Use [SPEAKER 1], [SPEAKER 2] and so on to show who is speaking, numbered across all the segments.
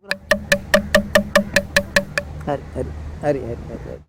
[SPEAKER 1] Hari Hari Hari Hari Hari Hari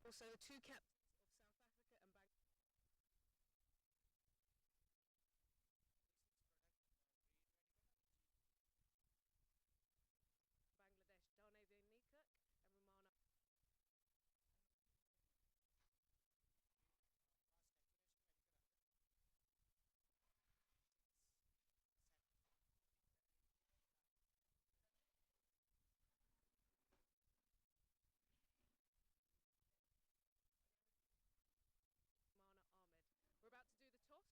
[SPEAKER 2] Also, the two captains of South Africa and Bangladesh, Darnavir Nikak and Rumana. Rumana Ahmed. We're about to do the toss.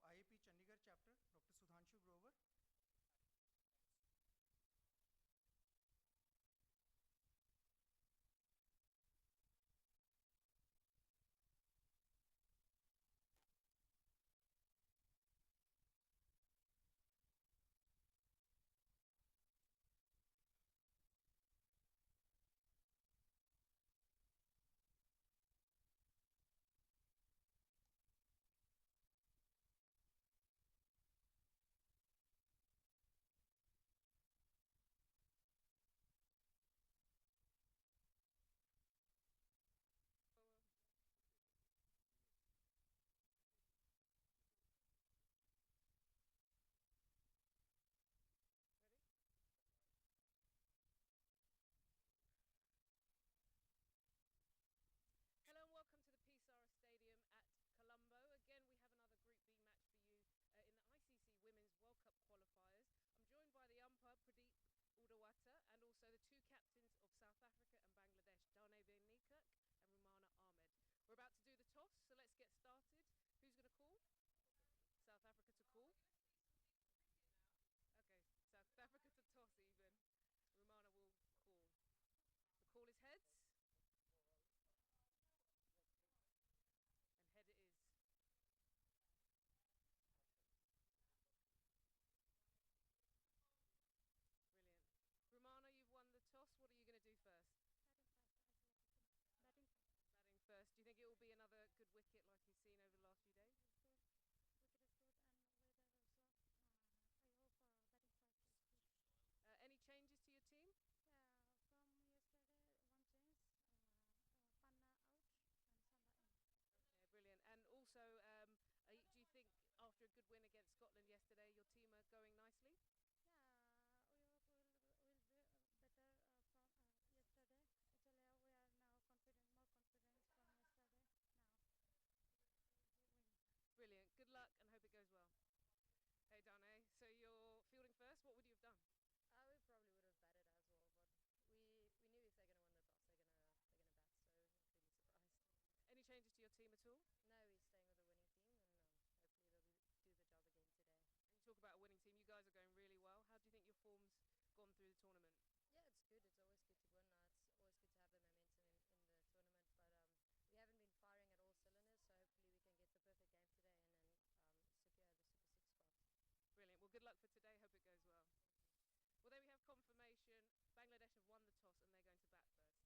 [SPEAKER 3] IAP Chandigarh chapter, Dr. Sudhanshu Grover. Ready? Hello and welcome to the Pisara Stadium at Colombo. Again, we have another Group B match for you in the ICC Women's World Cup qualifiers. I'm joined by the umpire Pradeep Udawata and also the two captains of South Africa and Bangladesh, Darnavir Nikak and Rumana Ahmed. We're about to do the toss, so let's get started. Who's going to call? South Africa to call. Okay, South Africa to toss even. Rumana will call. The call is heads, and head it is. Brilliant. Rumana, you've won the toss. What are you going to do first?
[SPEAKER 4] Batting first.
[SPEAKER 2] Batting first. Do you think it will be another good wicket like you've seen over the last few days?
[SPEAKER 4] Yes, sir. Wicket is good and weather also. I hope batting first is good.
[SPEAKER 2] Any changes to your team?
[SPEAKER 4] From yesterday, one change. Panna out and Sanda in.
[SPEAKER 2] Okay, brilliant. And also, do you think after a good win against Scotland yesterday, your team are going nicely?
[SPEAKER 4] Yeah, we hope will be better from yesterday. Actually, we are now confident, more confidence from yesterday. Now we win.
[SPEAKER 2] Brilliant. Good luck and hope it goes well. Hey, Dane. So you're fielding first. What would you have done?
[SPEAKER 5] We probably would have batted as well, but we knew if they're gonna win the toss, they're gonna bat. So not really surprised.
[SPEAKER 2] Any changes to your team at all?
[SPEAKER 5] No, we're staying with the winning team, and hopefully they'll do the job again today.
[SPEAKER 2] And you talk about a winning team. You guys are going really well. How do you think your form's gone through the tournament?
[SPEAKER 5] Yeah, it's good. It's always good to win. It's always good to have the momentum in the tournament, but we haven't been firing at all cylinders. So hopefully we can get the perfect game today and then secure the Super Six spot.
[SPEAKER 2] Brilliant. Well, good luck for today. Hope it goes well. Well, there we have confirmation. Bangladesh have won the toss and they're going to bat first.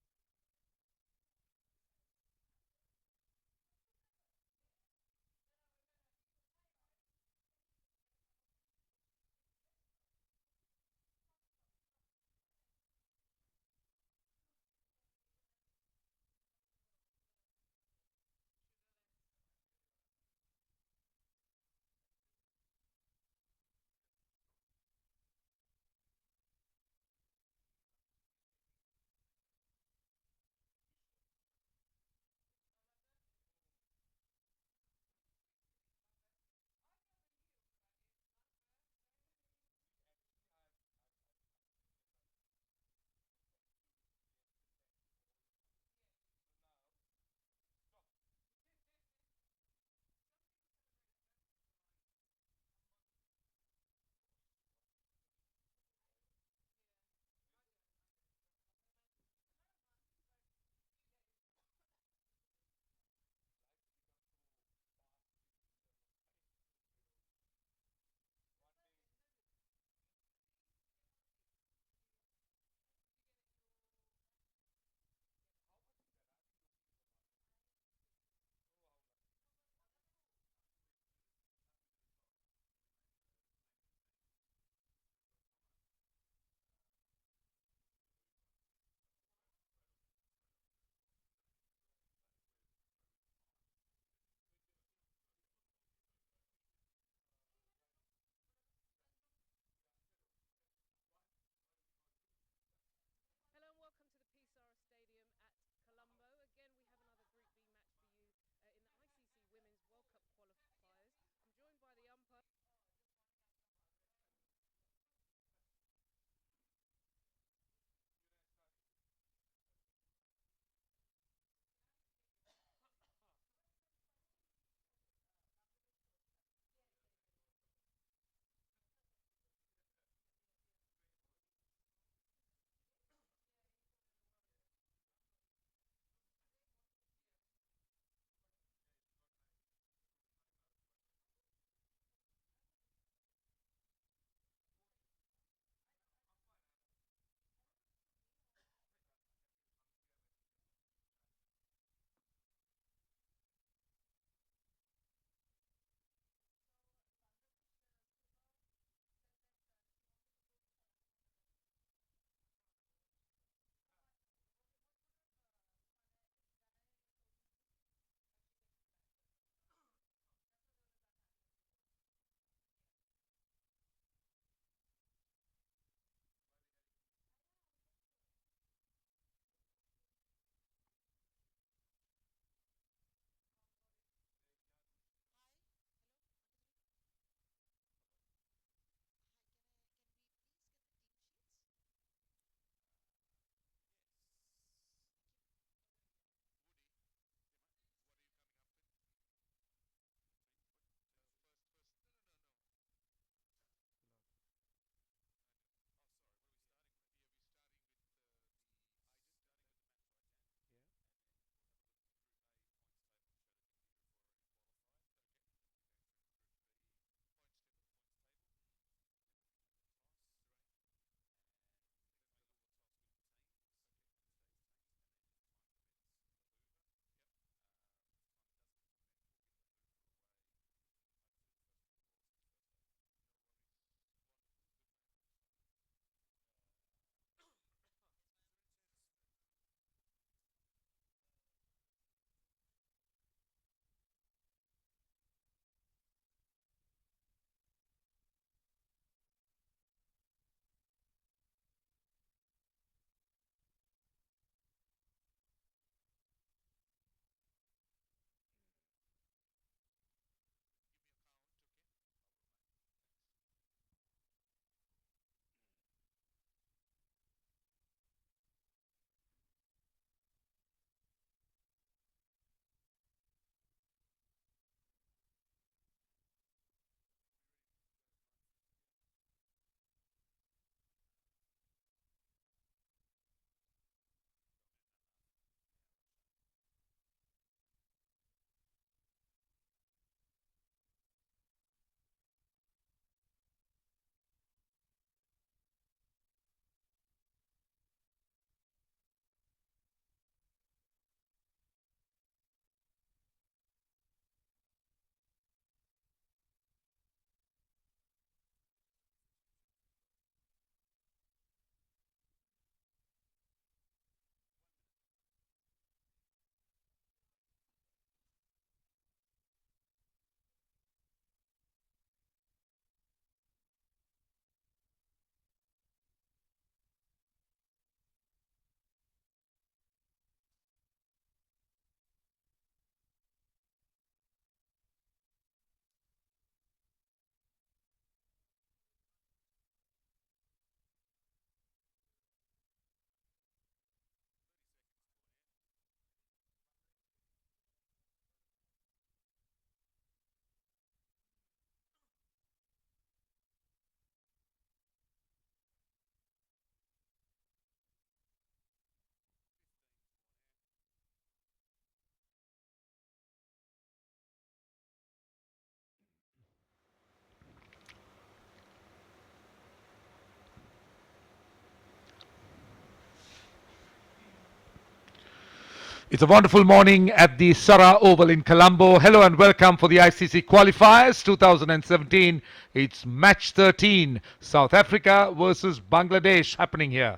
[SPEAKER 6] It's a wonderful morning at the Sarah Oval in Colombo. Hello and welcome for the ICC Qualifiers 2017. It's match 13, South Africa versus Bangladesh happening here.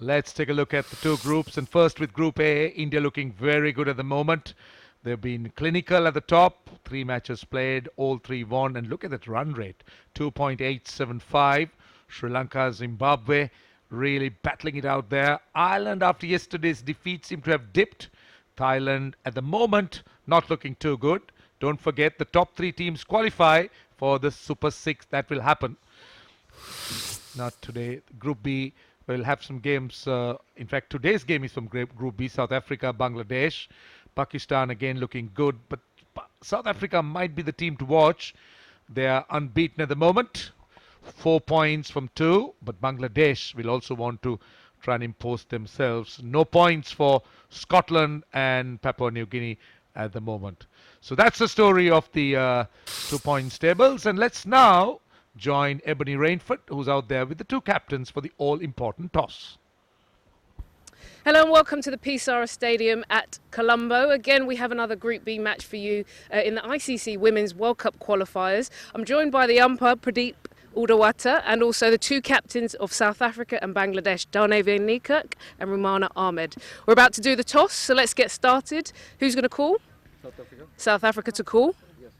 [SPEAKER 6] Let's take a look at the two groups. And first with Group A, India looking very good at the moment. They've been clinical at the top. 3 matches played, all 3 won. And look at that run rate, 2.875. Sri Lanka, Zimbabwe, really battling it out there. Ireland, after yesterday's defeat, seem to have dipped. Thailand, at the moment, not looking too good. Don't forget, the top 3 teams qualify for the Super 6. That will happen. Not today. Group B will have some games. In fact, today's game is from Group B. South Africa, Bangladesh. Pakistan again looking good. But South Africa might be the team to watch. They are unbeaten at the moment. 4 points from 2. But Bangladesh will also want to try and impose themselves. No points for Scotland and Papua New Guinea at the moment. So that's the story of the 2 points tables. And let's now join Ebony Rainford, who's out there with the 2 captains for the all-important toss.
[SPEAKER 2] Hello and welcome to the Pisara Stadium at Colombo. Again, we have another Group B match for you in the ICC Women's World Cup qualifiers. I'm joined by the umpire, Pradeep Udawata, and also the 2 captains of South Africa and Bangladesh, Dane van Niekerk and Rumana Ahmed. We're about to do the toss, so let's get started. Who's going to call?
[SPEAKER 7] South Africa.
[SPEAKER 2] South Africa to call?
[SPEAKER 7] Yes.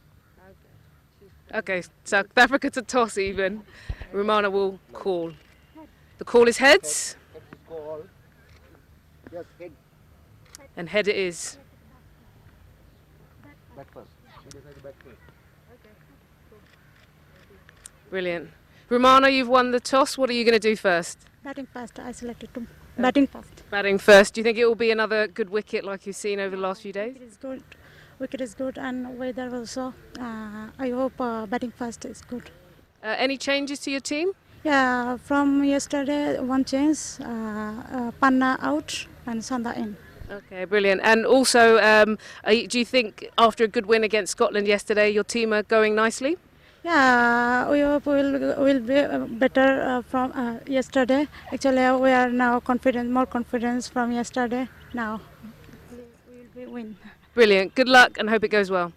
[SPEAKER 2] Okay, South Africa to toss even. Rumana will call. The call is heads.
[SPEAKER 7] Head is call. Yes, head.
[SPEAKER 2] And head it is.
[SPEAKER 7] Back first. She decided back first.
[SPEAKER 2] Brilliant. Romana, you've won the toss. What are you going to do first?
[SPEAKER 4] Batting first. I selected to batting first.
[SPEAKER 2] Batting first. Do you think it will be another good wicket like you've seen over the last few days?
[SPEAKER 4] It is good. Wicket is good and weather also. I hope batting first is good.
[SPEAKER 2] Any changes to your team?
[SPEAKER 4] Yeah, from yesterday, one change. Panna out and Sanda in.
[SPEAKER 2] Okay, brilliant. And also, do you think after a good win against Scotland yesterday, your team are going nicely?
[SPEAKER 4] Yeah, we hope will be better from yesterday. Actually, we are now confident, more confidence from yesterday. Now, we will win.
[SPEAKER 2] Brilliant. Good luck and hope it goes well.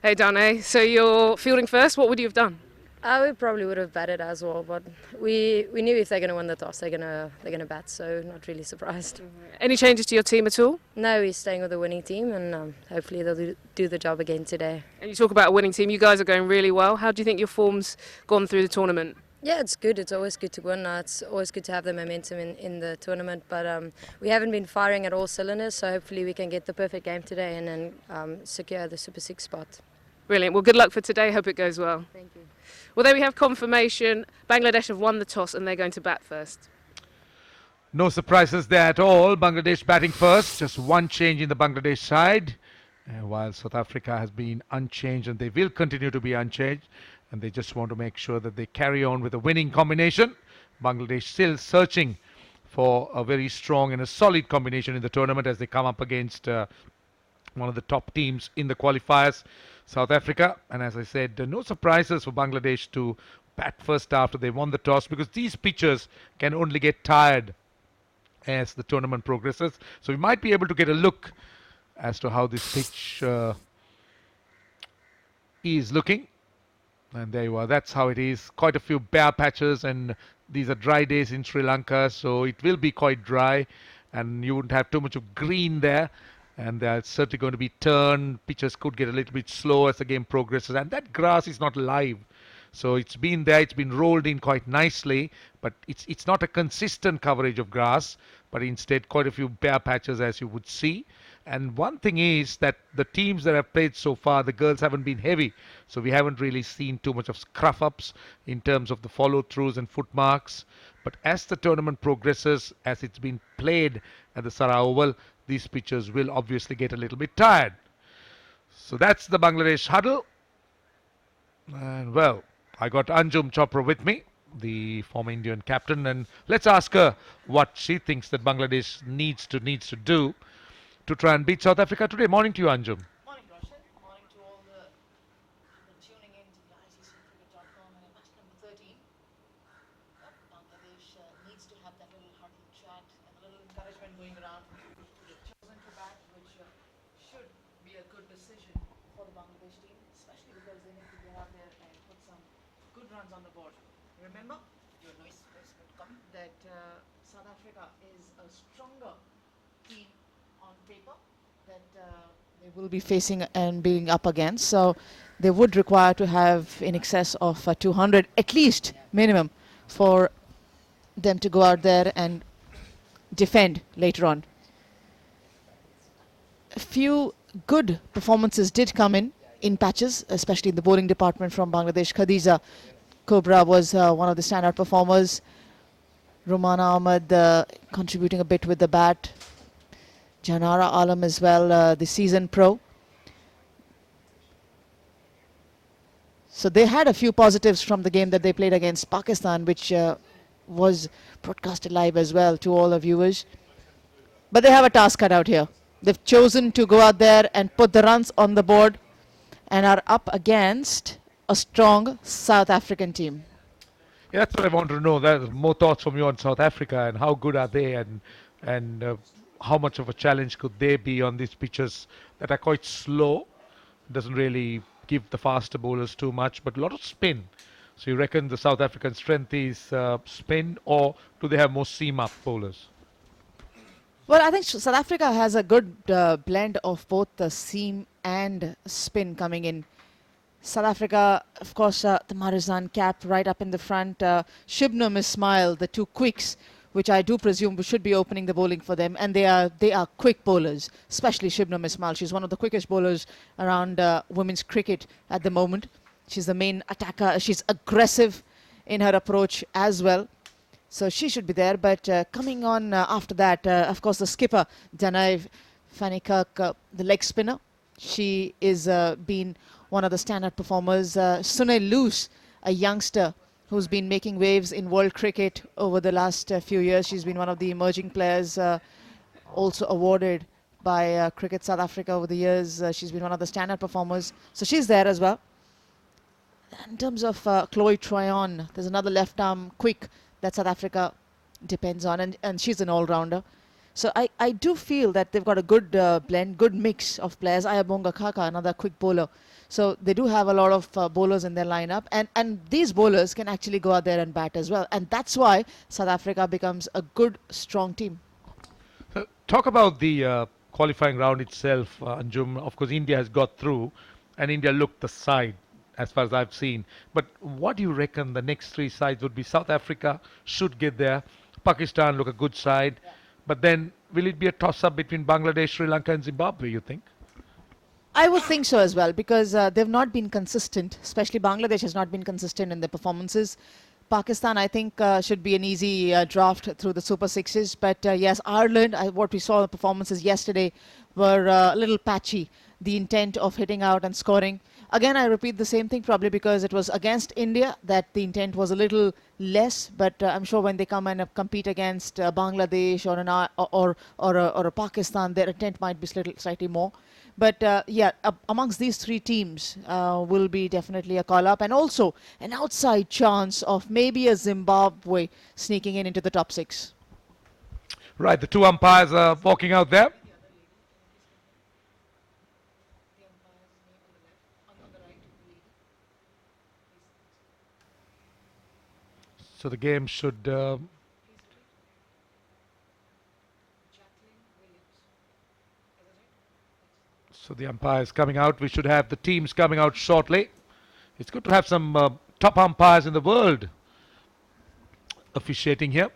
[SPEAKER 2] Hey, Dane. So you're fielding first. What would you have done?
[SPEAKER 5] We probably would have batted as well, but we knew if they're going to win the toss, they're gonna bat. So not really surprised.
[SPEAKER 2] Any changes to your team at all?
[SPEAKER 5] No, we're staying with the winning team, and hopefully they'll do the job again today.
[SPEAKER 2] And you talk about a winning team. You guys are going really well. How do you think your form's gone through the tournament?
[SPEAKER 5] Yeah, it's good. It's always good to win. It's always good to have the momentum in the tournament. But we haven't been firing at all cylinders, so hopefully we can get the perfect game today and then secure the Super 6 spot.
[SPEAKER 2] Brilliant. Well, good luck for today. Hope it goes well.
[SPEAKER 5] Thank you.
[SPEAKER 2] Well, there we have confirmation. Bangladesh have won the toss and they're going to bat first.
[SPEAKER 6] No surprises there at all. Bangladesh batting first. Just one change in the Bangladesh side. While South Africa has been unchanged and they will continue to be unchanged. And they just want to make sure that they carry on with a winning combination. Bangladesh still searching for a very strong and a solid combination in the tournament as they come up against one of the top teams in the qualifiers, South Africa. And as I said, no surprises for Bangladesh to bat first after they won the toss, because these pitchers can only get tired as the tournament progresses. So we might be able to get a look as to how this pitch is looking. And there you are. That's how it is. Quite a few bare patches, and these are dry days in Sri Lanka, so it will be quite dry, and you wouldn't have too much of green there. And they're certainly going to be turned. Pitchers could get a little bit slow as the game progresses. And that grass is not live. So it's been there, it's been rolled in quite nicely. But it's not a consistent coverage of grass, but instead quite a few bare patches, as you would see. And one thing is that the teams that have played so far, the girls haven't been heavy. So we haven't really seen too much of scruff-ups in terms of the follow-throughs and footmarks. But as the tournament progresses, as it's been played at the Sarah Oval, these pitchers will obviously get a little bit tired. So that's the Bangladesh huddle. And well, I got Anjum Chopra with me, the former Indian captain, and let's ask her what she thinks that Bangladesh needs to do to try and beat South Africa today. Morning to you, Anjum.
[SPEAKER 3] Morning, Roshan. Morning to all the people tuning in to the ICCcricket.com and match number 13. Bangladesh needs to have that little hearty chat and a little
[SPEAKER 8] encouragement going around. They've chosen to bat, which should be a good decision for the Bangladesh team, especially because they need to go out there and put some good runs on the board. Remember, your noise would come, that South Africa is a stronger team on paper that they will be facing and being up against. So they would require to have in excess of 200 at least minimum for them to go out there and defend later on. A few good performances did come in patches, especially in the bowling department from Bangladesh. Khadija Cobra was one of the standout performers. Rumana Ahmed contributing a bit with the bat. Janara Alam as well, the seasoned pro. So they had a few positives from the game that they played against Pakistan, which was broadcasted live as well to all the viewers. But they have a task cut out here. They've chosen to go out there and put the runs on the board and are up against a strong South African team.
[SPEAKER 6] Yeah, that's what I want to know. There's more thoughts from you on South Africa and how good are they, and how much of a challenge could they be on these pitches that are quite slow. Doesn't really give the faster bowlers too much, but a lot of spin. So you reckon the South African strength is spin, or do they have more seam-up bowlers?
[SPEAKER 8] Well, I think South Africa has a good blend of both the seam and spin coming in. South Africa, of course, the Marizan cap right up in the front. Shubnam Ismail, the two quicks, which I do presume should be opening the bowling for them. And they are quick bowlers, especially Shubnam Ismail. She's one of the quickest bowlers around women's cricket at the moment. She's the main attacker. She's aggressive in her approach as well. So she should be there. But coming on after that, of course, the skipper, Danaiv Fanikak, the leg spinner. She is been one of the standout performers. Sunil Luce, a youngster who's been making waves in world cricket over the last few years. She's been one of the emerging players, also awarded by Cricket South Africa over the years. She's been one of the standout performers. So she's there as well. In terms of Chloe Tryon, there's another left arm quick that South Africa depends on, and she's an all-rounder. So I do feel that they've got a good blend, good mix of players. Ayabonga Kaka, another quick bowler. So they do have a lot of bowlers in their lineup, and these bowlers can actually go out there and bat as well. And that's why South Africa becomes a good, strong team.
[SPEAKER 6] Talk about the qualifying round itself, Anjum. Of course, India has got through, and India looked the side as far as I've seen. But what do you reckon the next three sides would be? South Africa should get there. Pakistan look a good side. But then will it be a toss-up between Bangladesh, Sri Lanka and Zimbabwe, you think?
[SPEAKER 8] I would think so as well, because they've not been consistent, especially Bangladesh has not been consistent in their performances. Pakistan, I think, should be an easy draft through the Super Sixes. But yes, Ireland, what we saw in the performances yesterday were a little patchy. The intent of hitting out and scoring. Again, I repeat the same thing, probably because it was against India that the intent was a little less. But I'm sure when they come and compete against Bangladesh or a Pakistan, their intent might be slightly more. But yeah, amongst these three teams will be definitely a call-up, and also an outside chance of maybe a Zimbabwe sneaking into the top six.
[SPEAKER 6] Right, the two umpires are walking out there. So the game should... so the umpires coming out. We should have the teams coming out shortly. It's good to have some top umpires in the world officiating here.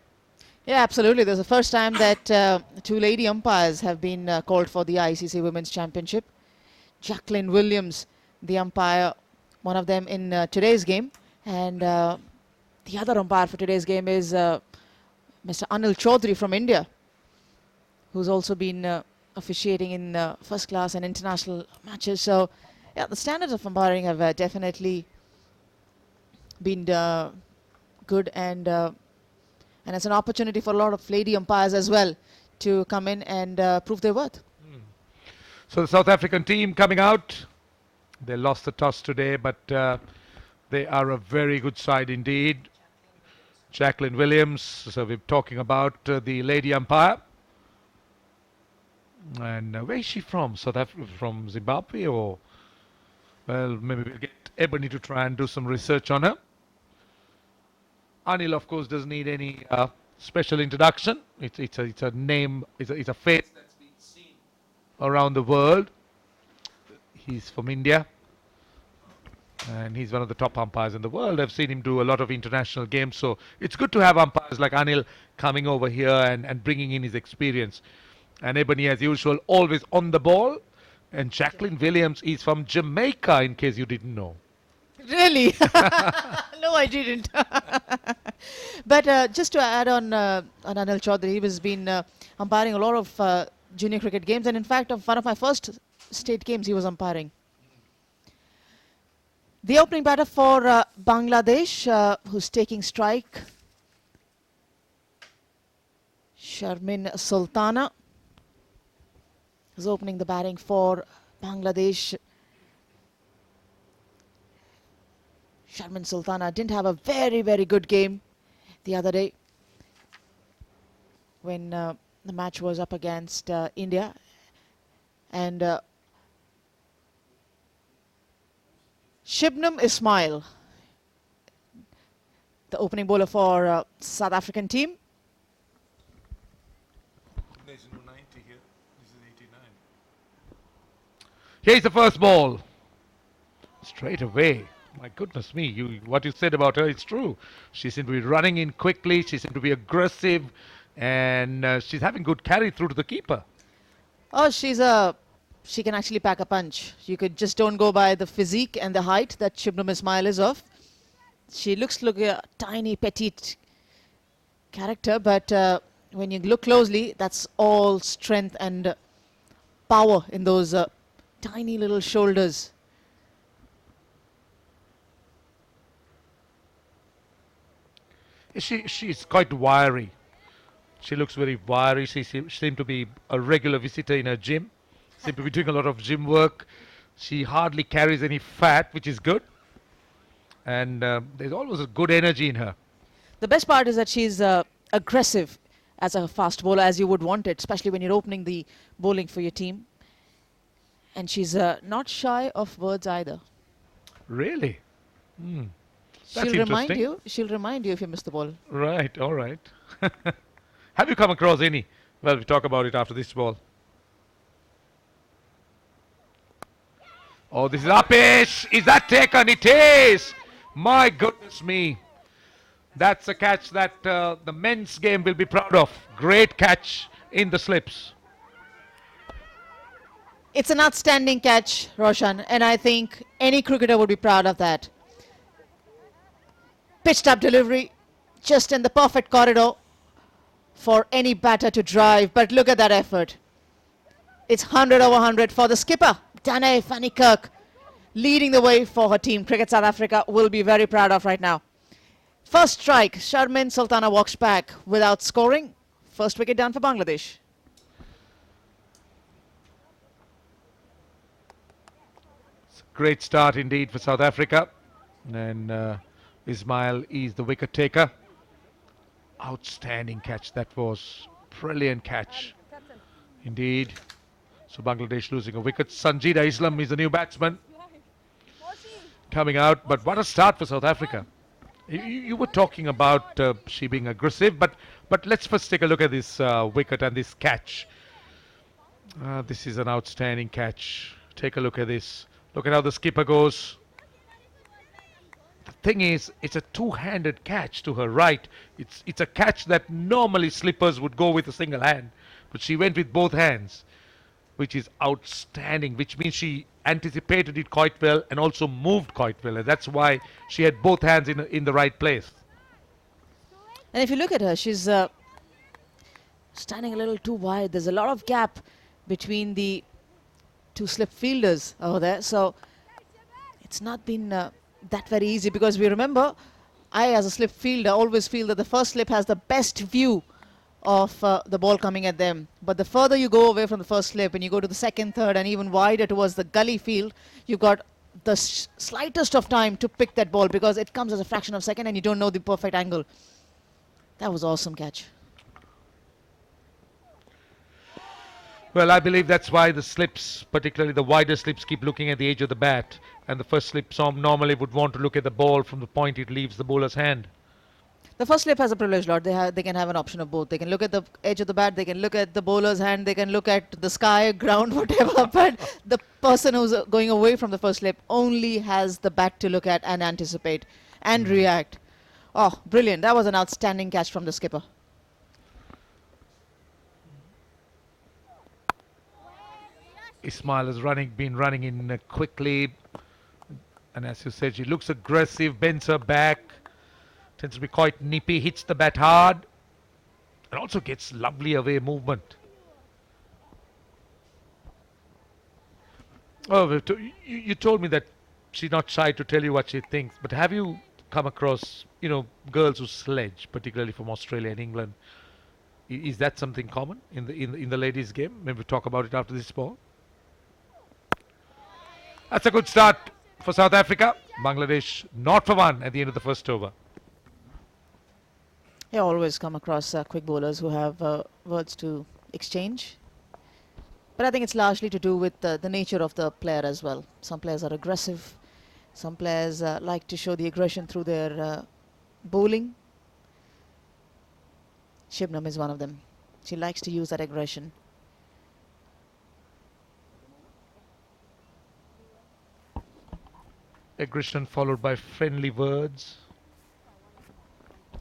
[SPEAKER 8] Yeah, absolutely. This is the first time that two lady umpires have been called for the ICC Women's Championship. Jacqueline Williams, the umpire, one of them in today's game. And the other umpire for today's game is Mr. Anil Chaudhary from India, who's also been officiating in first class and international matches. So, yeah, the standards of umpiring have definitely been good, and it's an opportunity for a lot of lady umpires as well to come in and prove their worth.
[SPEAKER 6] So the South African team coming out. They lost the toss today, but they are a very good side indeed. Jacqueline Williams, so we're talking about the lady umpire. And where is she from? South Africa, from Zimbabwe, or well, maybe we'll get Ebony to try and do some research on her. Anil, of course, doesn't need any special introduction. It's a name, it's a face that's been seen around the world. He's from India, and he's one of the top umpires in the world. I've seen him do a lot of international games, so it's good to have umpires like Anil coming over here and bringing in his experience. And Ebony, as usual, always on the ball. And Jacqueline Williams is from Jamaica, in case you didn't know.
[SPEAKER 8] Really? No, I didn't. But just to add on Anil Chaudhary, he has been umpiring a lot of junior cricket games, and in fact, of one of my first state games, he was umpiring. The opening batter for Bangladesh, who's taking strike, Sharmin Sultana is opening the batting for Bangladesh. Sharmin Sultana didn't have a very, very good game the other day when the match was up against India. And Shibnam Ismail, the opening bowler for South African team.
[SPEAKER 6] There's no 90 here. This is 89. Here's the first ball. Straight away. My goodness me, what you said about her is true. She seemed to be running in quickly. She seemed to be aggressive. And she's having good carry through to the keeper.
[SPEAKER 8] Oh, she can actually pack a punch. You could just don't go by the physique and the height that Shibnam Ismail is of. She looks like a tiny, petite character, but when you look closely, that's all strength and power in those tiny little shoulders.
[SPEAKER 6] She's quite wiry. She looks very wiry. She seemed to be a regular visitor in her gym. Seemed to be doing a lot of gym work. She hardly carries any fat, which is good. And there's always a good energy in her.
[SPEAKER 8] The best part is that she's aggressive as a fast bowler, as you would want it, especially when you're opening the bowling for your team. And she's not shy of words either.
[SPEAKER 6] Really? Hmm. That's
[SPEAKER 8] She'll remind
[SPEAKER 6] interesting.
[SPEAKER 8] you. She'll remind you if you miss the ball.
[SPEAKER 6] Right, all right. Have you come across any? Well, we talk about it after this ball. Oh, this is Upish. Is that taken? It is. My goodness me. That's a catch that the men's game will be proud of. Great catch in the slips.
[SPEAKER 8] It's an outstanding catch, Roshan, and I think any cricketer would be proud of that. Pitched up delivery, just in the perfect corridor for any batter to drive. But look at that effort. It's 100 over 100 for the skipper, Danae van Niekerk, leading the way for her team. Cricket South Africa will be very proud of right now. First strike, Sharmin Sultana walks back without scoring. First wicket down for Bangladesh.
[SPEAKER 6] It's a great start indeed for South Africa. And Ismail is the wicket taker. Outstanding catch. That was brilliant catch. Indeed. So Bangladesh losing a wicket. Sanjida Islam is the new batsman coming out. But what a start for South Africa. You were talking about she being aggressive, but let's first take a look at this wicket and this catch. This is an outstanding catch. Take a look at this. Look at how the skipper goes. The thing is, it's a two-handed catch to her right. It's a catch that normally slippers would go with a single hand, but she went with both hands, which is outstanding, which means she anticipated it quite well and also moved quite well, and that's why she had both hands in the right place.
[SPEAKER 8] And if you look at her, she's standing a little too wide. There's a lot of gap between the two slip fielders over there, so it's not been that very easy, because we remember, I as a slip fielder always feel that the first slip has the best view of the ball coming at them, but the further you go away from the first slip and you go to the second, third and even wider towards the gully field, you've got the slightest of time to pick that ball, because it comes as a fraction of a second and you don't know the perfect angle. That was awesome catch.
[SPEAKER 6] Well, I believe that's why the slips, particularly the wider slips, keep looking at the edge of the bat. And the first slip normally would want to look at the ball from the point it leaves the bowler's hand.
[SPEAKER 8] The first slip has a privileged lot. They can have an option of both. They can look at the edge of the bat, they can look at the bowler's hand, they can look at the sky, ground, whatever. But the person who's going away from the first slip only has the bat to look at and anticipate and react. Oh, brilliant. That was an outstanding catch from the skipper.
[SPEAKER 6] Ismail has been running in quickly. And as you said, she looks aggressive, bends her back. Tends to be quite nippy, hits the bat hard, and also gets lovely away movement. Oh, you told me that she's not shy to tell you what she thinks, but have you come across, girls who sledge, particularly from Australia and England? Is that something common in the ladies' game? Maybe we'll talk about it after this ball. That's a good start for South Africa. Bangladesh not for one at the end of the first over.
[SPEAKER 8] I always come across quick bowlers who have words to exchange. But I think it's largely to do with the nature of the player as well. Some players are aggressive. Some players like to show the aggression through their bowling. Shibnam is one of them. She likes to use that aggression.
[SPEAKER 6] Aggression followed by friendly words.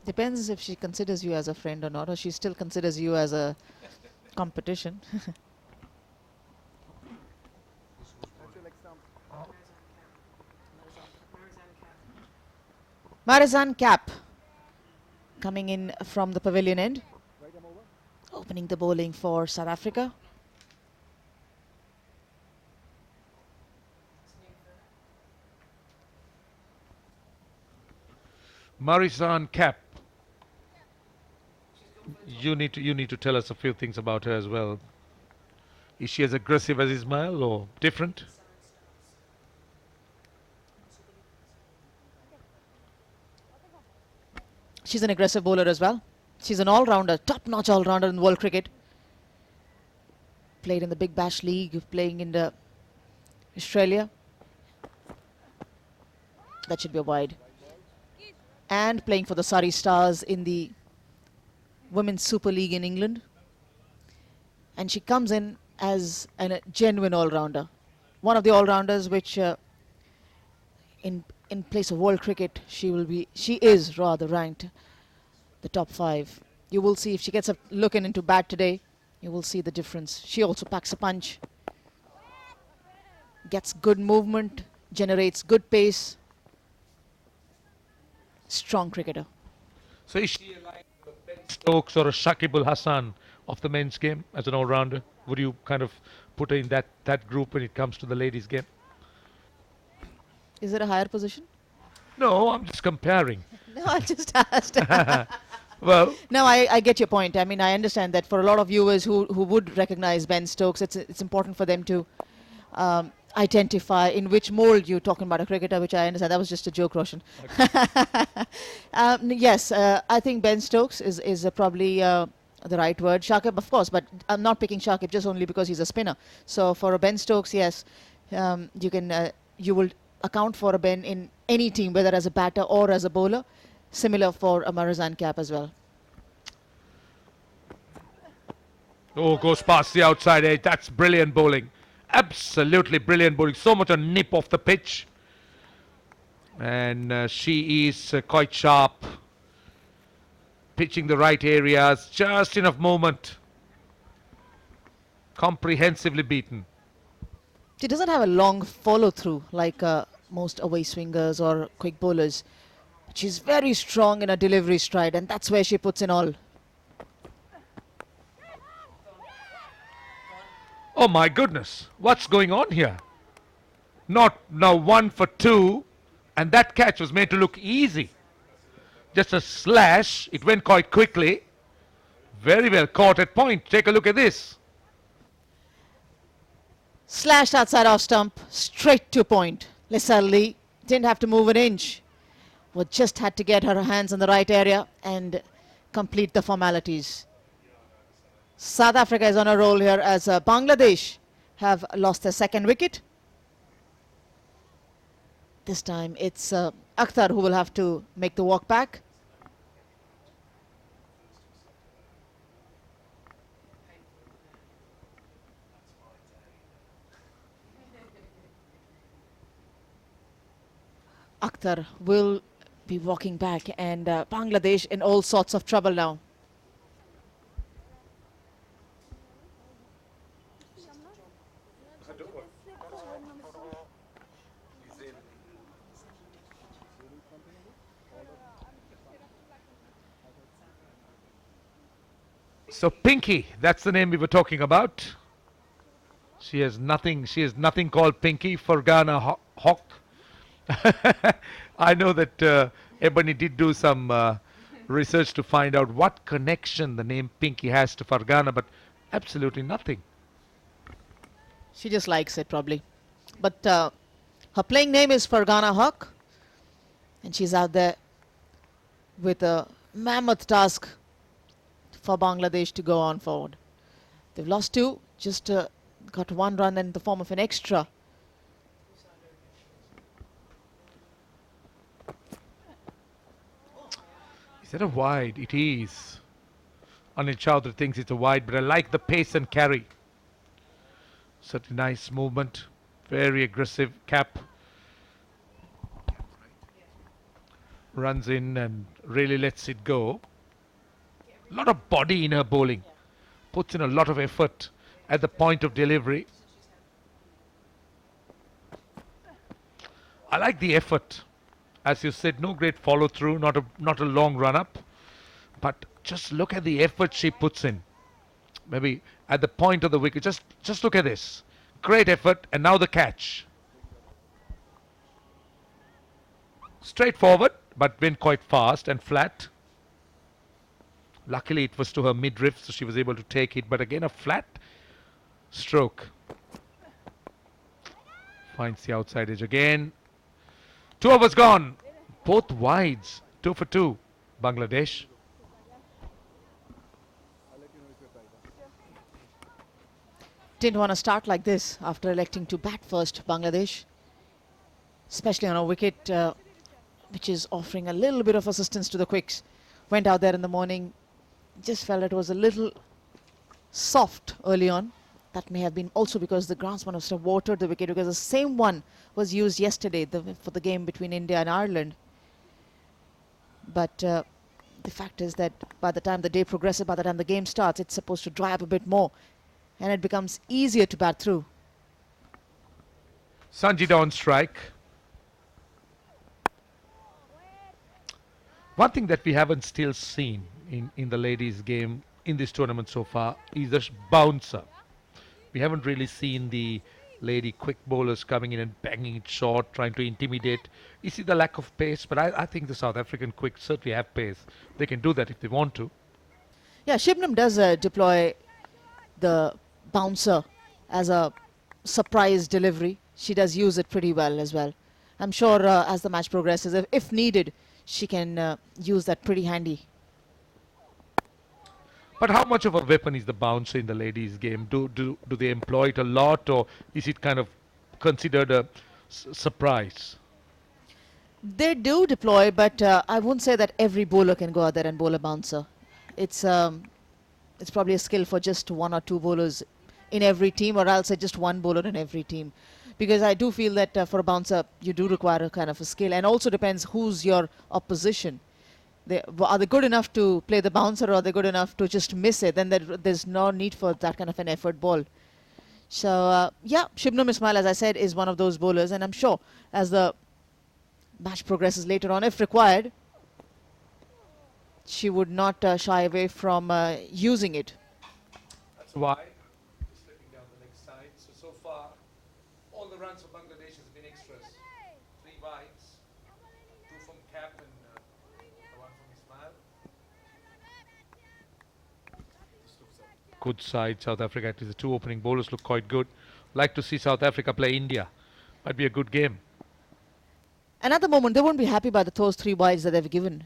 [SPEAKER 8] Depends if she considers you as a friend or not, or she still considers you as a competition. Marizan Cap coming in from the pavilion end, opening the bowling for South Africa.
[SPEAKER 6] Marizan Cap. You need to tell us a few things about her as well. Is she as aggressive as Ismail or different?
[SPEAKER 8] She's an aggressive bowler as well. She's an all-rounder, top-notch all-rounder in world cricket. Played in the Big Bash League, playing in the Australia. That should be a wide. And playing for the Surrey Stars in the Women's Super League in England. And she comes in as a genuine all-rounder. One of the all-rounders which in place of world cricket, she is rather ranked the top 5. You will see if she gets a looking into bat today, you will see the difference. She also packs a punch, gets good movement, generates good pace. Strong cricketer.
[SPEAKER 6] So is she like a Ben Stokes or a Shakib Al Hasan of the men's game as an all-rounder? Would you kind of put her in that group when it comes to the ladies' game?
[SPEAKER 8] Is it a higher position?
[SPEAKER 6] No, I'm just comparing.
[SPEAKER 8] No, I just asked.
[SPEAKER 6] Well,
[SPEAKER 8] No, I get your point. I mean, I understand that for a lot of viewers who would recognize Ben Stokes, it's important for them to identify in which mold you're talking about a cricketer, which I understand. That was just a joke, Roshan. Okay. Yes, I think Ben Stokes is probably the right word. Shakib, of course, but I'm not picking Shakib just only because he's a spinner. So for a Ben Stokes, yes, you will account for a Ben in any team, whether as a batter or as a bowler. Similar for a Marizan Cap as well.
[SPEAKER 6] oh, goes past the outside edge. That's brilliant bowling. Absolutely brilliant bowling. So much a nip off the pitch. And she is quite sharp. Pitching the right areas. Just enough movement. Comprehensively beaten.
[SPEAKER 8] She doesn't have a long follow-through like most away swingers or quick bowlers. She's very strong in her delivery stride, and that's where she puts in all.
[SPEAKER 6] Oh my goodness, what's going on here? Not now 1 for 2, and that catch was made to look easy. Just a slash, it went quite quickly. Very well caught at point. Take a look at this.
[SPEAKER 8] Slashed outside off stump, straight to point. Leslie didn't have to move an inch. But just had to get her hands in the right area and complete the formalities. South Africa is on a roll here as Bangladesh have lost their second wicket. This time it's Akhtar who will have to make the walk back. Akhtar will be walking back, and Bangladesh in all sorts of trouble now.
[SPEAKER 6] So Pinky, that's the name we were talking about. She has nothing called Pinky. Fargana Hawk. I know that Ebony did do some research to find out what connection the name Pinky has to Fargana, but absolutely nothing.
[SPEAKER 8] She just likes it probably. But her playing name is Fargana Haq, and she's out there with a mammoth task for Bangladesh to go on forward. They've lost two, just got one run in the form of an extra.
[SPEAKER 6] Is that a wide? It is. Anil Chowdhury thinks it's a wide, but I like the pace and carry. Such a nice movement. Very aggressive. Cap runs in and really lets it go. A lot of body in her bowling. Puts in a lot of effort at the point of delivery. I like the effort. As you said, no great follow through, not a long run up, but just look at the effort she puts in. Maybe at the point of the wicket, just look at this. Great effort, and now the catch. Straightforward, but went quite fast and flat. Luckily it was to her midriff, so she was able to take it, but again a flat stroke. Finds the outside edge again. 2 overs gone. Both wides. 2 for 2. Bangladesh.
[SPEAKER 8] Didn't want to start like this after electing to bat first, Bangladesh. Especially on a wicket which is offering a little bit of assistance to the quicks. Went out there in the morning. Just felt it was a little soft early on. That may have been also because the groundsman must have watered the wicket, because the same one was used yesterday for the game between India and Ireland. But the fact is that by the time the day progresses, by the time the game starts, it's supposed to dry up a bit more, and it becomes easier to bat through.
[SPEAKER 6] Sanjida on strike. One thing that we haven't still seen in the ladies' game in this tournament so far is the bouncer. We haven't really seen the lady quick bowlers coming in and banging it short, trying to intimidate. You see the lack of pace, but I think the South African quicks certainly have pace. They can do that if they want to.
[SPEAKER 8] Yeah, Shibnam does deploy the bouncer as a surprise delivery. She does use it pretty well as well. I'm sure as the match progresses, if needed, she can use that pretty handy.
[SPEAKER 6] But how much of a weapon is the bouncer in the ladies' game? Do they employ it a lot, or is it kind of considered a surprise?
[SPEAKER 8] They do deploy, but I wouldn't say that every bowler can go out there and bowl a bouncer. It's probably a skill for just 1 or 2 bowlers in every team, or I'll say just 1 bowler in every team. Because I do feel that for a bouncer, you do require a kind of a skill, and also depends who's your opposition. Are they good enough to play the bouncer, or are they good enough to just miss it? Then there's no need for that kind of an effort ball. So, yeah, Shibnam Ismail, as I said, is one of those bowlers, and I'm sure as the match progresses later on, if required, she would not shy away from using it.
[SPEAKER 6] That's why. Slipping down the leg side. So far, all the runs for Bangladesh has been extras. 3 wides, 2 from Cap and the 1 from Ismail. Good side, South Africa. At least the 2 opening bowlers look quite good. Like to see South Africa play India. Might be a good game.
[SPEAKER 8] And at the moment, they won't be happy by those 3 wides that they've given.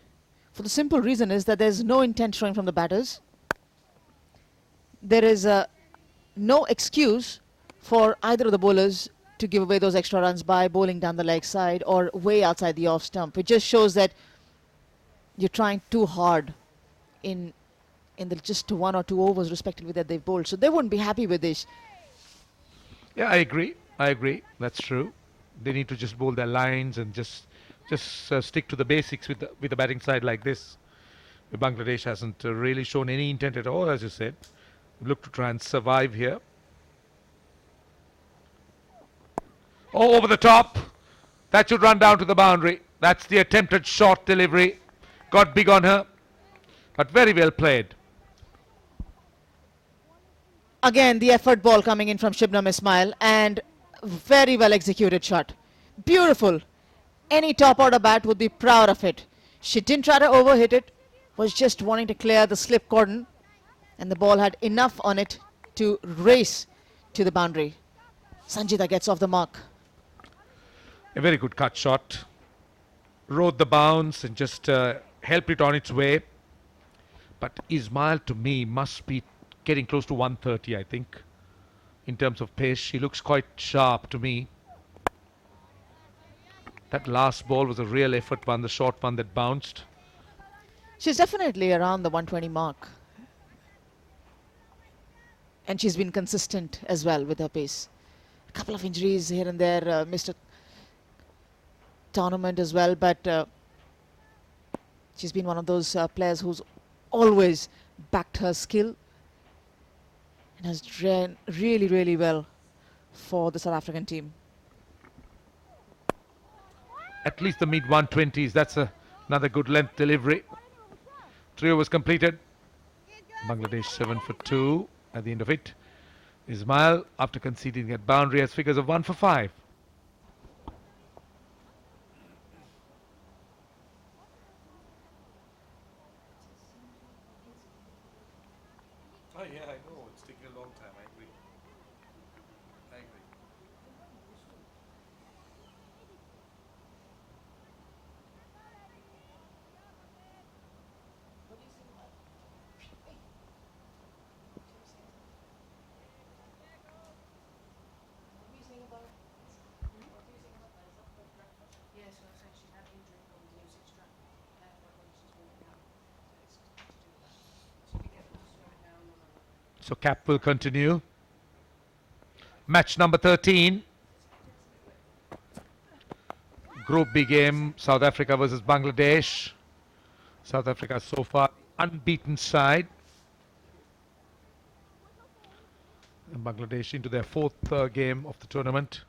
[SPEAKER 8] For the simple reason is that there's no intent showing from the batters. there is no excuse for either of the bowlers to give away those extra runs by bowling down the leg side or way outside the off stump. It just shows that you're trying too hard in the just 1 or 2 overs respectively that they've bowled. So they wouldn't be happy with this.
[SPEAKER 6] Yeah, I agree. I agree. That's true. They need to just bowl their lines and just stick to the basics with the batting side like this. Bangladesh hasn't really shown any intent at all, as you said. Look to try and survive here. Oh, over the top. That should run down to the boundary. That's the attempted short delivery. Got big on her, but very well played.
[SPEAKER 8] Again, the effort ball coming in from Shibnam Ismail, and very well executed shot. Beautiful. Any top order bat would be proud of it. She didn't try to overhit it, was just wanting to clear the slip cordon, and the ball had enough on it to race to the boundary. Sanjita gets off the mark.
[SPEAKER 6] A very good cut shot. Rode the bounce and just helped it on its way. But Ismail, to me, must be getting close to 130, I think. In terms of pace, she looks quite sharp to me. That last ball was a real effort one, the short one that bounced.
[SPEAKER 8] She's definitely around the 120 mark. And she's been consistent as well with her pace. A couple of injuries here and there, missed a tournament as well, but she's been one of those players who's always backed her skill and has ran really, really well for the South African team.
[SPEAKER 6] At least the mid 120s. That's another good length delivery. 3 overs completed. Bangladesh 7 for 2 at the end of it. Ismail, after conceding that boundary, has figures of 1 for 5. Oh yeah, I know. It's taking a long time. I agree. I agree. So cap will continue. Match number 13. Group B game, South Africa versus Bangladesh. South Africa so far unbeaten side. And Bangladesh into their 4th game of the tournament.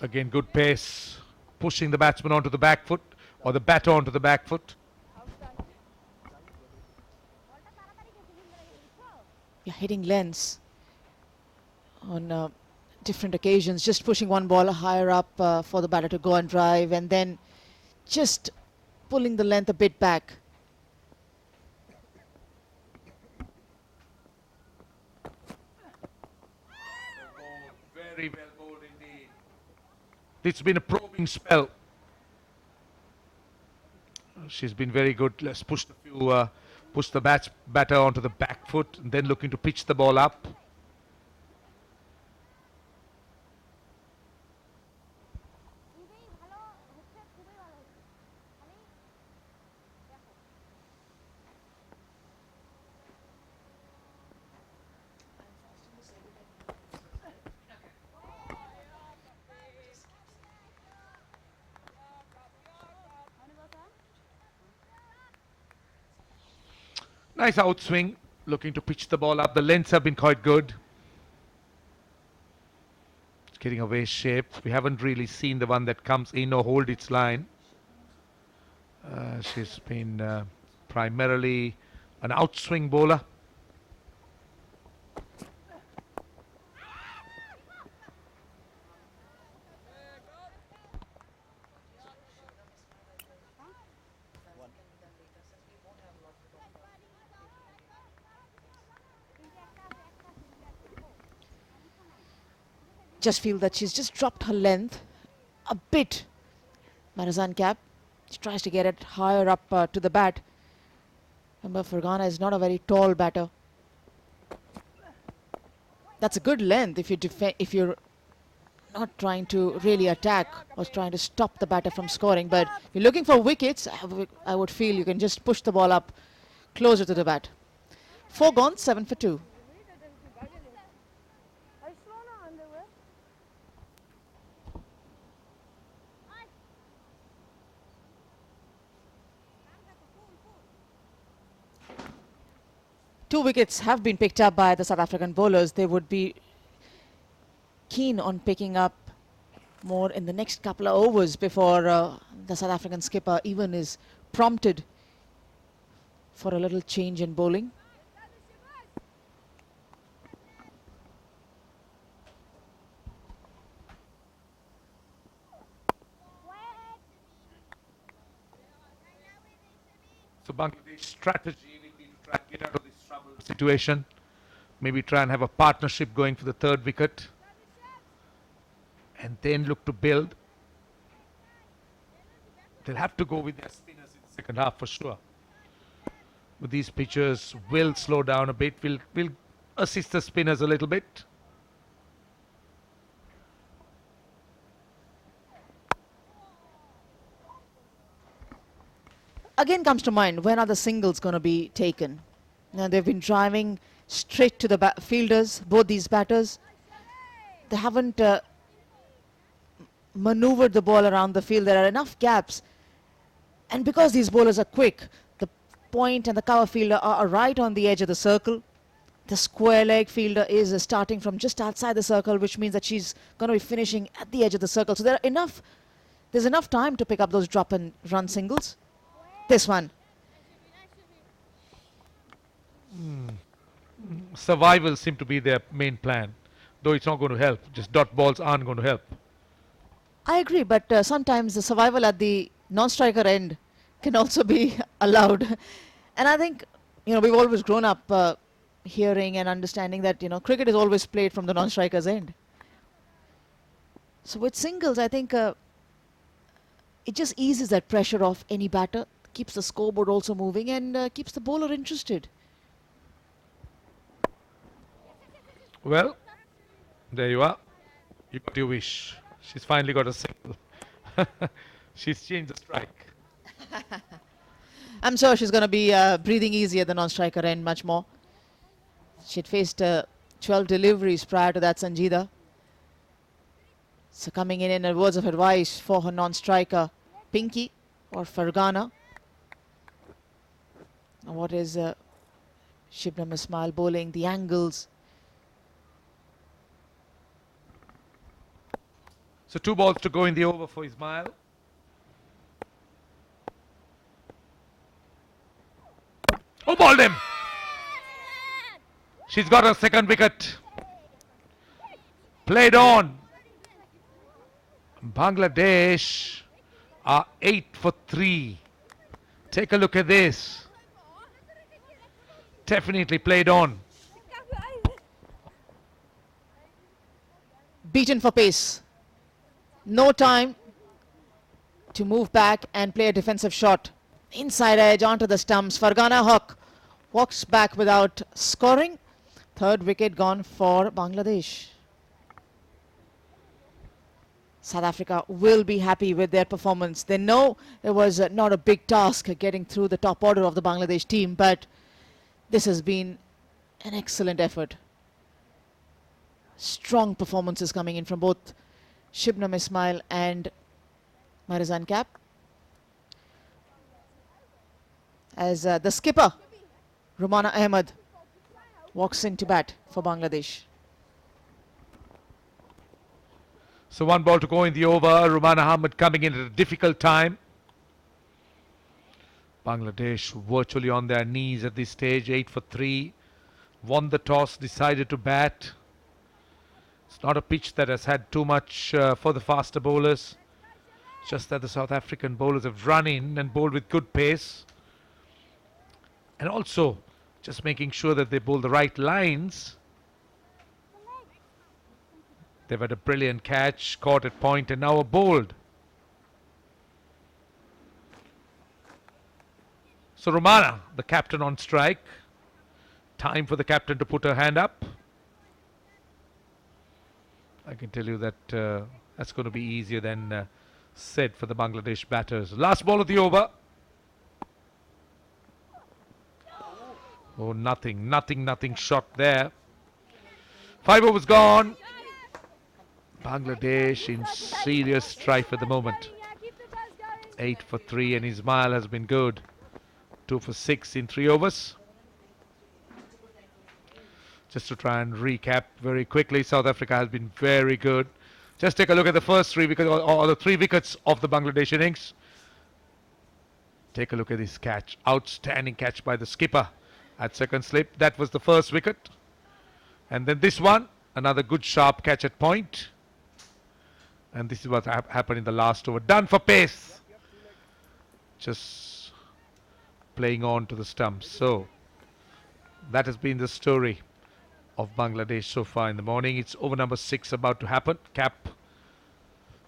[SPEAKER 6] Again, good pace, pushing the batsman onto the back foot, or the batter onto the back foot.
[SPEAKER 8] Yeah, hitting lengths on different occasions, just pushing one ball higher up for the batter to go and drive, and then just pulling the length a bit back.
[SPEAKER 6] Very well bowled indeed. It's been a probing spell. She's been very good. Let's push the batter onto the back foot, and then looking to pitch the ball up. Nice outswing, looking to pitch the ball up. The lengths have been quite good. It's getting away shape. We haven't really seen the one that comes in or hold its line. She's been primarily an outswing bowler.
[SPEAKER 8] Just feel that she's just dropped her length a bit. Marizan Cap, she tries to get it higher up to the bat. Remember, Fargana is not a very tall batter. That's a good length if you're not trying to really attack or trying to stop the batter from scoring. But if you're looking for wickets, I would feel you can just push the ball up closer to the bat. 4 gone, 7 for 2. Two wickets have been picked up by the South African bowlers. They would be keen on picking up more in the next couple of overs before the South African skipper even is prompted for a little change in bowling.
[SPEAKER 6] So Bangladesh strategy will be to try and get out of this trouble situation. Maybe try and have a partnership going for the third wicket. And then look to build. They'll have to go with their spinners in the second half for sure. But these pitchers will slow down a bit, will assist the spinners a little bit.
[SPEAKER 8] Again comes to mind, when are the singles going to be taken? Now they've been driving straight to the fielders, both these batters. They haven't maneuvered the ball around the field. There are enough gaps. And because these bowlers are quick, the point and the cover fielder are right on the edge of the circle. The square leg fielder is starting from just outside the circle, which means that she's going to be finishing at the edge of the circle. So there's enough time to pick up those drop and run singles. This one.
[SPEAKER 6] Survival seemed to be their main plan, though it's not going to help. Just dot balls aren't going to help.
[SPEAKER 8] I agree, but sometimes the survival at the non-striker end can also be allowed. And I think, we've always grown up hearing and understanding that, cricket is always played from the non-striker's end. So with singles, I think it just eases that pressure off any batter, keeps the scoreboard also moving, and keeps the bowler interested.
[SPEAKER 6] Well, there you are. You got your wish. She's finally got a single. She's changed the strike.
[SPEAKER 8] I'm sure she's going to be breathing easy at the non-striker end much more. She'd faced 12 deliveries prior to that, Sanjida. So coming in a words of advice for her non-striker, Pinky or Fargana. Now what is Shibnam Ismail bowling? The angles.
[SPEAKER 6] So 2 balls to go in the over for Ismail. Oh, balled him! She's got her second wicket. Played on. Bangladesh are 8 for 3. Take a look at this. Definitely played on.
[SPEAKER 8] Beaten for pace. No time to move back and play a defensive shot. Inside edge onto the stumps. Fargana Haq walks back without scoring. Third wicket gone for Bangladesh. South Africa will be happy with their performance. They know it was not a big task getting through the top order of the Bangladesh team, but this has been an excellent effort. Strong performances coming in from both Shibnam Ismail and Marizan Cap. As the skipper, Rumana Ahmed, walks into bat for Bangladesh.
[SPEAKER 6] So 1 ball to go in the over. Rumana Ahmed coming in at a difficult time. Bangladesh virtually on their knees at this stage. 8 for 3. Won the toss, decided to bat. It's not a pitch that has had too much for the faster bowlers. Just that the South African bowlers have run in and bowled with good pace. And also just making sure that they bowl the right lines. They've had a brilliant catch, caught at point, and now a bowled. So Romana, the captain on strike. Time for the captain to put her hand up. I can tell you that that's going to be easier than said for the Bangladesh batters. Last ball of the over. Oh, nothing shot there. 5 overs gone. Bangladesh in serious strife at the moment. 8 for 3 and Ismail has been good. 2 for 6 in 3 overs. Just to try and recap very quickly, South Africa has been very good. Just take a look at the first 3 wickets, or the 3 wickets of the Bangladesh innings. Take a look at this catch. Outstanding catch by the skipper at second slip. That was the first wicket. And then this one, another good sharp catch at point. And this is what happened in the last over. Done for pace. Just playing on to the stumps. So that has been the story of Bangladesh so far in the morning. It's over number 6 about to happen. Cap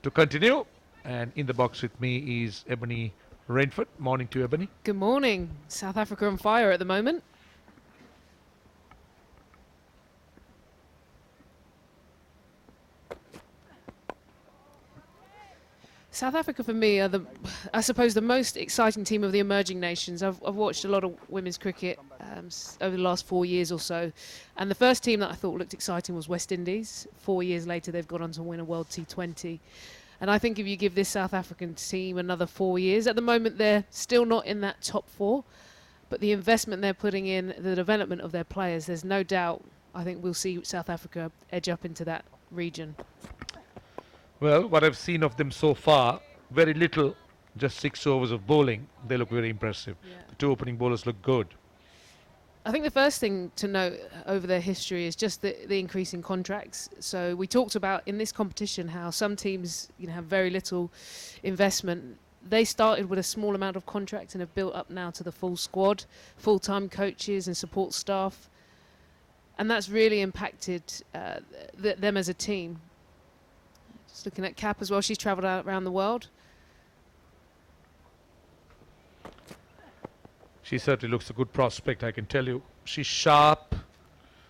[SPEAKER 6] to continue. And in the box with me is Ebony Rainford. Morning to you, Ebony.
[SPEAKER 2] Good morning. South Africa on fire at the moment. South Africa, for me, are I suppose, the most exciting team of the emerging nations. I've watched a lot of women's cricket over the last 4 years or so, and the first team that I thought looked exciting was West Indies. 4 years later, they've gone on to win a World T20. And I think if you give this South African team another 4 years, at the moment they're still not in that top 4, but the investment they're putting in, the development of their players, there's no doubt I think we'll see South Africa edge up into that region.
[SPEAKER 6] Well, what I've seen of them so far, very little, just 6 overs of bowling. They look very impressive.
[SPEAKER 2] Yeah.
[SPEAKER 6] The 2 opening bowlers look good.
[SPEAKER 2] I think the first thing to note over their history is just the increase in contracts. So we talked about in this competition how some teams have very little investment. They started with a small amount of contract and have built up now to the full squad, full-time coaches and support staff. And that's really impacted them as a team. Just looking at Cap as well, she's travelled out around the world.
[SPEAKER 6] She certainly looks a good prospect, I can tell you. She's sharp.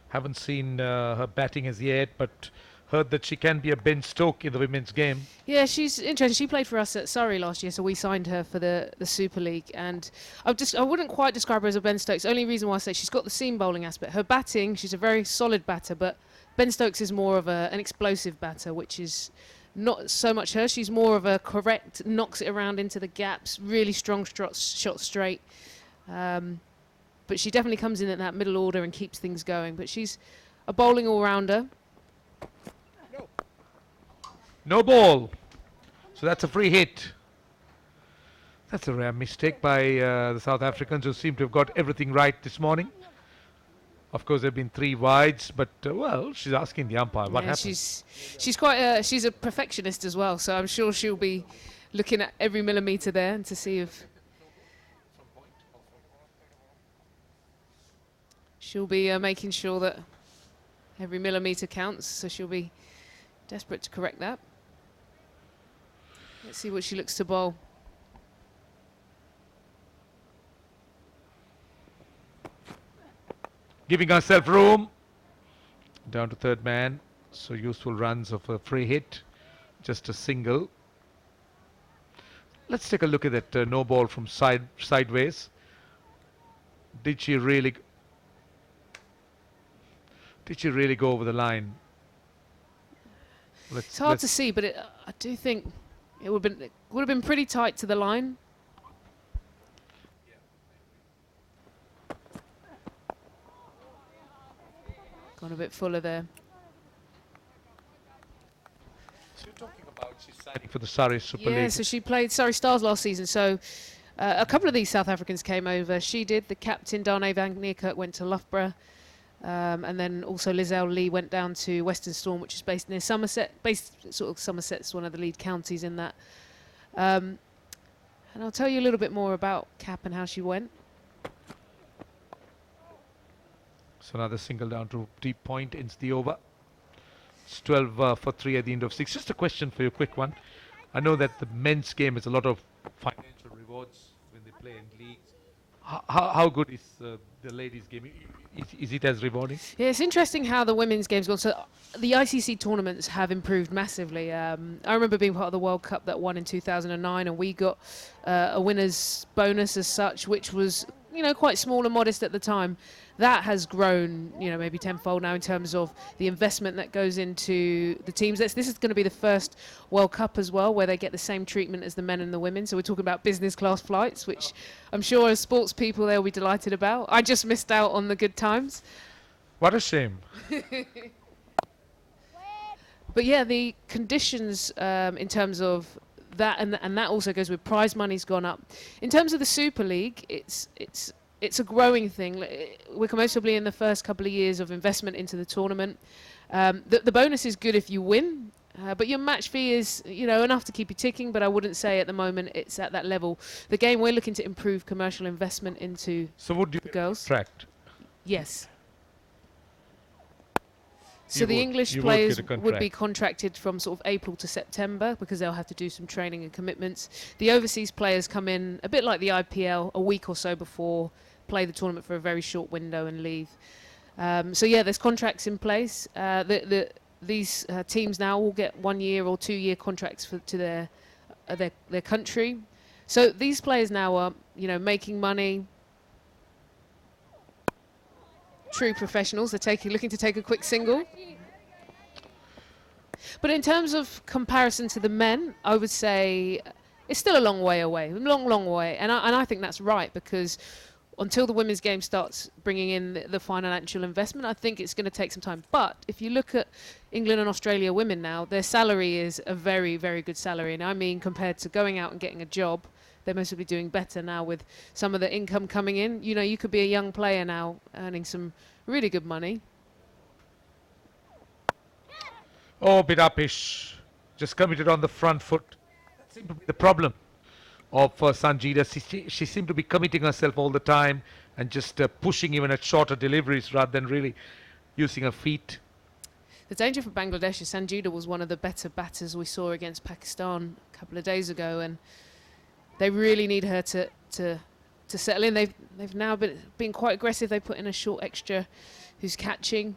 [SPEAKER 6] Haven't seen her batting as yet, but heard that she can be a Ben Stokes in the women's game.
[SPEAKER 2] Yeah, she's interesting. She played for us at Surrey last year, so we signed her for the Super League. And I wouldn't quite describe her as a Ben Stokes. The only reason why I say she's got the seam bowling aspect. Her batting, she's a very solid batter, but Ben Stokes is more of an explosive batter, which is not so much her. She's more of a correct, knocks it around into the gaps, really strong shot straight. But she definitely comes in at that middle order and keeps things going. But she's a bowling all-rounder.
[SPEAKER 6] No ball. So that's a free hit. That's a rare mistake by the South Africans, who seem to have got everything right this morning. Of course, there have been 3 wides, but well, she's asking the umpire what happened.
[SPEAKER 2] She's quite she's a perfectionist as well, so I'm sure she'll be looking at every millimetre there and to see if she'll be making sure that every millimetre counts. So she'll be desperate to correct that. Let's see what she looks to bowl.
[SPEAKER 6] Giving herself room. Down to third man. So useful runs of a free hit. Just a single. Let's take a look at that no ball from sideways. Did she really go over the line?
[SPEAKER 2] It's hard to see, but I do think it would have been pretty tight to the line. Gone a bit fuller there.
[SPEAKER 6] So you're talking about she's signing for the Surrey Super League.
[SPEAKER 2] Yeah, so she played Surrey Stars last season. So a couple of these South Africans came over. She did. The captain, Dane van Niekerk, went to Loughborough. And then also Lizelle Lee went down to Western Storm, which is based near Somerset. Somerset's one of the lead counties in that. And I'll tell you a little bit more about Cap and how she went.
[SPEAKER 6] So another single down to deep point ends the over. It's 12 for 3 at the end of 6. Just a question for you, a quick one. I know that the men's game has a lot of financial rewards when they play in leagues. How good is the ladies' game? Is it as rewarding?
[SPEAKER 2] Yeah, it's interesting how the women's game's gone. So the ICC tournaments have improved massively. I remember being part of the World Cup that won in 2009, and we got a winner's bonus as such, which was, you know, quite small and modest at the time. That has grown, you know, maybe tenfold now in terms of the investment that goes into the teams. This is going to be the first World Cup as well where they get the same treatment as the men and the women. So we're talking about business class flights, which I'm sure as sports people they'll be delighted about. I just missed out on the good times.
[SPEAKER 6] What a shame.
[SPEAKER 2] But yeah, the conditions in terms of that, and that also goes with prize money's gone up. In terms of the Super League, it's a growing thing. We're comfortably in the first couple of years of investment into the tournament. The bonus is good if you win, but your match fee is, you know, enough to keep you ticking, but I wouldn't say at the moment it's at that level. The game, we're looking to improve commercial investment into
[SPEAKER 6] So would you
[SPEAKER 2] the girls.
[SPEAKER 6] contract?
[SPEAKER 2] Yes. So
[SPEAKER 6] You
[SPEAKER 2] the
[SPEAKER 6] would-
[SPEAKER 2] English
[SPEAKER 6] you would get
[SPEAKER 2] players
[SPEAKER 6] a
[SPEAKER 2] would be
[SPEAKER 6] contract.
[SPEAKER 2] contracted from sort of April to September because they'll have to do some training and commitments. The overseas players come in a bit like the IPL, a week or so before, play the tournament for a very short window and leave. So yeah, there's contracts in place. These teams now will get 1 year or 2 year contracts to their country. So these players now are, you know, making money. True professionals. They're looking to take a quick single. But in terms of comparison to the men, I would say it's still a long way away, long way. And I think that's right, because until the women's game starts bringing in the financial investment, I think it's going to take some time. But if you look at England and Australia women now, their salary is a very, very good salary. And I mean, compared to going out and getting a job, they must be doing better now with some of the income coming in. You know, you could be a young player now earning some really good money.
[SPEAKER 6] Oh, Bidapish just committed on the front foot. That seemed to be the problem of Sanjida. She seemed to be committing herself all the time and just pushing even at shorter deliveries rather than really using her feet.
[SPEAKER 2] The danger for Bangladesh is Sanjida was one of the better batters we saw against Pakistan a couple of days ago, and they really need her to settle in. They've now been quite aggressive. They put in a short extra who's catching.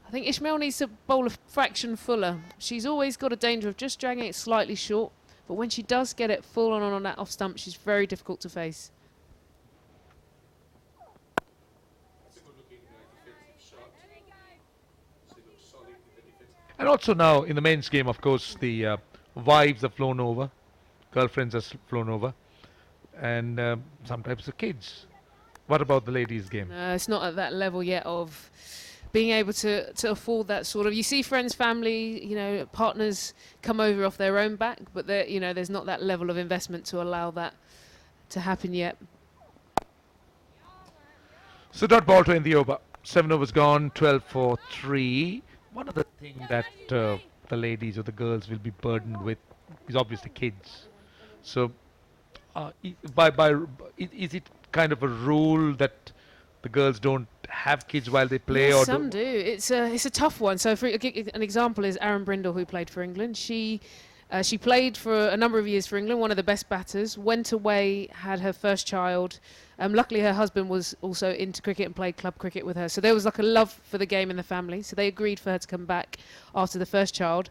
[SPEAKER 2] I think Ismail needs to bowl a fraction fuller. She's always got a danger of just dragging it slightly short, but when she does get it full on that off stump, she's very difficult to face.
[SPEAKER 6] And also now in the men's game, of course, the wives have flown over, girlfriends have flown over, and sometimes the kids. What about the ladies' game?
[SPEAKER 2] It's not at that level yet of being able to afford that sort of. You see friends, family, you know, partners come over off their own back, but you know, there's not that level of investment to allow that to happen yet.
[SPEAKER 6] So dot ball to end the over. 7 overs gone, 12 for 3. One of the things that the ladies or the girls will be burdened with is obviously kids. So is it kind of a rule that the girls don't have kids while they play?
[SPEAKER 2] Yes,
[SPEAKER 6] or
[SPEAKER 2] some do. It's a tough one. So for an example is Aaron Brindle, who played for England. She played for a number of years for England, one of the best batters, went away, had her first child. Luckily, her husband was also into cricket and played club cricket with her. So there was like a love for the game in the family. So they agreed for her to come back after the first child.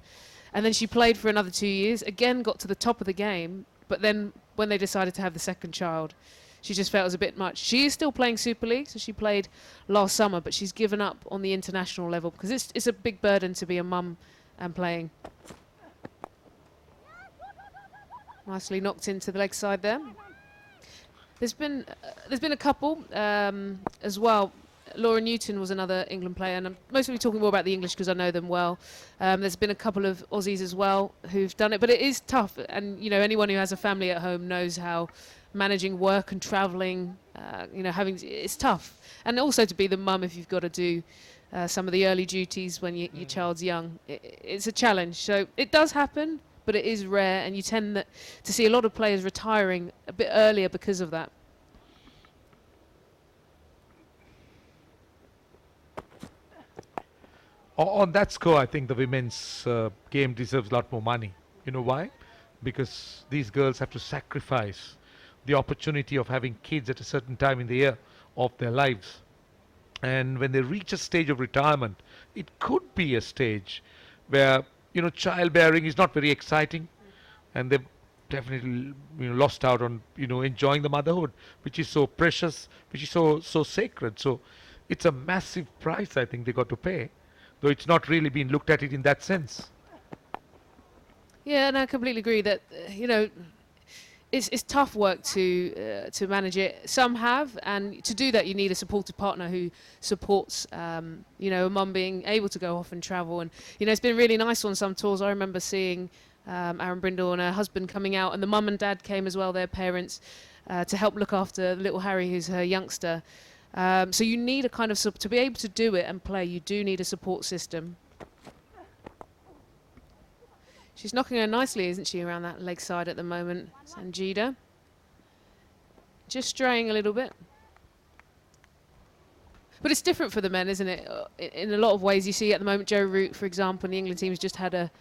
[SPEAKER 2] And then she played for another 2 years, again got to the top of the game. But then when they decided to have the second child, she just felt it was a bit much. She is still playing Super League, so she played last summer, but she's given up on the international level because it's a big burden to be a mum and playing. Nicely knocked into the leg side there. There's been a couple as well. Laura Newton was another England player, and I'm mostly talking more about the English because I know them well. There's been a couple of Aussies as well who've done it, but it is tough. And you know, anyone who has a family at home knows how managing work and travelling, you know, it's tough. And also to be the mum if you've got to do some of the early duties when your child's young, it's a challenge. So it does happen, but it is rare, and you tend to see a lot of players retiring a bit earlier because of that.
[SPEAKER 6] On that score, I think the women's game deserves a lot more money. You know why? Because these girls have to sacrifice the opportunity of having kids at a certain time in the year of their lives. And when they reach a stage of retirement, it could be a stage where, childbearing is not very exciting, and they've definitely, lost out on, enjoying the motherhood, which is so precious, which is so sacred. So it's a massive price, I think, they got to pay, though it's not really been looked at it in that sense.
[SPEAKER 2] Yeah, and I completely agree that it's tough work to manage it. Some have, and to do that you need a supportive partner who supports a mum being able to go off and travel. And it's been really nice on some tours. I remember seeing Aaron Brindle and her husband coming out, and the mum and dad came as well, their parents, to help look after little Harry, who's her youngster. So you need a kind of to be able to do it and play. You do need a support system. She's knocking her nicely, isn't she, around that leg side at the moment, Sanjida. Just straying a little bit. But it's different for the men, isn't it? In a lot of ways, you see at the moment, Joe Root, for example, in the England team has just had a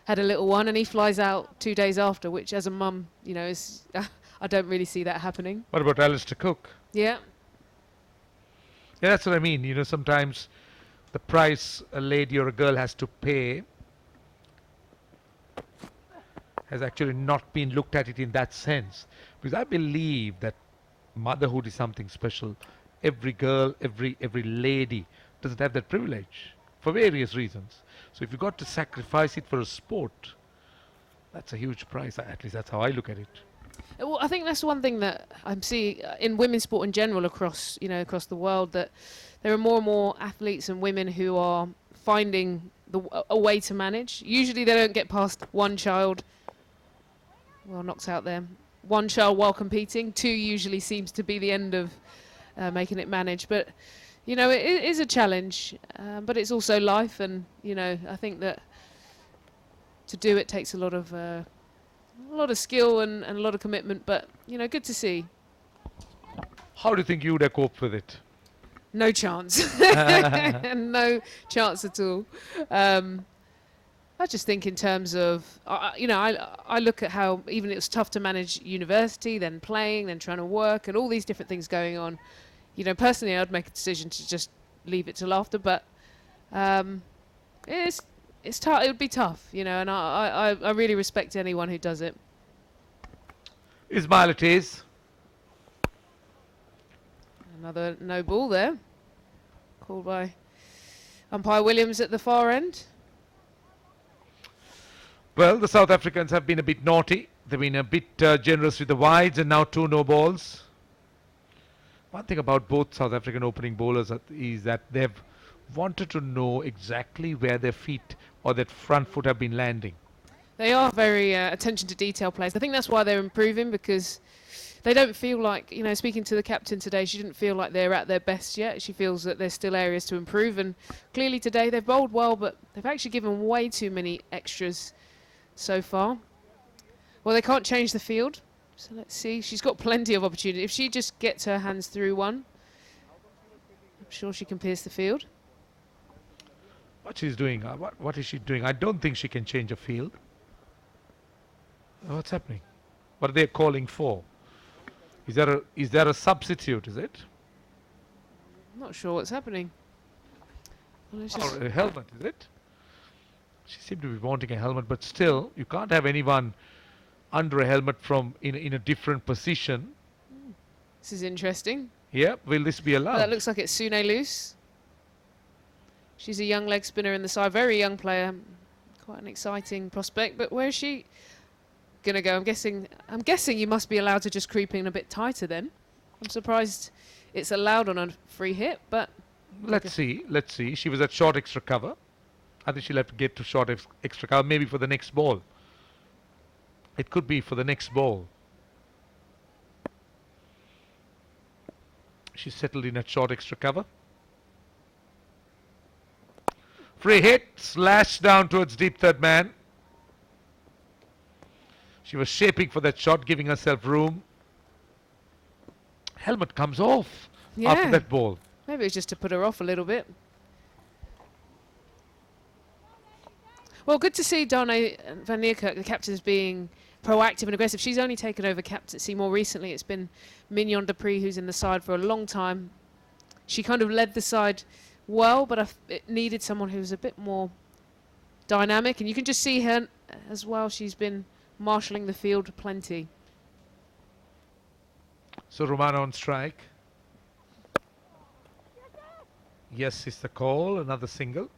[SPEAKER 2] little one, and he flies out 2 days after, which as a mum, is I don't really see that happening.
[SPEAKER 6] What about Alistair Cook?
[SPEAKER 2] Yeah.
[SPEAKER 6] Yeah, that's what I mean. Sometimes the price a lady or a girl has to pay has actually not been looked at it in that sense. Because I believe that motherhood is something special. Every girl, every lady doesn't have that privilege for various reasons. So if you got to sacrifice it for a sport, that's a huge price. At least that's how I look at it.
[SPEAKER 2] Well, I think that's one thing that I'm seeing in women's sport in general across the world, that there are more and more athletes and women who are finding a way to manage. Usually they don't get past one child. Well, knocked out there. One child while competing. Two usually seems to be the end of making it manage. But, it is a challenge. But it's also life. And, I think that to do it takes a lot of skill and a lot of commitment. But, good to see.
[SPEAKER 6] How do you think you would have coped with it?
[SPEAKER 2] No chance. No chance at all. I just think in terms of, I look at how even it was tough to manage university, then playing, then trying to work, and all these different things going on. Personally, I'd make a decision to just leave it till after, but it's tough. It would be tough, and I really respect anyone who does it.
[SPEAKER 6] Ismail it is.
[SPEAKER 2] Another no ball there, called by umpire Williams at the far end.
[SPEAKER 6] Well, the South Africans have been a bit naughty. They've been a bit generous with the wides, and now 2 no balls. One thing about both South African opening bowlers is that they've wanted to know exactly where their feet or that front foot have been landing.
[SPEAKER 2] They are very attention to detail players. I think that's why they're improving, because they don't feel like, speaking to the captain today, she didn't feel like they're at their best yet. She feels that there's still areas to improve, and clearly today they've bowled well, but they've actually given way too many extras so far. Well, they can't change the field, so let's see. She's got plenty of opportunity. If she just gets her hands through one, I'm sure she can pierce the field.
[SPEAKER 6] What she's doing? What is she doing? I don't think she can change a field. What's happening? What are they calling for? Is there a substitute? Is it?
[SPEAKER 2] I'm not sure what's happening. Well,
[SPEAKER 6] Or a helmet? Is it? She seemed to be wanting a helmet, but still, you can't have anyone under a helmet from in a different position.
[SPEAKER 2] This is interesting.
[SPEAKER 6] Yeah, will this be allowed?
[SPEAKER 2] That looks like it's Sune Loose. She's a young leg spinner in the side, very young player, quite an exciting prospect. But where is she gonna go? I'm guessing you must be allowed to just creep in a bit tighter then. I'm surprised it's allowed on a free hit, but
[SPEAKER 6] Let's see. She was at short extra cover. I think she'll have to get to short extra cover, maybe for the next ball. It could be for the next ball. She's settled in at short extra cover. Free hit, slashed down towards deep third man. She was shaping for that shot, giving herself room. Helmet comes off after that ball.
[SPEAKER 2] Maybe it was just to put her off a little bit. Well, good to see Dana van Niekerk, the captain's being proactive and aggressive. She's only taken over captaincy more recently. It's been Mignon Dupree who's in the side for a long time. She kind of led the side well, but it needed someone who was a bit more dynamic. And you can just see her as well. She's been marshalling the field plenty.
[SPEAKER 6] So Romano on strike. Yes, is the call. Another single.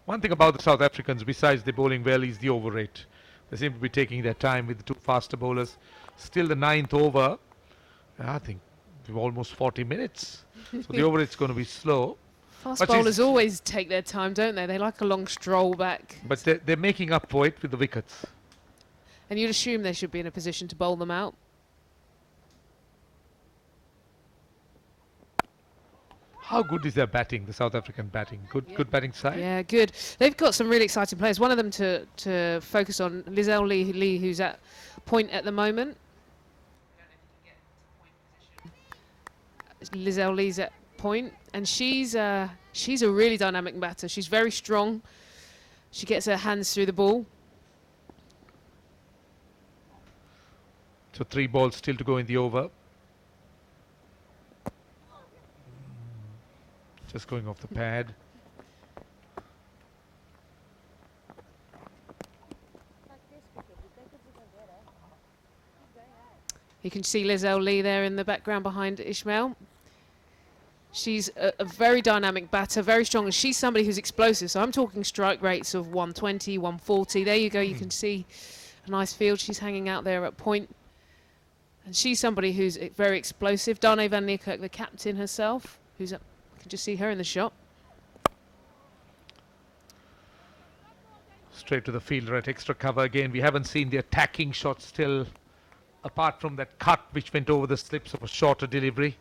[SPEAKER 6] One thing about the South Africans, besides the bowling well, is the over rate. They seem to be taking their time with the two faster bowlers. Still the 9th over. I think we've almost 40 minutes. So the over rate's going to be slow.
[SPEAKER 2] Fast
[SPEAKER 6] But
[SPEAKER 2] bowlers
[SPEAKER 6] she's-
[SPEAKER 2] always take their time, don't they? They like a long stroll back.
[SPEAKER 6] But they're making up for it with the wickets.
[SPEAKER 2] And you'd assume they should be in a position to bowl them out.
[SPEAKER 6] How good is their batting, the South African batting? Good batting side?
[SPEAKER 2] Yeah, good. They've got some really exciting players. One of them to focus on, Lizelle Lee, who's at point at the moment. Lizelle Lee's at point, and she's a really dynamic batter. She's very strong. She gets her hands through the ball.
[SPEAKER 6] So 3 balls still to go in the over. Just going off the pad.
[SPEAKER 2] You can see Lizelle Lee there in the background behind Ishmael. She's a very dynamic batter, very strong, and she's somebody who's explosive. So I'm talking strike rates of 120, 140. There you go. You can see a nice field. She's hanging out there at point. And she's somebody who's very explosive. Dana van Niekerk, the captain herself, who's up. You can just see her in the shot.
[SPEAKER 6] Straight to the fielder at extra cover again. We haven't seen the attacking shot still, apart from that cut which went over the slips of a shorter delivery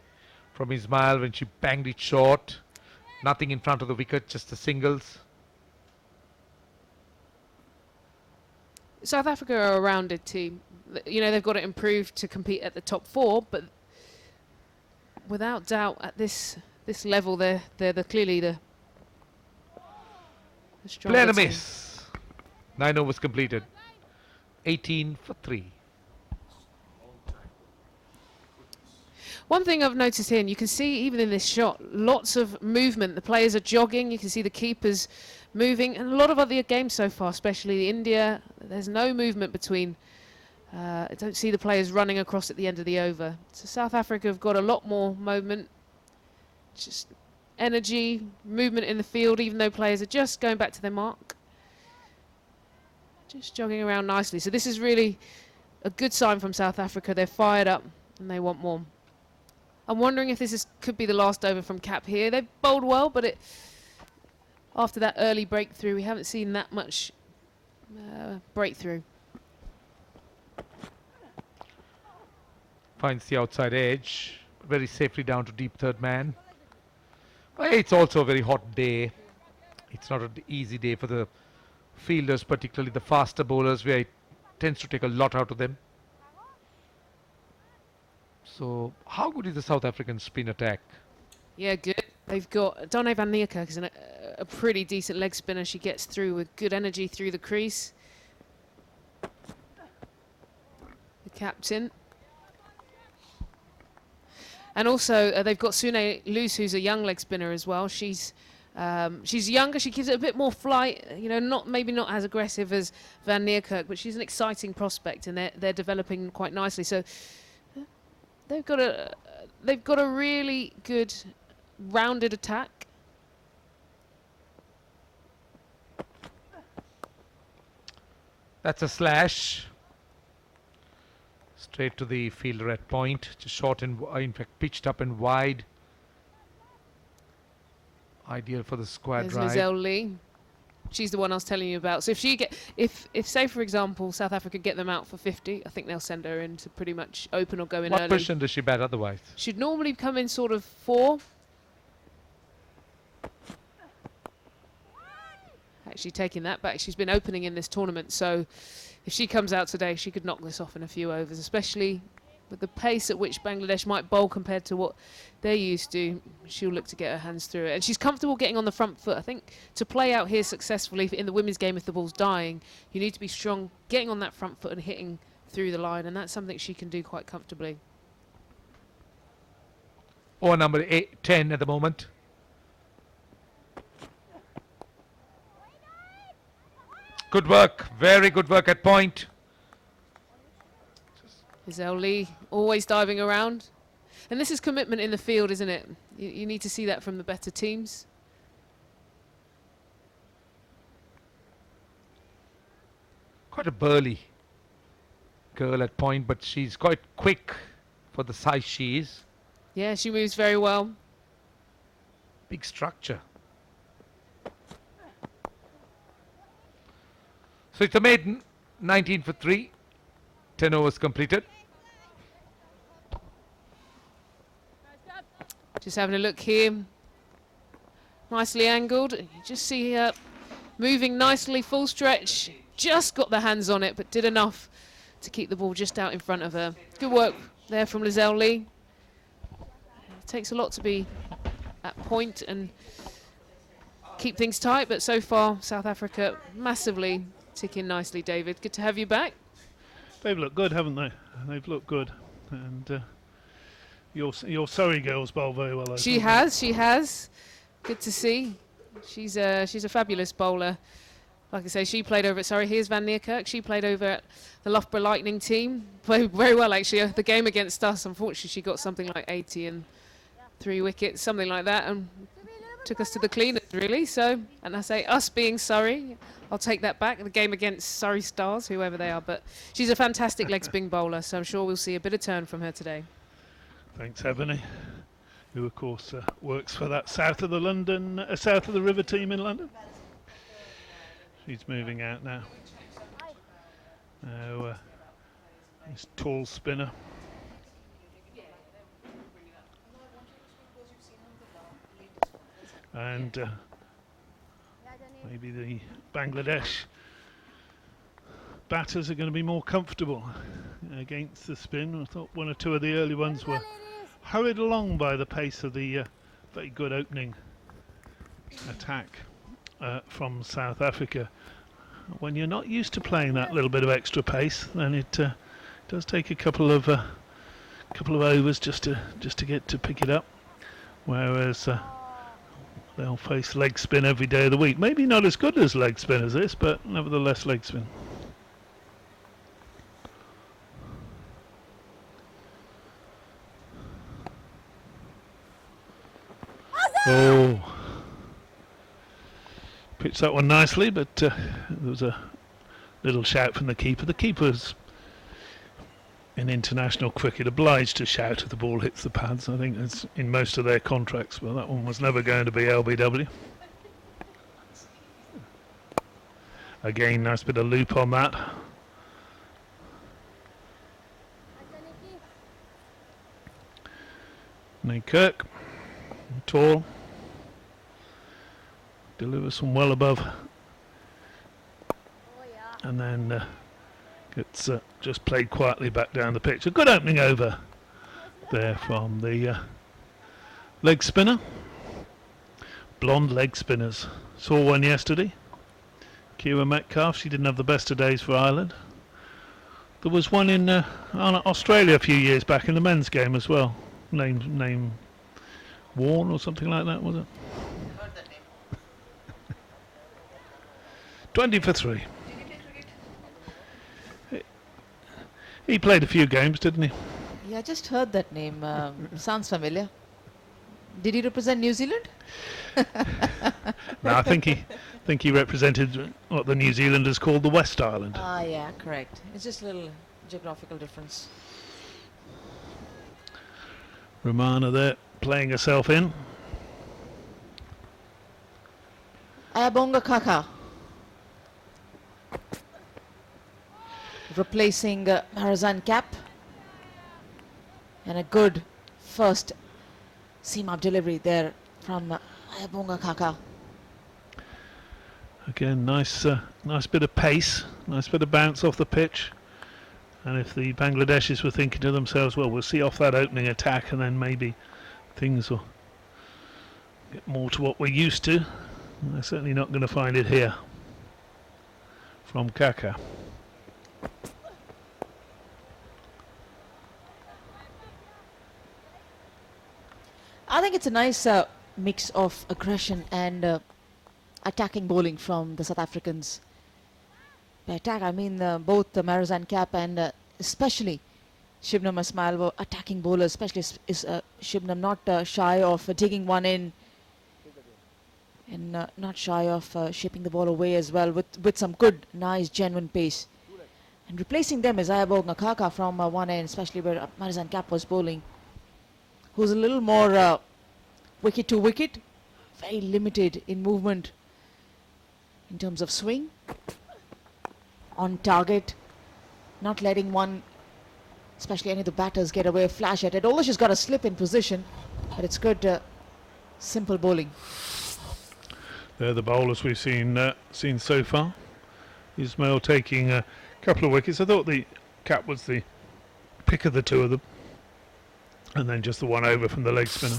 [SPEAKER 6] from Ismail when she banged it short. Nothing in front of the wicket, just the singles.
[SPEAKER 2] South Africa are a rounded team. You know, they've got to improve to compete at the top 4, but without doubt at this level, they're clearly the stronger
[SPEAKER 6] Play and a
[SPEAKER 2] team.
[SPEAKER 6] miss. 9 overs completed. 18 for 3.
[SPEAKER 2] One thing I've noticed here, and you can see even in this shot, lots of movement. The players are jogging. You can see the keepers moving, and a lot of other games so far, especially India, there's no movement between. I don't see the players running across at the end of the over. So South Africa have got a lot more movement, just energy, movement in the field, even though players are just going back to their mark. Just jogging around nicely. So this is really a good sign from South Africa. They're fired up and they want more. I'm wondering if this could be the last over from Cap here. They've bowled well, but after that early breakthrough, we haven't seen that much breakthrough.
[SPEAKER 6] Finds the outside edge. Very safely down to deep third man. Well, it's also a very hot day. It's not an easy day for the fielders, particularly the faster bowlers, where it tends to take a lot out of them. So how good is the South African spin attack?
[SPEAKER 2] Yeah, good. They've got Dana van Niekerk is a pretty decent leg spinner. She gets through with good energy through the crease. The captain. And also they've got Sune Loose, who's a young leg spinner as well. She's younger. She gives it a bit more flight. You know, maybe not as aggressive as Van Niekerk, but she's an exciting prospect, and they're developing quite nicely. So they've got a really good rounded attack.
[SPEAKER 6] That's a slash. Straight to the fielder at point. Just short and in fact pitched up and wide. Ideal for the square
[SPEAKER 2] There's
[SPEAKER 6] drive.
[SPEAKER 2] Lizelle Lee. She's the one I was telling you about. So if say for example South Africa get them out for 50, I think they'll send her in to pretty much open or go in
[SPEAKER 6] What
[SPEAKER 2] early.
[SPEAKER 6] position does she bat otherwise?
[SPEAKER 2] She'd normally come in sort of 4. Actually taking that back, she's been opening in this tournament, so if she comes out today, she could knock this off in a few overs, especially But the pace at which Bangladesh might bowl compared to what they're used to, she'll look to get her hands through it. And she's comfortable getting on the front foot. I think to play out here successfully in the women's game, if the ball's dying, you need to be strong, getting on that front foot and hitting through the line. And that's something she can do quite comfortably.
[SPEAKER 6] Or number 10 at the moment. Good work, very good work at point.
[SPEAKER 2] Giselle Lee always diving around. And this is commitment in the field, isn't it? You need to see that from the better teams.
[SPEAKER 6] Quite a burly girl at point, but she's quite quick for the size she is.
[SPEAKER 2] Yeah, she moves very well.
[SPEAKER 6] Big structure. So it's a maiden, 19 for 3, 10 overs completed.
[SPEAKER 2] Just having a look here. Nicely angled. You just see her moving nicely, full stretch. Just got the hands on it, but did enough to keep the ball just out in front of her. Good work there from Giselle Lee. It takes a lot to be at point and keep things tight, but so far South Africa massively ticking nicely. David, good to have you back.
[SPEAKER 9] They've looked good, haven't they? They've looked good, and your Surrey girls bowl very well.
[SPEAKER 2] She has. Good to see. She's a fabulous bowler. Like I say, she played over at Surrey. Here's Van Niekerk. She played over at the Loughborough Lightning team. Played very well, actually. The game against us, unfortunately, she got something like 80 and 3 wickets, something like that, and took us to the cleaners, really. So, and I say us being Surrey, I'll take that back. The game against Surrey Stars, whoever they are. But she's a fantastic leg spin bowler, so I'm sure we'll see a bit of turn from her today.
[SPEAKER 9] Thanks, Ebony, who of course works for that south of the river team in London. She's moving out now. Now, this tall spinner. And maybe the Bangladesh batters are going to be more comfortable against the spin. I thought one or two of the early ones were hurried along by the pace of the very good opening attack from South Africa. When you're not used to playing that little bit of extra pace, then it does take a couple of overs just to get to pick it up. Whereas they'll face leg spin every day of the week. Maybe not as good as leg spin as this, but nevertheless leg spin. Oh, pitched that one nicely, but there was a little shout from the keeper. The keeper's in international cricket obliged to shout if the ball hits the pads. I think it's in most of their contracts, but that one was never going to be LBW. Again, nice bit of loop on that. Kirk, tall, delivers some well above, and then gets just played quietly back down the pitch. A good opening over there from the leg spinner. Blonde leg spinners. Saw one yesterday. Kira Metcalf, she didn't have the best of days for Ireland. There was one in Australia a few years back in the men's game as well. Name Warren or something like that, was it? 20 for 3. He played a few games, didn't he?
[SPEAKER 8] Yeah, I just heard that name. Sounds familiar. Did he represent New Zealand?
[SPEAKER 9] No, I think he represented what the New Zealanders called the West Island.
[SPEAKER 8] Ah, yeah, correct. It's just a little geographical difference.
[SPEAKER 9] Romana there playing herself in.
[SPEAKER 8] Ayabonga Kaka replacing Marizan Cap, and a good first seam-up delivery there from Ayabonga Kaka.
[SPEAKER 9] Again, nice bit of pace, nice bit of bounce off the pitch, And if the Bangladeshis were thinking to themselves, well, we'll see off that opening attack and then maybe things will get more to what we're used to, they're certainly not going to find it here from Kaka.
[SPEAKER 8] I think it's a nice mix of aggression and attacking bowling from the South Africans. By attack, I mean both the Marizan Cap and especially Shibnam Ismail were attacking bowlers, especially is Shibnam not shy of digging one in and not shy of shaping the ball away as well with some good, nice, genuine pace. And replacing them is Ayabog Ngakaka from one end, especially where Marizan Cap was bowling, who's a little more wicket to wicket, very limited in movement in terms of swing, on target, not letting one, especially any of the batters, get away, flash at it. Although she's got a slip in position, but it's good, simple bowling.
[SPEAKER 9] They're the bowlers we've seen so far. Ismail taking a couple of wickets. I thought the Cap was the pick of the two of them, and then just the one over from the leg spinner.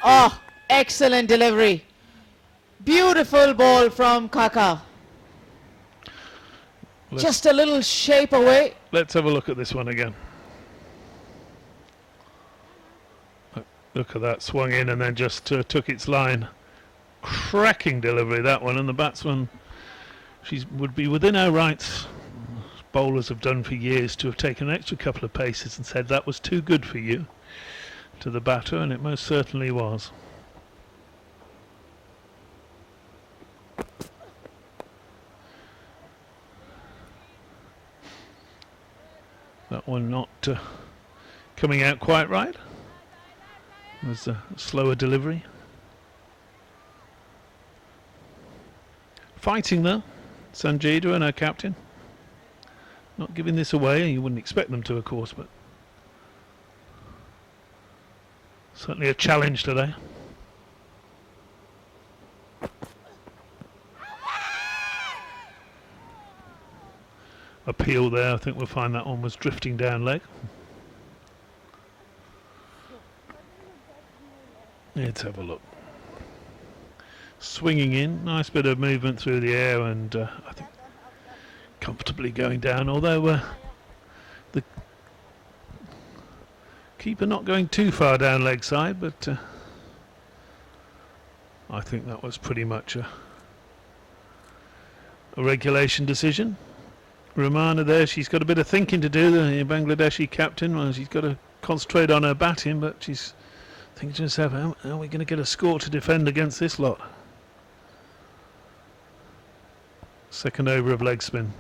[SPEAKER 8] Oh, excellent delivery. Beautiful ball from Kaka. Just a little shape away.
[SPEAKER 9] Let's have a look at this one again. Look at that, swung in and then just took its line. Cracking delivery, that one, and the batsman, she would be within her rights. Bowlers have done for years to have taken an extra couple of paces and said that was too good for you to the batter, and it most certainly was. That one not coming out quite right. It was a slower delivery. Fighting though, Sanjida and her captain. Not giving this away, you wouldn't expect them to, of course, but certainly a challenge today. Appeal there, I think we'll find that one was drifting down leg. Let's have a look. Swinging in, nice bit of movement through the air, and I think comfortably going down, although the keeper not going too far down leg side, but I think that was pretty much a regulation decision. Romana there, she's got a bit of thinking to do, the Bangladeshi captain. Well, she's got to concentrate on her batting, but she's thinking to herself, how are we going to get a score to defend against this lot? Second over of leg spin.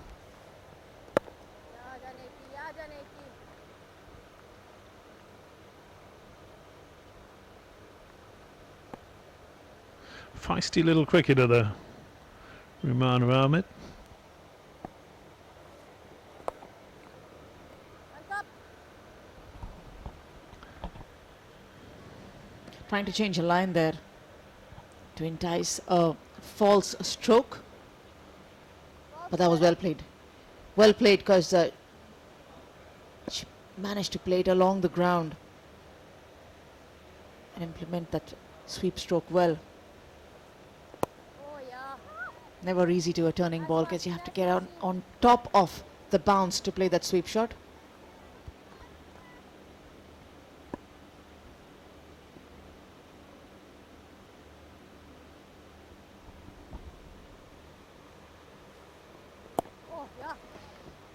[SPEAKER 9] Feisty little cricketer there, Rumana Ahmed.
[SPEAKER 8] Trying to change a line there to entice a false stroke, but that was well played. Well played, because she managed to play it along the ground and implement that sweep stroke well. Never easy to a turning ball, because you have to get out on top of the bounce to play that sweep shot.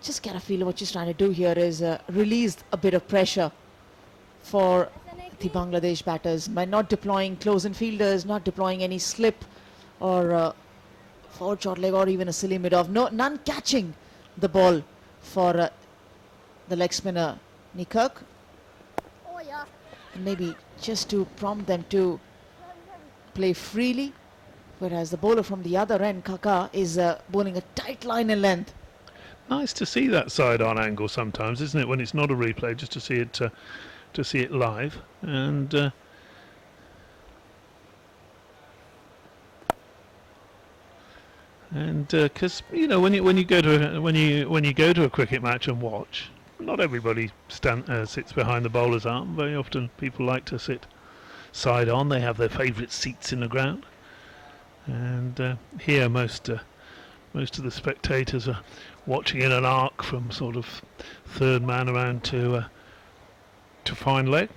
[SPEAKER 8] Just get a feel of what she's trying to do here is release a bit of pressure for the Bangladesh batters by not deploying close-in fielders, not deploying any slip or forward short leg or even a silly mid-off. None catching the ball for the leg spinner Nikirk. And maybe just to prompt them to play freely, whereas the bowler from the other end, Kaka, is bowling a tight line in length.
[SPEAKER 9] Nice to see that side-on angle sometimes, isn't it? When it's not a replay, just to see it live. And And because when you go to a cricket match and watch, not everybody sits behind the bowler's arm. Very often people like to sit side on. They have their favourite seats in the ground. And here most of the spectators are watching in an arc from sort of third man around to fine leg.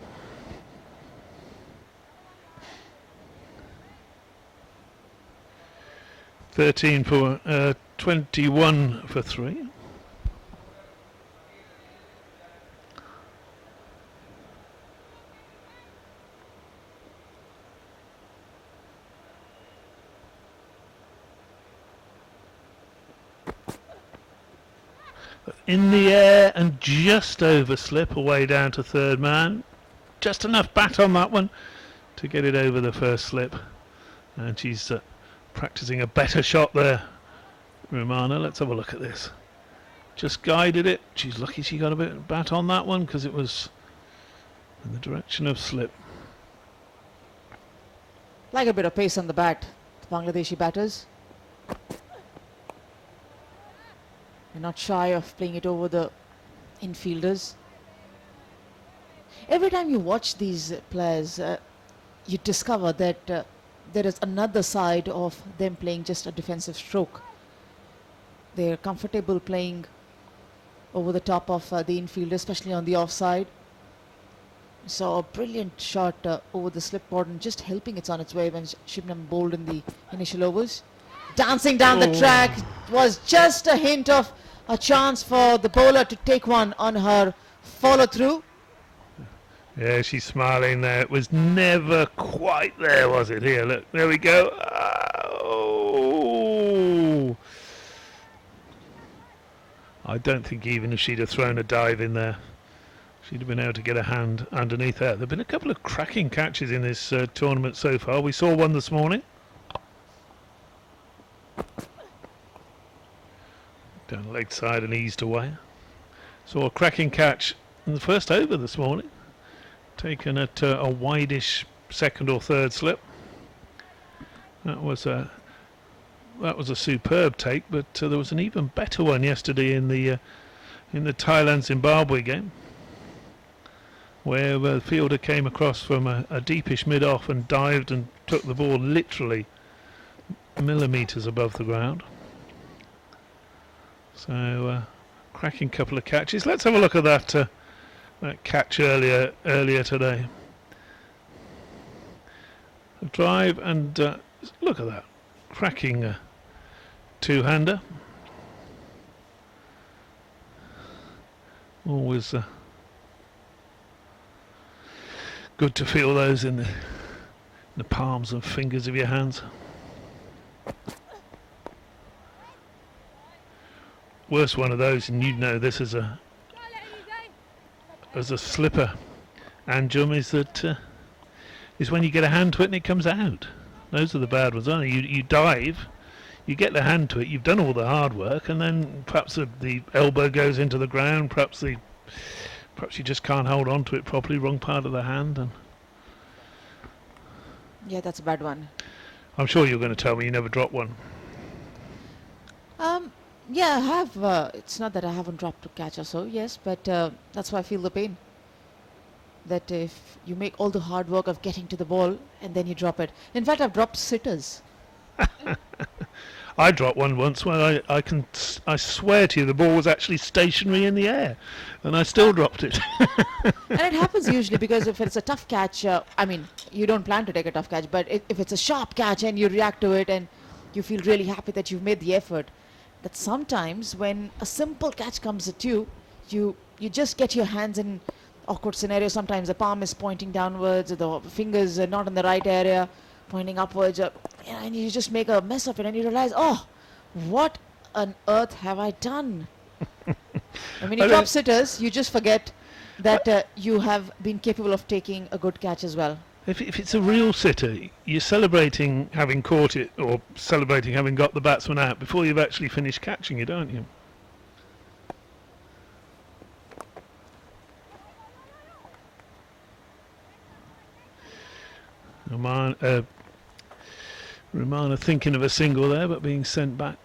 [SPEAKER 9] (13 for 21 for 3). In the air and just over slip away down to third man. Just enough bat on that one to get it over the first slip. And she's practicing a better shot there, Romana. Let's have a look at this. Just guided it. She's lucky she got a bit of bat on that one because it was in the direction of slip.
[SPEAKER 8] Like a bit of pace on the bat, the Bangladeshi batters. They're not shy of playing it over the infielders. Every time you watch these players, you discover that there is another side of them playing just a defensive stroke. They're comfortable playing over the top of the infielder, especially on the offside. So a brilliant shot over the slip board and just helping it on its way when Shibnam bowled in the initial overs. Dancing down the track was just a hint of a chance for the bowler to take one on her follow through.
[SPEAKER 9] Yeah, she's smiling there. It was never quite there, was it? Here, look, there we go. Oh! I don't think even if she'd have thrown a dive in there, she'd have been able to get a hand underneath there. There have been a couple of cracking catches in this tournament so far. We saw one this morning. Down the leg side and eased away. Saw a cracking catch in the first over this morning, taken at a wideish second or third slip. That was a superb take, but there was an even better one yesterday in the Thailand-Zimbabwe game, where the fielder came across from a deepish mid-off and dived and took the ball literally millimetres above the ground. So cracking couple of catches. Let's have a look at that catch earlier today. A drive and look at that cracking two-hander. Always good to feel those in the palms and fingers of your hands. Worst one of those, and you'd know this as a slipper, Anjum, is when you get a hand to it and it comes out. Those are the bad ones, aren't they? You dive, you get the hand to it, you've done all the hard work, and then perhaps the elbow goes into the ground, perhaps you just can't hold on to it properly, wrong part of the hand. And
[SPEAKER 8] Yeah, that's a bad one.
[SPEAKER 9] I'm sure you're going to tell me you never dropped one.
[SPEAKER 8] Yeah, I have. It's not that I haven't dropped a catch or so, yes, but that's why I feel the pain. That if you make all the hard work of getting to the ball and then you drop it. In fact, I've dropped sitters.
[SPEAKER 9] I dropped one once when I swear to you the ball was actually stationary in the air, and I still dropped it.
[SPEAKER 8] And it happens usually because if it's a tough catch, I mean, you don't plan to take a tough catch, but if it's a sharp catch and you react to it and you feel really happy that you've made the effort, that sometimes when a simple catch comes at you, you just get your hands in awkward scenario. Sometimes the palm is pointing downwards, or the fingers are not in the right area, pointing upwards, and you just make a mess of it and you realize, oh, what on earth have I done? And when you drop sitters, you just forget that you have been capable of taking a good catch as well.
[SPEAKER 9] If it's a real sitter, you're celebrating having caught it or celebrating having got the batsman out before you've actually finished catching it, aren't you? Romana thinking of a single there, but being sent back.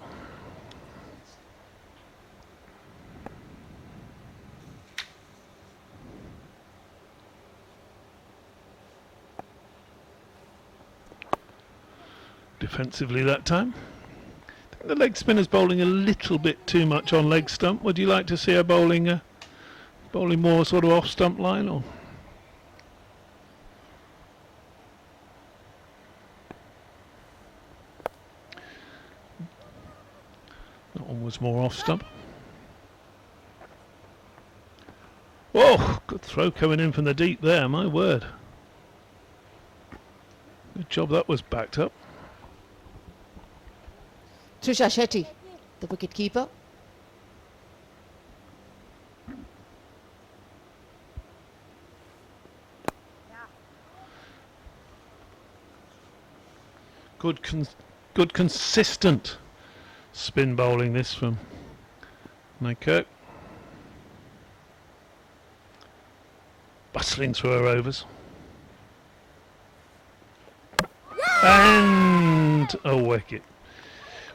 [SPEAKER 9] defensively that time. I think the leg spinner's bowling a little bit too much on leg stump. Would you like to see her bowling more sort of off stump line, or? That one was more off stump. Whoa, good throw coming in from the deep there, my word. Good job that was backed up.
[SPEAKER 8] Trisha Shetty, the wicket keeper.
[SPEAKER 9] Good consistent spin bowling this from Nykirk. Bustling through her overs. And a wicket.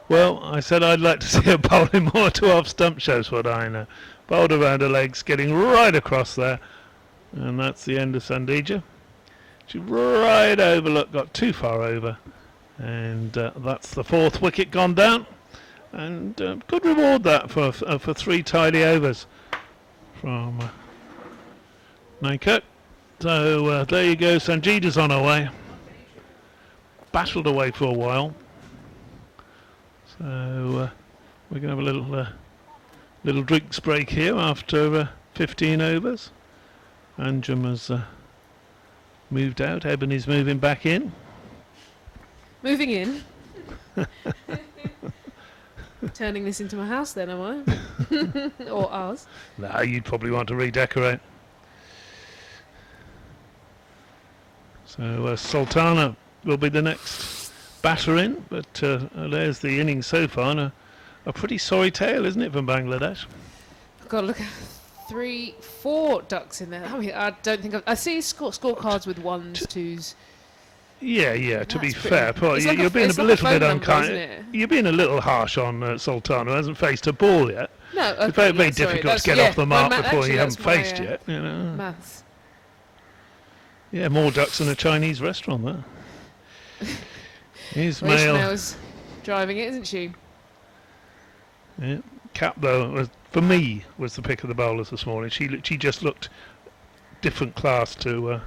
[SPEAKER 9] Well, I said I'd like to see her bowling more to off stump, shows what I know. Bowled around her legs, getting right across there. And that's the end of Sandhya. She right over, look, got too far over. And that's the 4th wicket gone down. And good reward that for 3 tidy overs from Nykirk. So there you go, Sanjeeta's on her way. Battled away for a while. So we're going to have a little drinks break here after 15 overs. Anjum has moved out. Ebony's moving back in.
[SPEAKER 2] Moving in. Turning this into my house then, am I? Or ours?
[SPEAKER 9] No, you'd probably want to redecorate. So Sultana will be the next batter in, but there's the innings so far, and a pretty sorry tale, isn't it, from Bangladesh?
[SPEAKER 2] God, look at 3, 4 ducks in there. I mean, I don't think I see scorecards with 1s, 2s.
[SPEAKER 9] Yeah. To be
[SPEAKER 2] That's
[SPEAKER 9] fair,
[SPEAKER 2] pretty-
[SPEAKER 9] you're being a
[SPEAKER 2] it's like
[SPEAKER 9] little
[SPEAKER 2] a
[SPEAKER 9] bit
[SPEAKER 2] phone number,
[SPEAKER 9] unkind.
[SPEAKER 2] isn't it?
[SPEAKER 9] You're being a little harsh on Sultana, who hasn't faced a ball yet.
[SPEAKER 2] No, okay,
[SPEAKER 9] It's very
[SPEAKER 2] sorry,
[SPEAKER 9] difficult to get
[SPEAKER 2] yeah,
[SPEAKER 9] off the
[SPEAKER 2] my
[SPEAKER 9] mark
[SPEAKER 2] ma-
[SPEAKER 9] before
[SPEAKER 2] actually,
[SPEAKER 9] you haven't
[SPEAKER 2] that's my,
[SPEAKER 9] faced yet. You know.
[SPEAKER 2] Maths.
[SPEAKER 9] Yeah, more ducks than a Chinese restaurant there. Here's
[SPEAKER 2] Well,
[SPEAKER 9] Mail.
[SPEAKER 2] Ishmael's driving it, isn't she?
[SPEAKER 9] Yeah. Cap, though, for me, was the pick of the bowlers this morning. She just looked different class to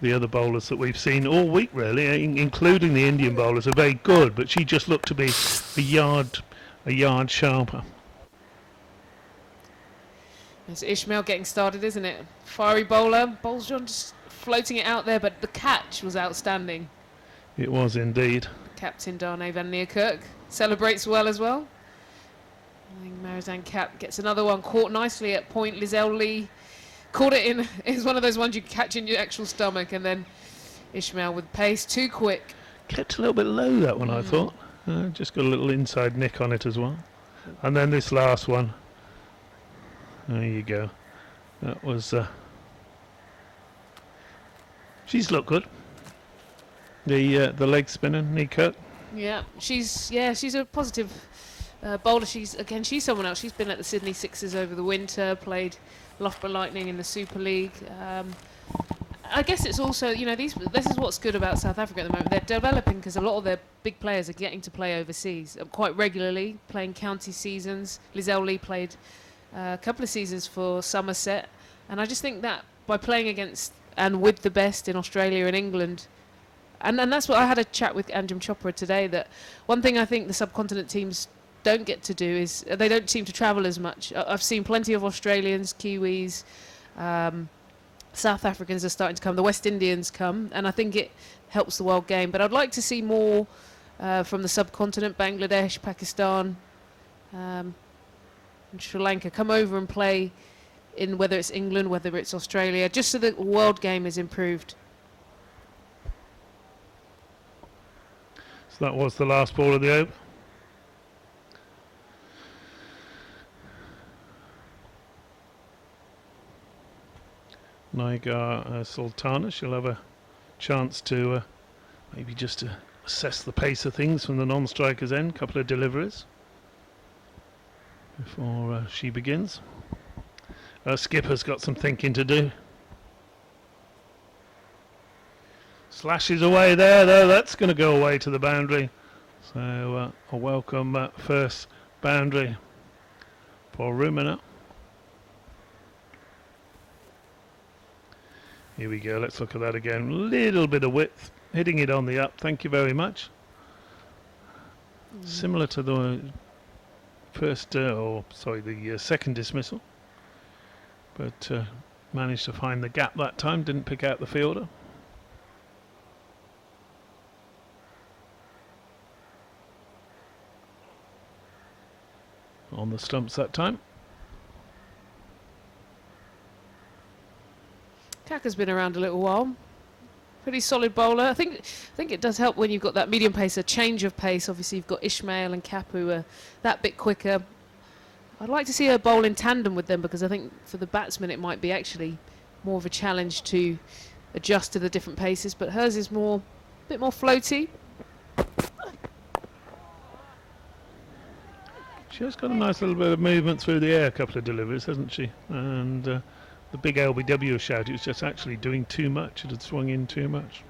[SPEAKER 9] the other bowlers that we've seen all week, really, including the Indian bowlers are very good, but she just looked to be a yard sharper.
[SPEAKER 2] It's Ishmael getting started, isn't it? Fiery bowler, bowls John just floating it out there, but the catch was outstanding.
[SPEAKER 9] It was indeed.
[SPEAKER 2] Captain Darnay van Niekerk celebrates well as well. I think Marizan Cap gets another one, caught nicely at point. Lizelle Lee caught it in. It's one of those ones you catch in your actual stomach, and then Ishmael with pace, too quick.
[SPEAKER 9] Kept a little bit low, that one, I thought. Just got a little inside nick on it as well. And then this last one. There you go. That was... she's looked good. The leg spinner, Niekerk.
[SPEAKER 2] Yeah, she's a positive bowler. She's someone else. She's been at the Sydney Sixers over the winter, played Loughborough Lightning in the Super League. I guess it's also, this is what's good about South Africa at the moment. They're developing because a lot of their big players are getting to play overseas quite regularly, playing county seasons. Lizelle Lee played a couple of seasons for Somerset, and I just think that by playing against and with the best in Australia and England, and that's what I had a chat with Anjum Chopra today, that one thing I think the subcontinent teams don't get to do is they don't seem to travel as much. I've seen plenty of Australians, Kiwis, South Africans are starting to come, the West Indians come, and I think it helps the world game. But I'd like to see more from the subcontinent, Bangladesh, Pakistan, and Sri Lanka come over and play in whether it's England, whether it's Australia, just so the world game is improved.
[SPEAKER 9] So that was the last ball of the over. Naigar Sultana, she'll have a chance to maybe just to assess the pace of things from the non-striker's end, couple of deliveries before she begins. Skipper's got some thinking to do. Slashes away there, though. That's going to go away to the boundary. So a welcome first boundary for Rumina. Here we go, let's look at that again. Little bit of width, hitting it on the up, thank you very much. Similar to the second dismissal. But managed to find the gap that time, didn't pick out the fielder. On the stumps that time.
[SPEAKER 2] Kaka's been around a little while. Pretty solid bowler. I think it does help when you've got that medium pace, a change of pace. Obviously, you've got Ishmael and Kapu who are that bit quicker. I'd like to see her bowl in tandem with them because I think for the batsman it might be actually more of a challenge to adjust to the different paces. But hers is a bit more floaty.
[SPEAKER 9] She has got a nice little bit of movement through the air, a couple of deliveries, hasn't she? And the big LBW shout, it was just actually doing too much. It had swung in too much.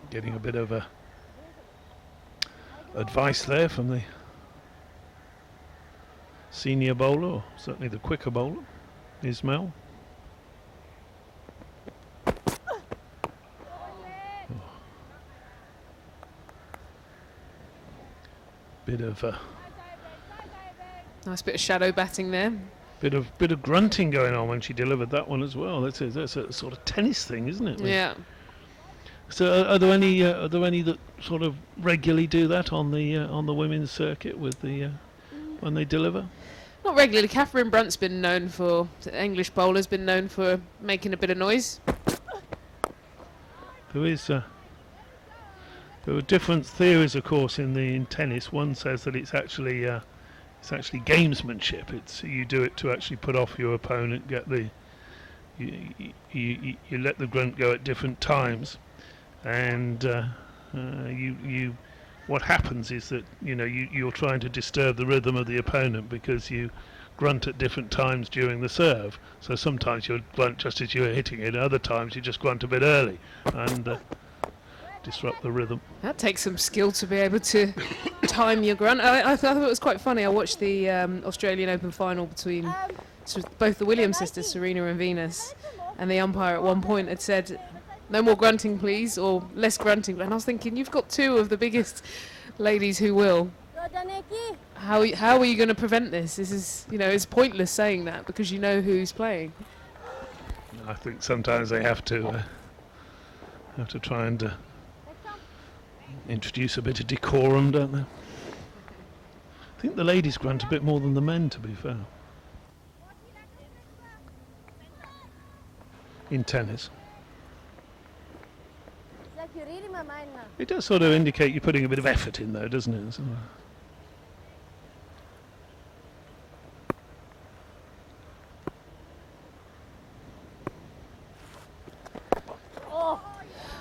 [SPEAKER 9] Getting a bit of advice there from the senior bowler, or certainly the quicker bowler, Ismail. Bit of
[SPEAKER 2] Nice bit of shadow batting there.
[SPEAKER 9] bit of grunting going on when she delivered that one as well. That's a sort of tennis thing, isn't it?
[SPEAKER 2] Yeah.
[SPEAKER 9] So are there any that sort of regularly do that on the women's circuit with the when they deliver?
[SPEAKER 2] Not regularly. Catherine Brunt's been known for, the English bowler's been known for making a bit of noise.
[SPEAKER 9] There are different theories, of course, in tennis. One says that it's actually gamesmanship. It's you do it to actually put off your opponent. You let the grunt go at different times, and what happens is that you're trying to disturb the rhythm of the opponent because you grunt at different times during the serve. So sometimes you'll grunt just as you're hitting it, other times you just grunt a bit early and disrupt the rhythm.
[SPEAKER 2] That takes some skill to be able to time your grunt. I thought it was quite funny. I watched the Australian Open final between both the Williams sisters, Serena and Venus, and the umpire at one point had said, "No more grunting, please," or "less grunting." And I was thinking, you've got two of the biggest ladies who will. How are you going to prevent this? This is, it's pointless saying that because you know who's playing.
[SPEAKER 9] I think sometimes they have to try and introduce a bit of decorum, don't they? I think the ladies grunt a bit more than the men, to be fair. In tennis. It does sort of indicate you're putting a bit of effort in, though, doesn't it?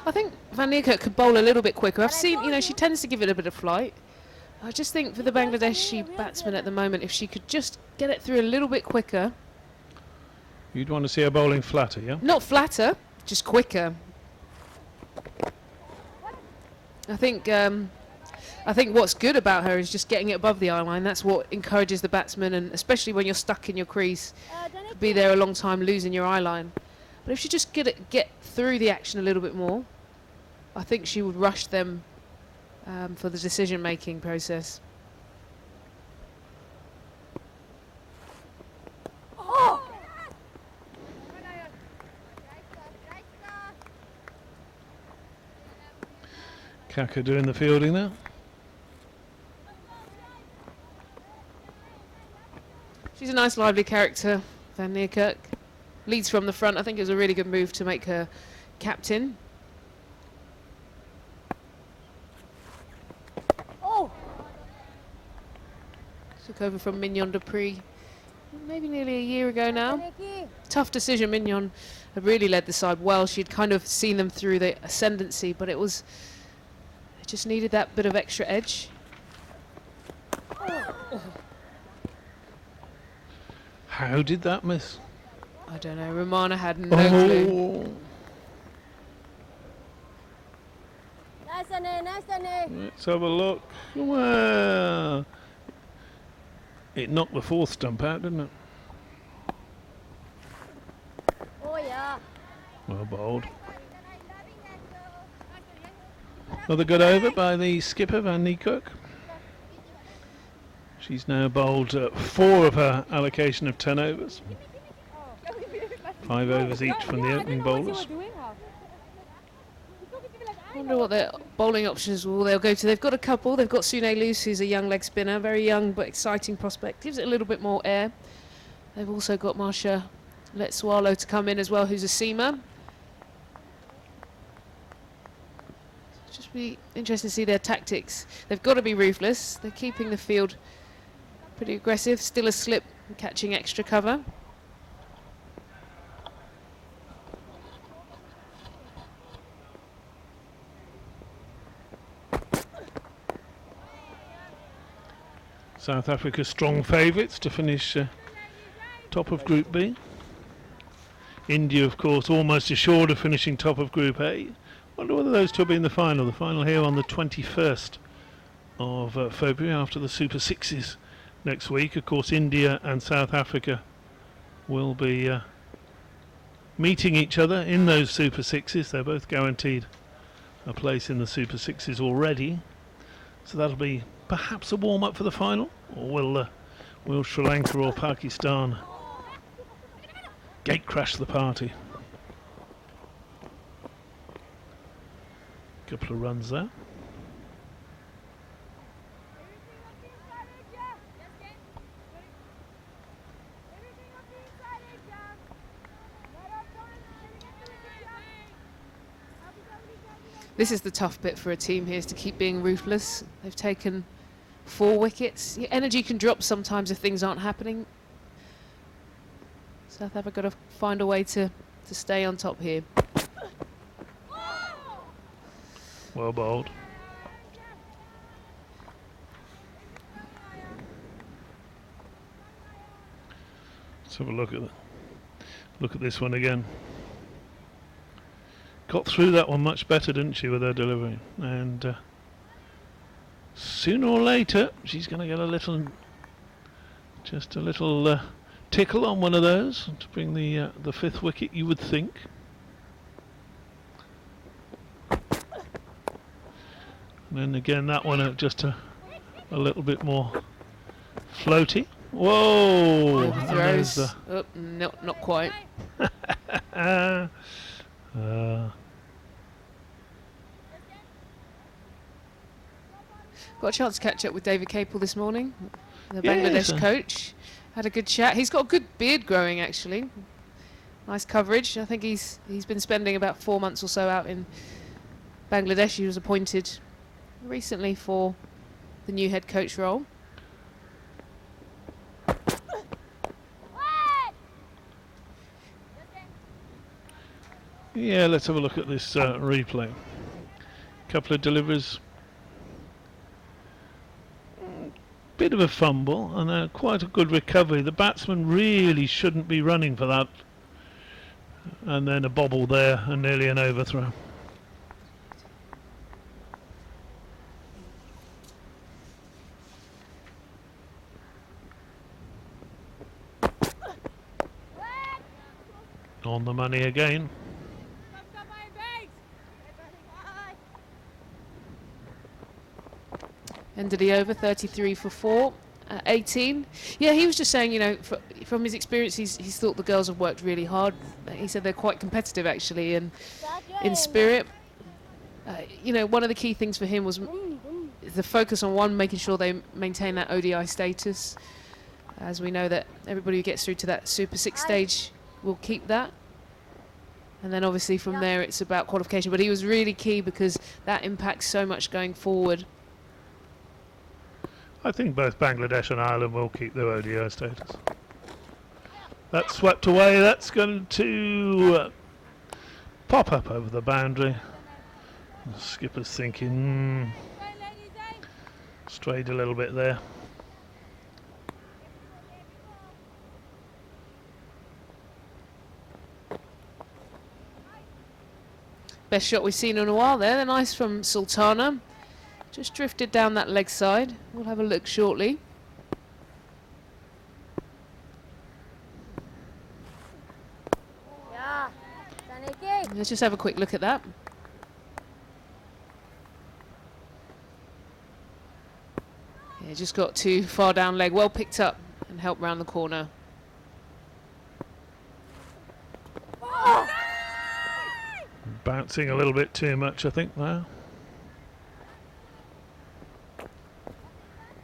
[SPEAKER 2] I think Van Niekerk could bowl a little bit quicker. I've seen, she tends to give it a bit of flight. I just think for the Bangladeshi batsman at the moment, if she could just get it through a little bit quicker.
[SPEAKER 9] You'd want to see her bowling flatter, yeah?
[SPEAKER 2] Not flatter, just quicker. I think what's good about her is just getting it above the eye line. That's what encourages the batsman, and especially when you're stuck in your crease, could be there a long time losing your eye line. But if she just get through the action a little bit more, I think she would rush them for the decision-making process.
[SPEAKER 9] Kaka doing the fielding now.
[SPEAKER 2] She's a nice, lively character, Van Niekerk. Leads from the front. I think it was a really good move to make her captain. Took over from Mignon Dupree maybe nearly a year ago now. Tough decision. Mignon had really led the side well. She'd kind of seen them through the ascendancy, but it just needed that bit of extra edge.
[SPEAKER 9] How did that miss?
[SPEAKER 2] I don't know. Romana had no clue.
[SPEAKER 9] Let's have a look. Well, it knocked the fourth stump out, didn't it?
[SPEAKER 4] Oh yeah.
[SPEAKER 9] Well bowled. Another good over by the skipper, Van Niekerk. She's now bowled 4 of her allocation of 10 overs. 5 overs each from the opening bowlers.
[SPEAKER 2] I wonder what their bowling options will they'll go to. They've got a couple. They've got Sune Luce, who's a young leg spinner, very young but exciting prospect. Gives it a little bit more air. They've also got Marsha Letsualo to come in as well, who's a seamer. Just be interesting to see their tactics. They've got to be ruthless. They're keeping the field pretty aggressive. Still a slip, catching extra cover.
[SPEAKER 9] South Africa strong favourites to finish top of Group B. India, of course, almost assured of finishing top of Group A. Wonder whether those two will be in the final. The final here on the 21st of February after the Super Sixes next week. Of course, India and South Africa will be meeting each other in those Super Sixes. They're both guaranteed a place in the Super Sixes already. So that'll be perhaps a warm-up for the final. Or will Sri Lanka or Pakistan gate crash the party? Couple of runs there.
[SPEAKER 2] This is the tough bit for a team here, is to keep being ruthless. They've taken 4 wickets. Your energy can drop sometimes if things aren't happening. South Africa got to find a way to stay on top here.
[SPEAKER 9] Well bowled. Let's have a look at this one again. Got through that one much better, didn't she, with her delivery? And sooner or later, she's going to get a little tickle on one of those to bring the 5th wicket, you would think. And then again, that one just a little bit more floaty. Whoa!
[SPEAKER 2] Throws. Oh, no, not quite. Got a chance to catch up with David Capel this morning, the Bangladesh coach. Had a good chat. He's got a good beard growing, actually. Nice coverage. I think he's been spending about 4 months or so out in Bangladesh. He was appointed recently for the new head coach role.
[SPEAKER 9] Yeah, let's have a look at this replay. Couple of deliveries. Bit of a fumble and quite a good recovery. The batsman really shouldn't be running for that. And then a bobble there and nearly an overthrow. On the money again.
[SPEAKER 2] End of the over, 33 for 4, 18. Yeah, he was just saying, you know, from his experience, he's thought the girls have worked really hard. He said they're quite competitive, actually, and in spirit. You know, one of the key things for him was the focus on making sure they maintain that ODI status. As we know that everybody who gets through to that Super 6 stage will keep that. And then obviously from there it's about qualification. But he was really key because that impacts so much going forward.
[SPEAKER 9] I think both Bangladesh and Ireland will keep their ODI status. That's swept away. That's going to pop up over the boundary. The skipper's thinking, strayed a little bit there.
[SPEAKER 2] Best shot we've seen in a while there. They're nice from Sultana. Just drifted down that leg side. We'll have a look shortly.
[SPEAKER 5] Yeah. Taniki.
[SPEAKER 2] Let's just have a quick look at that. Yeah, just got too far down leg. Well picked up and helped round the corner.
[SPEAKER 9] Bouncing a little bit too much, I think, now.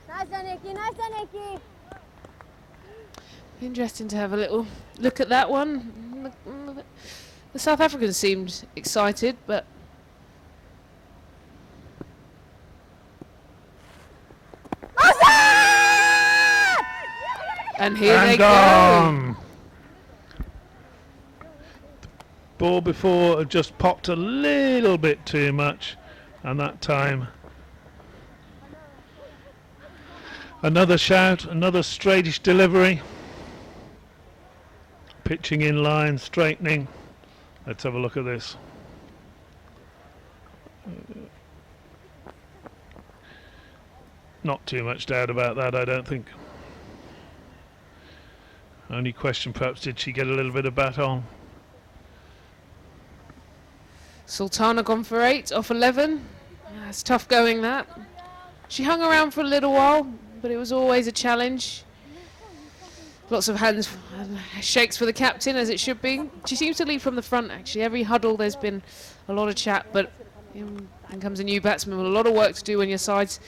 [SPEAKER 5] Nice Taniki. Nice Taniki.
[SPEAKER 2] Interesting to have a little look at that one. The South Africans seemed excited, but and here
[SPEAKER 9] And
[SPEAKER 2] they
[SPEAKER 9] gone. The ball before had just popped a little bit too much, and that time another shout, another straightish delivery. Pitching in line, straightening. Let's have a look at this. Not too much doubt about that, I don't think. Only question, perhaps, did she get a little bit of bat on?
[SPEAKER 2] Sultana gone for 8 off 11. It's tough going, that. She hung around for a little while, but it was always a challenge. Lots of hands, shakes for the captain, as it should be. She seems to lead from the front, actually. Every huddle there's been a lot of chat, but in comes a new batsman with a lot of work to do when your side's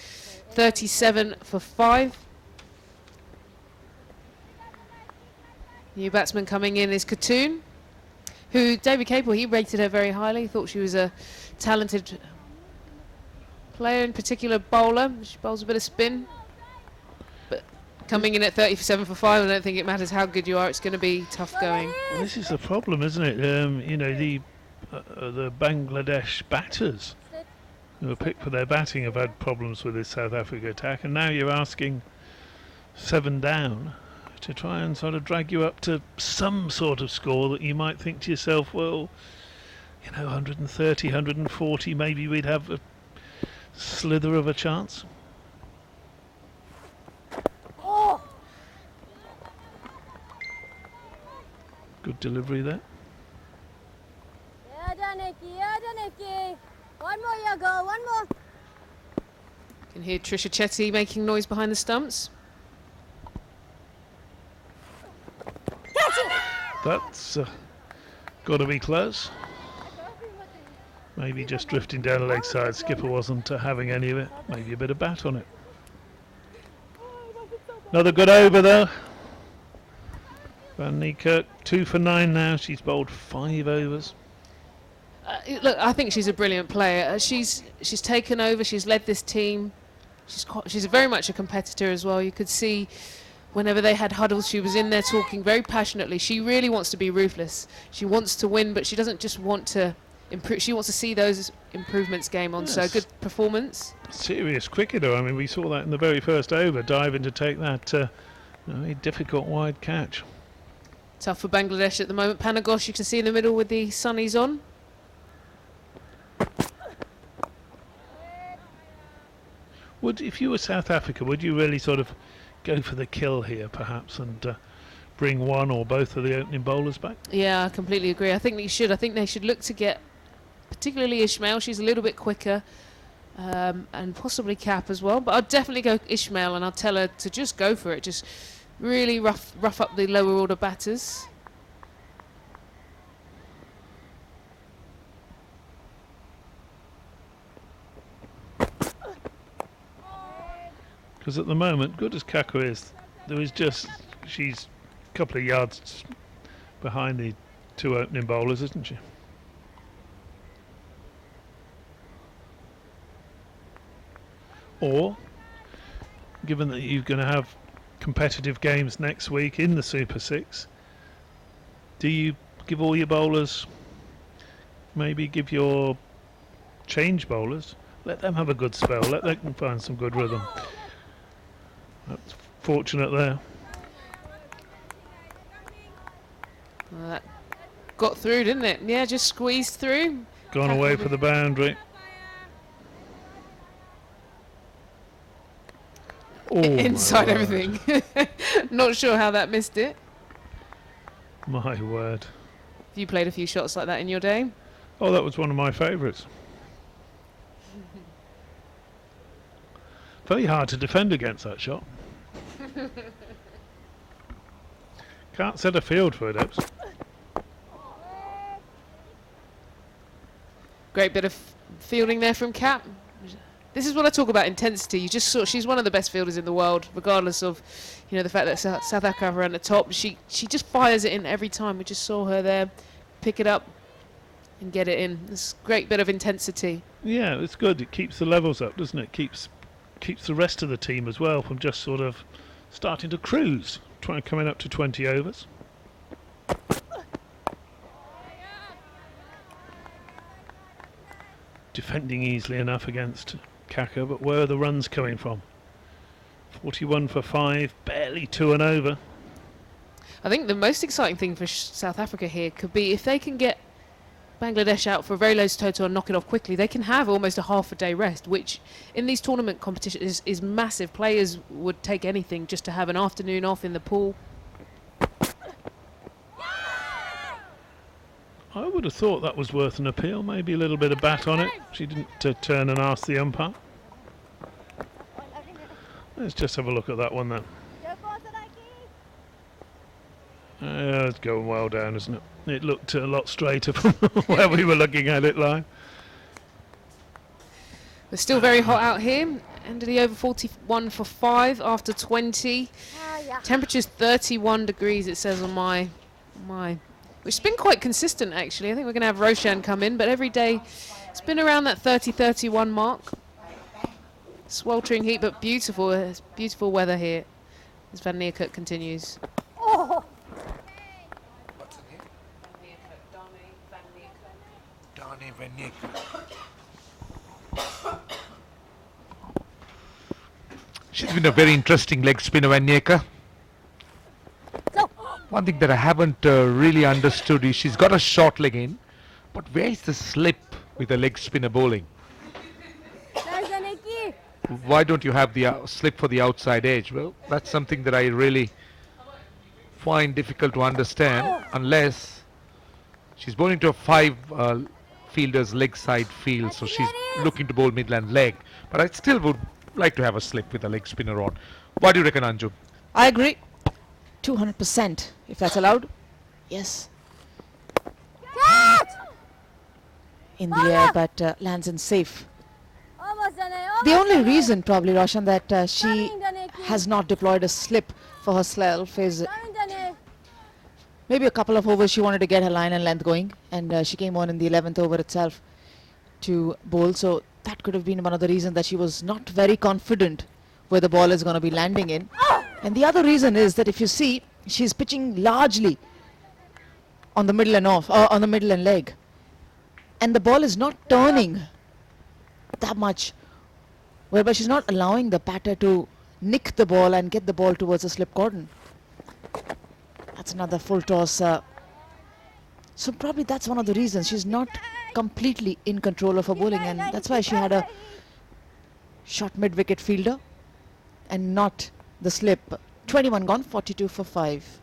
[SPEAKER 2] 37 for 5. New batsman coming in is Katoon, who David Capel, he rated her very highly. He thought she was a talented player, in particular bowler. She bowls a bit of spin. But coming in at 37 for 5, I don't think it matters how good you are, it's going to be tough going.
[SPEAKER 9] Well, this is the problem, isn't it? You know, the Bangladesh batters who were picked for their batting have had problems with this South Africa attack, and now you're asking 7 down to try and sort of drag you up to some sort of score that you might think to yourself, well, you know, 130, 140, maybe we'd have a slither of a chance. Good delivery there.
[SPEAKER 5] Yeah, Taniki. Yeah, Taniki. One more, you go. One more.
[SPEAKER 2] You can hear Trisha Chetty making noise behind the stumps.
[SPEAKER 9] That's got to be close. Maybe just drifting down the leg side. Skipper wasn't having any of it. Maybe a bit of bat on it. Another good over though. Van Niekerk 2 for 9 now. She's bowled 5 overs.
[SPEAKER 2] Look, I think she's a brilliant player. She's taken over. She's led this team. She's very much a competitor as well. You could see whenever they had huddles, she was in there talking very passionately. She really wants to be ruthless. She wants to win, but she doesn't just want to improve. She wants to see those improvements game on.
[SPEAKER 9] Yes.
[SPEAKER 2] So good performance.
[SPEAKER 9] Serious cricketer. I mean, we saw that in the very first over, diving to take that very difficult wide catch.
[SPEAKER 2] Tough for Bangladesh at the moment. Panagosh, you can see in the middle with the sunnies on.
[SPEAKER 9] If you were South Africa, would you really sort of go for the kill here, perhaps, and bring one or both of the opening bowlers back?
[SPEAKER 2] Yeah, I completely agree. I think they should. I think they should look to get, particularly Ishmael. She's a little bit quicker, and possibly Cap as well. But I'd definitely go Ishmael, and I'll tell her to just go for it. Just really rough up the lower order batters.
[SPEAKER 9] Because at the moment, good as Kako is, she's a couple of yards behind the 2 opening bowlers, isn't she? Or, given that you're going to have competitive games next week in the Super 6, do you give all your bowlers, maybe give your change bowlers, let them have a good spell, let them find some good rhythm? That's fortunate there.
[SPEAKER 2] Well, that got through, didn't it? Yeah, just squeezed through.
[SPEAKER 9] Gone away for the boundary. Oh, my
[SPEAKER 2] inside
[SPEAKER 9] word.
[SPEAKER 2] everything. Not sure how that missed it.
[SPEAKER 9] My word.
[SPEAKER 2] Have you played a few shots like that in your day?
[SPEAKER 9] Oh, that was one of my favourites. Very hard to defend against that shot. Can't set a field for it, Ebbs.
[SPEAKER 2] Great bit of fielding there from Cap. This is what I talk about, intensity. You just saw she's one of the best fielders in the world, regardless of, you know, the fact that South Africa are on the top. She just fires it in every time. We just saw her there, pick it up and get it in. It's a great bit of intensity.
[SPEAKER 9] Yeah, it's good. It keeps the levels up, doesn't it? Keeps the rest of the team as well from just sort of starting to cruise, coming up to 20 overs. Defending easily enough against Kaka, but where are the runs coming from? 41 for 5, barely 2 and over.
[SPEAKER 2] I think the most exciting thing for South Africa here could be if they can get Bangladesh out for a very low total and knock it off quickly, they can have almost a half a day rest, which in these tournament competitions is massive. Players would take anything just to have an afternoon off in the pool.
[SPEAKER 9] I would have thought that was worth an appeal, maybe a little bit of bat on it. She didn't turn and ask the umpire. Let's just have a look at that one then. It's going well down, isn't it? It looked a lot straighter from where we were looking at it live.
[SPEAKER 2] We're still very hot out here. End of the over, 41 for 5 after 20. Temperature's 31 degrees, it says on my which has been quite consistent actually. I think we're going to have Roshan come in, but every day it's been around that 30-31 mark. Sweltering heat, but beautiful. It's beautiful weather here as Van Niekerk continues.
[SPEAKER 6] What's her name? Dani Van Niekerk. She's been a very interesting leg spinner, Van Niekerk. One thing that I haven't really understood is she's got a short leg in, but where is the slip with the leg spinner bowling? Why don't you have the slip for the outside edge? Well, that's something that I really find difficult to understand unless she's bowling to a 5 fielders leg side field, so she's looking to bowl midland leg. But I still would like to have a slip with a leg spinner on. What do you reckon, Anju?
[SPEAKER 8] I agree. 200%, if that's allowed. Yes. In the air, but lands in safe. The only reason probably, Roshan, that she has not deployed a slip for herself is maybe a couple of overs she wanted to get her line and length going, and she came on in the 11th over itself to bowl, so that could have been one of the reasons that she was not very confident where the ball is going to be landing in. And the other reason is that if you see, she's pitching largely on the middle and off, on the middle and leg, and the ball is not turning that much, whereby she's not allowing the batter to nick the ball and get the ball towards the slip cordon. That's another full toss. So probably that's one of the reasons she's not completely in control of her bowling, and that's why she had a short mid-wicket fielder and not the slip. 21 gone, 42 for 5.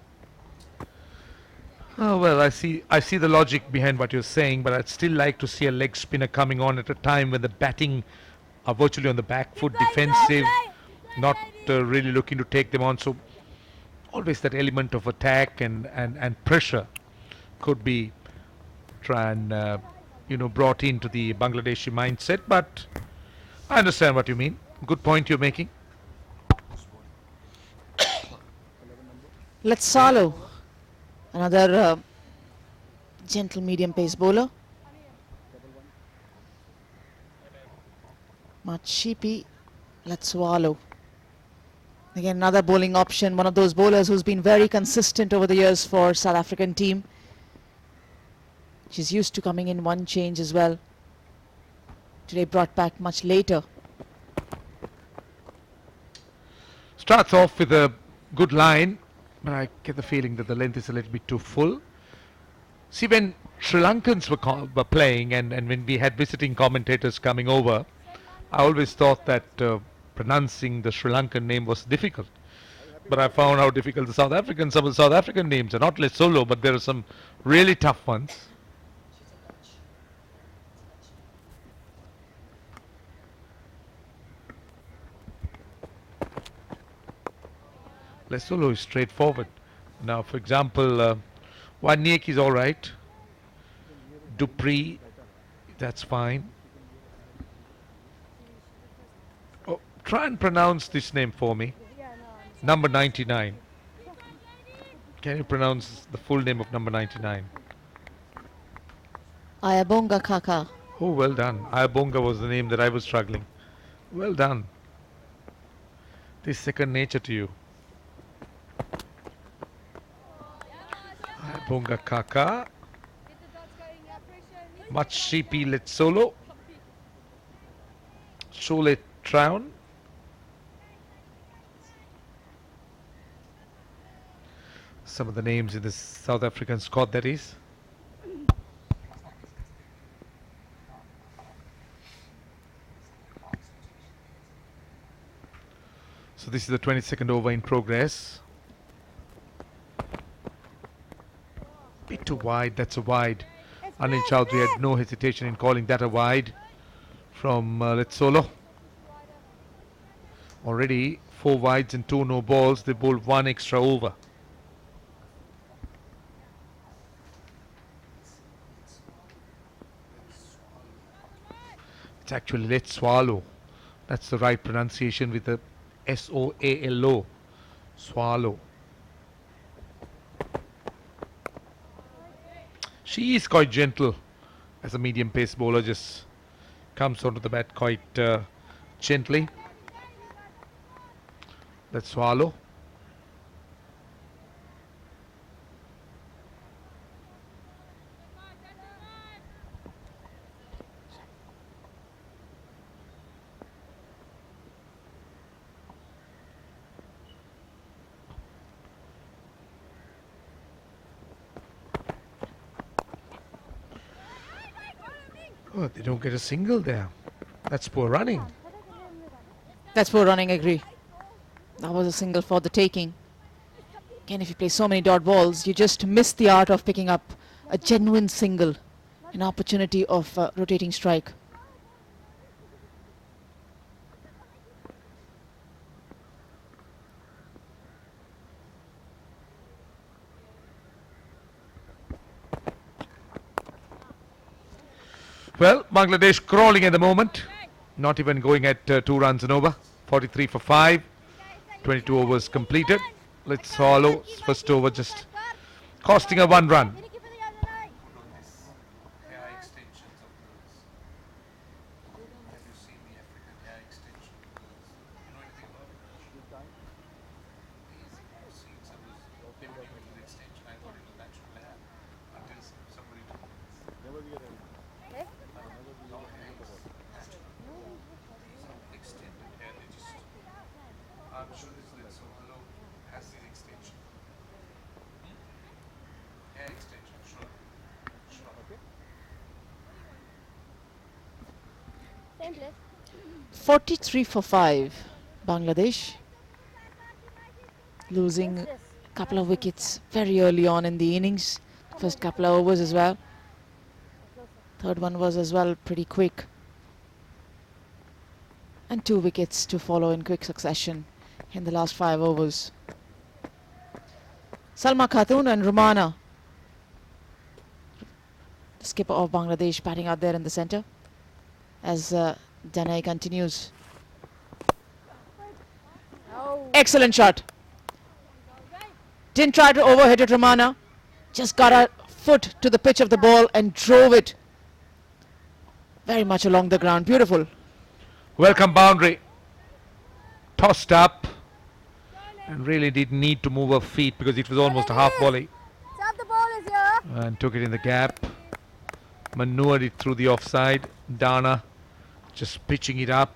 [SPEAKER 6] Oh, well, I see the logic behind what you're saying, but I'd still like to see a leg spinner coming on at a time when the batting are virtually on the back foot, defensive, not really looking to take them on. So always that element of attack and pressure could be brought into the Bangladeshi mindset. But I understand what you mean. Good point you're making.
[SPEAKER 8] Let's Salo, another gentle medium pace bowler. Machipi, let's swallow. Again, another bowling option, one of those bowlers who's been very consistent over the years for South African team. She's used to coming in one change as well. Today brought back much later.
[SPEAKER 6] Starts off with a good line, but I get the feeling that the length is a little bit too full. See, when Sri Lankans were playing and when we had visiting commentators coming over, I always thought that pronouncing the Sri Lankan name was difficult. But I found how difficult some of the South African names are. Not Lesotho, but there are some really tough ones. Lesotho is straightforward. Now, for example, Waniek is all right. Dupree, that's fine. Oh, try and pronounce this name for me. Number 99. Can you pronounce the full name of number 99?
[SPEAKER 8] Ayabonga Kaka.
[SPEAKER 6] Oh, well done. Ayabonga was the name that I was struggling. Well done. This is second nature to you. Ayabonga Kaka. Matshipi Letsolo. Shole Traun. Some of the names in the South African squad, that is. So this is the 22nd over in progress. Bit too wide, that's a wide. Anil Chowdhury had no hesitation in calling that a wide from Letsolo. Already 4 wides and 2 no balls. They bowled 1 extra over. It's actually Let's Swallow. That's the right pronunciation with the S-O-A-L-O. Swallow. She is quite gentle as a medium pace bowler, just comes onto the bat quite gently. Let's Swallow. Oh, they don't get a single there. That's poor running.
[SPEAKER 8] That's poor running, agree. That was a single for the taking. Again, if you play so many dot balls, you just miss the art of picking up a genuine single, an opportunity of rotating strike.
[SPEAKER 6] Well, Bangladesh crawling at the moment. Not even going at 2 runs and over. 43 for 5. 22 overs completed. Let's Swallow. First over just costing a 1 run.
[SPEAKER 4] Same place.
[SPEAKER 8] 43 for 5. Bangladesh losing a couple of wickets very early on in the innings. First couple of overs as well. Third one was as well pretty quick. And 2 wickets to follow in quick succession in the last 5 overs. Salma Khatun and Rumana, the skipper of Bangladesh, batting out there in the centre as Danai continues. Excellent shot. Didn't try to overhit it, Romana. Just got a foot to the pitch of the ball and drove it very much along the ground. Beautiful.
[SPEAKER 6] Welcome boundary. Tossed up. And really didn't need to move her feet because it was almost a half volley.
[SPEAKER 4] Stop, the ball is here.
[SPEAKER 6] And took it in the gap. Maneuvered it through the offside. Dana just pitching it up.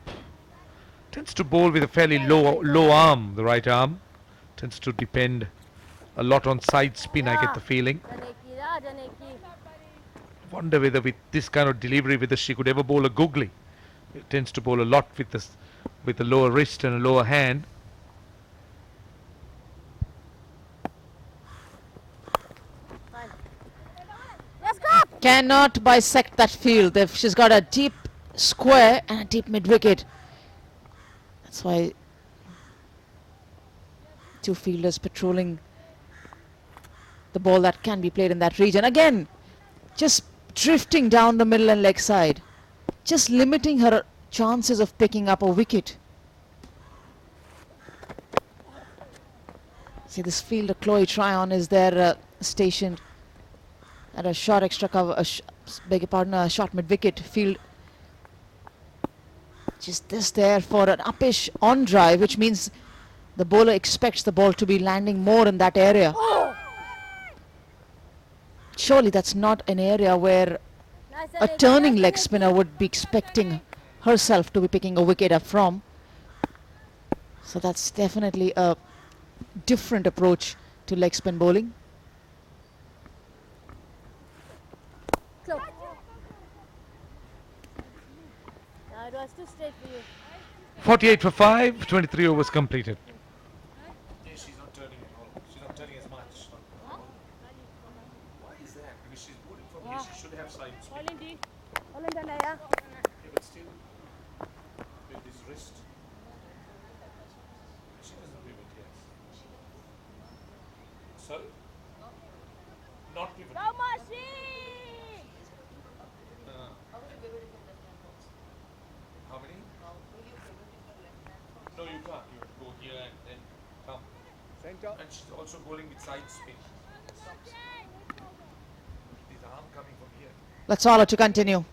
[SPEAKER 6] Tends to bowl with a fairly low arm, the right arm. Tends to depend a lot on side spin, I get the feeling. Wonder whether with this kind of delivery, whether she could ever bowl a googly. It tends to bowl a lot with this with a lower wrist and a lower hand.
[SPEAKER 8] Cannot bisect that field. She's got a deep square and a deep mid-wicket. That's why two fielders patrolling the ball that can be played in that region. Again, just drifting down the middle and leg side, just limiting her chances of picking up a wicket. See, this fielder Chloe Tryon is there stationed at a short extra cover, beg your pardon, a short mid-wicket field. Just this there for an uppish on drive, which means the bowler expects the ball to be landing more in that area. Surely that's not an area where a turning leg spinner would be expecting herself to be picking a wicket up from. So that's definitely a different approach to leg spin bowling.
[SPEAKER 6] 48 for 5, 23 overs completed.
[SPEAKER 3] She's not turning at all. She's not turning as much. Why is that? Because she's bowling from here. She should have side spin. Yeah, but still, with this wrist, she doesn't pivot, yes. Sorry? Not pivot. How many? No, you can't. You have to go here and then come.
[SPEAKER 7] Center.
[SPEAKER 3] And she's also bowling with side spin. This arm coming from here.
[SPEAKER 8] Let's all to continue.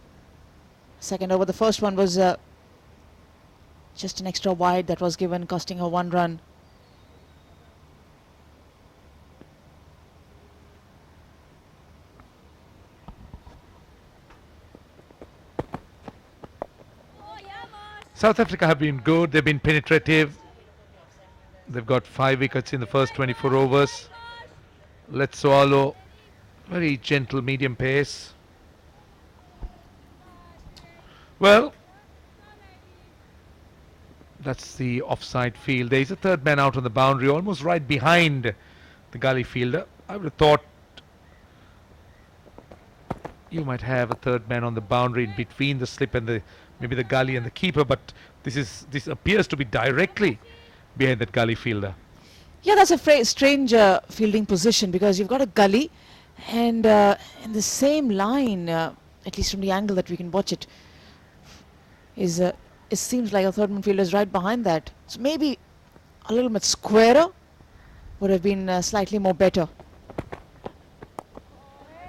[SPEAKER 8] Second over, the first one was just an extra wide that was given, costing her 1 run.
[SPEAKER 6] South Africa have been good. They've been penetrative. They've got 5 wickets in the first 24 overs. Let's swallow. Very gentle medium pace. Well, that's the offside field. There is a third man out on the boundary, almost right behind the gully fielder. I would have thought you might have a third man on the boundary in between the slip and maybe the gully and the keeper, but this appears to be directly behind that gully fielder.
[SPEAKER 8] Yeah, that's a strange fielding position, because you've got a gully and in the same line, at least from the angle that we can watch it, it seems like a third man fielder is right behind that. So maybe a little bit squarer would have been slightly more better.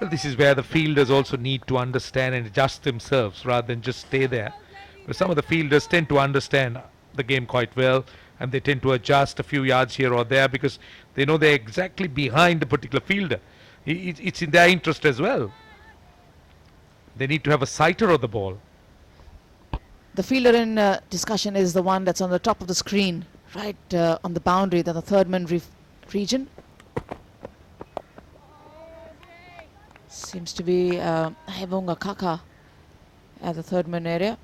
[SPEAKER 6] Well, this is where the fielders also need to understand and adjust themselves rather than just stay there. But some of the fielders tend to understand the game quite well, and they tend to adjust a few yards here or there because they know they're exactly behind the particular fielder. It's in their interest as well. They need to have a sighter of the ball.
[SPEAKER 8] The fielder in discussion is the one that's on the top of the screen, right on the boundary, the third man region. Seems to be Hebunga Kaka at the third man area.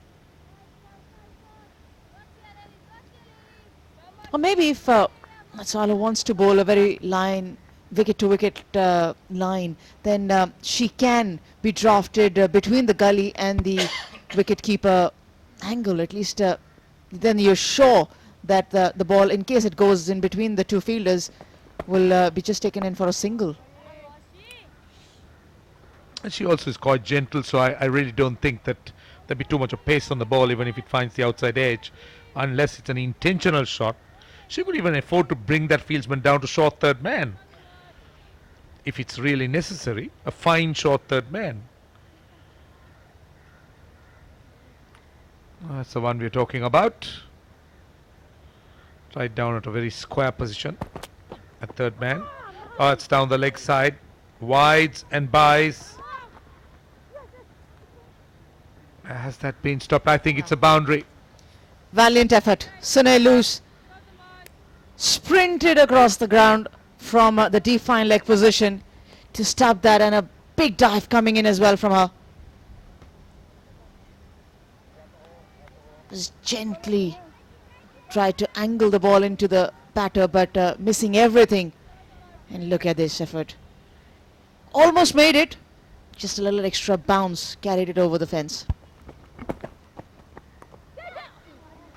[SPEAKER 8] Or maybe if Matsala wants to bowl a very wicket to wicket line, then she can be drafted between the gully and the wicket keeper angle. At least then you're sure that the ball, in case it goes in between the two fielders, will be just taken in for a single.
[SPEAKER 6] And she also is quite gentle, so I really don't think that there'll be too much of pace on the ball, even if it finds the outside edge, unless it's an intentional shot. She could even afford to bring that fieldsman down to short third man, if it's really necessary, a fine short third man. That's the one we're talking about. Right down at a very square position at third man. Oh, it's down the leg side. Wides and buys. Has that been stopped? I think it's a boundary.
[SPEAKER 8] Valiant effort. Sunay Loose sprinted across the ground from the defined leg position to stop that, and a big dive coming in as well from her. Just gently tried to angle the ball into the batter, but missing everything. And look at this effort. Almost made it. Just a little extra bounce carried it over the fence.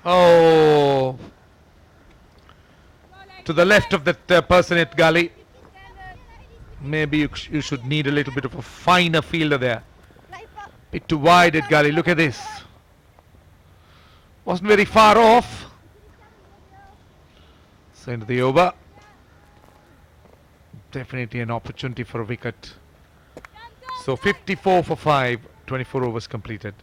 [SPEAKER 6] Oh, to the left of that person at gully. Maybe you should need a little bit of a finer fielder there. Bit too wide at gully. Look at this. Wasn't very far off. So into the over. Definitely an opportunity for a wicket. So 54 for 5, 24 overs completed.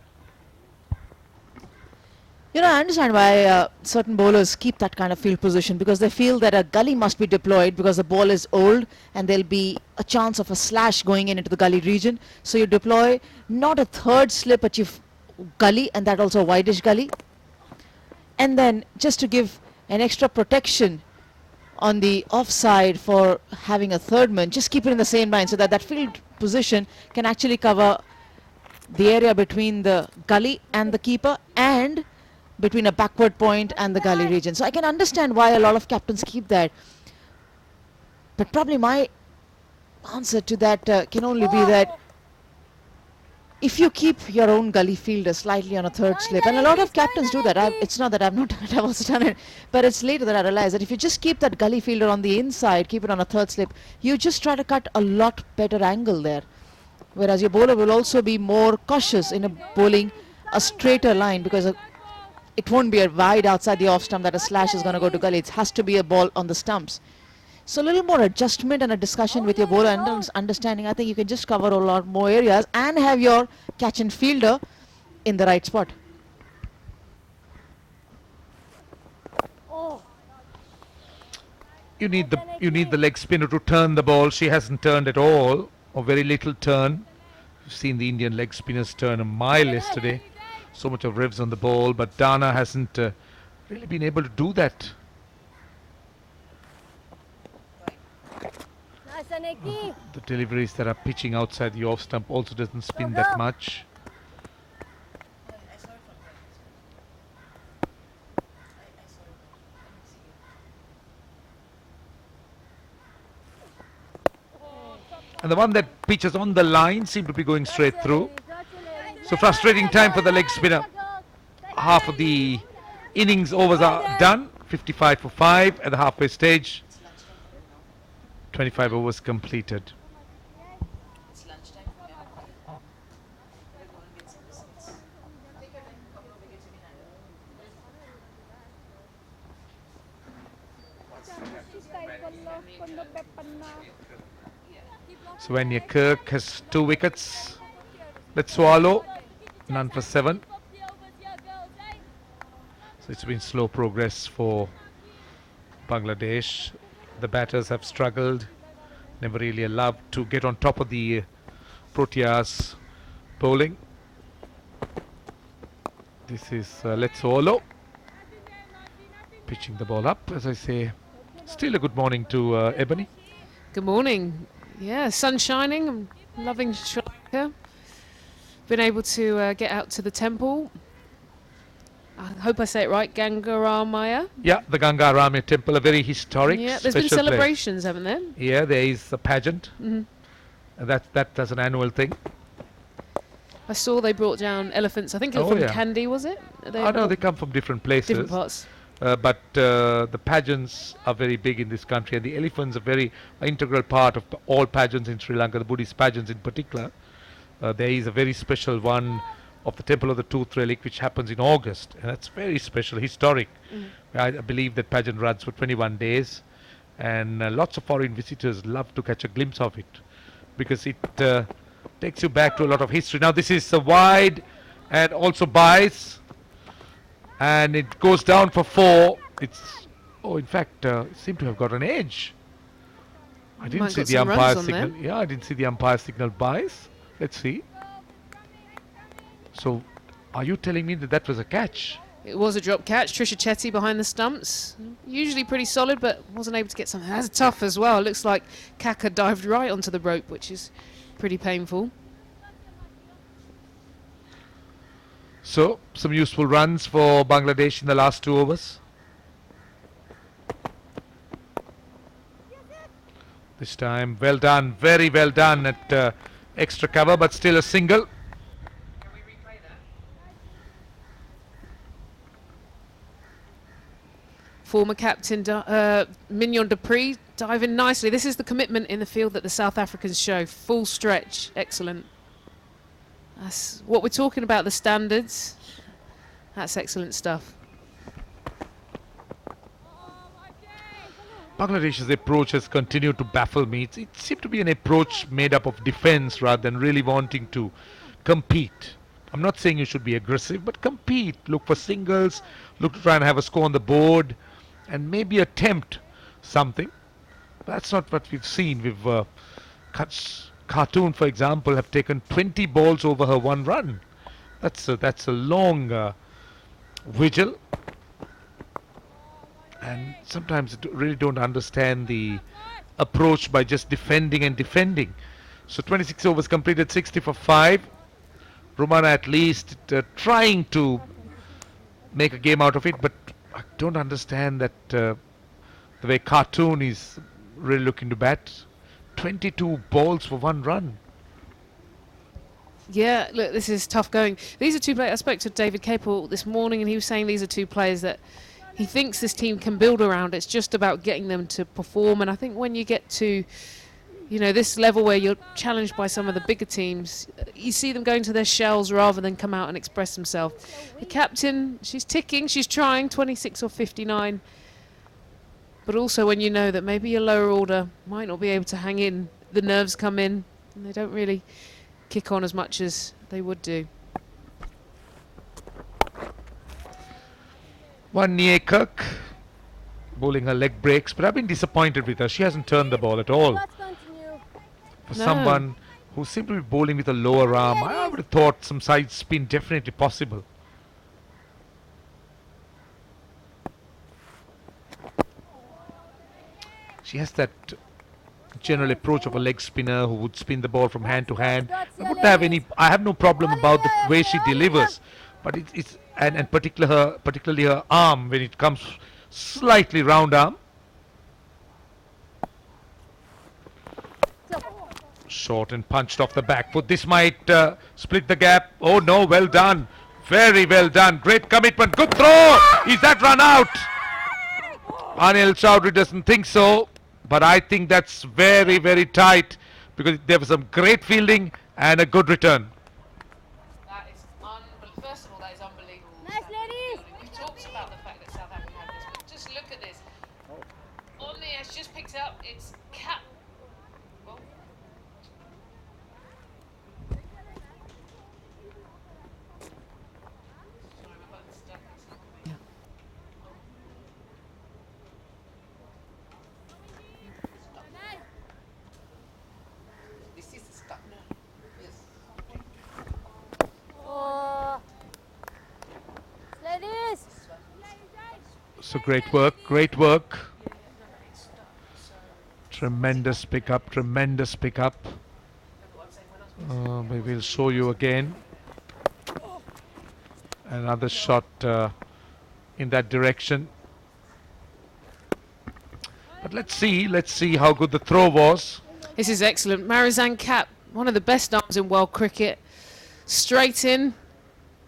[SPEAKER 8] You know, I understand why certain bowlers keep that kind of field position, because they feel that a gully must be deployed because the ball is old and there'll be a chance of a slash going into the gully region. So you deploy not a third slip, but you've gully, and that also a wideish gully. And then just to give an extra protection on the offside for having a third man, just keep it in the same line so that that field position can actually cover the area between the gully and the keeper, and between a backward point and the gully region. So I can understand why a lot of captains keep that. But probably my answer to that can only be that if you keep your own gully fielder slightly on a third slip, and a lot of captains do that. It's not that I've not done it, I've also done it, but it's later that I realized that if you just keep that gully fielder on the inside, keep it on a third slip, you just try to cut a lot better angle there. Whereas your bowler will also be more cautious in bowling a straighter line, because it won't be a wide outside the off stump that a slash is going to go to gully. It has to be a ball on the stumps. So a little more adjustment and a discussion with your bowler and understanding. I think you can just cover a lot more areas and have your catch and fielder in the right spot.
[SPEAKER 6] You need the leg spinner to turn the ball. She hasn't turned at all, or very little turn. You've seen the Indian leg spinners turn a mile yesterday. So much of revs on the ball, but Dana hasn't really been able to do that. The deliveries that are pitching outside the off stump also doesn't spin that much. And the one that pitches on the line seemed to be going straight through. So frustrating time for the leg spinner. Half of the innings overs are done. 55 for 5 at the halfway stage. 25 overs completed. So when your Kirk has 2 wickets, let's swallow, none for 7. So it's been slow progress for Bangladesh. The batters have struggled, never really allowed to get on top of the Proteas bowling. This is Let's pitching the ball up, as I say. Still a good morning to Ebony.
[SPEAKER 2] Good morning. Yeah, sun shining. I'm loving Sri Lanka. Been able to get out to the temple. I hope I say it right, Gangaramaya.
[SPEAKER 6] Yeah, the Gangaramaya temple, a very historic,
[SPEAKER 2] yeah, there's been
[SPEAKER 6] special place.
[SPEAKER 2] celebrations, haven't there?
[SPEAKER 6] Yeah, there is a pageant.
[SPEAKER 2] Mm-hmm.
[SPEAKER 6] That's an annual thing.
[SPEAKER 2] I saw they brought down elephants. I think
[SPEAKER 6] Oh,
[SPEAKER 2] from
[SPEAKER 6] yeah.
[SPEAKER 2] Kandy, was it?
[SPEAKER 6] Oh no, they come from different places.
[SPEAKER 2] Different parts.
[SPEAKER 6] But the pageants are very big in this country, and the elephants are very integral part of all pageants in Sri Lanka, the Buddhist pageants in particular. There is a very special one of the Temple of the Tooth Relic, which happens in August, and that's very special, historic. I believe that pageant runs for 21 days, and lots of foreign visitors love to catch a glimpse of it, because it takes you back to a lot of history. Now this is a wide and also bias, and it goes down for 4. In fact, it seemed to have got an edge. I didn't see the umpire signal. Yeah, I didn't see the umpire signal bias. Let's see. So, are you telling me that was a catch?
[SPEAKER 2] It was a drop catch. Trisha Chetty behind the stumps. Usually pretty solid, but wasn't able to get something. That's tough as well. It looks like Kaka dived right onto the rope, which is pretty painful.
[SPEAKER 6] So, some useful runs for Bangladesh in the last 2 overs. This time, well done, very well done at extra cover, but still a single.
[SPEAKER 2] Can we replay that? Former captain Mignon Dupree diving nicely. This is the commitment in the field that the South Africans show. Full stretch, excellent. That's what we're talking about, the standards. That's excellent stuff.
[SPEAKER 6] Bangladesh's approach has continued to baffle me. It seemed to be an approach made up of defense rather than really wanting to compete. I'm not saying you should be aggressive, but compete. Look for singles, look to try and have a score on the board, and maybe attempt something. That's not what we've seen. We've Khartoum, for example, have taken 20 balls over her one run. That's a long vigil. And sometimes I really don't understand the approach by just defending and defending. So 26 overs completed, 60 for 5. Romana at least trying to make a game out of it, but I don't understand that the way Khartoum is really looking to bat. 22 balls for one run.
[SPEAKER 2] Yeah, look, this is tough going. These are two players. I spoke to David Capel this morning, and he was saying these are two players that he thinks this team can build around. It's just about getting them to perform. And I think when you get to, this level where you're challenged by some of the bigger teams, you see them going to their shells rather than come out and express themselves. The captain, she's ticking, she's trying, 26 or 59. But also when you know that maybe your lower order might not be able to hang in, the nerves come in and they don't really kick on as much as they would do.
[SPEAKER 6] One Kirk bowling her leg breaks, but I've been disappointed with her. She hasn't turned the ball at all. For someone who seemed to be bowling with a lower arm, I would have thought some side spin definitely possible. She has that general approach of a leg spinner who would spin the ball from hand to hand. I have no problem about the way she delivers, but and particularly her arm when it comes slightly round arm. Short and punched off the back foot. This might split the gap. Oh no, well done. Very well done. Great commitment. Good throw. Is that run out? Anil Chowdhury doesn't think so, but I think that's very, very tight because there was some great fielding and a good return.
[SPEAKER 2] That is unbelievable. First of all, that is unbelievable. Nice, ladies. We've talked about the fact that South Africa have this, but just look at this. On the edge, just picked it up. It's Cap. Oh. Sorry, my button's stuck. Yeah. This is stuck now. Yes.
[SPEAKER 4] Ladies.
[SPEAKER 6] So great work, great work. Tremendous pickup, tremendous pickup. Maybe we'll show you again. Another shot in that direction. But let's see how good the throw was.
[SPEAKER 2] This is excellent. Marizanne Kapp, one of the best arms in world cricket. Straight in.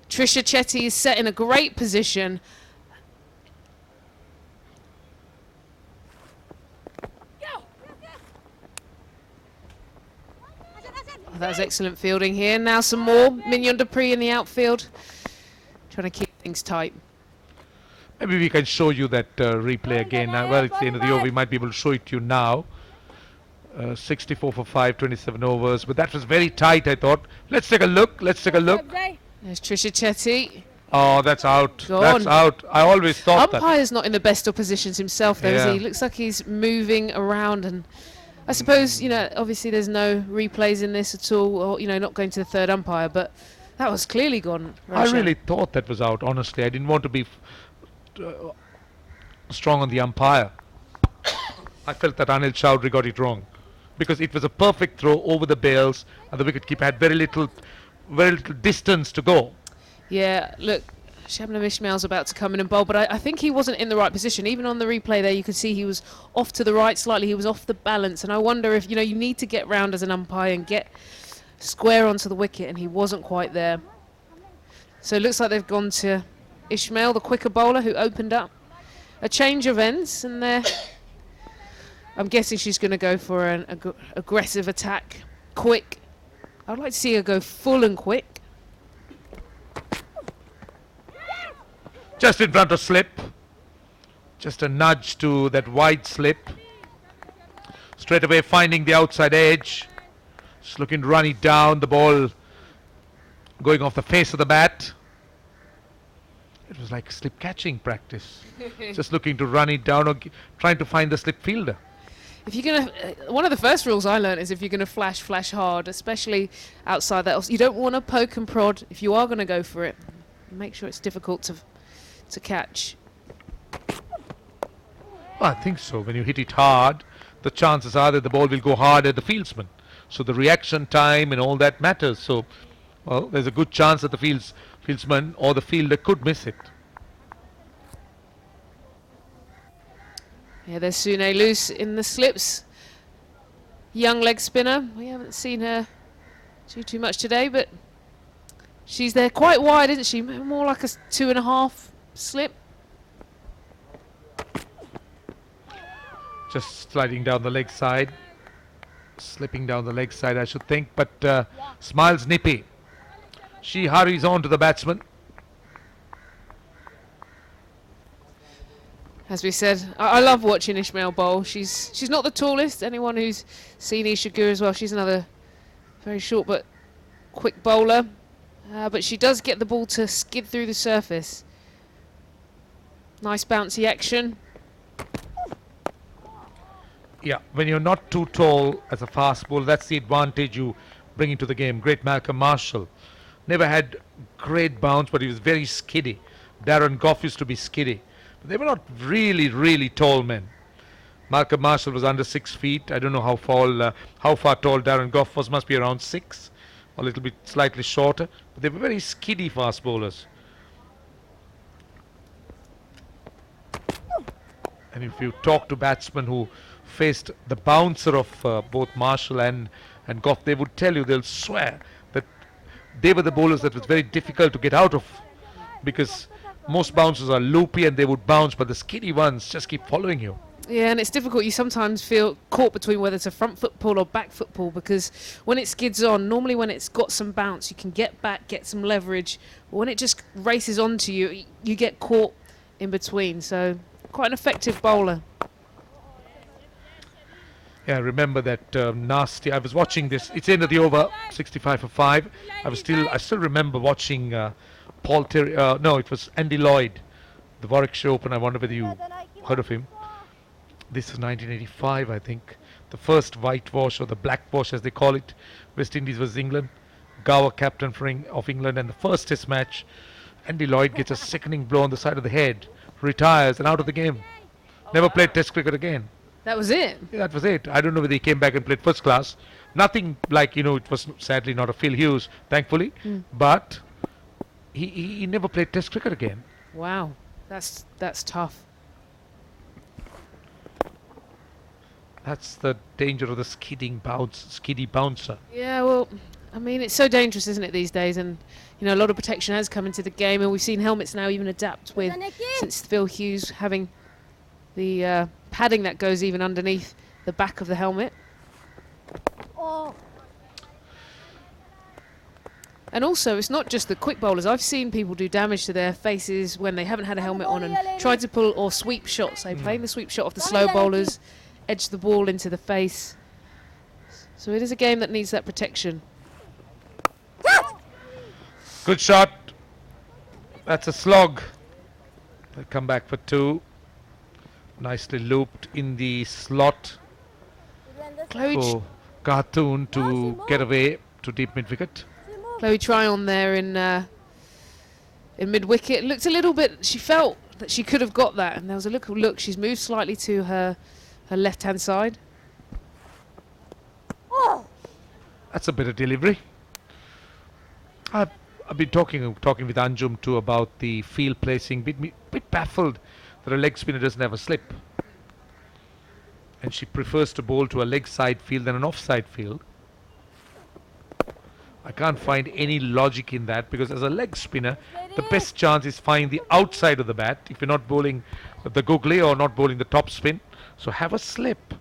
[SPEAKER 2] Trisha Chetty is set in a great position. Oh, that was excellent fielding here. Now some more. Mignon Dupree in the outfield. Trying to keep things tight.
[SPEAKER 6] Maybe we can show you that replay again. Well, it's the end of the over. We might be able to show it to you now. 64 for 5, 27 overs. But that was very tight, I thought. Let's take a look. Let's take a look.
[SPEAKER 2] There's Trisha Chetty.
[SPEAKER 6] Oh, that's out.
[SPEAKER 2] Gone.
[SPEAKER 6] That's out. I always thought that.
[SPEAKER 2] Umpire's not in the best of positions himself, though, is he? Looks like he's moving around, and I suppose, obviously there's no replays in this at all, or, not going to the third umpire, but that was clearly gone.
[SPEAKER 6] I really thought that was out, honestly. I didn't want to be strong on the umpire. I felt that Anil Chowdhury got it wrong because it was a perfect throw over the bails and the wicketkeeper had very little distance to go.
[SPEAKER 2] Yeah, look, Shabnam Ismail's about to come in and bowl, but I think he wasn't in the right position. Even on the replay there, you could see he was off to the right slightly. He was off the balance, and I wonder if, you know, you need to get round as an umpire and get square onto the wicket, and he wasn't quite there. So it looks like they've gone to Ismail, the quicker bowler, who opened up. A change of ends, and there. I'm guessing she's going to go for an aggressive attack, quick. I'd like to see her go full and quick.
[SPEAKER 6] Just in front of slip. Just a nudge to that wide slip. Straight away finding the outside edge. Just looking to run it down. The ball going off the face of the bat. It was like slip catching practice. Just looking to run it down or trying to find the slip fielder.
[SPEAKER 2] If you're going to, one of the first rules I learned is if you're going to flash hard, especially outside that. You don't want to poke and prod. If you are going to go for it, make sure it's difficult to catch.
[SPEAKER 6] Well, I think so. When you hit it hard, the chances are that the ball will go hard at the fieldsman. So the reaction time and all that matters. So, well, there's a good chance that the fieldsman or the fielder could miss it.
[SPEAKER 2] Yeah, there's Sune loose in the slips. Young leg spinner. We haven't seen her do too much today, but she's there quite wide, isn't she? More like a 2.5 slip.
[SPEAKER 6] Just sliding down the leg side. Slipping down the leg side, I should think. But smiles nippy. She hurries on to the batsman.
[SPEAKER 2] As we said, I love watching Ismail bowl. She's not the tallest. Anyone who's seen Isha Gur as well, she's another very short but quick bowler. But she does get the ball to skid through the surface. Nice bouncy action.
[SPEAKER 6] Yeah, when you're not too tall as a fast bowler, that's the advantage you bring into the game. Great Malcolm Marshall. Never had great bounce, but he was very skiddy. Darren Gough used to be skiddy. But they were not really tall men. Malcolm Marshall was under 6 feet. I don't know how far tall Darren Gough was. Must be around 6, or a little bit slightly shorter. But they were very skiddy fast bowlers. And if you talk to batsmen who faced the bouncer of both Marshall and Gough, they would tell you, they'll swear that they were the bowlers that was very difficult to get out of, because most bouncers are loopy and they would bounce, but the skiddy ones just keep following you.
[SPEAKER 2] Yeah, and it's difficult. You sometimes feel caught between whether it's a front foot pull or back foot pull, because when it skids on, normally when it's got some bounce, you can get back, get some leverage. But when it just races onto you, you get caught in between. So quite an effective bowler.
[SPEAKER 6] Yeah, I remember that nasty. I was watching this. It's end of the over, 65 for 5. I still remember watching Paul Terry. No, it was Andy Lloyd, the Warwickshire Open. I wonder whether you heard of him. This is 1985, I think. The first whitewash, or the blackwash as they call it. West Indies versus England. Gower, captain of England, and the first test match. Andy Lloyd gets a sickening blow on the side of the head, retires, and out of the game. Never played test cricket again.
[SPEAKER 2] That was it?
[SPEAKER 6] Yeah, that was it. I don't know whether he came back and played first class. Nothing like, it was sadly not a Phil Hughes, thankfully. But he never played test cricket again.
[SPEAKER 2] Wow, that's tough.
[SPEAKER 6] That's the danger of the skiddy bouncer.
[SPEAKER 2] Yeah, well, I mean, it's so dangerous, isn't it, these days? And, a lot of protection has come into the game, and we've seen helmets now even adapt with, since Phil Hughes having the padding that goes even underneath the back of the helmet. And also, it's not just the quick bowlers. I've seen people do damage to their faces when they haven't had a helmet on and tried to pull or sweep shots. They're playing the sweep shot off the slow bowlers, edge the ball into the face. So it is a game that needs that protection.
[SPEAKER 6] Good shot. That's a slog. They'll come back for 2. Nicely looped in the slot for Khartoum to get away to deep mid-wicket.
[SPEAKER 2] Chloe Tryon there in mid-wicket. Looked a little bit, she felt that she could have got that, and there was a look. She's moved slightly to her left-hand side.
[SPEAKER 6] That's a bit of delivery. I've been talking with Anjum too about the field placing. Bit baffled that a leg spinner doesn't have a slip, and she prefers to bowl to a leg side field than an offside field. I can't find any logic in that, because as a leg spinner, the best chance is finding the outside of the bat if you're not bowling the googly or not bowling the top spin. So have a slip.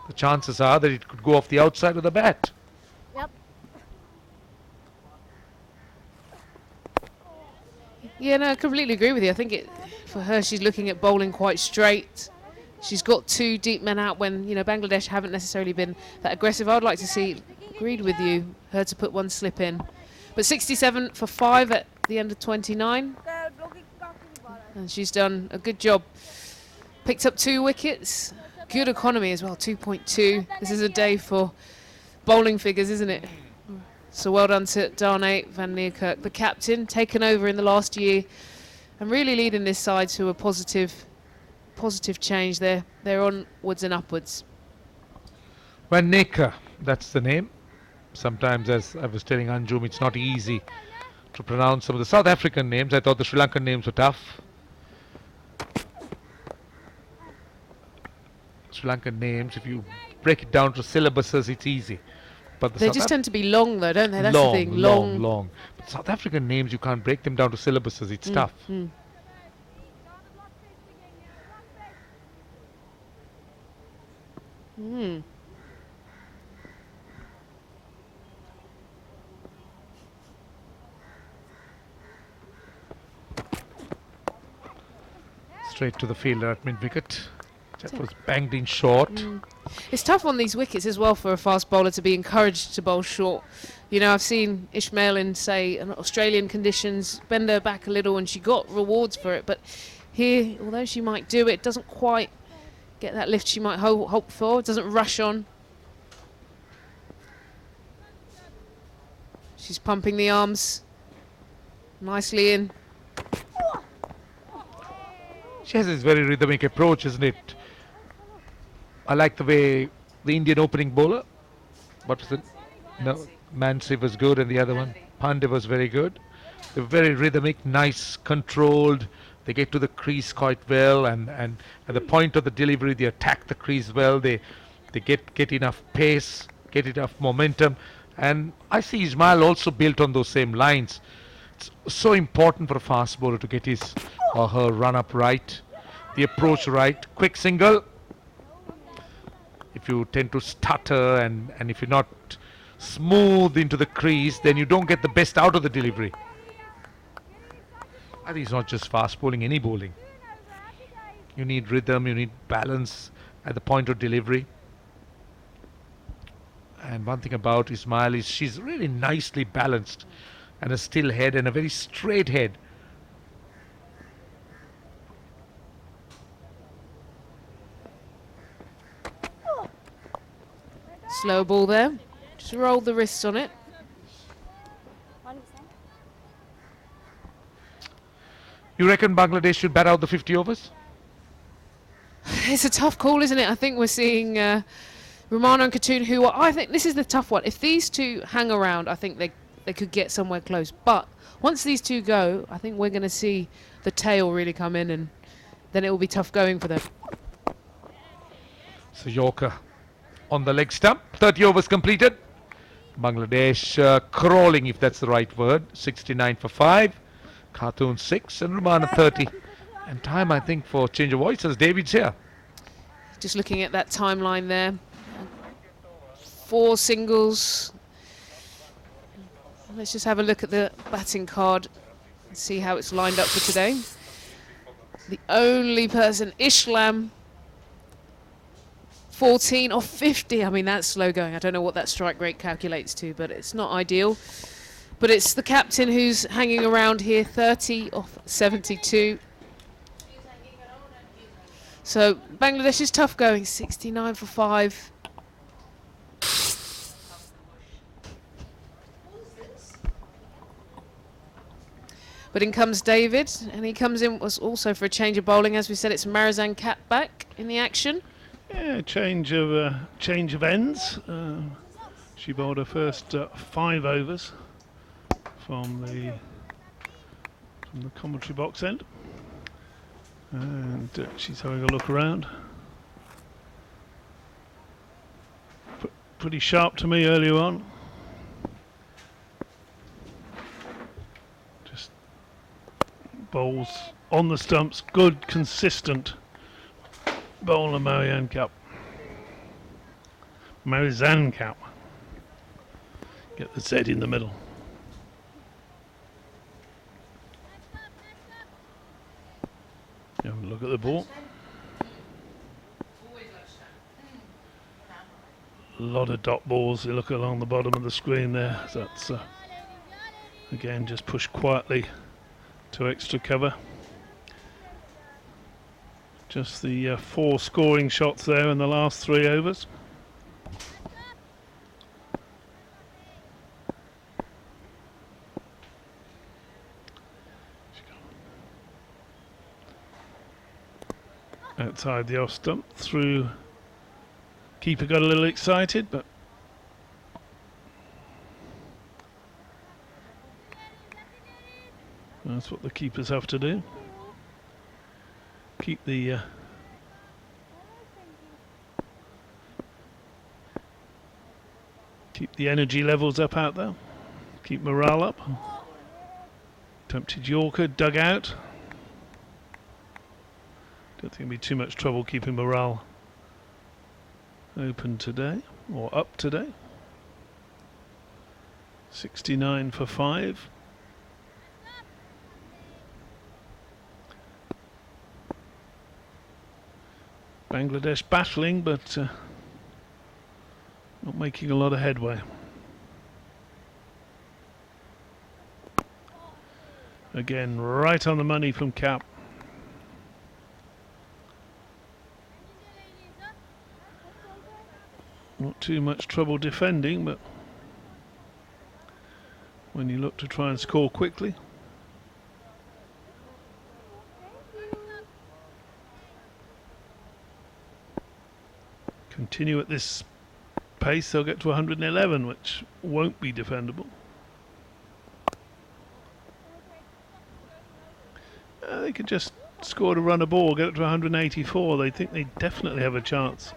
[SPEAKER 6] The chances are that it could go off the outside of the bat.
[SPEAKER 4] Yep.
[SPEAKER 2] Yeah, no, I completely agree with you. I think for her, she's looking at bowling quite straight. She's got 2 deep men out when, Bangladesh haven't necessarily been that aggressive. I'd like to see, agreed with you, her to put 1 slip in. But 67 for 5 at the end of 29. And she's done a good job. Picked up 2 wickets. Good economy as well, 2.2. This is a day for bowling figures, isn't it? So well done to Darnay van Niekerk, the captain, taken over in the last year and really leading this side to a positive change there. They're onwards and upwards.
[SPEAKER 6] Van Niekerk, that's the name. Sometimes, as I was telling Anjum, it's not easy to pronounce some of the South African names. I thought the Sri Lankan names were tough. Sri Lankan names, if you break it down to syllabuses, it's easy. But
[SPEAKER 2] They just tend to be long though, don't they? That's the thing.
[SPEAKER 6] Long. But South African names, you can't break them down to syllabuses. It's tough. Straight to the fielder at mid-wicket. That was banged in short.
[SPEAKER 2] It's tough on these wickets as well for a fast bowler to be encouraged to bowl short. I've seen Ishmael in, say, Australian conditions bend her back a little and she got rewards for it. But here, although she might do it, doesn't quite get that lift she might hope for. It doesn't rush on. She's pumping the arms nicely in.
[SPEAKER 6] She has this very rhythmic approach, isn't it? I like the way the Indian opening bowler, what was it? No, Mansi was good, and the other one, Pandey, was very good. They're very rhythmic, nice, controlled. They get to the crease quite well, and at the point of the delivery, they attack the crease well. They get enough pace, get enough momentum, and I see Ismail also built on those same lines. It's so important for a fast bowler to get his or her run up right, the approach right, quick single. If you tend to stutter and if you're not smooth into the crease, then you don't get the best out of the delivery. I think it's not just fast bowling, any bowling. You need rhythm, you need balance at the point of delivery. And one thing about Ismail is she's really nicely balanced, and a still head and a very straight head.
[SPEAKER 2] Slow ball there. Just roll the wrists on it.
[SPEAKER 6] You reckon Bangladesh should bat out the 50 overs?
[SPEAKER 2] It's a tough call, isn't it? I think we're seeing Romano and Khatoon, who I think this is the tough one. If these two hang around, I think they could get somewhere close. But once these two go, I think we're going to see the tail really come in, and then it will be tough going for them.
[SPEAKER 6] So Yorker on the leg stump. 30 overs completed. Bangladesh crawling, if that's the right word. 69 for 5. Khatoon 6 and Romano 30. And time, I think, for change of voices. David's here.
[SPEAKER 2] Just looking at that timeline there. 4 singles. Let's just have a look at the batting card and see how it's lined up for today. The only person, Ishlam, 14 off 50. I mean, that's slow going. I don't know what that strike rate calculates to, but it's not ideal. But it's the captain who's hanging around here, 30 off 72. So Bangladesh is tough going, 69 for 5. But in comes David, and he comes in was also for a change of bowling. As we said, it's Marizan Kat back in the action.
[SPEAKER 9] Yeah, change of ends. She bowled her first 5 overs from the commentary box end, and she's having a look around. Pretty sharp to me earlier on. Just bowls on the stumps, good consistent bowler Marizanne Cap. Get the Z in the middle. Have a look at the ball. A lot of dot balls. You look along the bottom of the screen there. That's again just pushed quietly to extra cover. Just the 4 scoring shots there in the last 3 overs. Outside the off stump, through. Keeper got a little excited, but that's what the keepers have to do. Keep the energy levels up out there. Keep morale up. Attempted Yorker, dug out. Don't think it'll be too much trouble keeping morale open today, or up today. 69 for 5. Bangladesh battling, but not making a lot of headway. Again, right on the money from Cap. Not too much trouble defending, but when you look to try and score quickly. Continue at this pace, they'll get to 111, which won't be defendable. They could just score to run a ball, get it to 184. They think they definitely have a chance.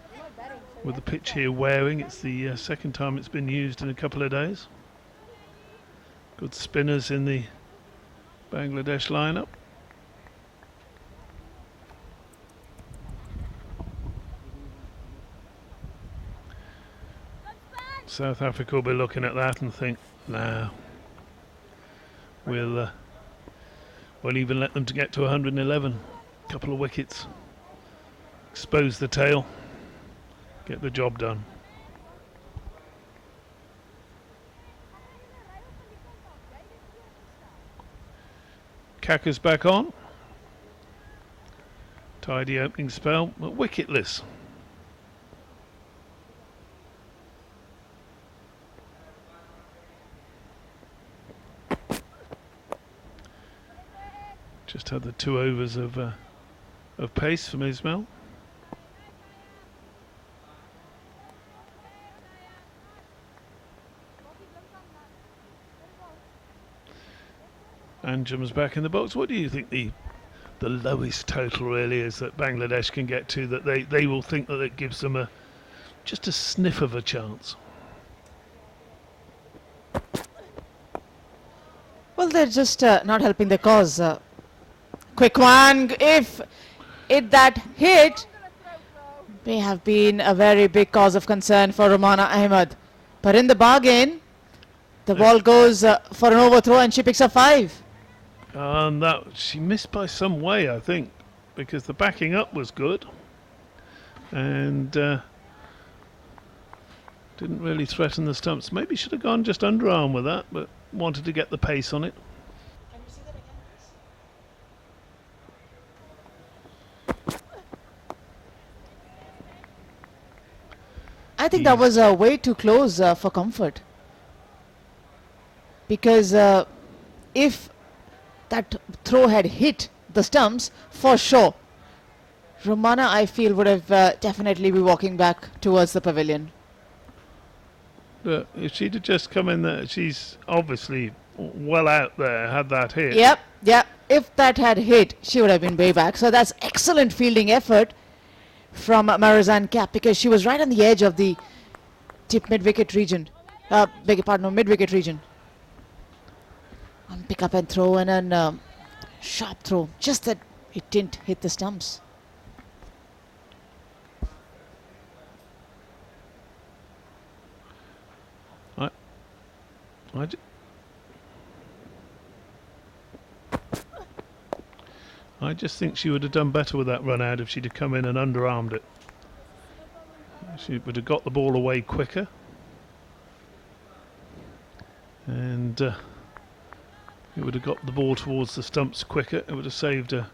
[SPEAKER 9] With the pitch here wearing, it's the second time it's been used in a couple of days. Good spinners in the Bangladesh lineup. South Africa will be looking at that and think, nah, we'll even let them to get to 111. Couple of wickets, expose the tail. Get the job done. Kaka's back on. Tidy opening spell, but wicketless. Just had the 2 overs of pace from Ismail. Anjum's back in the box. What do you think the lowest total really is that Bangladesh can get to, that they will think that it gives them just a sniff of a chance?
[SPEAKER 8] Well, they're just not helping the cause. Quick one. If that hit may have been a very big cause of concern for Romana Ahmed. But in the bargain, the ball goes for an overthrow and she picks up 5.
[SPEAKER 9] And that she missed by some way, I think, because the backing up was good and didn't really threaten the stumps. Maybe should have gone just underarm with that, but wanted to get the pace on it.
[SPEAKER 8] Can you see that again, I think that was way too close for comfort. Because if that throw had hit the stumps, for sure, Romana, I feel, would have definitely be walking back towards the pavilion.
[SPEAKER 9] But if she'd have just come in there, she's obviously well out there had that hit.
[SPEAKER 8] Yep, yep. If that had hit, she would have been way back. So that's excellent fielding effort from Marizan Cap, because she was right on the edge of the tip mid-wicket region. Beg your pardon, mid-wicket region. Pick up and throw, and then sharp throw. Just that it didn't hit the stumps.
[SPEAKER 9] I just think she would have done better with that run out if she'd have come in and underarmed it. She would have got the ball away quicker, and it would have got the ball towards the stumps quicker. It would have saved a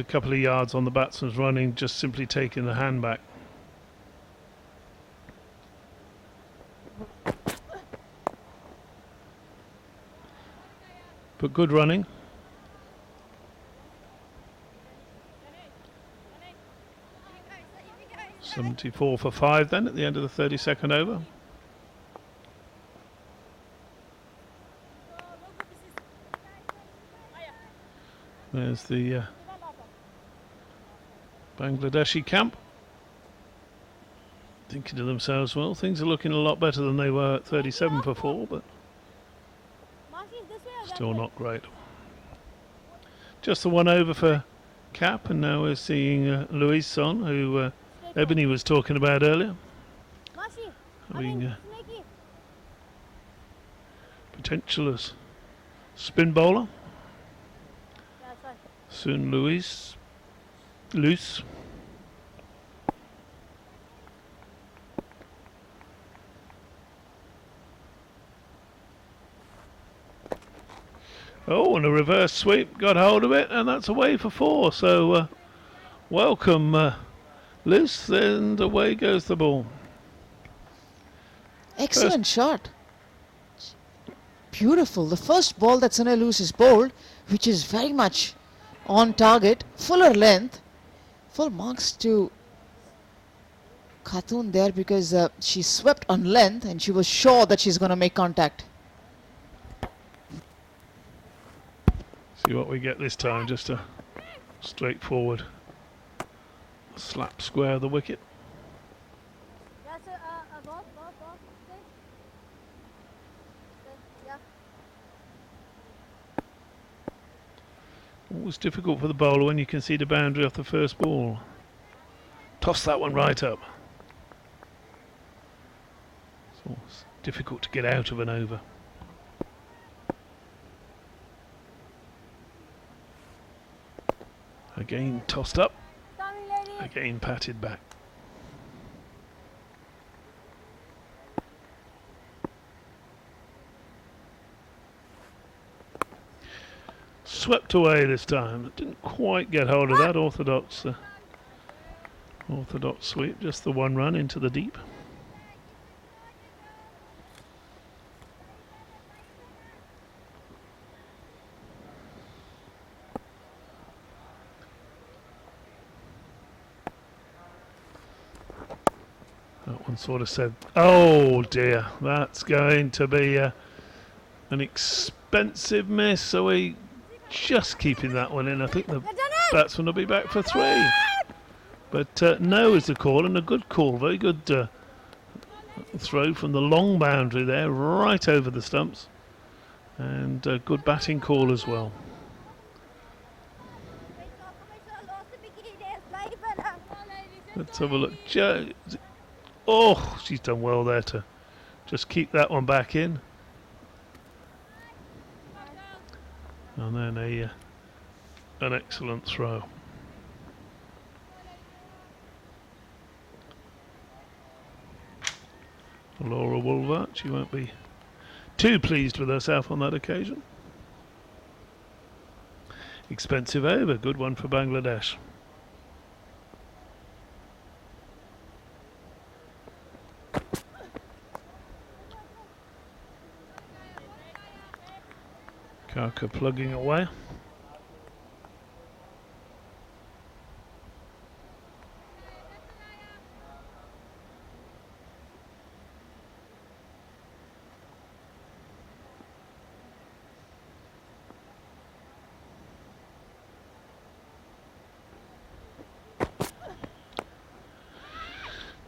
[SPEAKER 9] couple of yards on the batsman's running, just simply taking the hand back. But good running. .74 for 5 then at the end of the 32nd over. There's the Bangladeshi camp, thinking to themselves, well, things are looking a lot better than they were at 37 for 4, but still not great. Just the one over for Cap, and now we're seeing Louise Son, who Ebony was talking about earlier, having potential as spin bowler. Soon Louise loose. Oh, and a reverse sweep, got hold of it, and that's away for 4. So welcome Liz, and away goes the ball.
[SPEAKER 8] Excellent shot. Beautiful. The first ball that Sunil Lewis is bowled, which is very much on target, fuller length, full marks to Khatun there, because she swept on length and she was sure that she's going to make contact.
[SPEAKER 9] See what we get this time, just a straightforward slap square of the wicket. Always difficult for the bowler when you can see the boundary off the first ball. Toss that one right up. It's always difficult to get out of an over. Again tossed up. Again patted back. Swept away this time. Didn't quite get hold of that orthodox sweep. Just the one run into the deep. That one sort of said, oh dear, that's going to be an expensive miss. So we just keeping that one in. I think the batsman will be back for 3. But no is the call, and a good call. Very good throw from the long boundary there, right over the stumps. And a good batting call as well. Let's have a look. Oh, she's done well there to just keep that one back in. And then an excellent throw. Laura Woolvert, she won't be too pleased with herself on that occasion. Expensive over, good one for Bangladesh. Kaka plugging away.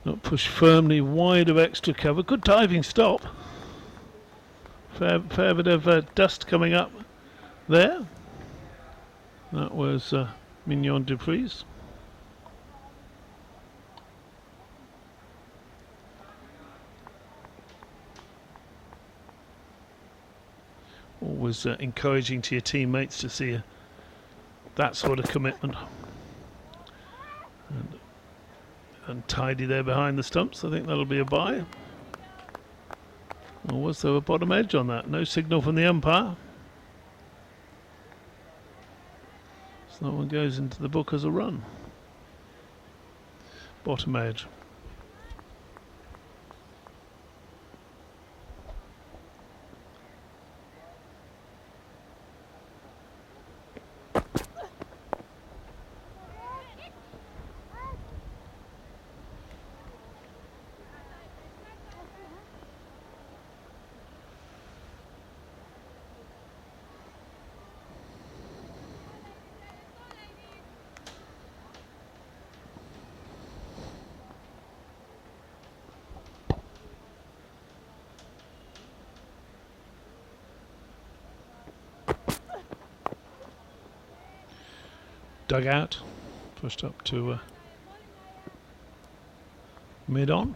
[SPEAKER 9] Not pushed firmly wide of extra cover. Good diving stop. Fair bit of dust coming up there. That was Mignon Duprise. Always encouraging to your teammates to see that sort of commitment. And tidy there behind the stumps. I think that'll be a bye. Or was there a bottom edge on that? No signal from the umpire. So that one goes into the book as a run. Bottom edge. Dug out, pushed up to mid-on.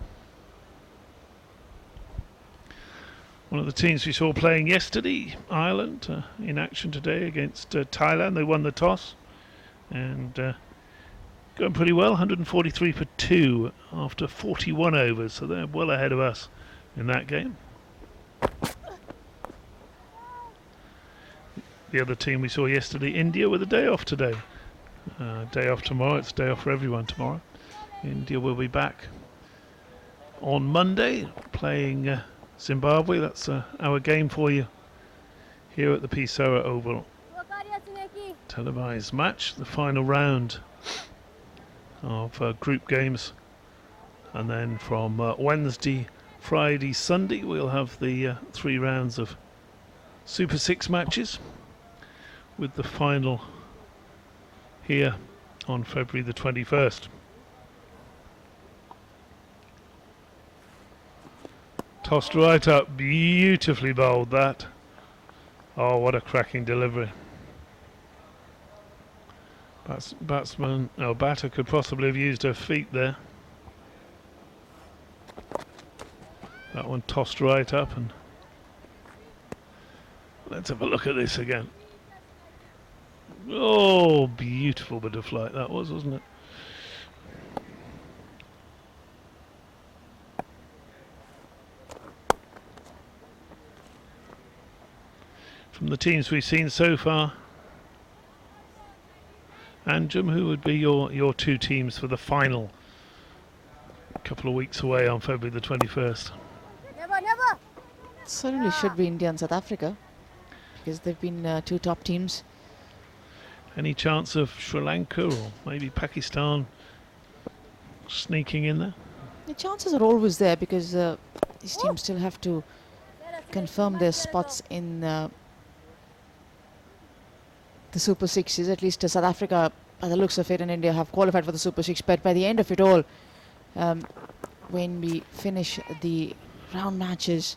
[SPEAKER 9] One of the teams we saw playing yesterday, Ireland, in action today against Thailand. They won the toss and going pretty well, 143 for 2 after 41 overs, so they're well ahead of us in that game. The other team we saw yesterday, India, with a day off today. Day off tomorrow. It's a day off for everyone tomorrow. India will be back on Monday playing Zimbabwe. That's our game for you here at the Pisara Oval. Televised match, the final round of group games, and then from Wednesday, Friday, Sunday we'll have the 3 rounds of Super 6 matches, with the final here on February the 21st. Tossed right up, beautifully bowled that. Oh, what a cracking delivery. Batter could possibly have used her feet there. That one tossed right up, and let's have a look at this again. Oh, beautiful bit of flight that was, wasn't it? From the teams we've seen so far, Anjum, who would be your 2 teams for the final? A couple of weeks away on February the 21st.
[SPEAKER 8] Certainly should be India and South Africa, because they've been 2 top teams.
[SPEAKER 9] Any chance of Sri Lanka or maybe Pakistan sneaking in there?
[SPEAKER 8] The chances are always there, because these teams still have to confirm their spots in the Super Sixes. At least South Africa, by the looks of it, and India have qualified for the Super Six. But by the end of it all, when we finish the round matches,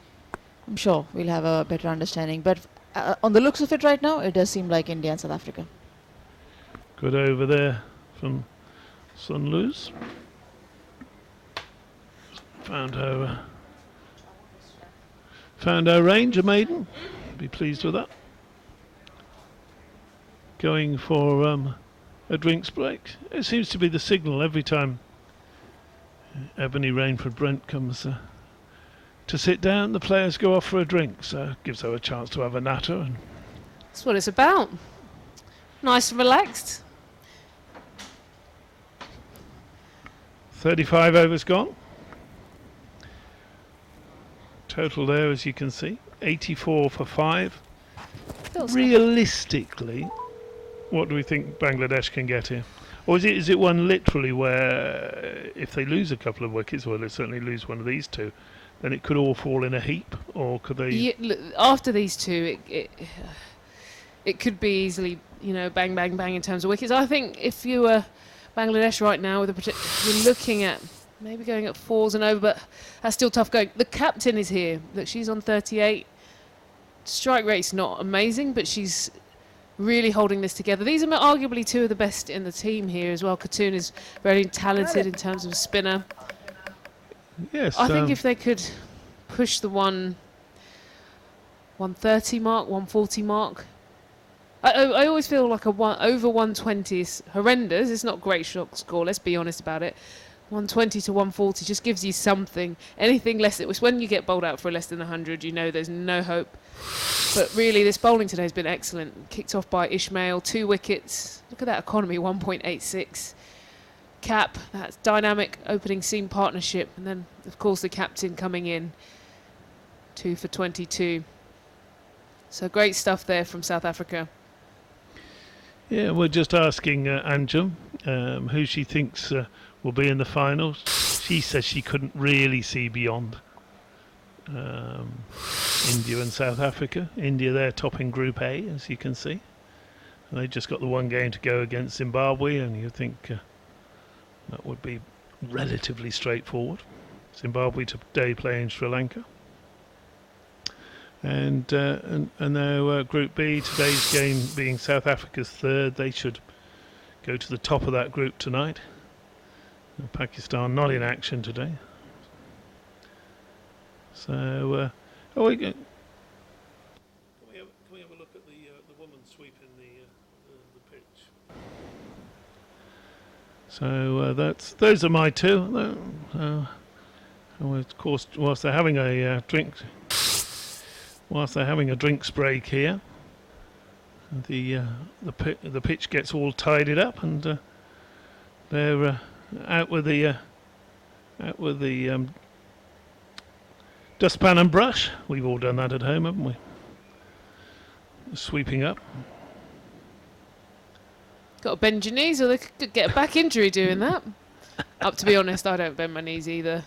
[SPEAKER 8] I'm sure we'll have a better understanding. But on the looks of it right now, it does seem like India and South Africa.
[SPEAKER 9] Good over there from Sun Luz. Found her range, a maiden. Be pleased with that. Going for a drinks break. It seems to be the signal every time Ebony Rainford Brent comes to sit down. The players go off for a drink, so gives her a chance to have a natter. And
[SPEAKER 2] That's what it's about. Nice and relaxed.
[SPEAKER 9] 35 overs gone. Total there, as you can see, 84 for 5. Realistically, what do we think Bangladesh can get here? Or is it one literally where if they lose a couple of wickets, well, they certainly lose one of these 2, then it could all fall in a heap? Or could they...
[SPEAKER 2] Yeah, after these 2, it could be easily, bang, bang, bang in terms of wickets. I think if you were Bangladesh right now, you're looking at maybe going at 4s and over, but that's still tough going. The captain is here. Look, she's on 38. Strike rate's not amazing, but she's really holding this together. These are arguably two of the best in the team here as well. Khatoon is very talented in terms of spinner.
[SPEAKER 9] Yes.
[SPEAKER 2] I think if they could push the 130 mark, 140 mark. I always feel like over 120 is horrendous. It's not a great shot score, let's be honest about it. 120 to 140 just gives you something. Anything less, it was when you get bowled out for less than 100, you know there's no hope. But really, this bowling today has been excellent. Kicked off by Ismail, 2 wickets. Look at that economy, 1.86. Cap, that's dynamic opening seam partnership. And then, of course, the captain coming in, 2 for 22. So great stuff there from South Africa.
[SPEAKER 9] Yeah, we're just asking Anjum who she thinks will be in the finals. She says she couldn't really see beyond India and South Africa. India, they're topping Group A, as you can see. And they just got the one game to go against Zimbabwe, and you think that would be relatively straightforward. Zimbabwe today playing Sri Lanka. And now Group B, today's game being South Africa's third. They should go to the top of that group tonight. Pakistan not in action today. So, can we have a look at the woman sweeping the pitch? So those are my two. Of course, whilst they're having a drinks break here, the pitch gets all tidied up, and they're out with the dustpan and brush. We've all done that at home, haven't we? Sweeping up.
[SPEAKER 2] Got to bend your knees or they could get a back injury doing that. Up to be honest, I don't bend my knees either.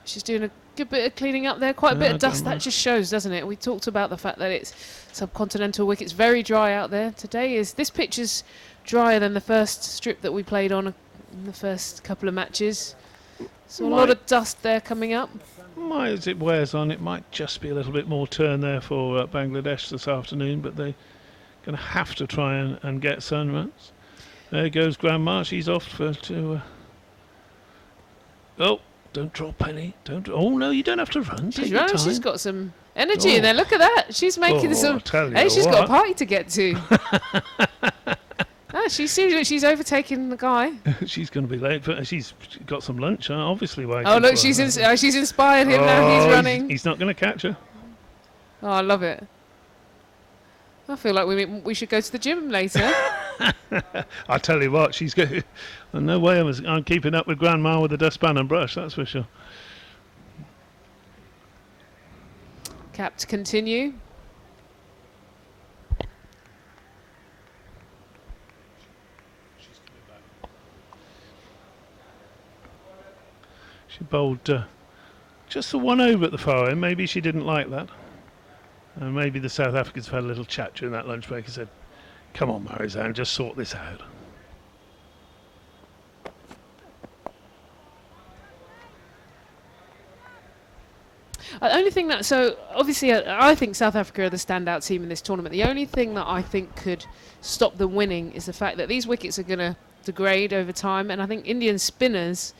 [SPEAKER 2] She's doing a good bit of cleaning up there, quite a bit of dust. That just shows, doesn't it? We talked about the fact that it's subcontinental wickets, very dry out there. This pitch is drier than the first strip that we played on in the first couple of matches. So a lot of dust there coming up.
[SPEAKER 9] As it wears on, it might just be a little bit more turn there for Bangladesh this afternoon, but they're going to have to try and get sun runs. There goes Grandma. She's off to. Oh, don't drop any. Oh no, you don't have to run.
[SPEAKER 2] She's running. She's got some energy in there. Look at that. She's making some. Hey, she's got a party to get to. She's overtaking the guy.
[SPEAKER 9] She's going to be late, but she's got some lunch. Obviously,
[SPEAKER 2] oh look, she's inspired him now. He's running.
[SPEAKER 9] He's not going to catch her.
[SPEAKER 2] Oh, I love it. I feel like we should go to the gym later.
[SPEAKER 9] I tell you what, she's good. No way I'm keeping up with Grandma with the dustpan and brush. That's for sure.
[SPEAKER 2] Cap to continue.
[SPEAKER 9] She bowled just the one over at the far end. Maybe she didn't like that. And maybe the South Africans have had a little chat during that lunch break and said, come on, Marizanne, just sort this out.
[SPEAKER 2] Obviously I think South Africa are the standout team in this tournament. The only thing that I think could stop them winning is the fact that these wickets are going to degrade over time, and I think Indian spinners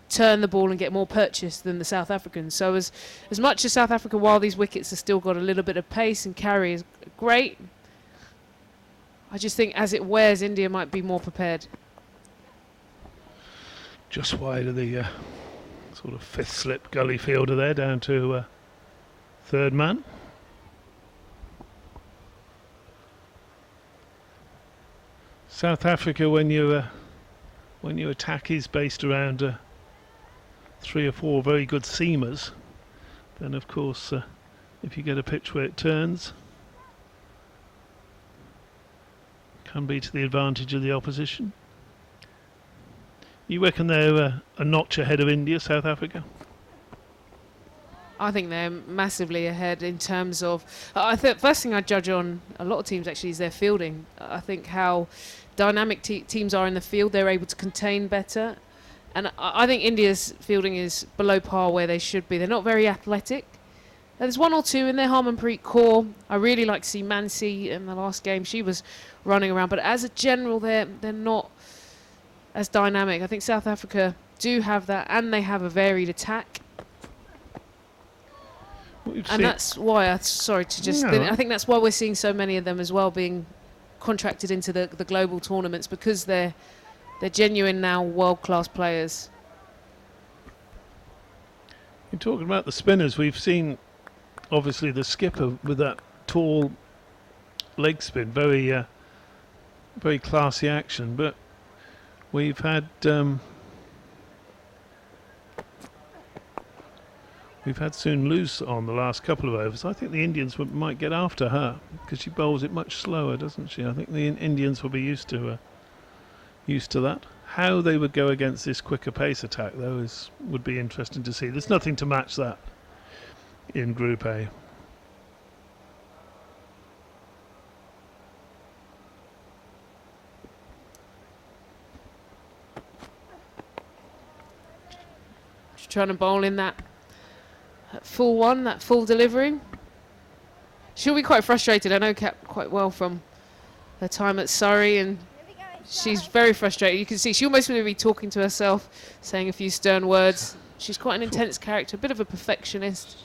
[SPEAKER 2] turn the ball and get more purchase than the South Africans. So as much as South Africa, while these wickets have still got a little bit of pace and carry is great, I just think as it wears, India might be more prepared.
[SPEAKER 9] Just wide of the sort of fifth slip gully fielder there, down to third man. South Africa, when you attack, is based around 3 or 4 very good seamers. Then of course if you get a pitch where it turns, can be to the advantage of the opposition. You reckon they're a notch ahead of India, South Africa?
[SPEAKER 2] I think they're massively ahead in terms of... first thing I judge on a lot of teams actually is their fielding. I think how dynamic teams are in the field, they're able to contain better. And I think India's fielding is below par where they should be. They're not very athletic. There's one or two in there. Harmanpreet Kaur. I really like to see Mansi in the last game. She was running around. But as a general, they're not as dynamic. I think South Africa do have that, and they have a varied attack. And that's why, sorry to just... I think that's why we're seeing so many of them as well being contracted into the global tournaments, because they're genuine now world-class players.
[SPEAKER 9] You're talking about the spinners. We've seen, obviously, the skipper with that tall leg spin, very classy action. But we've had Soon Loose on the last couple of overs. I think the Indians might get after her because she bowls it much slower, doesn't she? I think the Indians will be used to that. How they would go against this quicker pace attack, though, would be interesting to see. There's nothing to match that in Group A.
[SPEAKER 2] Just trying to bowl in that full one, that full delivery. She'll be quite frustrated. I know Cap quite well from her time at Surrey, and she's very frustrated. You can see she almost would be talking to herself, saying a few stern words. She's quite an intense character, a bit of a perfectionist.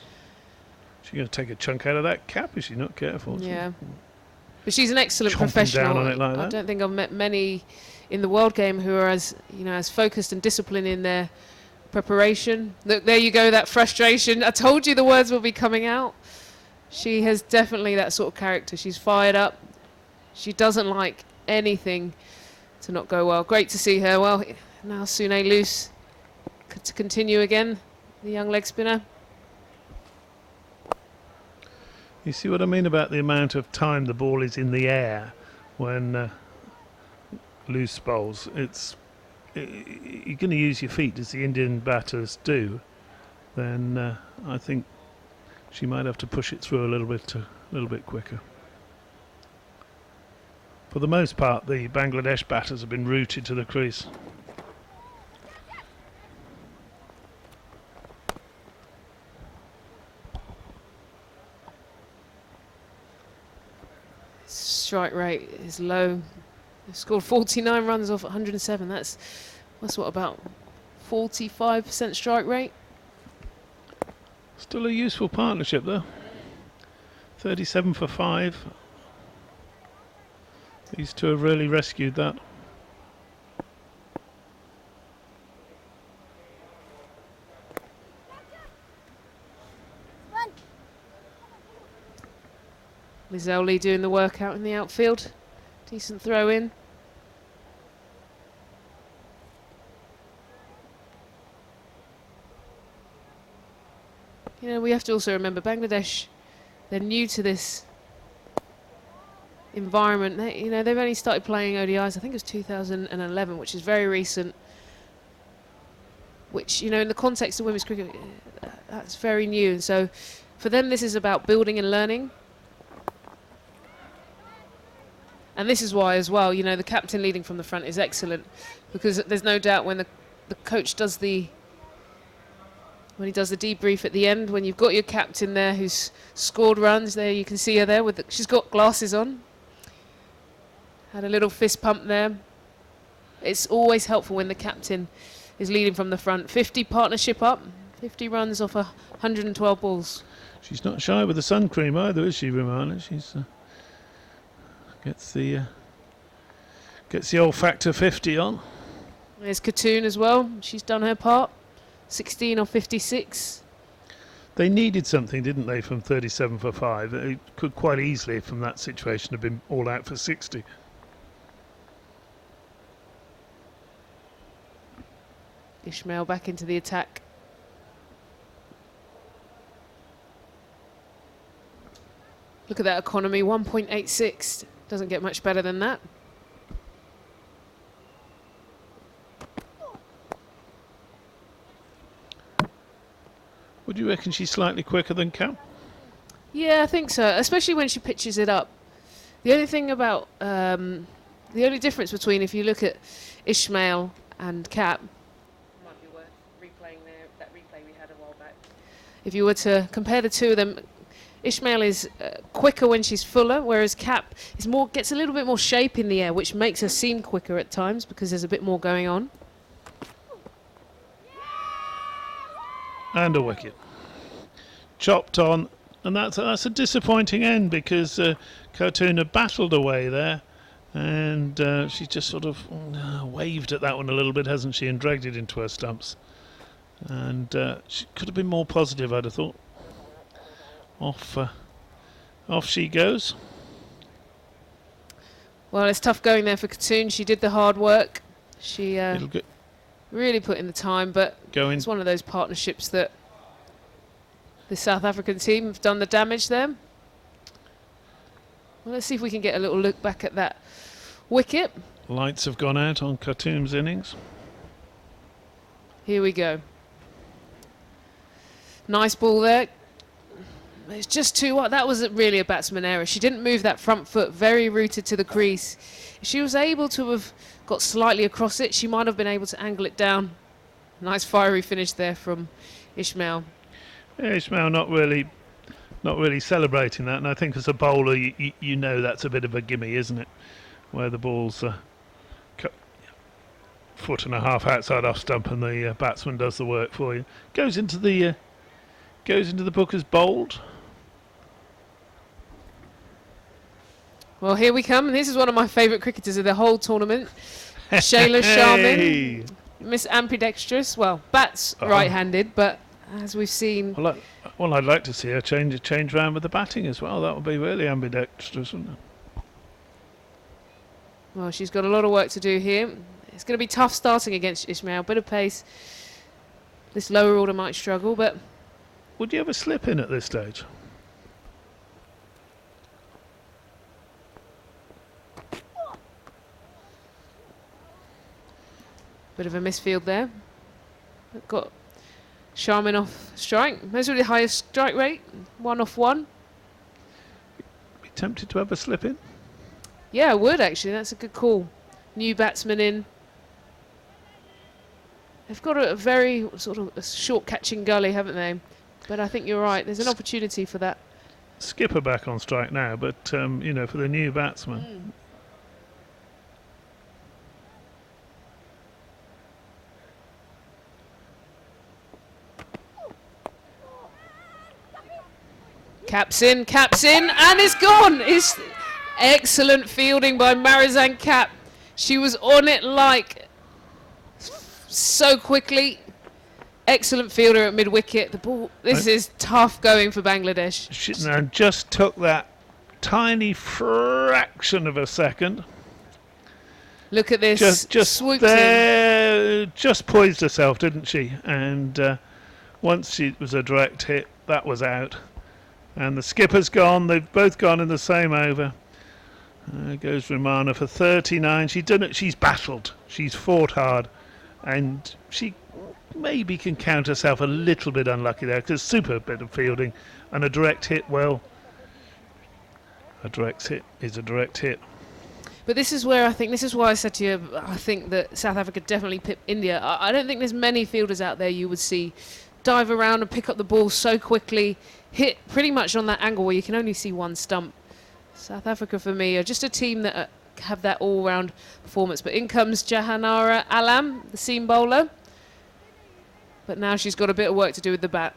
[SPEAKER 9] She's going to take a chunk out of that cap if she's not careful.
[SPEAKER 2] Yeah. But she's an excellent professional.
[SPEAKER 9] Down on it like
[SPEAKER 2] I
[SPEAKER 9] that.
[SPEAKER 2] don't think I've met many in the world game who are as focused and disciplined in their preparation. Look, there you go, that frustration. I told you the words will be coming out. She has definitely that sort of character. She's fired up. She doesn't like anything to not go well. Great to see her. Well, now Sune loose to continue again, the young leg spinner.
[SPEAKER 9] You see what I mean about the amount of time the ball is in the air when loose bowls. You're going to use your feet as the Indian batters do. Then I think she might have to push it through a little bit quicker. For the most part, the Bangladesh batters have been rooted to the crease.
[SPEAKER 2] Strike rate is low. They've scored 49 runs off 107. That's what, about 45% strike rate?
[SPEAKER 9] Still a useful partnership though. 37 for 5. These two have really rescued that.
[SPEAKER 2] Lizelle doing the work out in the outfield. Decent throw in. We have to also remember Bangladesh, they're new to this environment. They've only started playing ODIs, I think it was 2011, which is very recent. Which, in the context of women's cricket, that's very new. And so for them, this is about building and learning. And this is why as well, the captain leading from the front is excellent, because there's no doubt when the coach does when he does the debrief at the end, when you've got your captain there who's scored runs, there you can see her there she's got glasses on. Had a little fist pump there. It's always helpful when the captain is leading from the front. 50 partnership up, 50 runs off 112 balls.
[SPEAKER 9] She's not shy with the sun cream either, is she, Romana? She's gets the old factor 50 on.
[SPEAKER 2] There's Katoon as well. She's done her part. 16 or 56.
[SPEAKER 9] They needed something, didn't they, from 37 for 5? They could quite easily, from that situation, have been all out for 60.
[SPEAKER 2] Ishmael back into the attack. Look at that economy, 1.86. Doesn't get much better than that.
[SPEAKER 9] Would you reckon she's slightly quicker than Cap?
[SPEAKER 2] Yeah, I think so, especially when she pitches it up. The only thing about, the only difference between if you look at Ishmael and Cap, worth replaying that replay we had a while back. If you were to compare the two of them, Ishmael is quicker when she's fuller, whereas Cap is gets a little bit more shape in the air, which makes her seem quicker at times because there's a bit more going on.
[SPEAKER 9] And a wicket. Chopped on, and that's a disappointing end because Khartoum had battled away there, and she just sort of waved at that one a little bit, hasn't she, and dragged it into her stumps. And she could have been more positive, I'd have thought. Off she goes.
[SPEAKER 2] Well, it's tough going there for Khartoum. She did the hard work. She really put in the time, but it's one of those partnerships that the South African team have done the damage there. Well, let's see if we can get a little look back at that wicket.
[SPEAKER 9] Lights have gone out on Khartoum's innings.
[SPEAKER 2] Here we go. Nice ball there. It's just too wide. That wasn't really a batsman error. She didn't move that front foot, very rooted to the crease. If she was able to have got slightly across it, she might have been able to angle it down. Nice fiery finish there from Ishmael.
[SPEAKER 9] Yeah, Ishmael not really celebrating that, and I think as a bowler you know that's a bit of a gimme, isn't it? Where the ball's a foot and a half outside off stump and the batsman does the work for you. Goes into the book as bowled.
[SPEAKER 2] Well, here we come. This is one of my favourite cricketers of the whole tournament. Shayla Sharmin. Miss Ambidextrous. Well, bats right-handed, but as we've seen...
[SPEAKER 9] Well, I'd like to see her change round with the batting as well. That would be really ambidextrous, wouldn't it?
[SPEAKER 2] Well, she's got a lot of work to do here. It's going to be tough starting against Ishmael. Bit of pace. This lower order might struggle, but...
[SPEAKER 9] Would you ever slip in at this stage?
[SPEAKER 2] Bit of a misfield there. Got Sharmin off strike. Those are the highest strike rate. 1 off 1.
[SPEAKER 9] Be tempted to ever slip in?
[SPEAKER 2] Yeah, I would actually. That's a good call. New batsman in. They've got a very sort of a short catching gully, haven't they? But I think you're right. There's an opportunity for that.
[SPEAKER 9] Skipper back on strike now, but for the new batsman.
[SPEAKER 2] Caps in, and it's gone. It's excellent fielding by Marizan Cap. She was on it like so quickly. Excellent fielder at mid-wicket. The ball. This is tough going for Bangladesh.
[SPEAKER 9] She just took that tiny fraction of a second.
[SPEAKER 2] Look at this.
[SPEAKER 9] Just
[SPEAKER 2] swooped
[SPEAKER 9] there,
[SPEAKER 2] in.
[SPEAKER 9] just poised herself, didn't she? And once it was a direct hit, that was out. And the skipper's gone. They've both gone in the same over. Goes Romana for 39. She's battled. She's fought hard. And she maybe can count herself a little bit unlucky there because super bit of fielding. And a direct hit, well, a direct hit is a direct hit.
[SPEAKER 2] But this is where this is why I said to you, I think that South Africa definitely pipped India. I don't think there's many fielders out there you would see dive around and pick up the ball so quickly, hit pretty much on that angle where you can only see one stump. South Africa, for me, are just a team that have that all-round performance. But in comes Jahanara Alam, the seam bowler. But now she's got a bit of work to do with the bat.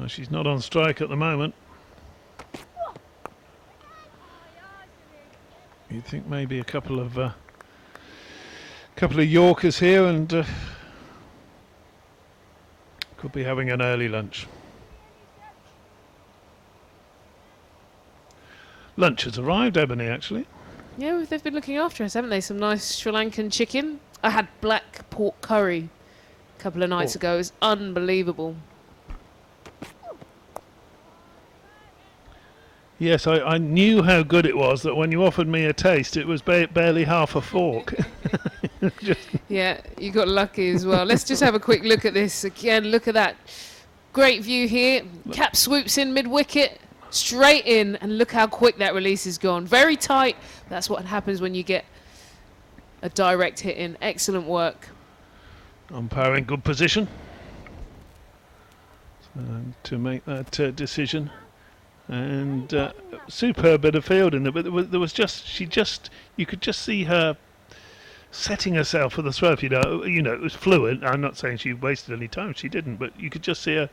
[SPEAKER 9] She's not on strike at the moment. You'd think maybe a couple of Yorkers here and could be having an early lunch. Lunch has arrived, Ebony, actually.
[SPEAKER 2] Yeah, they've been looking after us, haven't they? Some nice Sri Lankan chicken. I had black pork curry a couple of nights ago. It was unbelievable.
[SPEAKER 9] Yes, I knew how good it was that when you offered me a taste, it was barely half a fork.
[SPEAKER 2] Yeah, you got lucky as well. Let's just have a quick look at this again. Look at that. Great view here. Cap swoops in mid-wicket, straight in, and look how quick that release has gone. Very tight. That's what happens when you get a direct hit in. Excellent work.
[SPEAKER 9] Umpire in good position to make that decision. And superb bit of fielding, but there was just you could just see her setting herself for the throw. It was fluent. I'm not saying she wasted any time, she didn't, but you could just see her.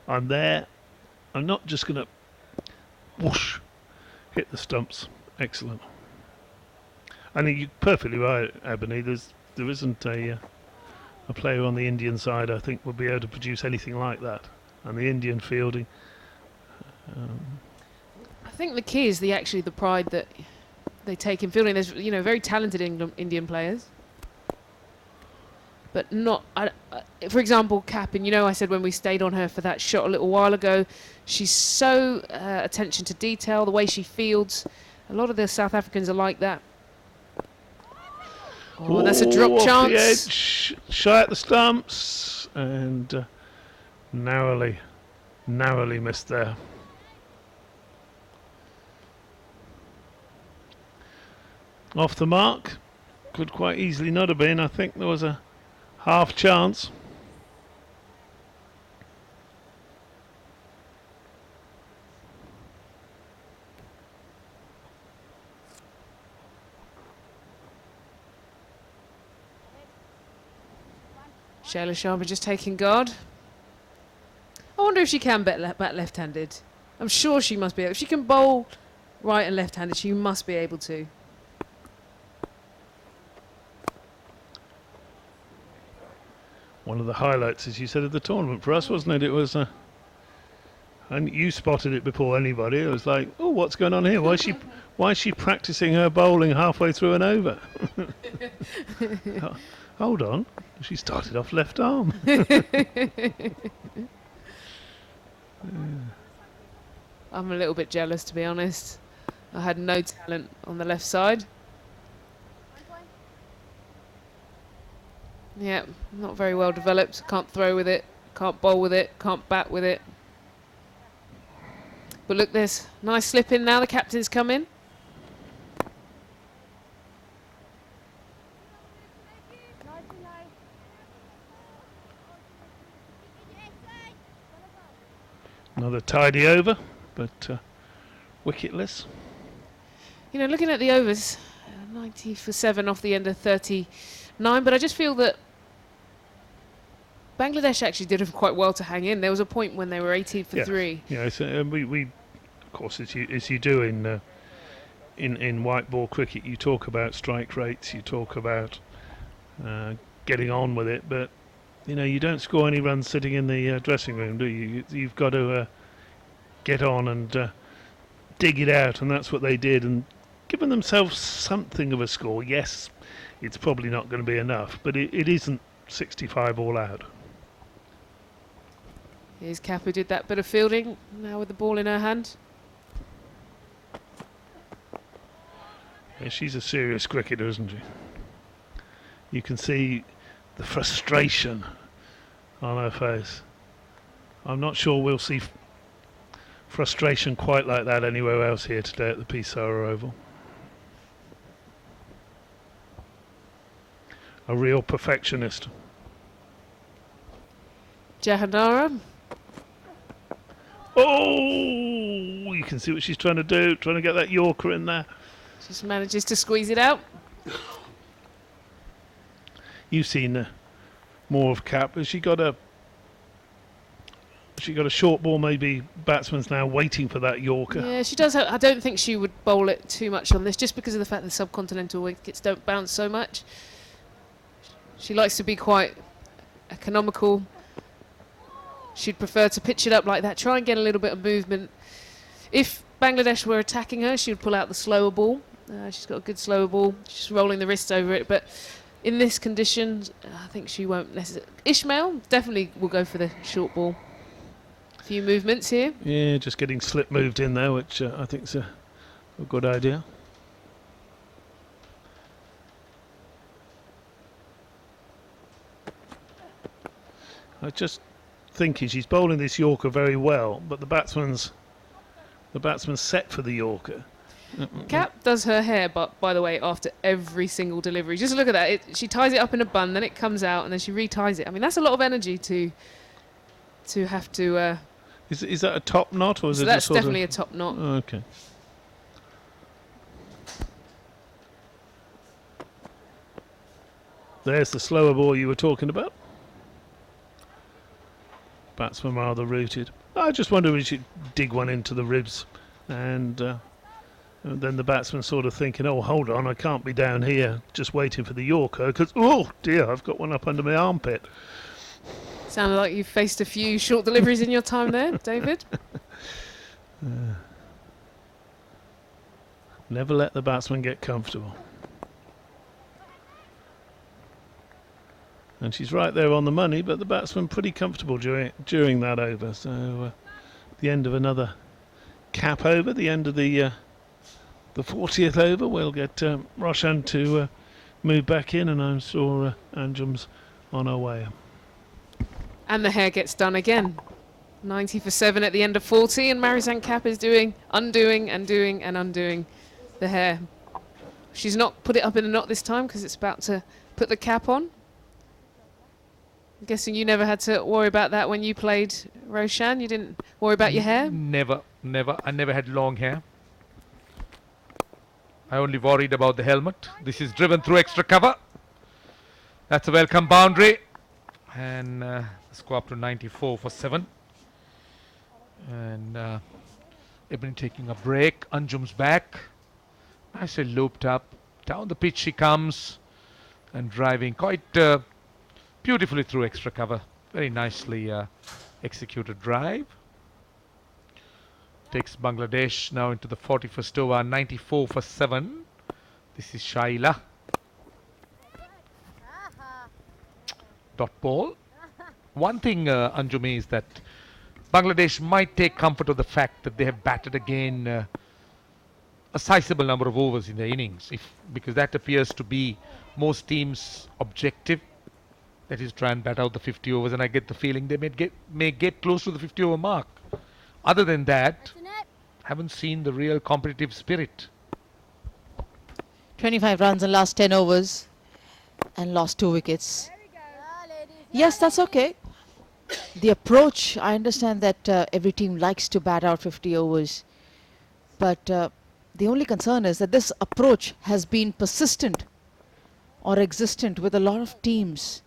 [SPEAKER 9] I'm there. I'm not just going to whoosh hit the stumps. Excellent. I think you're perfectly right, Ebony. There isn't a player on the Indian side I think would be able to produce anything like that, and the Indian fielding.
[SPEAKER 2] I think the key is the pride that they take in fielding. There's very talented Indian players, but not. For example, Capin. I said when we stayed on her for that shot a little while ago, she's so attention to detail, the way she fields. A lot of the South Africans are like that. Oh, that's a drop
[SPEAKER 9] off
[SPEAKER 2] chance.
[SPEAKER 9] The edge, shy at the stumps, and narrowly missed there. Off the mark, could quite easily not have been. I think there was a half chance.
[SPEAKER 2] Shayla Sharma just taking guard. I wonder if she can bat left-handed. I'm sure she must be able. If she can bowl right and left-handed, she must be able to.
[SPEAKER 9] One of the highlights, as you said, of the tournament for us, wasn't it? It was, and you spotted it before anybody. It was like, oh, what's going on here? Why is she practicing her bowling halfway through an over? Hold on, she started off left arm.
[SPEAKER 2] I'm a little bit jealous, to be honest. I had no talent on the left side. Yeah, not very well developed. Can't throw with it, can't bowl with it, can't bat with it. But look, there's nice slip in now. The captain's come in.
[SPEAKER 9] Another tidy over, but wicketless.
[SPEAKER 2] Looking at the overs, 90 for 7 off the end of 39, but I just feel that Bangladesh actually did quite well to hang in. There was a point when they were 18 for 3.
[SPEAKER 9] Yeah, so, we of course, as you do in white ball cricket, you talk about strike rates, you talk about getting on with it, but you don't score any runs sitting in the dressing room, do you? You've got to get on and dig it out, and that's what they did, and given themselves something of a score. Yes, it's probably not going to be enough, but it isn't 65 all out.
[SPEAKER 2] Here's Cap, who did that bit of fielding, now with the ball in her hand.
[SPEAKER 9] Yeah, she's a serious cricketer, isn't she? You can see the frustration on her face. I'm not sure we'll see frustration quite like that anywhere else here today at the Pisara Oval. A real perfectionist.
[SPEAKER 2] Jahanara.
[SPEAKER 9] Oh, you can see what she's trying to do, trying to get that Yorker in there.
[SPEAKER 2] Just manages to squeeze it out.
[SPEAKER 9] You've seen more of Cap. Has she got a short ball? Maybe batsman's now waiting for that Yorker.
[SPEAKER 2] Yeah, she does. I don't think she would bowl it too much on this, just because of the fact that the subcontinental wickets don't bounce so much. She likes to be quite economical. She'd prefer to pitch it up like that, try and get a little bit of movement. If Bangladesh were attacking her, she would pull out the slower ball. She's got a good slower ball. She's rolling the wrists over it, but in this condition, I think she won't necessarily. Ishmael definitely will go for the short ball. A few movements here.
[SPEAKER 9] Yeah, just getting slip moved in there, which I think is a good idea. I just thinking she's bowling this Yorker very well, but the batsman's set for the Yorker.
[SPEAKER 2] Cap does her hair, but by the way, after every single delivery. Just look at that. She ties it up in a bun, then it comes out, and then she reties it. I mean, that's a lot of energy to have to.
[SPEAKER 9] Is that a top knot or is
[SPEAKER 2] So
[SPEAKER 9] it
[SPEAKER 2] that's
[SPEAKER 9] a sort
[SPEAKER 2] definitely
[SPEAKER 9] of
[SPEAKER 2] a top knot.
[SPEAKER 9] Okay. There's the slower ball you were talking about. Batsman rather rooted. I just wonder if you should dig one into the ribs, and then the batsman sort of thinking, oh, hold on, I can't be down here just waiting for the Yorker because, oh dear, I've got one up under my armpit.
[SPEAKER 2] Sounded like you've faced a few short deliveries in your time there, David.
[SPEAKER 9] Never let the batsman get comfortable. And she's right there on the money, but the batsman pretty comfortable during that over. So the end of another cap over, the end of the 40th over, we'll get Roshan to move back in, and I'm sure Anjum's on her way.
[SPEAKER 2] And the hair gets done again. 90 for 7 at the end of 40, and Marizanne Kapp is undoing and doing and undoing the hair. She's not put it up in a knot this time because it's about to put the cap on. I'm guessing you never had to worry about that when you played, Roshan. You didn't worry about your hair?
[SPEAKER 6] Never. I never had long hair. I only worried about the helmet. This is driven through extra cover. That's a welcome boundary. And let's go up to 94 for 7. And Ebony taking a break. Anjum's back. Nicely looped up. Down the pitch she comes. And driving quite beautifully through extra cover. Very nicely executed drive. Takes Bangladesh now into the 41st over. 94 for 7. This is Shaila. Dot ball. One thing, Anjum, is that Bangladesh might take comfort of the fact that they have batted again a sizable number of overs in their innings, because that appears to be most teams' objective. That is, try and bat out the 50 overs, and I get the feeling they may get close to the 50 over mark. Other than that, haven't seen the real competitive spirit.
[SPEAKER 8] 25 runs in last 10 overs and lost 2 wickets. Yes, that's okay. The approach, I understand that every team likes to bat out 50 overs. But the only concern is that this approach has been persistent or existent with a lot of teams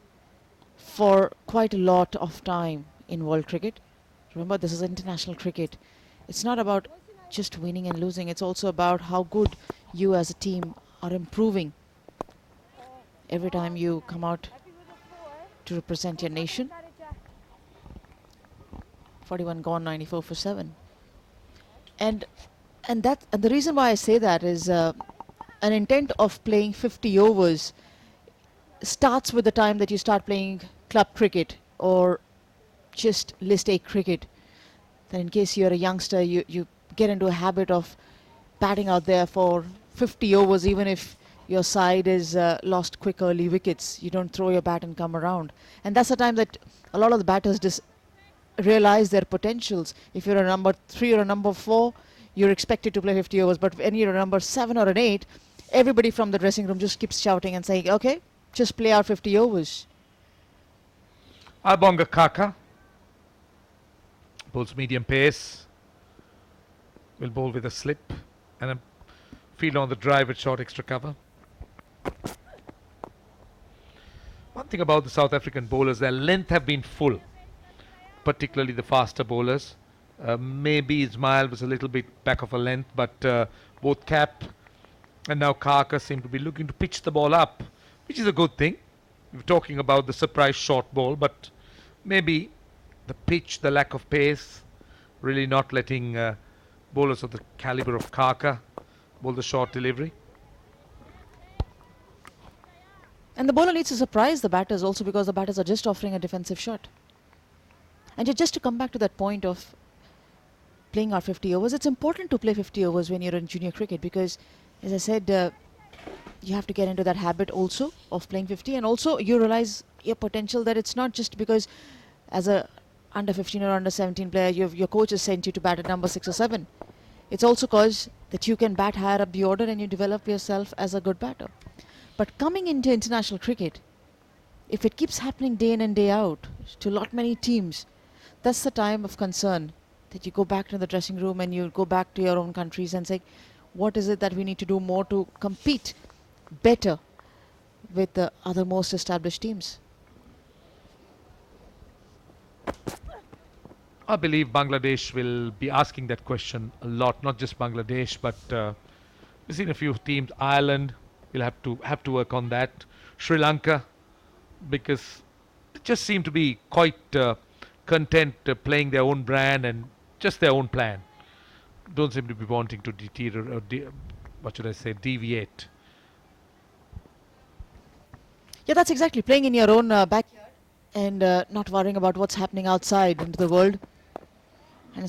[SPEAKER 8] for quite a lot of time in world cricket. Remember, this is international cricket. It's not about just winning and losing. It's also about how good you as a team are improving every time you come out to represent your nation. 41 gone, 94 for 7. And the reason why I say that is an intent of playing 50 overs starts with the time that you start playing club cricket or just list A cricket. Then in case you're a youngster, you get into a habit of batting out there for 50 overs, even if your side is lost quick early wickets. You don't throw your bat and come around. And that's the time that a lot of the batters realize their potentials. If you're a number 3 or a number 4, you're expected to play 50 overs. But when you're a number 7 or an 8, everybody from the dressing room just keeps shouting and saying, okay, just play out 50 overs.
[SPEAKER 6] Albonga Kaka bowls medium pace. Will bowl with a slip and a field on the drive with short extra cover. One thing about the South African bowlers, their length have been full, particularly the faster bowlers. Maybe Ismail was a little bit back of a length, but both Cap and now Kaka seem to be looking to pitch the ball up, which is a good thing. We're talking about the surprise short ball, but maybe the pitch, the lack of pace, really not letting bowlers of the caliber of Kaka bowl the short delivery.
[SPEAKER 8] And the bowler needs to surprise the batters also, because the batters are just offering a defensive shot. And just to come back to that point of playing our 50 overs, it's important to play 50 overs when you're in junior cricket, because, as I said, you have to get into that habit also of playing 50, and also you realize your potential, that it's not just because as a under 15 or under 17 player your coach has sent you to bat at number 6 or 7. It's also because that you can bat higher up the order and you develop yourself as a good batter. But coming into international cricket, if it keeps happening day in and day out to lot many teams, that's the time of concern, that you go back to the dressing room and you go back to your own countries and say, what is it that we need to do more to compete better with the other most established teams?
[SPEAKER 6] I believe Bangladesh will be asking that question a lot, not just Bangladesh, but we've seen a few teams. Ireland will have to work on that. Sri Lanka, because they just seem to be quite content playing their own brand and just their own plan. Don't seem to be wanting to deteriorate, or what should I say, deviate.
[SPEAKER 8] Yeah, that's exactly, playing in your own backyard and not worrying about what's happening outside into the world. And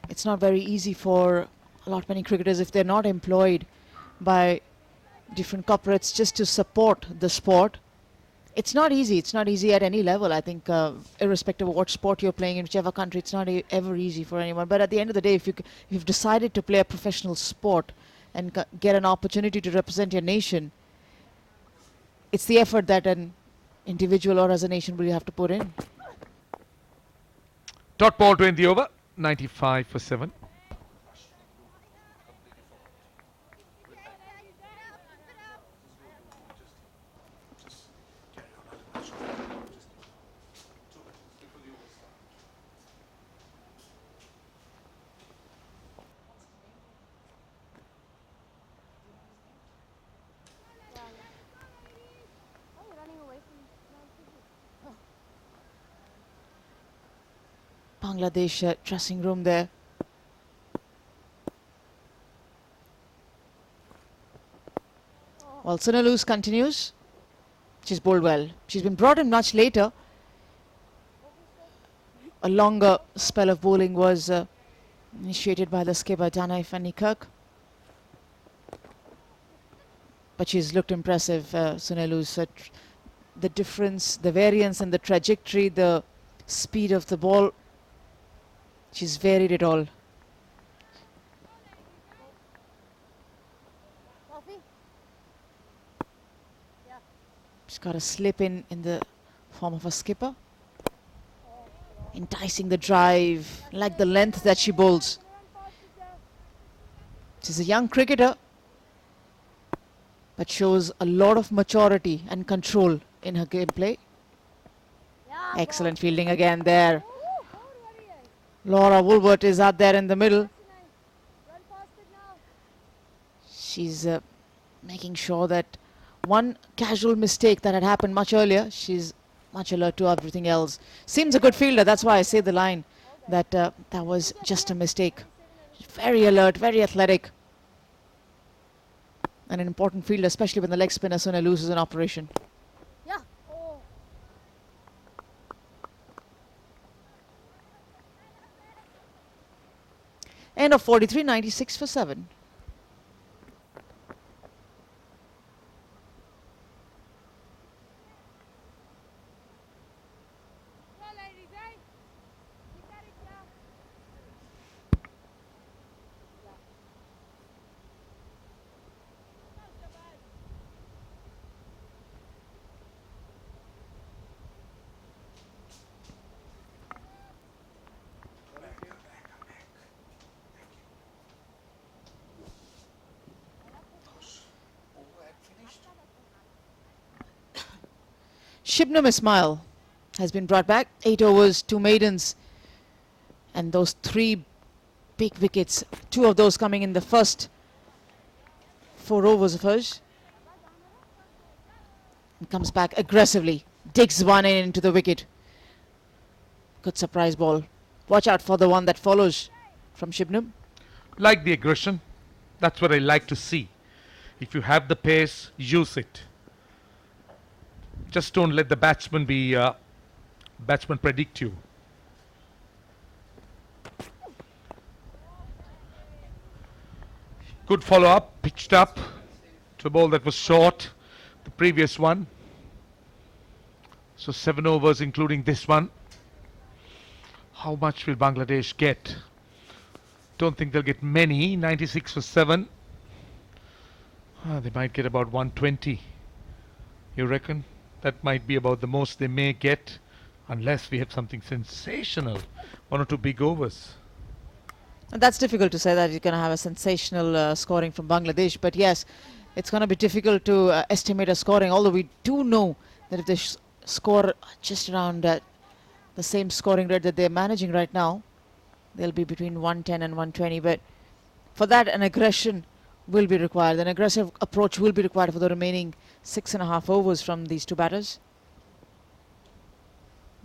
[SPEAKER 8] it's not very easy for a lot many cricketers if they're not employed by different corporates just to support the sport. It's not easy. It's not easy at any level. I think irrespective of what sport you're playing in whichever country, it's not ever easy for anyone. But at the end of the day, if you've decided to play a professional sport and get an opportunity to represent your nation, it's the effort that an individual or as a nation will have to put in.
[SPEAKER 6] Dot ball to end the over, 95 for 7.
[SPEAKER 8] Bangladesh dressing room there. Well, Sunaluz continues. She's bowled well. She's been brought in much later. A longer spell of bowling was initiated by the skipper Danai Fanny Kirk. But she's looked impressive, Sunaluz. The difference, the variance and the trajectory, the speed of the ball, she's varied it all. She's got a slip in the form of a skipper. Enticing the drive, like the length that she bowls. She's a young cricketer, but shows a lot of maturity and control in her gameplay. Excellent fielding again there. Laura Woolworth is out there in the middle. She's making sure that one casual mistake that had happened much earlier, she's much alert to everything else. Seems a good fielder, that's why I say the line that that was just a mistake. Very alert, very athletic. And an important fielder, especially when the leg spinner Sunil loses an operation. End of 43, 96 for 7. Shibnam Ismail has been brought back. 8 overs, 2 maidens. And those 3 big wickets, 2 of those coming in the first 4 overs of hers. And comes back aggressively. Digs one in into the wicket. Good surprise ball. Watch out for the one that follows from Shibnam.
[SPEAKER 6] Like the aggression. That's what I like to see. If you have the pace, use it. Just don't let the batsman predict you. Good follow up, pitched up to a ball that was short, the previous one. So 7 overs including this one. How much will Bangladesh get? don't think they'll get many. 96 for 7. They might get about 120. You reckon? That might be about the most they may get, unless we have something sensational. 1 or 2 big overs.
[SPEAKER 8] And that's difficult to say that you're going to have a sensational scoring from Bangladesh. But yes, it's going to be difficult to estimate a scoring. Although we do know that if they score just around the same scoring rate that they're managing right now, they'll be between 110 and 120. But for that, an aggression will be required. An aggressive approach will be required for the remaining 6.5 overs from these two batters.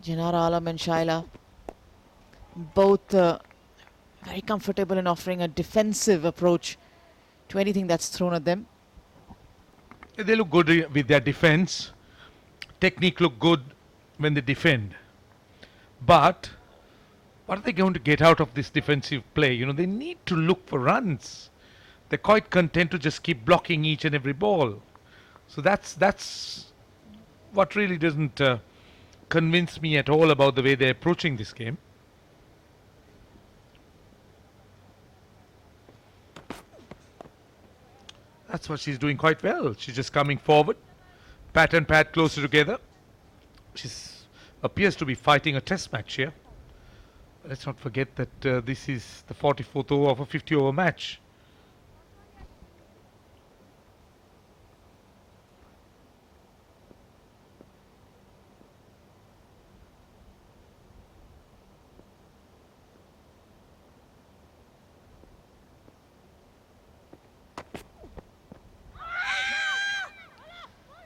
[SPEAKER 8] Janara Alam and Shaila, both very comfortable in offering a defensive approach to anything that's thrown at them.
[SPEAKER 6] They look good with their defense. Technique look good when they defend. But what are they going to get out of this defensive play? You know, they need to look for runs. They're quite content to just keep blocking each and every ball. So that's what really doesn't convince me at all about the way they're approaching this game. That's what she's doing quite well. She's just coming forward. Pat and Pat closer together. She appears to be fighting a test match here. Let's not forget that this is the 44th over of a 50-over match.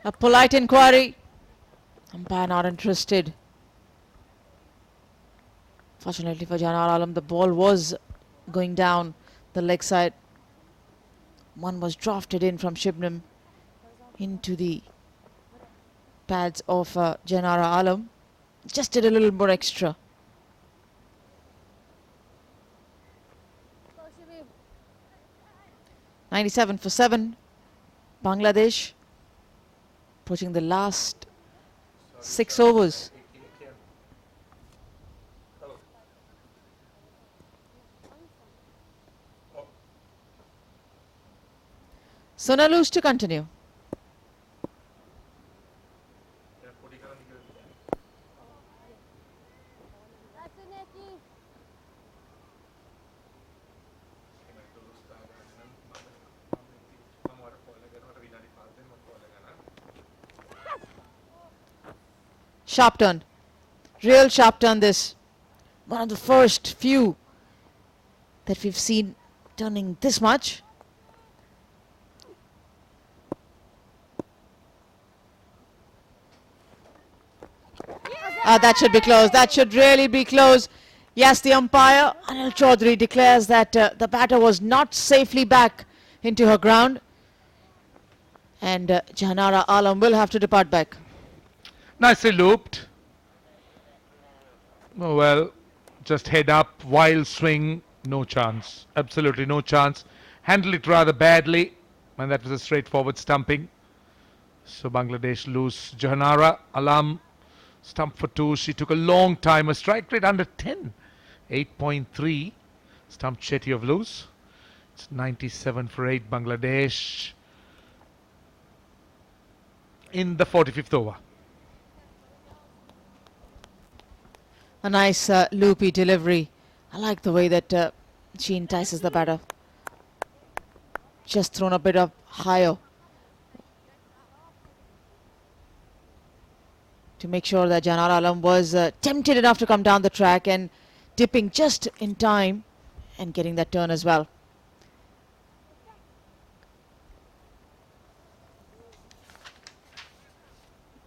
[SPEAKER 8] A polite inquiry. Umpire not interested. Fortunately for Janar Alam, the ball was going down the leg side. One was drafted in from Shibnam into the pads of Janara Alam. Just did a little more extra.
[SPEAKER 4] Koshabib.
[SPEAKER 8] 97 for 7. Bangladesh approaching the last 6 overs. Sonalus to continue.
[SPEAKER 4] That's a Neki.
[SPEAKER 8] Sharp turn. Real sharp turn this. One of the first few that we've seen turning this much. That should be close. That should really be close. Yes, the umpire, Anil Chaudhary, declares that the batter was not safely back into her ground. And Jahanara Alam will have to depart back.
[SPEAKER 6] Nicely looped. Oh, well, just head up, wild swing, no chance. Absolutely no chance. Handled it rather badly, and that was a straightforward stumping. So Bangladesh lose. Jahanara Alam stump for 2. She took a long time. A strike rate under 10. 8.3. Stumped Shetty of loose. It's 97 for 8 Bangladesh in the 45th over.
[SPEAKER 8] A nice loopy delivery. I like the way that she entices the batter. Just thrown a bit up higher to make sure that Jahanara Alam was tempted enough to come down the track and dipping just in time and getting that turn as well.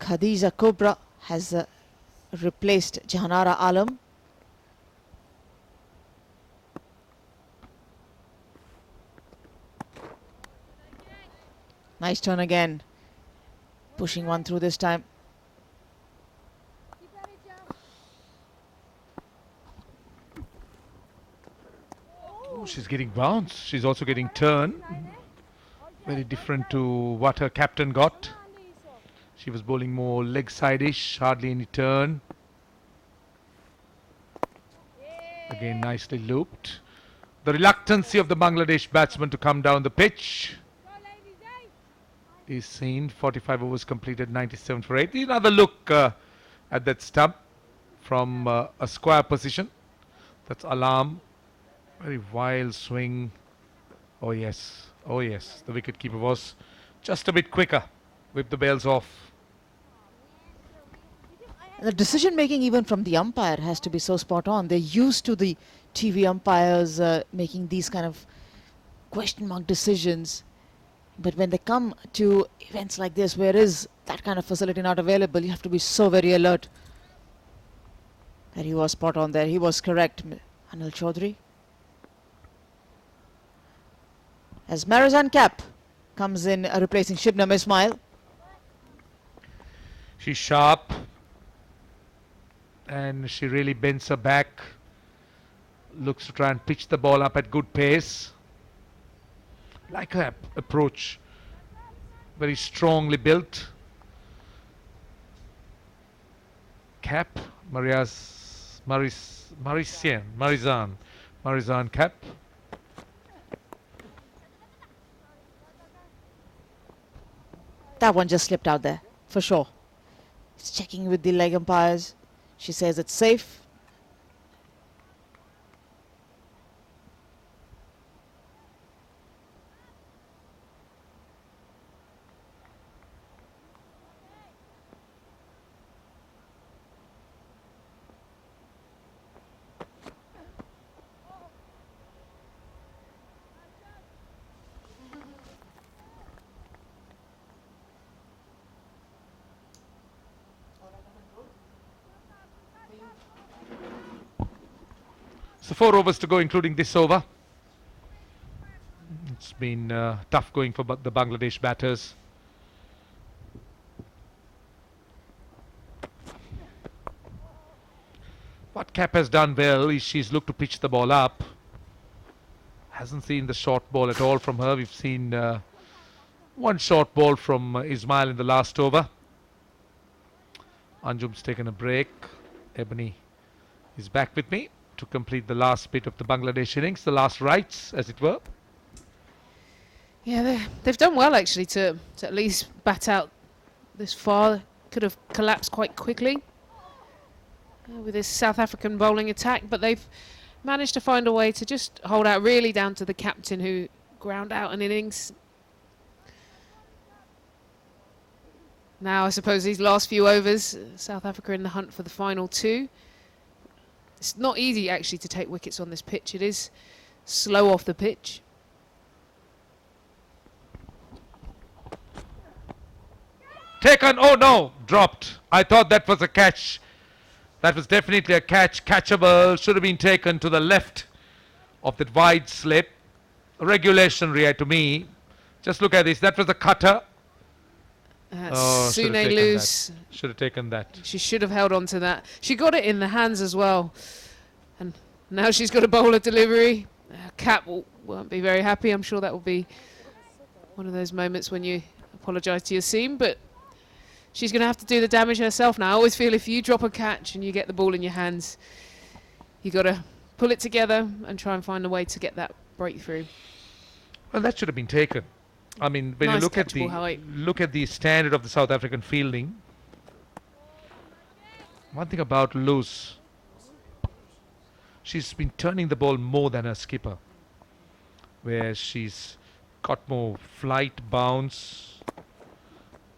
[SPEAKER 8] Khadija Kubra has replaced Jahanara Alam. Nice turn again. Pushing one through this time.
[SPEAKER 4] Keep at it, jump.
[SPEAKER 6] Oh, she's getting bounced. She's also getting turn. Very different to what her captain got. She was bowling more leg side-ish, hardly any turn. Again, nicely looped. The reluctancy of the Bangladesh batsman to come down the pitch is seen. 45 overs completed, 97 for 8. Another look at that stump from a square position. That's alarm. Very wild swing. Oh yes, oh yes. The wicketkeeper was just a bit quicker. Whip the bails off.
[SPEAKER 8] The decision making even from the umpire has to be so spot on. They're used to the TV umpires making these kind of question mark decisions. But when they come to events like this, where is that kind of facility not available, you have to be so very alert. And he was spot on there. He was correct, Anil Chaudhary. As Marizan Cap comes in replacing Shibnam Ismail.
[SPEAKER 6] She's sharp. And she really bends her back. Looks to try and pitch the ball up at good pace. Like her approach. Very strongly built. Cap. Marizan Cap.
[SPEAKER 8] That one just slipped out there, for sure. He's checking with the leg umpires. She says it's safe.
[SPEAKER 6] So 4 overs to go, including this over. It's been tough going for the Bangladesh batters. What Cap has done well is she's looked to pitch the ball up. Hasn't seen the short ball at all from her. We've seen one short ball from Ismail in the last over. Anjum's taken a break. Ebony is back with me to complete the last bit of the Bangladesh innings, the last rites, as it were.
[SPEAKER 2] Yeah, they've done well actually to at least bat out this far. Could have collapsed quite quickly with this South African bowling attack, but they've managed to find a way to just hold out, really down to the captain who ground out an innings. Now I suppose these last few overs, South Africa in the hunt for the final 2. It's not easy actually to take wickets on this pitch. It is slow off the pitch.
[SPEAKER 6] Taken, oh no, dropped. I thought that was a catch. That was definitely a catch, catchable. Should have been taken to the left of that wide slip. Regulation, Ria, to me. Just look at this. That was a cutter.
[SPEAKER 2] Sune loose.
[SPEAKER 6] Should have taken that.
[SPEAKER 2] She should have held on to that. She got it in the hands as well. And now she's got a bowler delivery. Cap won't be very happy. I'm sure that will be one of those moments when you apologise to your seam. But she's going to have to do the damage herself now. I always feel if you drop a catch and you get the ball in your hands, you got to pull it together and try and find a way to get that breakthrough.
[SPEAKER 6] Well, that should have been taken. I mean, when
[SPEAKER 2] Nice
[SPEAKER 6] you look at the standard of the South African fielding, one thing about Loose, she's been turning the ball more than her skipper, where she's got more flight, bounce,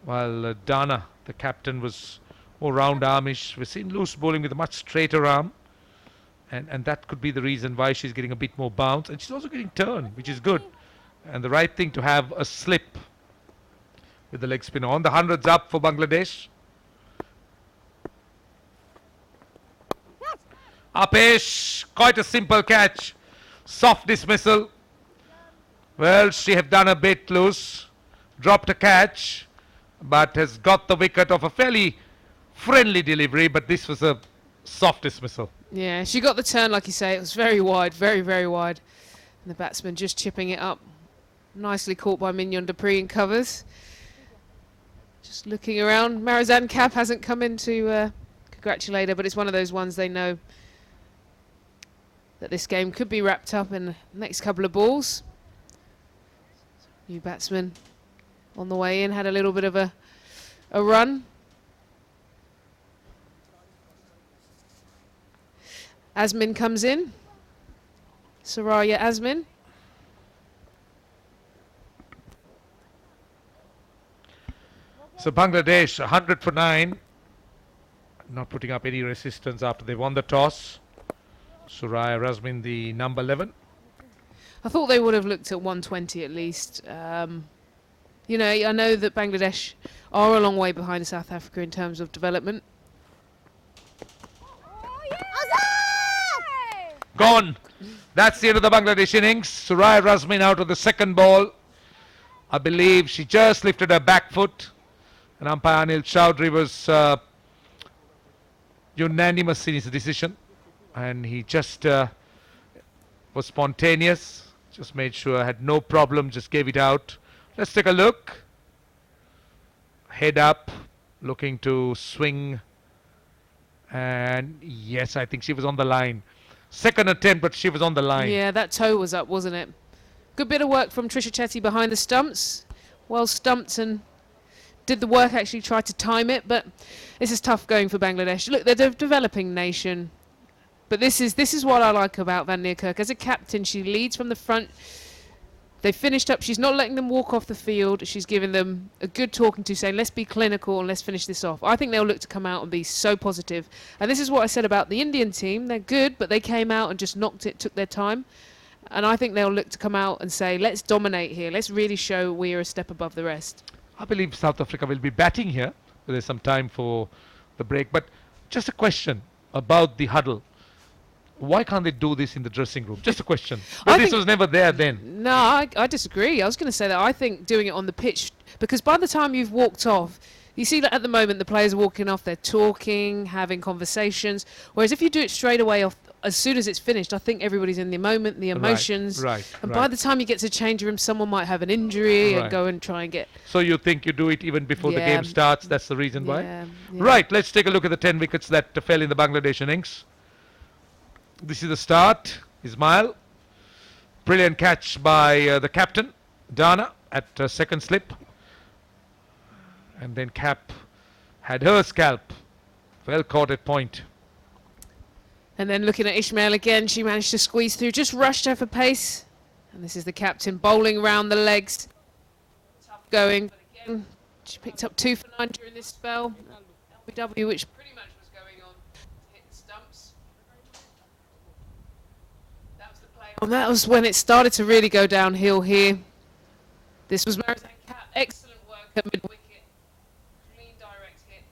[SPEAKER 6] while Dana, the captain, was more round-armish. We've seen Loose bowling with a much straighter arm, and that could be the reason why she's getting a bit more bounce, and she's also getting turn, which is good. And the right thing to have a slip with the leg spinner on. The 100's up for Bangladesh. Apesh, quite a simple catch. Soft dismissal. Well, she have done a bit loose. Dropped a catch, but has got the wicket of a fairly friendly delivery, but this was a soft dismissal.
[SPEAKER 2] Yeah, she got the turn, like you say. It was very wide, very, very wide. And the batsman just chipping it up. Nicely caught by Mignon Dupree in covers. Just looking around. Marizan Cap hasn't come in to congratulate her, but it's one of those ones they know that this game could be wrapped up in the next couple of balls. New batsman on the way in had a little bit of a run. Azmin comes in. Soraya Azmin.
[SPEAKER 6] So Bangladesh 100 for 9, not putting up any resistance after they won the toss. Suraya Razmin, the number 11.
[SPEAKER 2] I thought they would have looked at 120 at least. You know, I know that Bangladesh are a long way behind South Africa in terms of development.
[SPEAKER 6] Gone. That's the end of the Bangladesh innings. Suraya Razmin out of the second ball. I believe she just lifted her back foot. And umpire Anil Chowdhury was unanimous in his decision. And he just was spontaneous. Just made sure, had no problem, just gave it out. Let's take a look. Head up, looking to swing. And yes, I think she was on the line. Second attempt, but she was on the line.
[SPEAKER 2] Yeah, that toe was up, wasn't it? Good bit of work from Trisha Chetty behind the stumps. Well stumped and did the work, actually tried to time it, but this is tough going for Bangladesh. Look, they're a developing nation. But this is what I like about Van Niekerk. As a captain, she leads from the front. They finished up. She's not letting them walk off the field. She's giving them a good talking to, saying, let's be clinical and let's finish this off. I think they'll look to come out and be so positive. And this is what I said about the Indian team. They're good, but they came out and just knocked it, took their time. And I think they'll look to come out and say, let's dominate here. Let's really show we're a step above the rest.
[SPEAKER 6] I believe South Africa will be batting here. There's some time for the break. But just a question about the huddle. Why can't they do this in the dressing room? Just a question. But this was never there then.
[SPEAKER 2] No, I disagree. I was going to say that I think doing it on the pitch, because by the time you've walked off, you see that at the moment the players are walking off, they're talking, having conversations. Whereas if you do it straight away off, as soon as it's finished, I think everybody's in the moment, the emotions.
[SPEAKER 6] Right.
[SPEAKER 2] And by the time you get to change room, someone might have an injury and go and try and get...
[SPEAKER 6] So you think you do it even before the game starts? That's the reason why?
[SPEAKER 2] Yeah.
[SPEAKER 6] Right, let's take a look at the 10 wickets that fell in the Bangladesh innings. This is the start. Ismail. Brilliant catch by the captain, Dana, at second slip. And then Cap had her scalp. Well caught at point.
[SPEAKER 2] And then looking at Ismail again, she managed to squeeze through, just rushed her for pace. And this is the captain bowling around the legs. Tough going, but again, she picked up 2 for 9 during this spell. LBW, which pretty much was going on to hit the stumps. That was the play. And that was when it started to really go downhill here. This was Marizan Cap. Excellent work at mid-wicket. Clean, direct hit.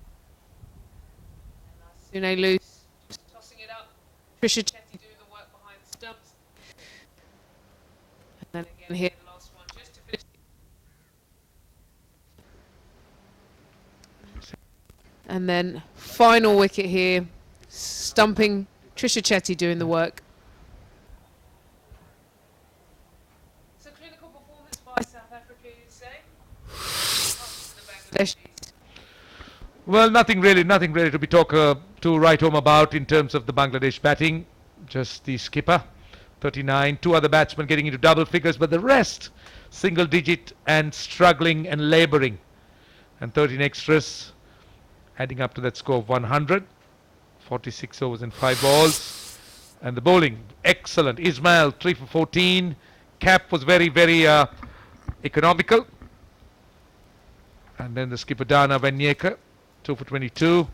[SPEAKER 2] And Sune loose. Trisha Chetty doing the work behind the stumps. And then again here, the last one, just to finish. And then final wicket here, stumping Trisha Chetty doing the work. So clinical performance by South Africa, you'd say?
[SPEAKER 6] Well, nothing really to be to write home about in terms of the Bangladesh batting. Just the skipper, 39, 2 other batsmen getting into double figures, but the rest single digit and struggling and labouring. And 13 extras adding up to that score of 100. 46 overs and 5 balls. And the bowling, excellent. Ismail, 3 for 14. Cap was very, very economical. And then the skipper Dana Van Niekerk, 2 for 22.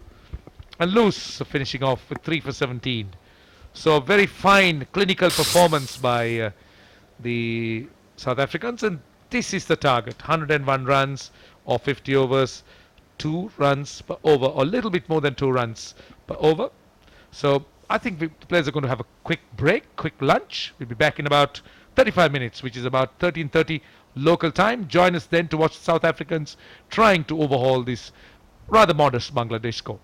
[SPEAKER 6] And Loose finishing off with 3 for 17. So a very fine clinical performance by the South Africans. And this is the target, 101 runs or 50 overs, 2 runs per over, or a little bit more than 2 runs per over. So I think the players are going to have a quick break, quick lunch. We'll be back in about 35 minutes, which is about 13:30 local time. Join us then to watch South Africans trying to overhaul this rather modest Bangladesh score.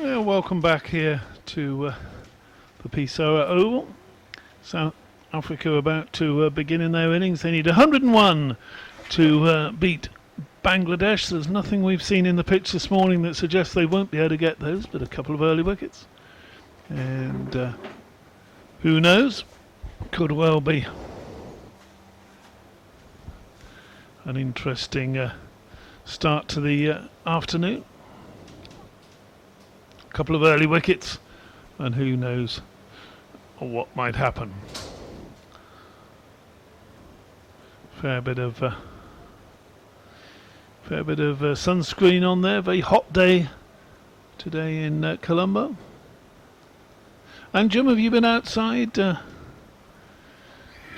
[SPEAKER 9] Well, welcome back here to the Pessoa Oval. South Africa about to begin in their innings. They need 101 to beat Bangladesh. There's nothing we've seen in the pitch this morning that suggests they won't be able to get those, but a couple of early wickets. And who knows? Could well be an interesting start to the afternoon. A couple of early wickets, and who knows what might happen. Fair bit of sunscreen on there. Very hot day today in Colombo. And Jim, have you been outside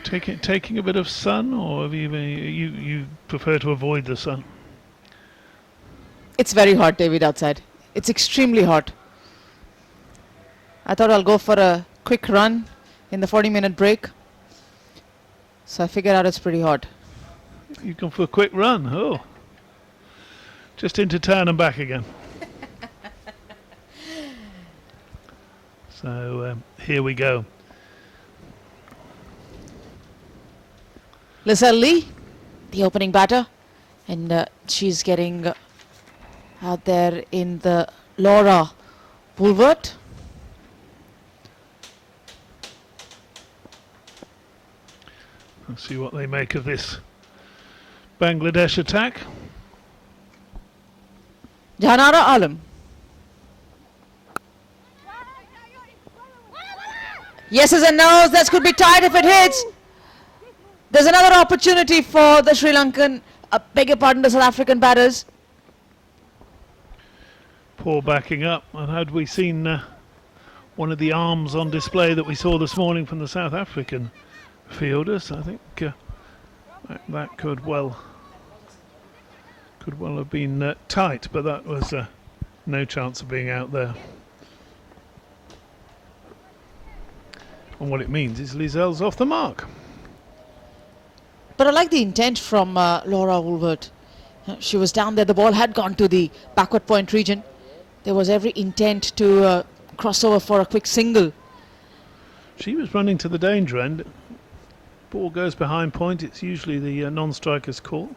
[SPEAKER 9] taking a bit of sun, or have you prefer to avoid the sun?
[SPEAKER 8] It's very hot, David, outside. It's extremely hot. I thought I'll go for a quick run in the 40-minute break. So I figured out it's pretty hot.
[SPEAKER 9] You've gone for a quick run, oh. Just into town and back again. So here we go.
[SPEAKER 8] Lizelle Lee, the opening batter. And she's getting out there in the Laura Woolworth.
[SPEAKER 9] Let's see what they make of this Bangladesh attack.
[SPEAKER 8] Jahanara Alam. Yeses and nos, that could be tight if it hits. There's another opportunity for the Sri Lankan, beg your pardon, the South African batters.
[SPEAKER 9] Poor backing up. And had we seen one of the arms on display that we saw this morning from the South African fielders, I think that could well have been tight, but that was no chance of being out there. And what it means is Lizelle's off the mark.
[SPEAKER 8] But I like the intent from Laura Woolworth. She was down there, the ball had gone to the backward point region. There was every intent to cross over for a quick single.
[SPEAKER 9] She was running to the danger end. Ball goes behind point, it's usually the non-striker's call.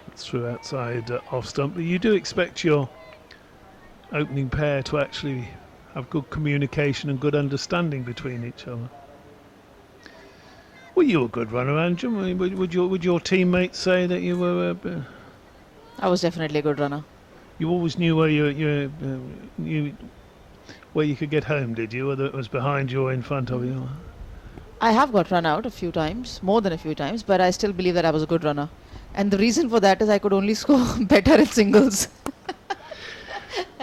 [SPEAKER 9] It's through outside off stump. But you do expect your opening pair to actually have good communication and good understanding between each other. Were you a good runner, Anjum? I mean, would your teammates say that you were?
[SPEAKER 8] I was definitely a good runner.
[SPEAKER 9] You always knew where where you could get home, did you? Whether it was behind you or in front of you?
[SPEAKER 8] I have got run out a few times, more than a few times, but I still believe that I was a good runner. And the reason for that is I could only score better at singles.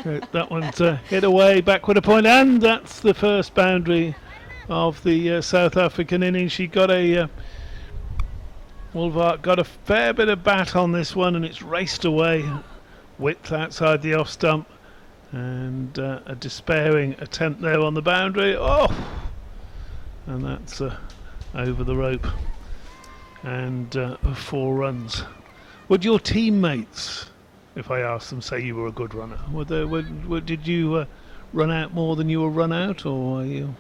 [SPEAKER 9] That one's hit away, backward a point, and that's the first boundary of the South African innings. She got Woolworth got a fair bit of bat on this one, and it's raced away, width outside the off stump, and a despairing attempt there on the boundary. Oh, and that's over the rope, and 4 runs. Would your teammates, if I asked them, say you were a good runner? Did you run out more than you were run out, or were you?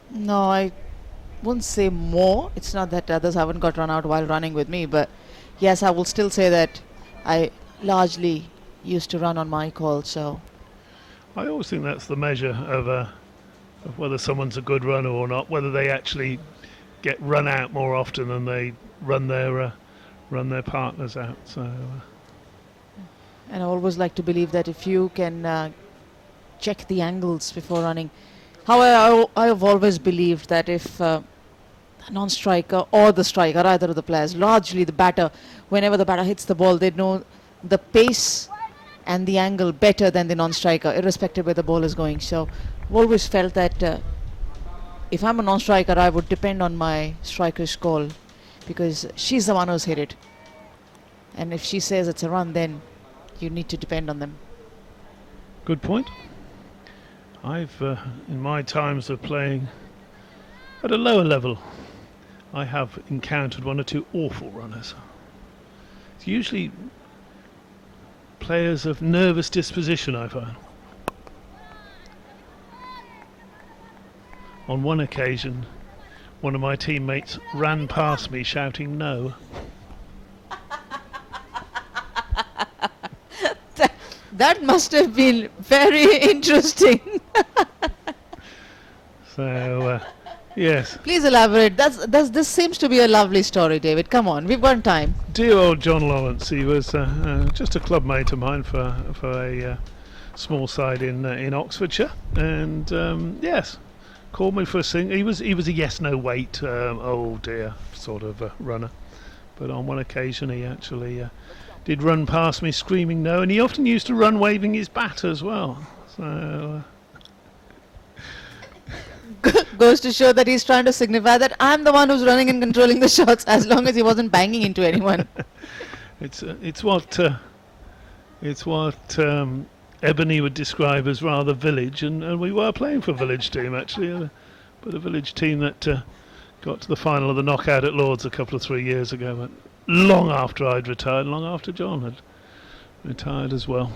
[SPEAKER 8] No, I wouldn't say more. It's not that others haven't got run out while running with me, but yes, I will still say that I largely used to run on my call. So
[SPEAKER 9] I always think that's the measure of whether someone's a good runner or not, whether they actually get run out more often than they run their partners out. So
[SPEAKER 8] and I always like to believe that if you can check the angles before running. However, I have always believed that if the non-striker or the striker, either of the players, largely the batter, whenever the batter hits the ball, they know the pace and the angle better than the non-striker, irrespective where the ball is going. So I've always felt that if I'm a non-striker, I would depend on my striker's call, because she's the one who's hit it. And if she says it's a run, then you need to depend on them.
[SPEAKER 9] Good point. I've, in my times of playing at a lower level, I have encountered 1 or 2 awful runners. It's usually players of nervous disposition, I find. On one occasion, one of my teammates ran past me shouting no.
[SPEAKER 8] That must have been very interesting.
[SPEAKER 9] So, yes.
[SPEAKER 8] Please elaborate. This seems to be a lovely story, David. Come on, we've got time.
[SPEAKER 9] Dear old John Lawrence, he was just a club mate of mine for a small side in Oxfordshire, and yes, called me for a sing. He was a yes/no wait, oh dear, sort of runner, but on one occasion he actually did run past me screaming no, and he often used to run waving his bat as well. So.
[SPEAKER 8] Goes to show that he's trying to signify that I'm the one who's running and controlling the shots, as long as he wasn't banging into anyone.
[SPEAKER 9] It's what Ebony would describe as rather village, and we were playing for a village team actually, but a village team that got to the final of the knockout at Lords a couple of 3 years ago, but long after I'd retired, long after John had retired as well.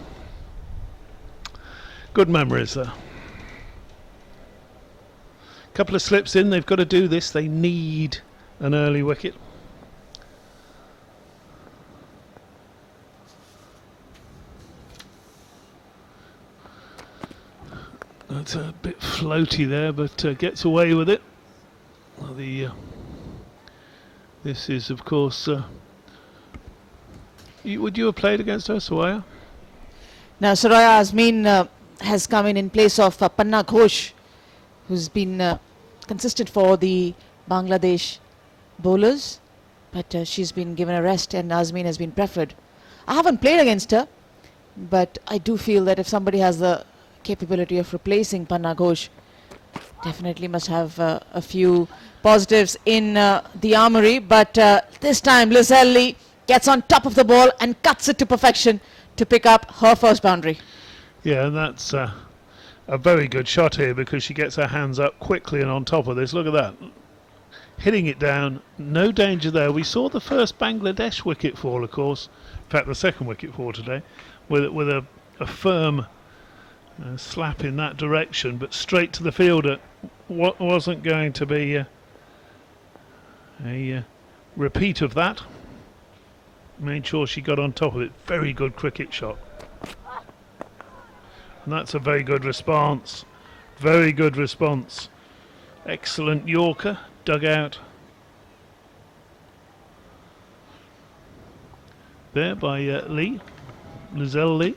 [SPEAKER 9] Good memories there. Couple of slips in, they've got to do this, they need an early wicket. That's a bit floaty there, but gets away with it. This is, of course, would you have played against her, Soraya?
[SPEAKER 8] Now, Soraya Azmeen has come in place of Panna Ghosh, who's been consistent for the Bangladesh bowlers, but she's been given a rest and Azmeen has been preferred. I haven't played against her, but I do feel that if somebody has the capability of replacing Panna Ghosh, definitely must have a few positives in the armory. But this time Lizelli gets on top of the ball and cuts it to perfection to pick up her first boundary.
[SPEAKER 9] Yeah, and that's a very good shot here, because she gets her hands up quickly and on top of this. Look at that. Hitting it down, no danger there. We saw the first Bangladesh wicket fall, of course, in fact the second wicket fall today, with a firm slap in that direction, but straight to the fielder. What wasn't going to be a repeat of that. Made sure she got on top of it. Very good cricket shot. And that's a very good response. Very good response. Excellent Yorker, dug out there by Lee, Lizelle Lee.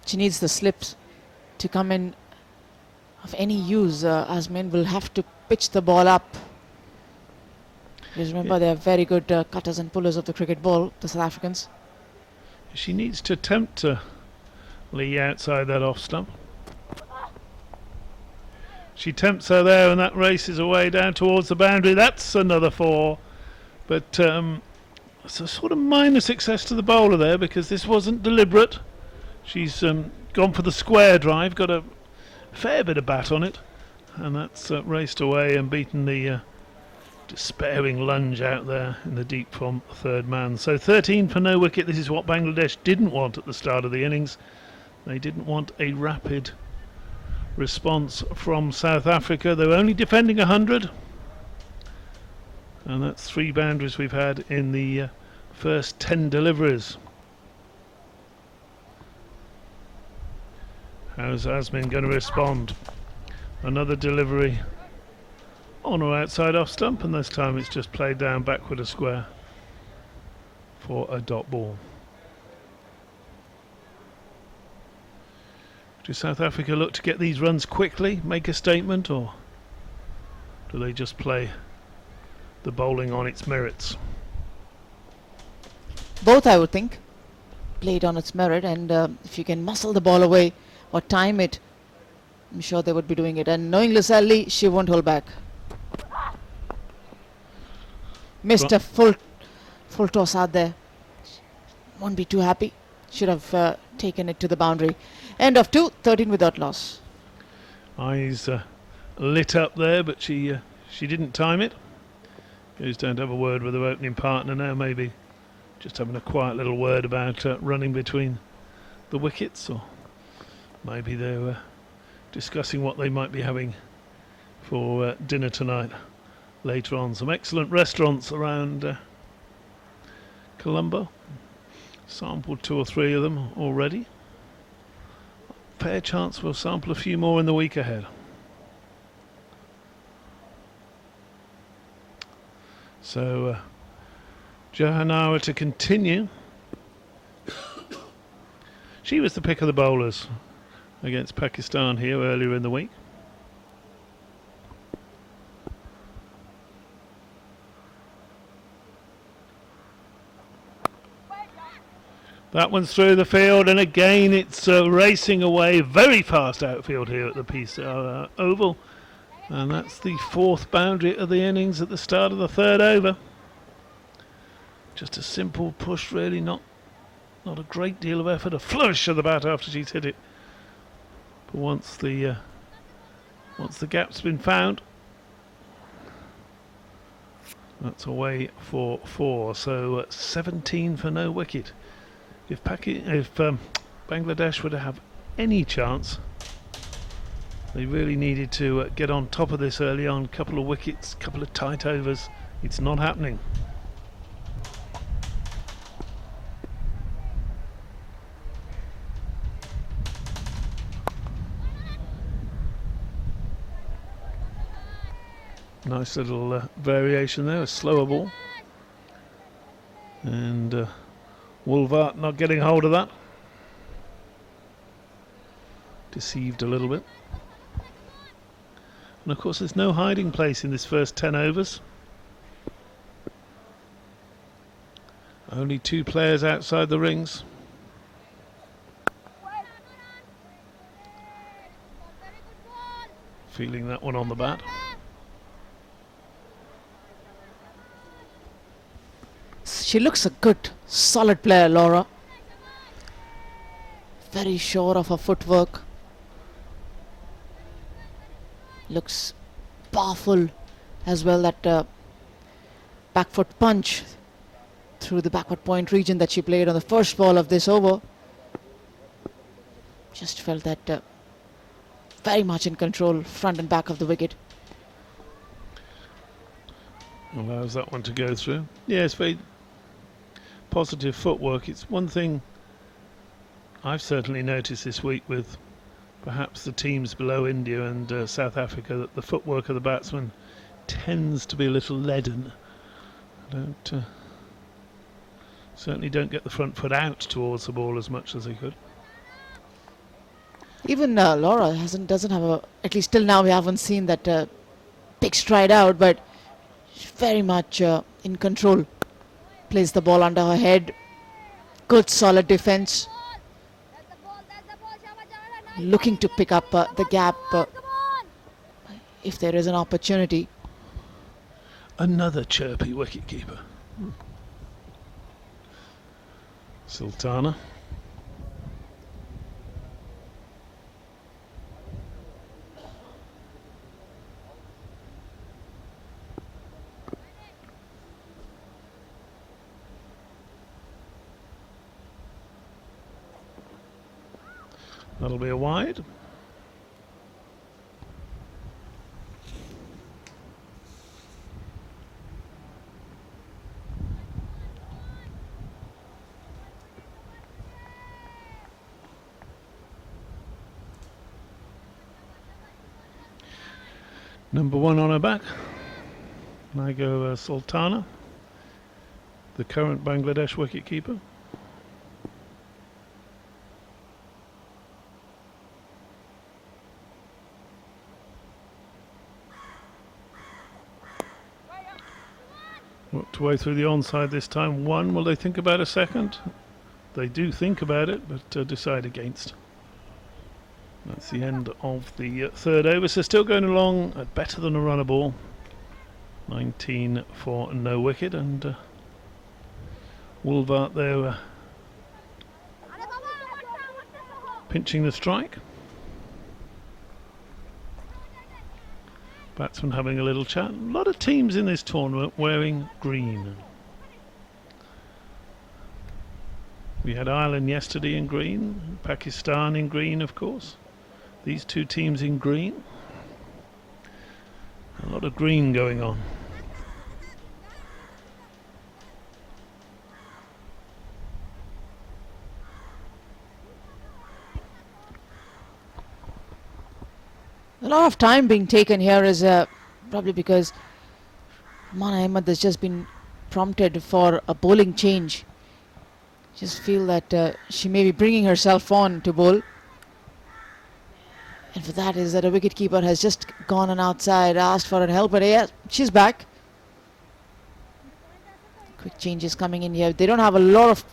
[SPEAKER 8] She needs the slips to come in of any use. Azmeen will have to pitch the ball up. Because remember, they are very good cutters and pullers of the cricket ball, the South Africans.
[SPEAKER 9] She needs to tempt Lee outside that off stump. She tempts her there, and that races away down towards the boundary. That's another 4. But it's a sort of minor success to the bowler there, because this wasn't deliberate. She's gone for the square drive, got a fair bit of bat on it, and that's raced away and beaten the despairing lunge out there in the deep from third man. So 13 for no wicket. This is what Bangladesh didn't want at the start of the innings. They didn't want a rapid response from South Africa. They were only defending 100, and that's 3 boundaries we've had in the first 10 deliveries. How's Azmeen going to respond? Another delivery on or outside off stump, and this time it's just played down backward a square for a dot ball. Do South Africa look to get these runs quickly, make a statement, or do they just play the bowling on its merits?
[SPEAKER 8] Both, I would think. Played on its merit, and if you can muscle the ball away or time it, I'm sure they would be doing it. And knowing Lizelli, she won't hold back. Missed a full toss out there. Won't be too happy. Should have taken it to the boundary. End of 2, 13 without loss.
[SPEAKER 9] Eyes lit up there, but she didn't time it. Goes down to have a word with her opening partner now, maybe just having a quiet little word about running between the wickets, or maybe they were discussing what they might be having for dinner tonight later on. Some excellent restaurants around Colombo. Sampled 2 or 3 of them already. Fair chance we'll sample a few more in the week ahead. So Johanawa to continue. She was the pick of the bowlers against Pakistan here earlier in the week. That one's through the field, and again it's racing away very fast outfield here at the Peace Oval. And that's the 4th boundary of the innings at the start of the 3rd over. Just a simple push, really, not a great deal of effort. A flourish of the bat after she's hit it. But once the gap's been found, that's away for 4. So 17 for no wicket. If Bangladesh were to have any chance, they really needed to get on top of this early on. Couple of wickets, couple of tight overs. It's not happening. Nice little variation there, a slower ball. And Wolvart not getting hold of that. Deceived a little bit. And of course there's no hiding place in this first 10 overs. Only 2 players outside the rings. Feeling that one on the bat.
[SPEAKER 8] She looks a good, solid player, Laura. Very sure of her footwork. Looks powerful as well. That back foot punch through the backward point region that she played on the first ball of this over. Just felt that very much in control, front and back of the wicket.
[SPEAKER 9] Allows that one to go through. Yes, very positive footwork. It's one thing I've certainly noticed this week with perhaps the teams below India and South Africa, that the footwork of the batsman tends to be a little leaden. Certainly don't get the front foot out towards the ball as much as they could.
[SPEAKER 8] Even Laura doesn't have a, at least till now we haven't seen that big stride out, but she's very much in control. Plays the ball under her head. Good solid defense. Looking to pick up the gap if there is an opportunity.
[SPEAKER 9] Another chirpy wicketkeeper. Sultana. That'll be a wide. Number 1 on her back. Now go Sultana, the current Bangladesh wicketkeeper. Worked away through the onside this time. 1. Will they think about a second? They do think about it, but decide against. That's the end of the 3rd over. So still going along at better than a runner ball. 19 for no wicket, and Wolvart there pinching the strike. Batsman having a little chat. A lot of teams in this tournament wearing green. We had Ireland yesterday in green, Pakistan in green, of course. These two teams in green. A lot of green going on.
[SPEAKER 8] A lot of time being taken here is probably because Mana Ahmed has just been prompted for a bowling change. Just feel that she may be bringing herself on to bowl. And for that is that a wicketkeeper has just gone on outside, asked for help, but yeah, she's back. Quick changes coming in here. They don't have a lot of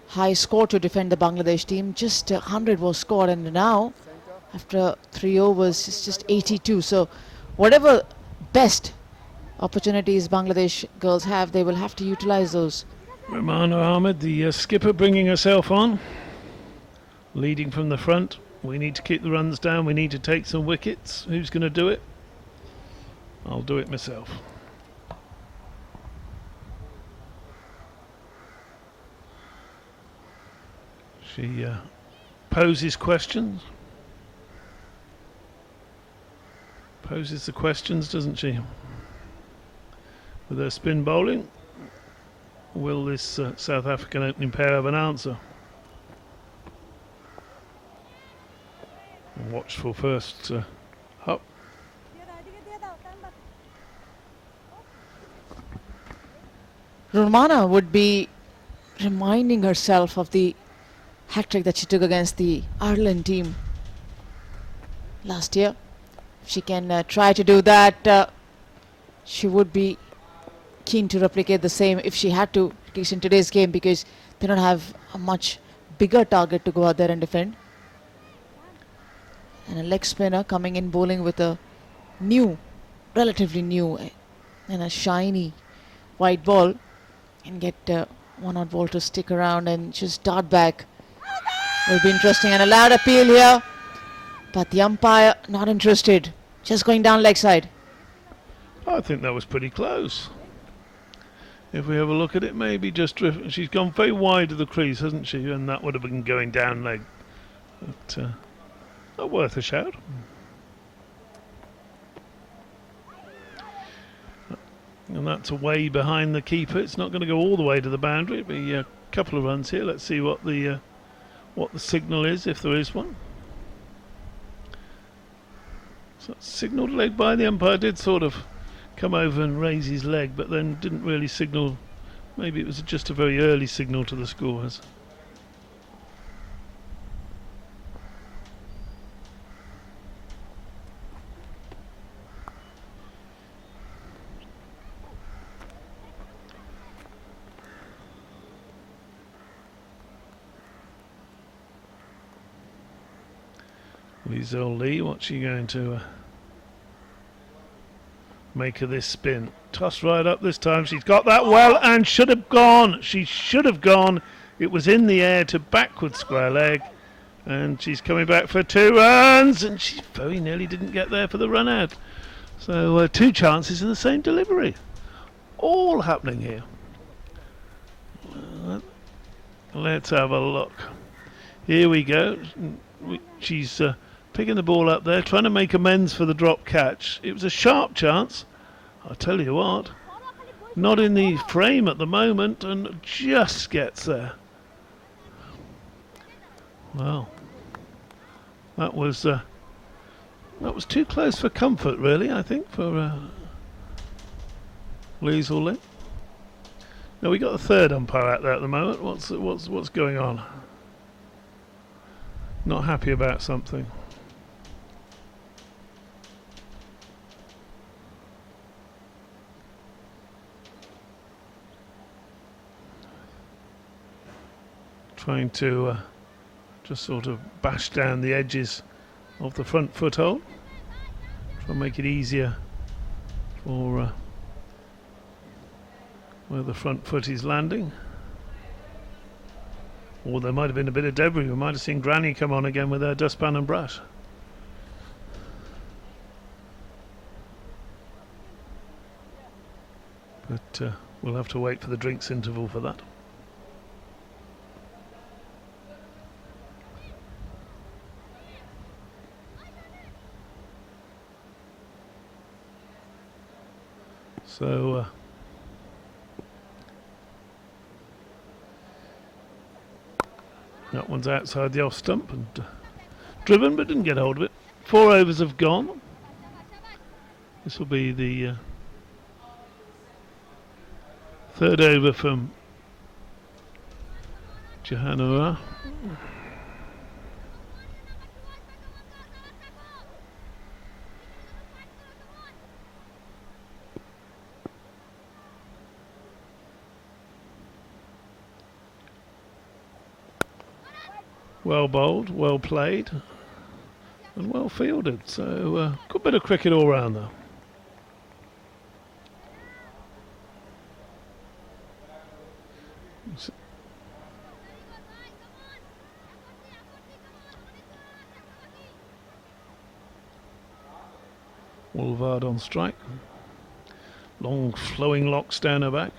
[SPEAKER 8] high score to defend the Bangladesh team. Just 100 was scored, and now after 3 overs it's just 82. So whatever best opportunities Bangladesh girls have, they will have to utilize those.
[SPEAKER 9] Romana Ahmed, the skipper, bringing herself on, leading from the front. We need to keep the runs down. We need to take some wickets. Who's going to do it? I'll do it myself. She poses questions. Poses the questions, doesn't she? With her spin bowling, will this South African opening pair have an answer? Watchful first up.
[SPEAKER 8] Romana would be reminding herself of the hat-trick that she took against the Ireland team last year. If she can try to do that, she would be keen to replicate the same if she had to, at least in today's game, because they don't have a much bigger target to go out there and defend. And a leg spinner coming in bowling with a new, relatively new and a shiny white ball, and get one odd ball to stick around and just dart back. Will be interesting, and a loud appeal here, but the umpire not interested, just going down leg side.
[SPEAKER 9] I think that was pretty close. If we have a look at it, maybe just she's gone very wide of the crease, hasn't she? And that would have been going down leg. But not worth a shout. And that's away behind the keeper. It's not going to go all the way to the boundary. It'll be a couple of runs here. Let's see what the signal is, if there is one. So signal leg by the umpire did sort of come over and raise his leg, but then didn't really signal. Maybe it was just a very early signal to the scorers. Liesl Lee, what's she going to make of this spin? Toss right up this time. She's got that well and should have gone. She should have gone. It was in the air to backward square leg, and she's coming back for 2 runs, and she very nearly didn't get there for the run out. So 2 chances in the same delivery. All happening here. Let's have a look. Here we go. She's picking the ball up there, trying to make amends for the drop catch. It was a sharp chance. I'll tell you what, not in the frame at the moment, and just gets there. Well, that was too close for comfort, really. I think for Liesl Lee. Now we got the third umpire out there at the moment. What's going on? Not happy about something. Trying to just sort of bash down the edges of the front foothold. Try and make it easier for where the front foot is landing. Or there might have been a bit of debris. We might have seen Granny come on again with her dustpan and brush. But we'll have to wait for the drinks interval for that. So that one's outside the off stump and driven, but didn't get hold of it. 4 overs have gone. This will be the third over from Jahanura. Well bowled, well played, and well fielded. So good bit of cricket all round though. Woolvard on strike. Long flowing locks down her back.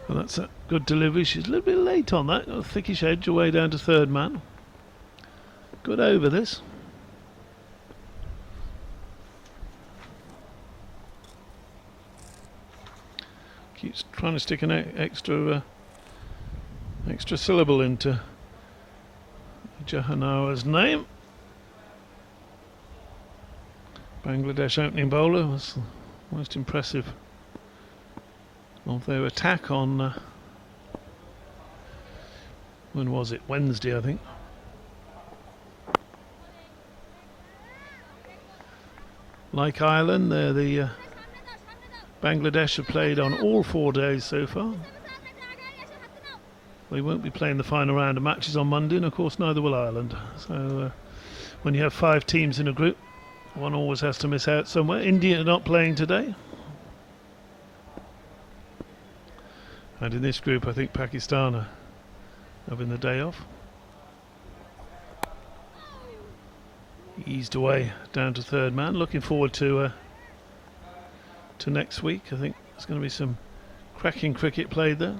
[SPEAKER 9] And that's a good delivery. She's a little bit late on that. Got a thickish edge away down to third man. Good over this. Keeps trying to stick an extra syllable into Jahanara's name. Bangladesh opening bowler was the most impressive of their attack on when was it? Wednesday, I think. Like Ireland, they're the Bangladesh have played on all 4 days so far. They won't be playing the final round of matches on Monday, and of course neither will Ireland. So when you have 5 teams in a group, one always has to miss out somewhere. India are not playing today. And in this group, I think Pakistan are having the day off. Eased away down to third man. Looking forward to next week. I think there's going to be some cracking cricket played there,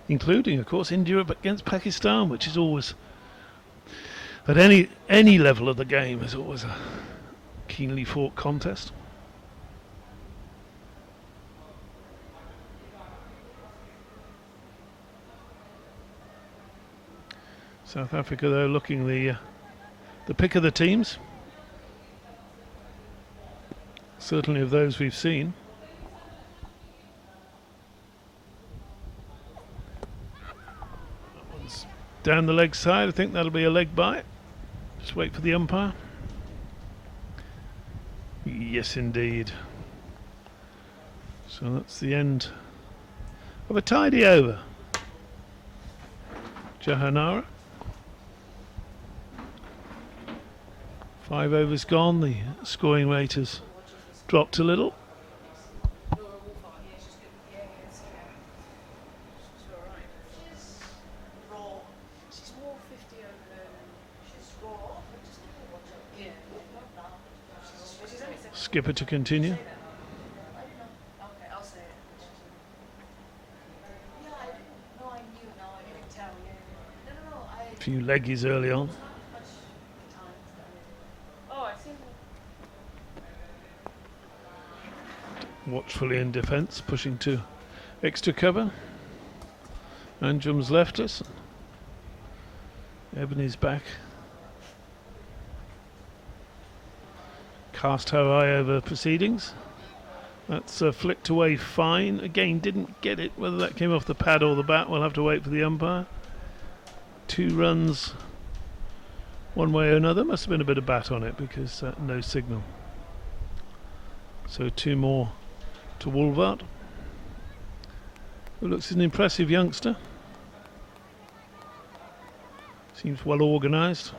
[SPEAKER 9] including, of course, India against Pakistan, which is always, at any level of the game, is always a keenly fought contest. South Africa, though, looking the pick of the teams. Certainly of those we've seen. That one's down the leg side. I think that'll be a leg bite. Just wait for the umpire. Yes, indeed. So that's the end of a tidy over. Jahanara. 5 overs gone, the scoring rate has dropped a little. Skipper to continue. A few leggies early on. Watchfully in defence, pushing to extra cover. Anjum's left us. Ebony's back. Cast her eye over proceedings. That's flicked away fine. Again, didn't get it. Whether that came off the pad or the bat, we'll have to wait for the umpire. 2 runs one way or another. Must have been a bit of bat on it because no signal. So 2 more to Woolvard, who looks an impressive youngster. Seems well organised,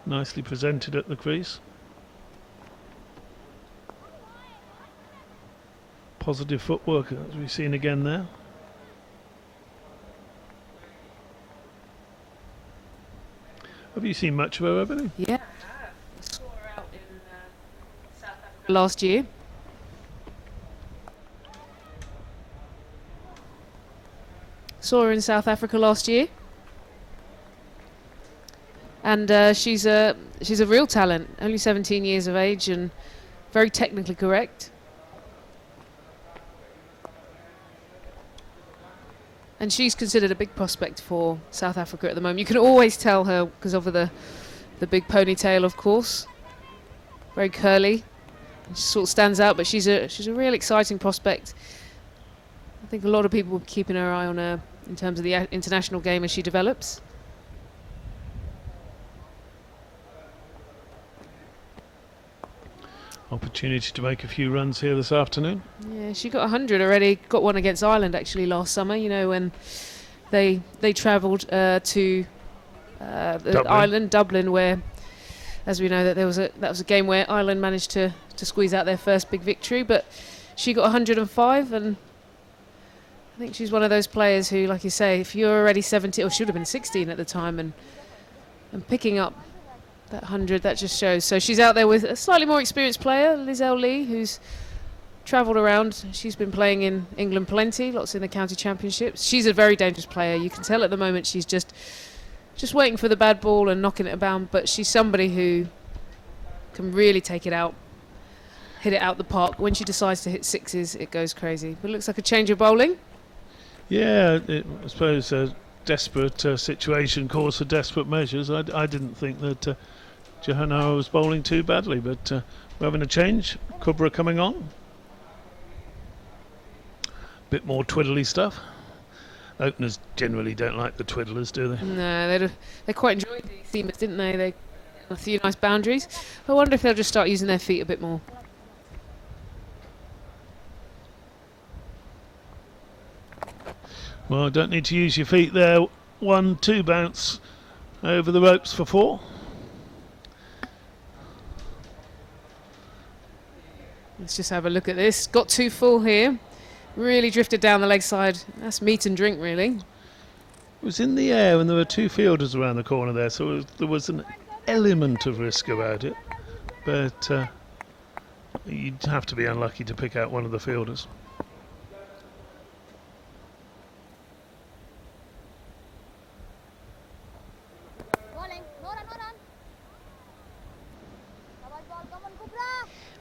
[SPEAKER 9] nicely presented at the crease. Positive footwork as we've seen again there. Have you seen much of her, Ebony?
[SPEAKER 2] Yeah, I have. I saw her out in South Africa last year. Saw her in South Africa last year. and she's a real talent. Only 17 years of age and very technically correct. And she's considered a big prospect for South Africa at the moment. You can always tell her because of the big ponytail, of course. Very curly. She sort of stands out, but she's a real exciting prospect. I think a lot of people will be keeping her eye on her in terms of the international game as she develops.
[SPEAKER 9] Opportunity to make a few runs here this afternoon.
[SPEAKER 2] Yeah, she got 100 already. Got one against Ireland actually last summer. You know, when they travelled to Dublin, where, as we know, that that was a game where Ireland managed to squeeze out their first big victory. But she got 105, and I think she's one of those players who, like you say, if you're already 17, or should have been 16 at the time, and picking up that 100, that just shows. So she's out there with a slightly more experienced player, Lizelle Lee, who's travelled around. She's been playing in England plenty, lots in the county championships. She's a very dangerous player. You can tell at the moment she's just waiting for the bad ball and knocking it about, but she's somebody who can really take it out, hit it out the park. When she decides to hit sixes, it goes crazy. But it looks like a change of bowling.
[SPEAKER 9] Yeah, I suppose a desperate situation calls for desperate measures. I didn't think that Johanna was bowling too badly, but we're having a change. Kubra coming on. Bit more twiddly stuff. Openers generally don't like the twiddlers, do they?
[SPEAKER 2] No, they quite enjoyed the seamers, didn't they? They a few nice boundaries. I wonder if they'll just start using their feet a bit more.
[SPEAKER 9] Well, don't need to use your feet there. 1-2 bounce over the ropes for 4.
[SPEAKER 2] Let's just have a look at this. Got too full here. Really drifted down the leg side. That's meat and drink, really.
[SPEAKER 9] It was in the air and there were 2 fielders around the corner there, so there was an element of risk about it. But you'd have to be unlucky to pick out one of the fielders.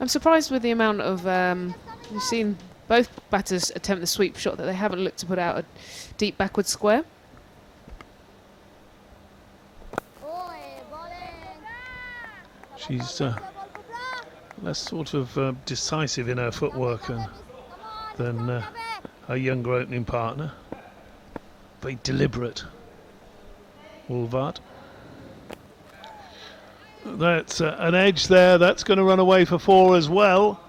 [SPEAKER 2] I'm surprised with the amount of we've seen both batters attempt the sweep shot, that they haven't looked to put out a deep backward square.
[SPEAKER 9] She's less sort of decisive in her footwork than her younger opening partner. Very deliberate, Woolvard. That's an edge there. That's going to run away for 4 as well.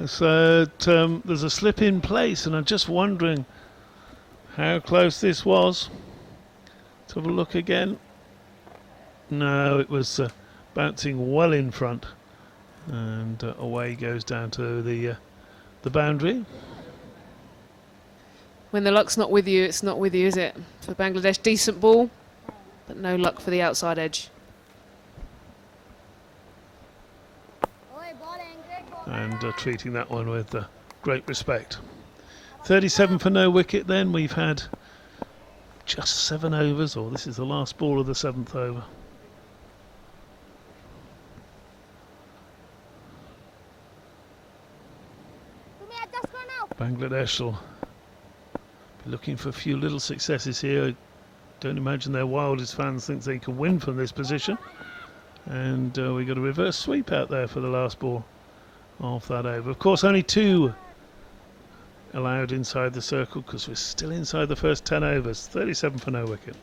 [SPEAKER 9] So there's a slip in place, and I'm just wondering how close this was. Let's have a look again. No, it was bouncing well in front, and away goes down to the boundary.
[SPEAKER 2] When the luck's not with you, it's not with you, is it? For Bangladesh, decent ball, but no luck for the outside edge.
[SPEAKER 9] And treating that one with great respect. 37 for no wicket then. We've had just 7 overs, or this is the last ball of the 7th over. Bangladesh will be looking for a few little successes here. I don't imagine their wildest fans think they can win from this position. And we got a reverse sweep out there for the last ball of that over. Of course, only 2 allowed inside the circle because we're still inside the first 10 overs. 37 for no wicket.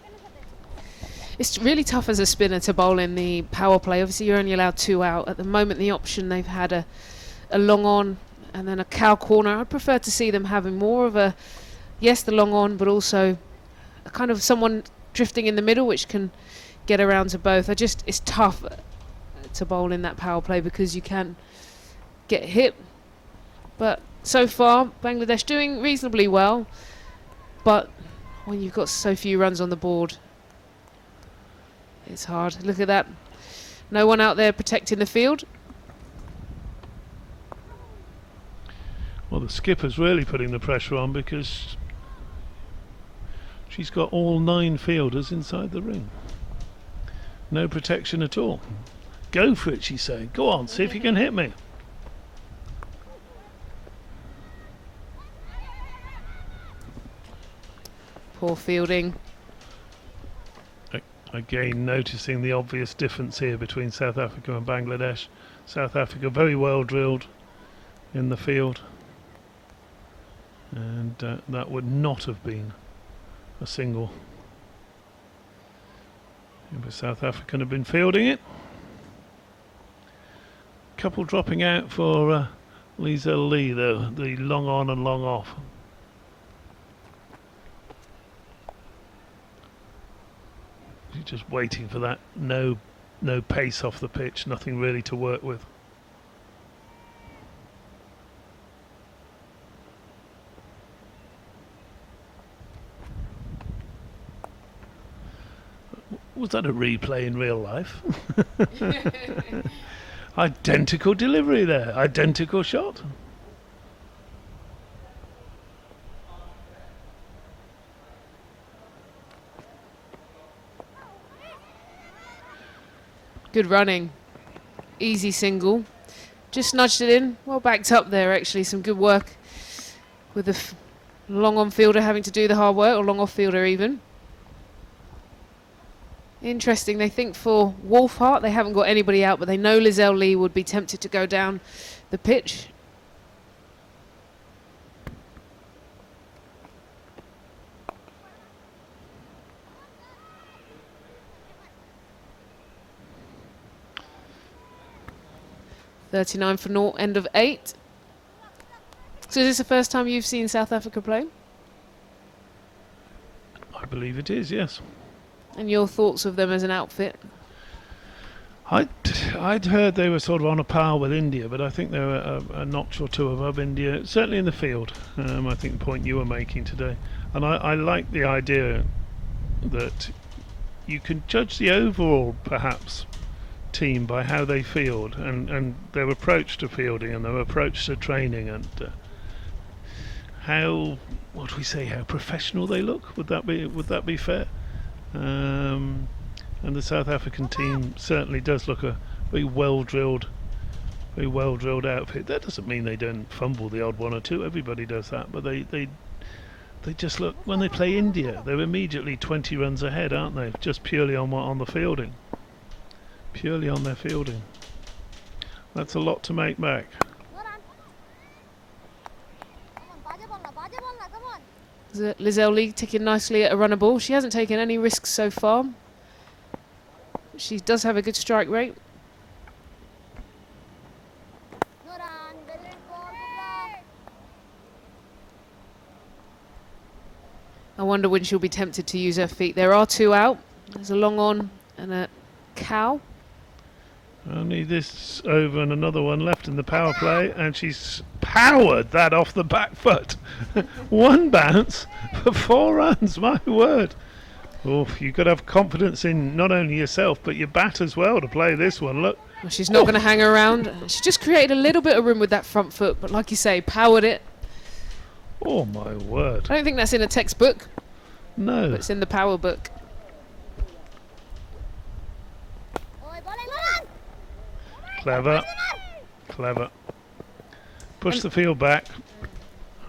[SPEAKER 2] It's really tough as a spinner to bowl in the power play. Obviously, you're only allowed 2 out. At the moment, the option, they've had a long on and then a cow corner. I'd prefer to see them having more of a, yes, the long on, but also a kind of someone drifting in the middle which can get around to both. It's tough to bowl in that power play because you can get hit. But so far, Bangladesh doing reasonably well. But when you've got so few runs on the board, it's hard. Look at that. No one out there protecting the field.
[SPEAKER 9] Well, the skipper's really putting the pressure on because she's got all 9 fielders inside the ring. No protection at all. Go for it, she's saying. Go on, see if you can hit me.
[SPEAKER 2] Poor fielding.
[SPEAKER 9] Again, noticing the obvious difference here between South Africa and Bangladesh. South Africa very well drilled in the field, and that would not have been a single if a South African had been fielding it. Couple dropping out for Liesel Lee though, the long on and long off. She's just waiting for that no pace off the pitch, nothing really to work with. Was that a replay in real life? Identical delivery there, identical shot.
[SPEAKER 2] Good running. Easy single. Just nudged it in. Well backed up there actually. Some good work with the long on fielder having to do the hard work, or long off fielder even. Interesting, they think for Wolfhart they haven't got anybody out, but they know Liesel Lee would be tempted to go down the pitch. .39 for naught, end of 8. So is this the first time you've seen South Africa play?
[SPEAKER 9] I believe it is, yes.
[SPEAKER 2] And your thoughts of them as an outfit?
[SPEAKER 9] I'd heard they were sort of on a par with India, but I think they were a notch or two above India, certainly in the field. I think the point you were making today. And I like the idea that you can judge the overall, perhaps, team by how they field and their approach to fielding and their approach to training and how, what do we say, how professional they look. Would that be fair? And the South African team certainly does look a very well drilled outfit. That doesn't mean they don't fumble the odd one or two. Everybody does that, but they just look, when they play India, they're immediately 20 runs ahead, aren't they? Just purely on the fielding. Purely on their fielding. That's a lot to make back.
[SPEAKER 2] Liesel Lee ticking nicely at a runner ball. She hasn't taken any risks so far. She does have a good strike rate. I wonder when she'll be tempted to use her feet. There are two out. There's a long on and a cow.
[SPEAKER 9] Only this over and another one left in the power play, and she's powered that off the back foot. One bounce for 4 runs, my word. Oof, you've got to have confidence in not only yourself but your bat as well to play this one. Look.
[SPEAKER 2] Well, she's not going to hang around. She just created a little bit of room with that front foot, but like you say, powered it.
[SPEAKER 9] Oh my word.
[SPEAKER 2] I don't think that's in a textbook.
[SPEAKER 9] No.
[SPEAKER 2] But it's in the power book.
[SPEAKER 9] Clever. Clever. Push the field back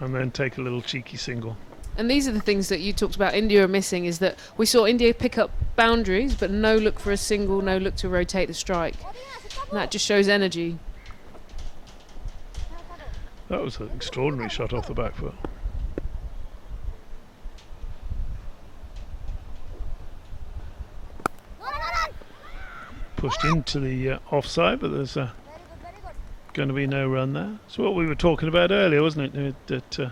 [SPEAKER 9] and then take a little cheeky single.
[SPEAKER 2] And these are the things that you talked about India are missing, is that we saw India pick up boundaries, but no look for a single, no look to rotate the strike. And that just shows energy.
[SPEAKER 9] That was an extraordinary shot off the back foot. Pushed into the offside, but there's going to be no run there. It's what we were talking about earlier, wasn't it? That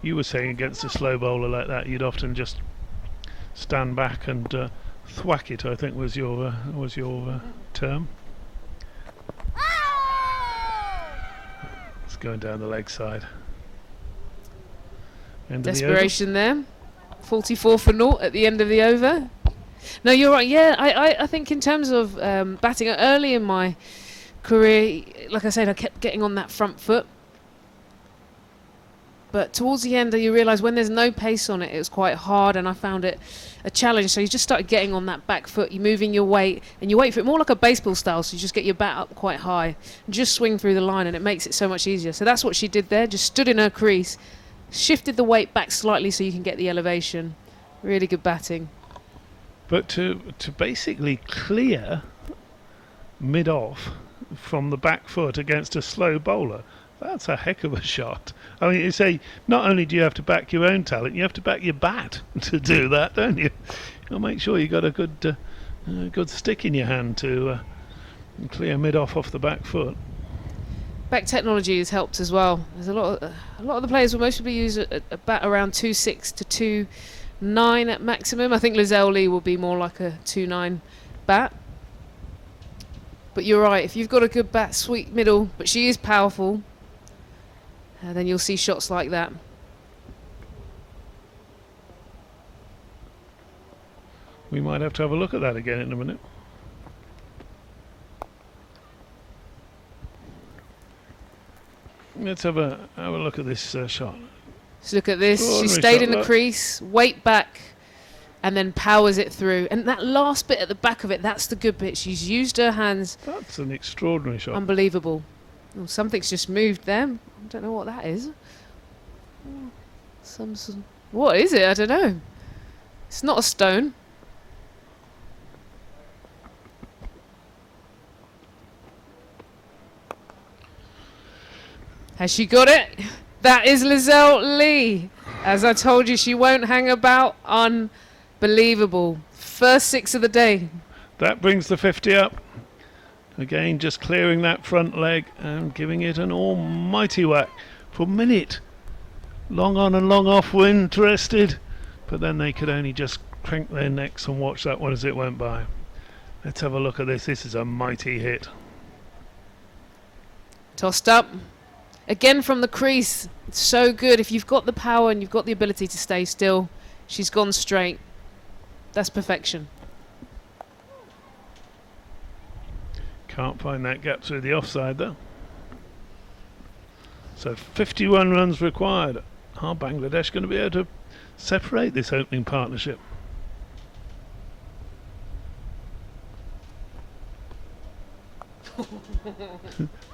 [SPEAKER 9] you were saying against a slow bowler like that, you'd often just stand back and thwack it, I think was your term. It's going down the leg side.
[SPEAKER 2] Desperation there. 44 for naught at the end of the over. No, you're right. Yeah, I think in terms of batting early in my career, like I said, I kept getting on that front foot. But towards the end, you realise when there's no pace on it, it was quite hard, and I found it a challenge. So you just started getting on that back foot, you're moving your weight, and you wait for it more like a baseball style, so you just get your bat up quite high, and just swing through the line, and it makes it so much easier. So that's what she did there, just stood in her crease, shifted the weight back slightly so you can get the elevation. Really good batting.
[SPEAKER 9] But to basically clear mid-off from the back foot against a slow bowler, that's a heck of a shot. I mean, you say not only do you have to back your own talent, you have to back your bat to do that, don't you? You'll make sure you got a good stick in your hand to clear mid-off the back foot.
[SPEAKER 2] Back technology has helped as well. There's a lot of the players will mostly use a bat around 2.6 to 2.9 at maximum. I think Lizelle Lee will be more like a 2.9 bat. But you're right, if you've got a good bat, sweet middle, but she is powerful, then you'll see shots like that.
[SPEAKER 9] We might have to have a look at that again in a minute. Let's have a look at this shot.
[SPEAKER 2] Let's look at this. She
[SPEAKER 9] Ordinary
[SPEAKER 2] stayed
[SPEAKER 9] shot,
[SPEAKER 2] in the
[SPEAKER 9] look.
[SPEAKER 2] crease, weight back, and then powers it through. And that last bit at the back of it, that's the good bit. She's used her hands.
[SPEAKER 9] That's an extraordinary shot.
[SPEAKER 2] Unbelievable. Oh, something's just moved there. I don't know what that is. What is it? I don't know. It's not a stone. Has she got it? That is Lizelle Lee. As I told you, she won't hang about. Unbelievable. First 6 of the day.
[SPEAKER 9] That brings the 50 up. Again, just clearing that front leg and giving it an almighty whack. For a minute, long on and long off were interested, but then they could only just crank their necks and watch that one as it went by. Let's have a look at this. This is a mighty hit.
[SPEAKER 2] Tossed up. Again from the crease. It's so good. If you've got the power and you've got the ability to stay still, she's gone straight. That's perfection.
[SPEAKER 9] Can't find that gap through the offside though. So 51 runs required. Are Bangladesh going to be able to separate this opening partnership?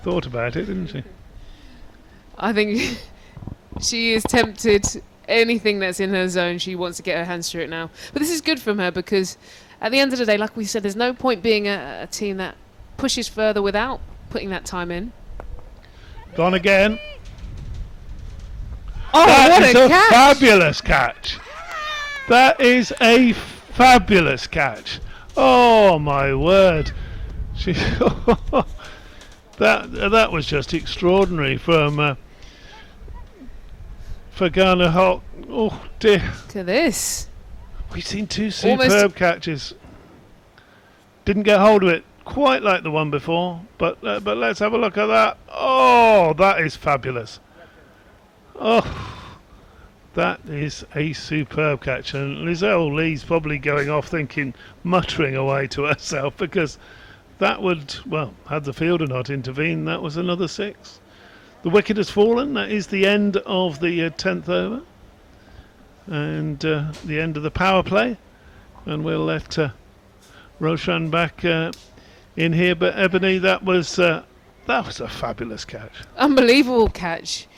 [SPEAKER 9] Thought about it, didn't she?
[SPEAKER 2] I think she is tempted. Anything that's in her zone, she wants to get her hands through it now. But this is good from her because at the end of the day, like we said, there's no point being a team that pushes further without putting that time in.
[SPEAKER 9] Gone again.
[SPEAKER 2] Oh,
[SPEAKER 9] That
[SPEAKER 2] what
[SPEAKER 9] is
[SPEAKER 2] a catch!
[SPEAKER 9] fabulous catch. That is a fabulous catch. Oh my word. She that was just extraordinary from for Ghana Hock. Oh dear.
[SPEAKER 2] Look at this.
[SPEAKER 9] We've seen two
[SPEAKER 2] Almost-
[SPEAKER 9] superb catches. Didn't get hold of it quite like the one before, but let's have a look at that. Oh, that is fabulous. Oh, that is a superb catch, and Lizelle Lee's probably going off thinking, muttering away to herself, because that would, well, had the fielder not intervened, that was another 6. The wicket has fallen. That is the end of the 10th over, and the end of the power play, and we'll let Roshan back in here. But Ebony, that was a fabulous catch.
[SPEAKER 2] Unbelievable catch.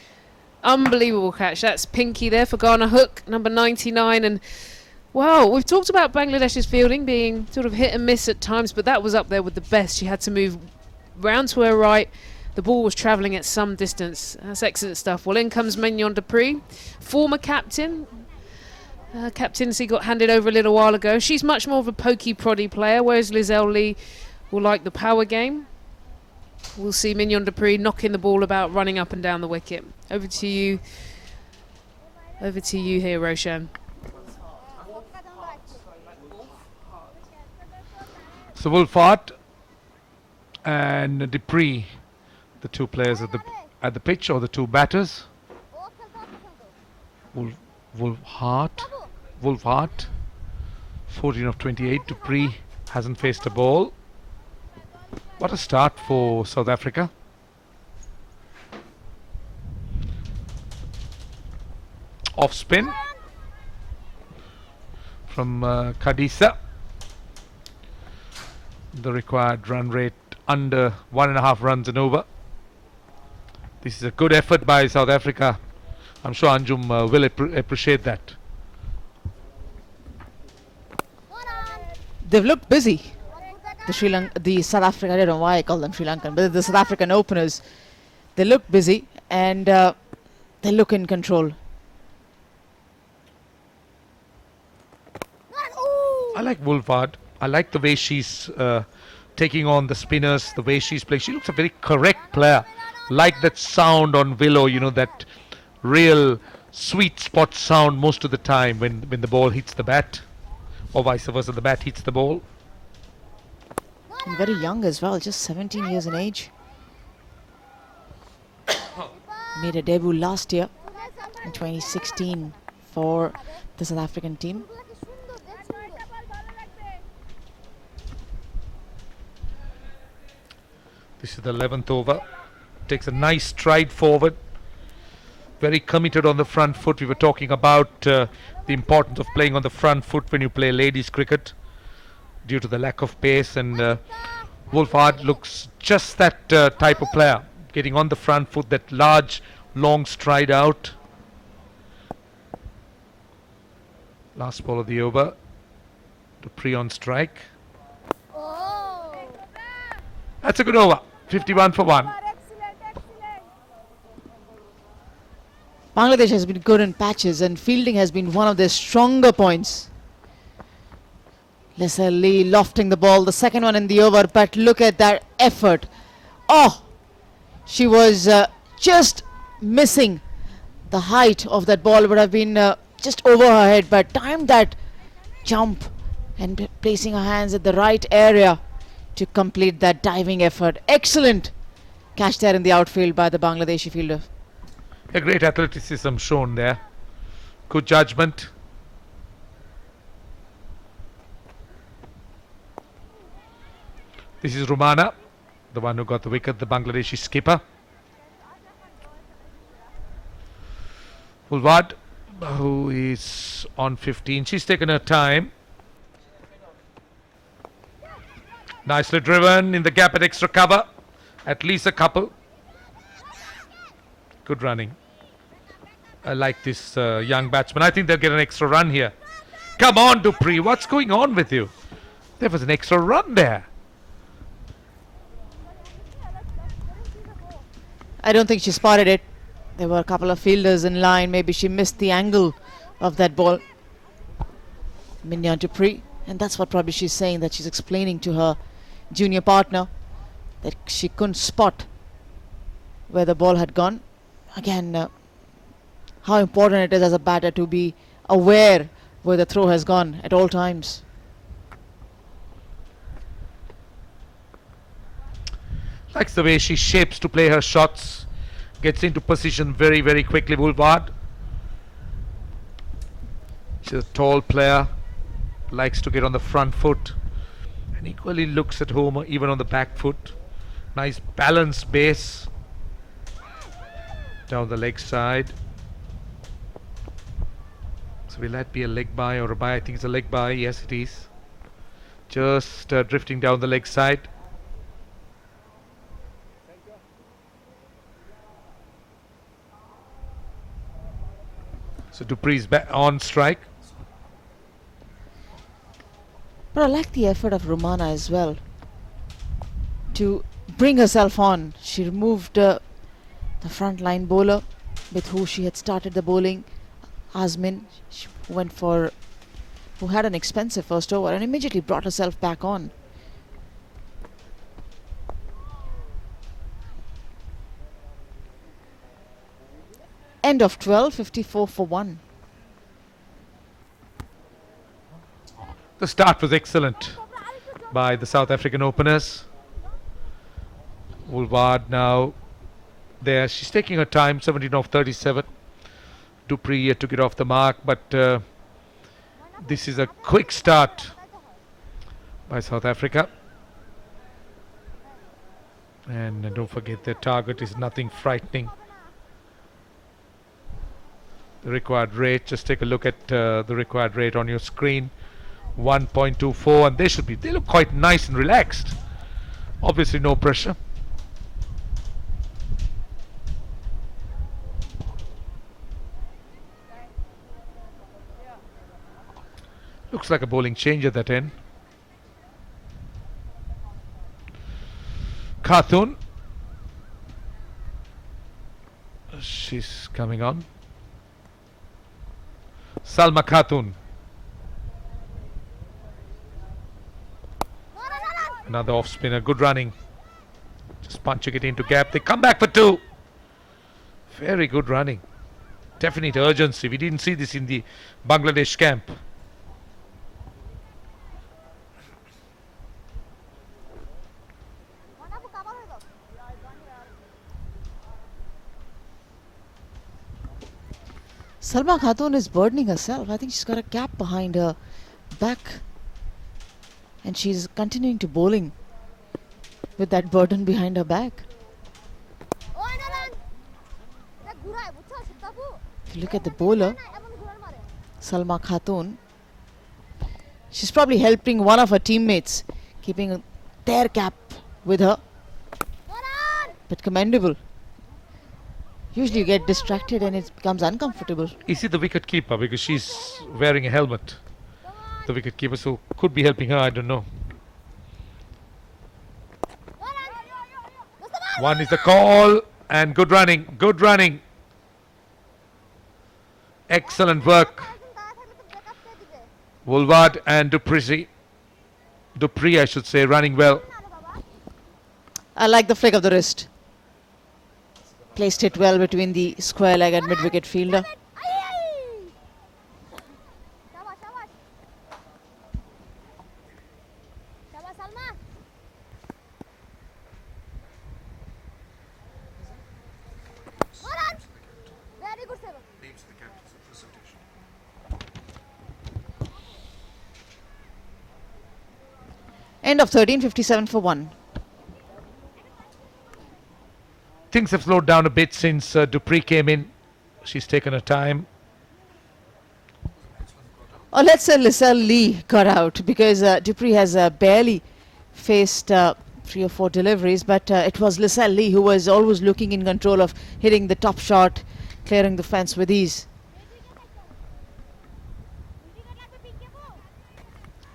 [SPEAKER 2] Unbelievable catch. That's Pinky there for Ghana Hook, number 99. And wow, we've talked about Bangladesh's fielding being sort of hit and miss at times, but that was up there with the best. She had to move round to her right. The ball was travelling at some distance. That's excellent stuff. Well, in comes Mignon Dupree, former captain. Captaincy got handed over a little while ago. She's much more of a pokey, proddy player, whereas Lizelle Lee will like the power game. We'll see Mignon Dupree knocking the ball about, running up and down the wicket. Over to you. Over to you here, Roshan.
[SPEAKER 6] So Wolfart and Dupree, the two players at the pitch, or the two batters. Wolfart, 14 of 28. Dupree hasn't faced a ball. What a start for South Africa. Off spin from Kadisa. The required run rate under 1.5 runs and over. This is a good effort by South Africa. I'm sure Anjum will appreciate that.
[SPEAKER 8] They've looked busy. The South African, I don't know why I call them Sri Lankan, but the South African openers, they look busy and they look in control.
[SPEAKER 6] I like Woolfard. I like the way she's taking on the spinners, the way she's playing. She looks a very correct player. Like that sound on Willow, you know, that real sweet spot sound most of the time when the ball hits the bat, or vice versa, the bat hits the ball.
[SPEAKER 8] And very young as well, just 17 years in age. Made a debut last year in 2016 for the South African team.
[SPEAKER 6] This is the 11th over. Takes a nice stride forward. Very committed on the front foot. We were talking about the importance of playing on the front foot when you play ladies cricket due to the lack of pace, and Woolfard looks just that type of player, getting on the front foot, that large long stride out. Last ball of the over. Dupree on strike. That's a good over. 51 for 1.
[SPEAKER 8] Bangladesh has been good in patches and fielding has been one of their stronger points. Lisa Lee lofting the ball, the second one in the over, but look at that effort. Oh, she was just missing. The height of that ball would have been just over her head, but timed that jump and placing her hands at the right area to complete that diving effort. Excellent catch there in the outfield by the Bangladeshi fielder.
[SPEAKER 6] A great athleticism shown there. Good judgment. This is Rumana, the one who got the wicket, the Bangladeshi skipper. Woolfard, who is on 15. She's taken her time. Nicely driven in the gap at extra cover. At least a couple. Good running. I like this young batsman. I think they'll get an extra run here. Come on, Dupree. What's going on with you? There was an extra run there.
[SPEAKER 8] I don't think she spotted it. There were a couple of fielders in line. Maybe she missed the angle of that ball. Mignon Dupree. And that's what probably she's saying, that she's explaining to her junior partner that she couldn't spot where the ball had gone. Again, how important it is as a batter to be aware where the throw has gone at all times.
[SPEAKER 6] Likes the way she shapes to play her shots. Gets into position very, very quickly, Woolfard. She's a tall player. Likes to get on the front foot. And equally looks at home even on the back foot. Nice balanced base. Down the leg side. So will that be a leg by or a by? I think it's a leg by. Yes, it is. Just drifting down the leg side. So Dupree's on strike.
[SPEAKER 8] But I like the effort of Rumana as well to bring herself on. She removed the front line bowler with who she had started the bowling, Azmin. She went for, who had an expensive first over, and immediately brought herself back on. End of 12, 54 for 1.
[SPEAKER 6] The start was excellent by the South African openers. Woolfard now there. She's taking her time, 17 of 37. Dupree yet to get off the mark, but this is a quick start by South Africa. And don't forget, their target is nothing frightening. The required rate, just take a look at the required rate on your screen. 1.24, and they look quite nice and relaxed. Obviously no pressure. Looks like a bowling change at that end. Khatun. She's coming on. Salma Khatun. Another off spinner. Good running. Just punching it into gap. They come back for 2. Very good running. Definite urgency. We didn't see this in the Bangladesh camp.
[SPEAKER 8] Salma Khatun is burdening herself. I think she's got a cap behind her back. And she's continuing to bowling with that burden behind her back. If you look at the bowler, Salma Khatun, she's probably helping one of her teammates, keeping their cap with her. But commendable. Usually you get distracted and it becomes uncomfortable.
[SPEAKER 6] Is he the wicket keeper? Because she's wearing a helmet. The wicket keeper, so could be helping her, I don't know. 1 is the call, and good running, good running. Excellent work. Woolward and Dupree, I should say, running well.
[SPEAKER 8] I like the flick of the wrist. Placed it well between the square leg and mid-wicket fielder. End of 13:57 for 1.
[SPEAKER 6] Things have slowed down a bit since Dupree came in. She's taken her time.
[SPEAKER 8] Or let's say Lisselle Lee got out, because Dupree has barely faced 3 or 4 deliveries, but it was Lisselle Lee who was always looking in control of hitting the top shot, clearing the fence with ease.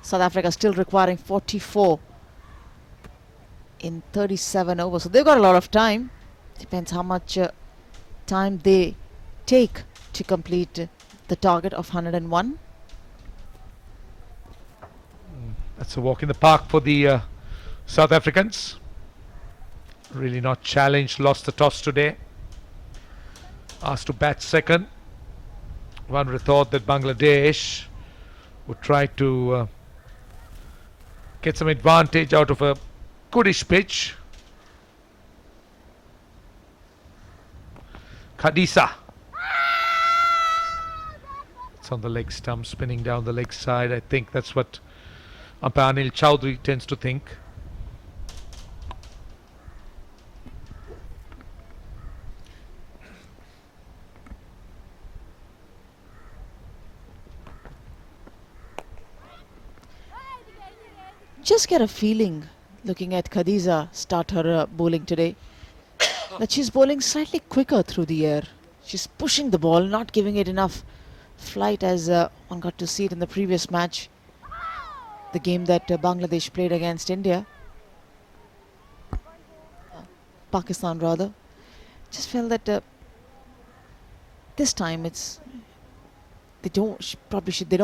[SPEAKER 8] South Africa still requiring 44 in 37 overs, so they've got a lot of time. Depends how much time they take to complete the target of 101.
[SPEAKER 6] That's a walk in the park for the South Africans. Really not challenged, lost the toss today. Asked to bat second. One would have thought that Bangladesh would try to get some advantage out of a goodish pitch. Khadisa. It's on the leg stump, spinning down the leg side. I think that's what umpire Anil Chowdhury tends to think.
[SPEAKER 8] Just get a feeling, looking at Khadija start her bowling today, that she's bowling slightly quicker through the air. She's pushing the ball, not giving it enough flight, as one got to see it in the previous match, the game that Bangladesh played against India. Pakistan rather. Just felt that this time they don't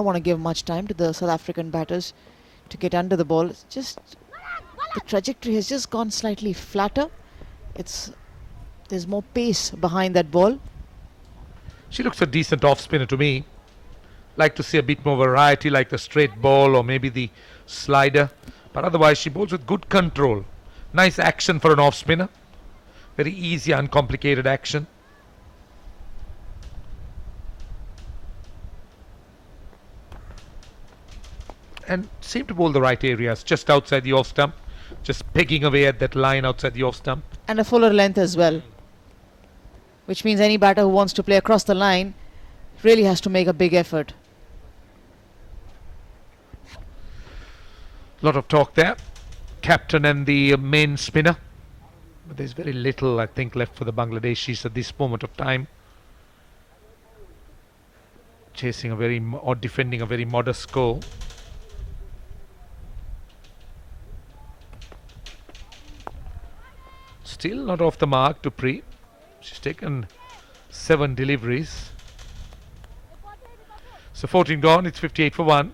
[SPEAKER 8] want to give much time to the South African batters to get under the ball. It's just the trajectory has just gone slightly flatter. There's more pace behind that ball.
[SPEAKER 6] She looks a decent off spinner to me. Like to see a bit more variety, like the straight ball or maybe the slider. But otherwise she bowls with good control. Nice action for an off spinner. Very easy, uncomplicated action. And seem to bowl the right areas, just outside the off stump. Just pegging away at that line outside the off stump.
[SPEAKER 8] And a fuller length as well. Which means any batter who wants to play across the line really has to make a big effort.
[SPEAKER 6] Lot of talk there. Captain and the main spinner. But there's very little, I think, left for the Bangladeshis at this moment of time. Chasing a very or defending a very modest score. Still not off the mark to Pre. She's taken 7 deliveries. So 14 gone, it's 58 for 1.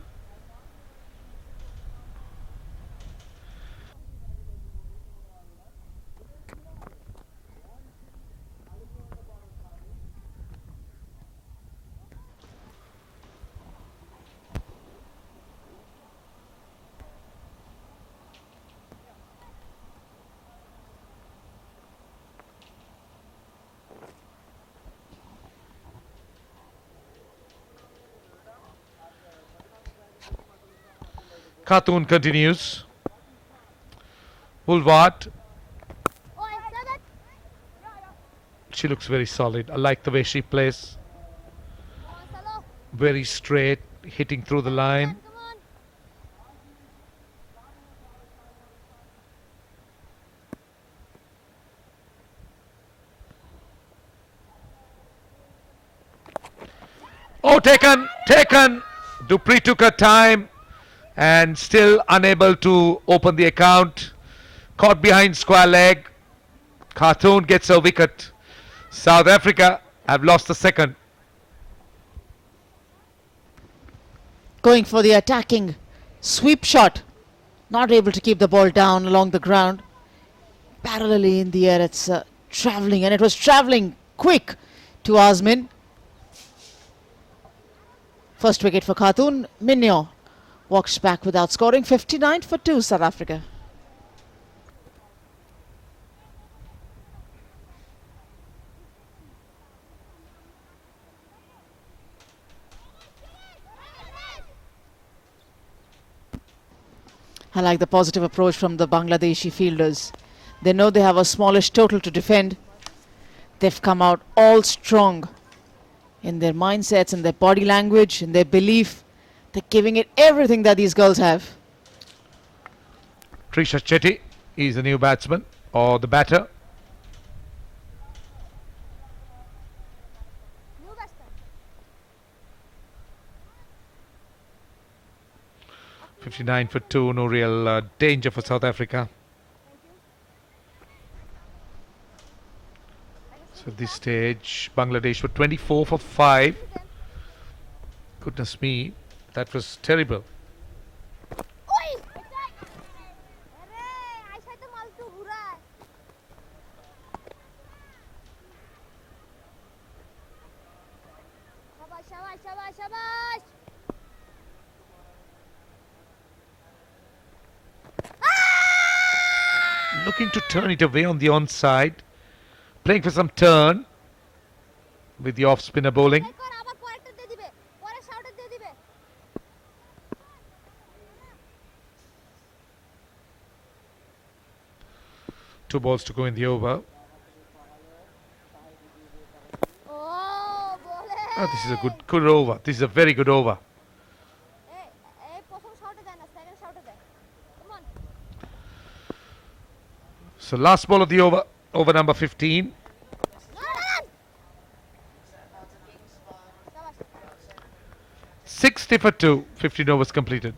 [SPEAKER 6] Khatun continues. Woolward. She looks very solid. I like the way she plays. Very straight, hitting through the line. Oh, taken. Dupree took her time and still unable to open the account. Caught behind square leg. Khatun gets a wicket. South Africa have lost the second.
[SPEAKER 8] Going for the attacking sweep shot. Not able to keep the ball down along the ground. Parallelly in the air, it's travelling, and it was travelling quick to Azmin. First wicket for Khatun. Minyo walks back without scoring. 59 for 2, South Africa. I like the positive approach from the Bangladeshi fielders. They know they have a smallish total to defend. They've come out all strong in their mindsets, in their body language, in their belief. They're giving it everything that these girls have.
[SPEAKER 6] Trisha Chetty is the new batsman or the batter.
[SPEAKER 4] New batsman.
[SPEAKER 6] 59 for 2, no real danger for South Africa. So at this stage, Bangladesh were 24 for 5. Goodness me, that was terrible. Looking to turn it away on the onside. Playing for some turn with the off spinner bowling. Two balls to go in the over. Oh, this is a good over. This is a very good over. So last ball of the over, over number 15. $60 for 2, 15 overs completed.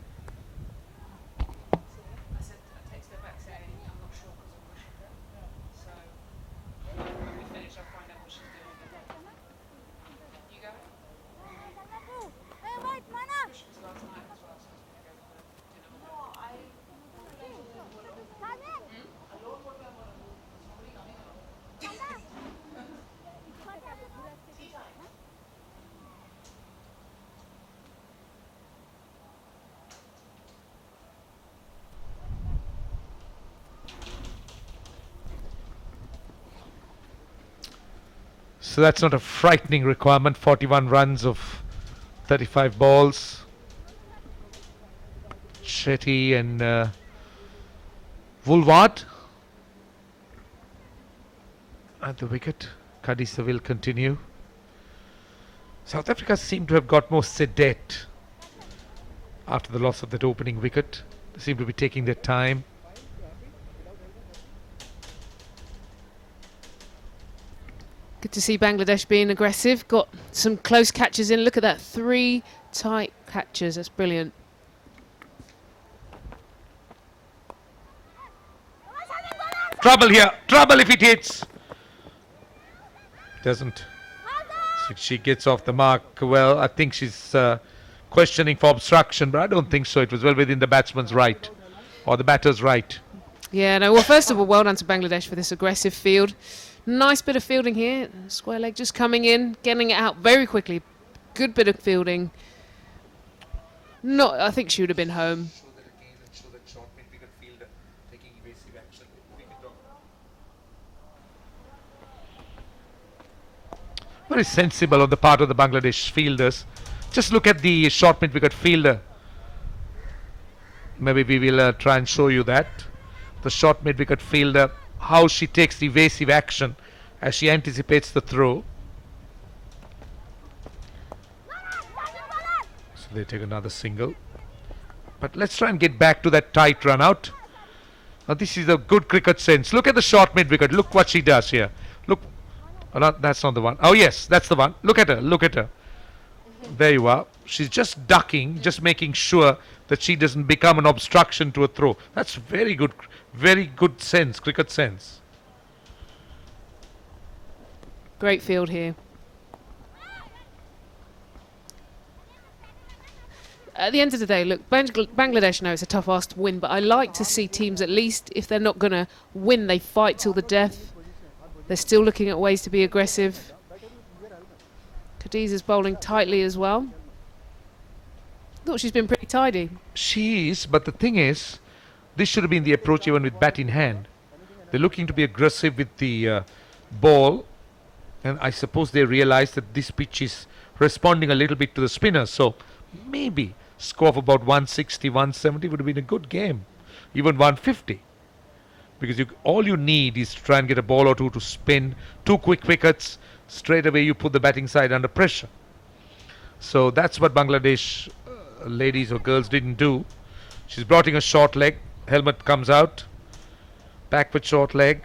[SPEAKER 6] So that's not a frightening requirement. 41 runs of 35 balls. Shetty and Woolward at the wicket. Kadisa will continue. South Africa seem to have got more sedate after the loss of that opening wicket. They seem to be taking their time.
[SPEAKER 2] Good to see Bangladesh being aggressive. Got some close catches in. Look at that. 3 tight catches. That's brilliant.
[SPEAKER 6] Trouble here. Trouble if it hits. Doesn't. So she gets off the mark. Well, I think she's questioning for obstruction, but I don't think so. It was well within the batsman's right, or the batter's right.
[SPEAKER 2] Yeah, no, well, first of all, well done to Bangladesh for this aggressive field. Nice bit of fielding here. Square leg just coming in, getting it out very quickly. Good bit of fielding. I think she would have been home.
[SPEAKER 6] Very sensible on the part of the Bangladesh fielders. Just look at the short mid-wicket fielder. Maybe we will try and show you that. The short mid-wicket fielder, how she takes evasive action as she anticipates the throw. So they take another single. But let's try and get back to that tight run out. Now this is a good cricket sense. Look at the short mid-wicket. Look what she does here. Look. Oh, no, that's not the one. Oh yes, that's the one. Look at her. Look at her. There you are. She's just ducking, just making sure that she doesn't become an obstruction to a throw. That's very good sense, cricket sense.
[SPEAKER 2] Great field here. At the end of the day, look, Bangladesh know it's a tough ask to win, but I like to see teams, at least if they're not going to win, they fight till the death. They're still looking at ways to be aggressive. Khadiza's bowling tightly as well. Thought she's been pretty tidy.
[SPEAKER 6] She is, but the thing is, this should have been the approach even with bat in hand. They're looking to be aggressive with the ball, and I suppose they realize that this pitch is responding a little bit to the spinners. So maybe score of about 160, 170 would have been a good game, even 150. Because all you need is to try and get a ball or two to spin, 2 quick wickets, straight away you put the batting side under pressure. So that's what Bangladesh ladies or girls didn't do. She's brought in a short leg, helmet comes out, back with short leg.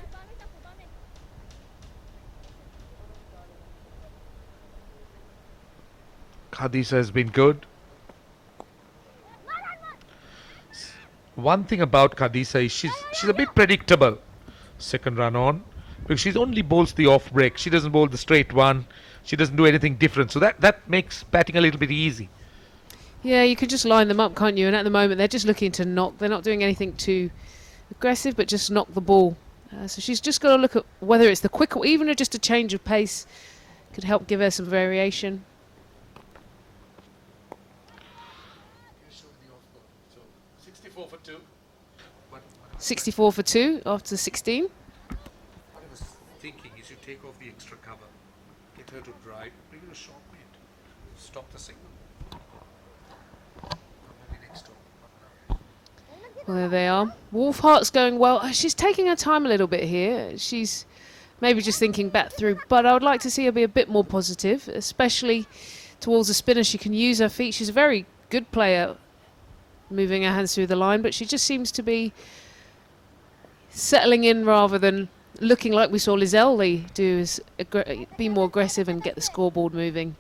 [SPEAKER 6] Khadisa has been good. One thing about Khadisa is she's a bit predictable. Second run on, because she only bowls the off break. She doesn't bowl the straight one. She doesn't do anything different. So that makes batting a little bit easy.
[SPEAKER 2] Yeah, you could just line them up, can't you? And at the moment, they're just looking to knock. They're not doing anything too aggressive, but just knock the ball. So she's just got to look at whether it's the quick or even just a change of pace could help give her some variation. 64 for 2 after 16.
[SPEAKER 6] What I was thinking is you take off the extra cover, get her to drive, bring her a short mid, stop the signal.
[SPEAKER 2] Well, there they are. Wolfhart's going well. She's taking her time a little bit here. She's maybe just thinking back through, but I would like to see her be a bit more positive, especially towards the spinner. She can use her feet. She's a very good player, moving her hands through the line, but she just seems to be settling in rather than looking like we saw Lizelle do, is be more aggressive and get the scoreboard moving.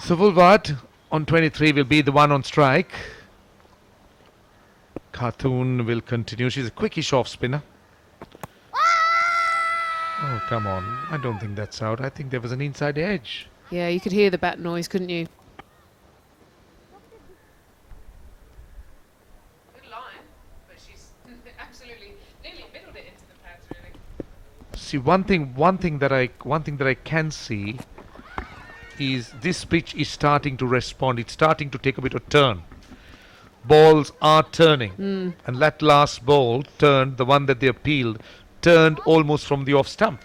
[SPEAKER 6] So Wolfhard on 23 will be the one on strike. Khatun will continue. She's a quickish off spinner. Oh, come on. I don't think that's out. I think there was an inside edge.
[SPEAKER 2] Yeah, you could hear the bat noise, couldn't you? Good line, but she's absolutely nearly middled it into the pads, really.
[SPEAKER 6] See, one thing that I can see is this pitch is starting to respond. It's starting to take a bit of turn. Balls are turning, and that last ball turned, the one that they appealed, turned almost from the off stump.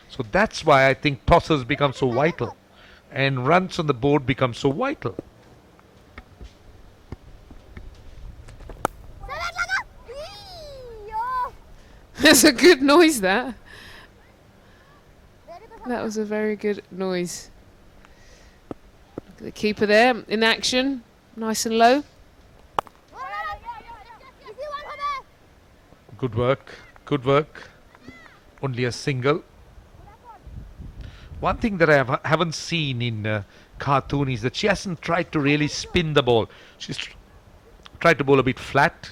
[SPEAKER 6] So that's why I think tosses become so vital, and runs on the board become so vital.
[SPEAKER 2] That's a good noise, that. That was a very good noise. Look at the keeper there in action, nice and low.
[SPEAKER 6] Good work, good work. Only a single. One thing that I haven't seen in Khartoum is that she hasn't tried to really spin the ball. She's tried to bowl a bit flat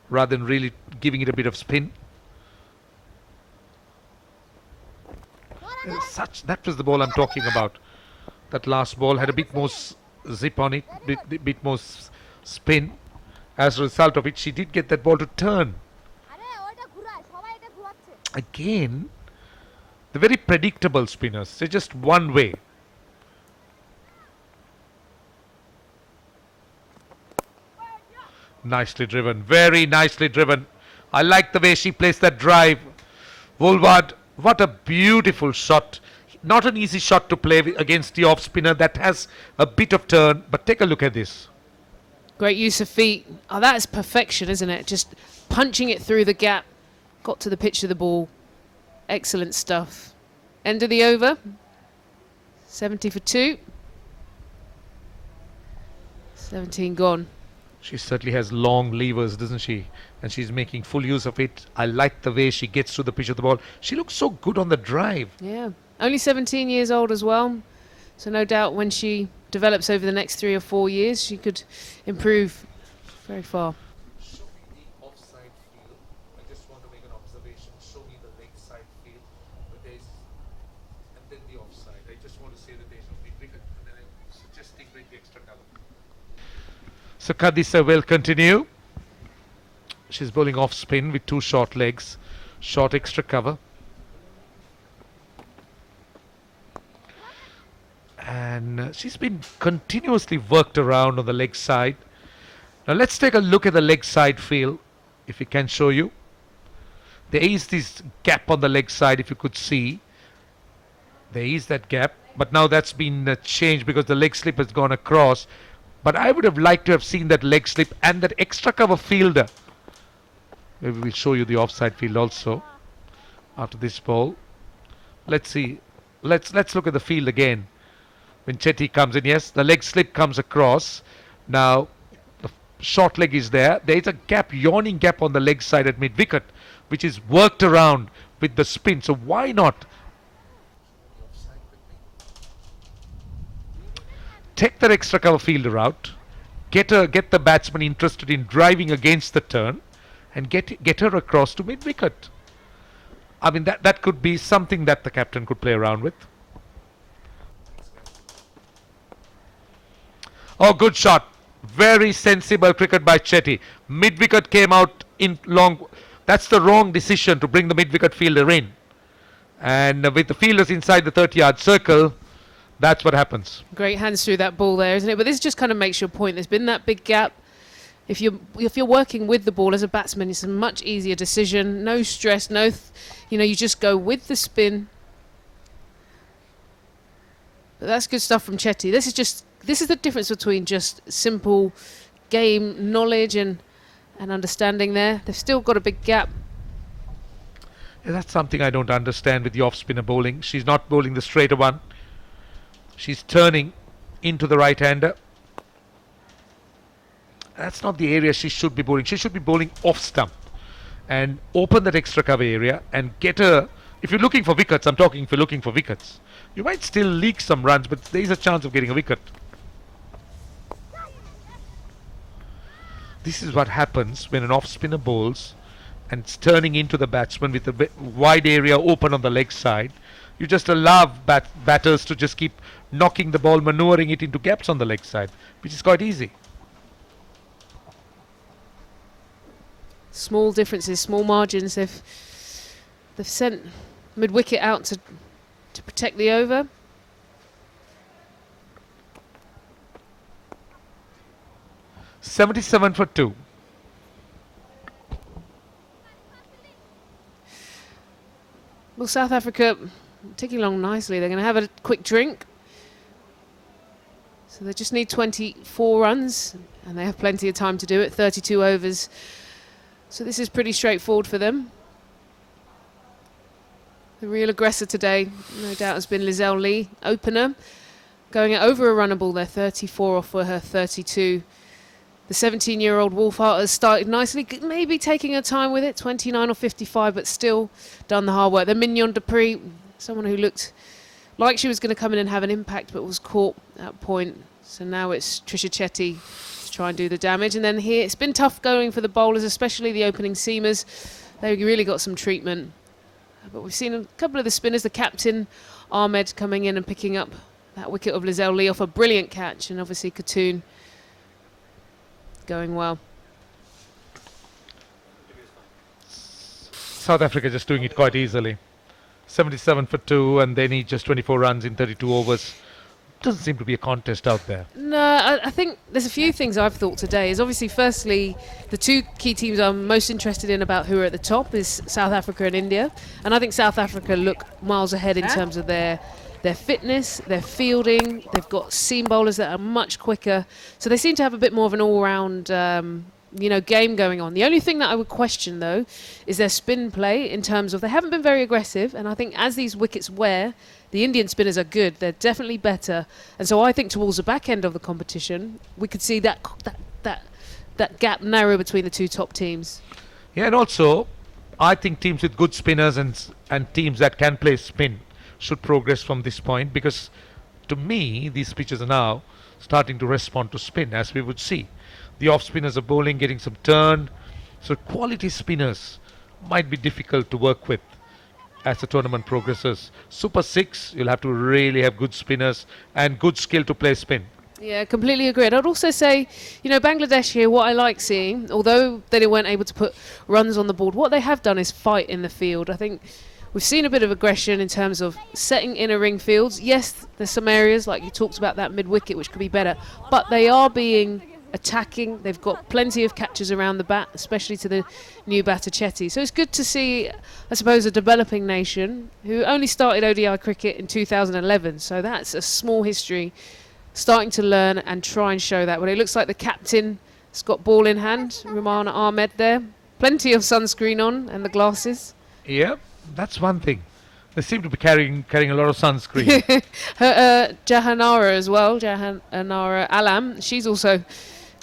[SPEAKER 6] rather than really giving it a bit of spin. That was the ball I'm talking about. That last ball had a bit more zip on it, bit more spin. As a result of it, she did get that ball to turn. Again, the very predictable spinners. They're just one way. Nicely driven, very nicely driven. I like the way she plays that drive. Woolward, what a beautiful shot. Not an easy shot to play against the off spinner that has a bit of turn, but take a look at this.
[SPEAKER 2] Great use of feet. Oh, that is perfection, isn't it? Just punching it through the gap. Got to the pitch of the ball. Excellent stuff. End of the over. 70 for 2. 17 gone.
[SPEAKER 6] She certainly has long levers, doesn't she? And she's making full use of it. I like the way she gets to the pitch of the ball. She looks so good on the drive.
[SPEAKER 2] Yeah. Only 17 years old as well. So no doubt when she develops over the next 3 or 4 years, she could improve very far.
[SPEAKER 6] Show me the offside field. I just want to make an observation. Show me the leg side field. And then the offside. I just want to say that there's no big wicket. And then I'm suggesting bring the extra cover. So Kadisa will continue. She's bowling off spin with 2 short legs. Short extra cover. And she's been continuously worked around on the leg side. Now let's take a look at the leg side field, if we can show you. There is this gap on the leg side, if you could see. There is that gap, but now that's been changed because the leg slip has gone across. But I would have liked to have seen that leg slip and that extra cover fielder. Maybe we'll show you the offside field also after this ball. Let's see. Let's look at the field again. When Chetty comes in, yes, the leg slip comes across. Now, the short leg is there. There is a gap, yawning gap on the leg side at mid-wicket, which is worked around with the spin. So why not take that extra cover fielder out, get the batsman interested in driving against the turn, and get her across to mid-wicket. I mean, that could be something that the captain could play around with. Oh, good shot. Very sensible cricket by Chetty. Mid-wicket came out in long. That's the wrong decision to bring the mid-wicket fielder in. And with the fielders inside the 30-yard circle, that's what happens.
[SPEAKER 2] Great hands through that ball there, isn't it? But this just kind of makes your point. There's been that big gap. If you're working with the ball as a batsman, it's a much easier decision. No stress, you just go with the spin. But that's good stuff from Chetty. This is the difference between just simple game knowledge and understanding there. They've still got a big gap.
[SPEAKER 6] Yeah, that's something I don't understand with the off-spinner bowling. She's not bowling the straighter one. She's turning into the right-hander. That's not the area she should be bowling. She should be bowling off-stump and open that extra cover area and get her. If you're looking for wickets, I'm talking if you're looking for wickets, you might still leak some runs, but there is a chance of getting a wicket. This is what happens when an off-spinner bowls and it's turning into the batsman with a wide area open on the leg side. You just allow batters to just keep knocking the ball, maneuvering it into gaps on the leg side, which is quite easy.
[SPEAKER 2] Small differences, small margins. They've sent mid-wicket out to protect the over.
[SPEAKER 6] $77 for 2.
[SPEAKER 2] Well, South Africa ticking along nicely. They're going to have a quick drink. So they just need 24 runs, and they have plenty of time to do it. 32 overs. So this is pretty straightforward for them. The real aggressor today, no doubt, has been Lizelle Lee, opener, going at over a runner ball there, 34 off for her 32. The 17-year-old Wolfhart has started nicely, maybe taking her time with it, 29 or 55, but still done the hard work. The Mignon Dupree, someone who looked like she was going to come in and have an impact, but was caught at point. So now it's Trisha Chetty to try and do the damage. And then here, it's been tough going for the bowlers, especially the opening seamers. They really got some treatment. But we've seen a couple of the spinners, the captain, Ahmed, coming in and picking up that wicket of Lizelle Lee off a brilliant catch. And obviously Khatoon going well.
[SPEAKER 6] South Africa just doing it quite easily. 77 for 2, and they need just 24 runs in 32 overs. Doesn't seem to be a contest out there.
[SPEAKER 2] No, I think there's a few things I've thought today. Is obviously, firstly, the two key teams I'm most interested in about who are at the top is South Africa and India. And I think South Africa look miles ahead in terms of their fitness, their fielding. They've got seam bowlers that are much quicker. So they seem to have a bit more of an all-round game going on. The only thing that I would question, though, is their spin play in terms of they haven't been very aggressive. And I think as these wickets wear, the Indian spinners are good. They're definitely better. And so I think towards the back end of the competition, we could see that gap narrow between the two top teams.
[SPEAKER 6] Yeah, and also, I think teams with good spinners and teams that can play spin should progress from this point, because to me, these pitches are now starting to respond to spin, as we would see. The off spinners are bowling, getting some turn. So quality spinners might be difficult to work with as the tournament progresses. Super 6, you'll have to really have good spinners and good skill to play spin.
[SPEAKER 2] Yeah, completely agreed. I'd also say, Bangladesh here, what I like seeing, although they weren't able to put runs on the board, what they have done is fight in the field. I think we've seen a bit of aggression in terms of setting inner ring fields. Yes, there's some areas, like you talked about, that mid-wicket, which could be better, but they are being attacking. They've got plenty of catches around the bat, especially to the new batter Chetty. So it's good to see, I suppose, a developing nation who only started ODI cricket in 2011. So that's a small history, starting to learn and try and show that. But it looks like the captain has got ball in hand, Rumana Ahmed there. Plenty of sunscreen on and the glasses.
[SPEAKER 6] Yeah, that's one thing. They seem to be carrying a lot of sunscreen.
[SPEAKER 2] Jahanara as well, Jahanara Alam, she's also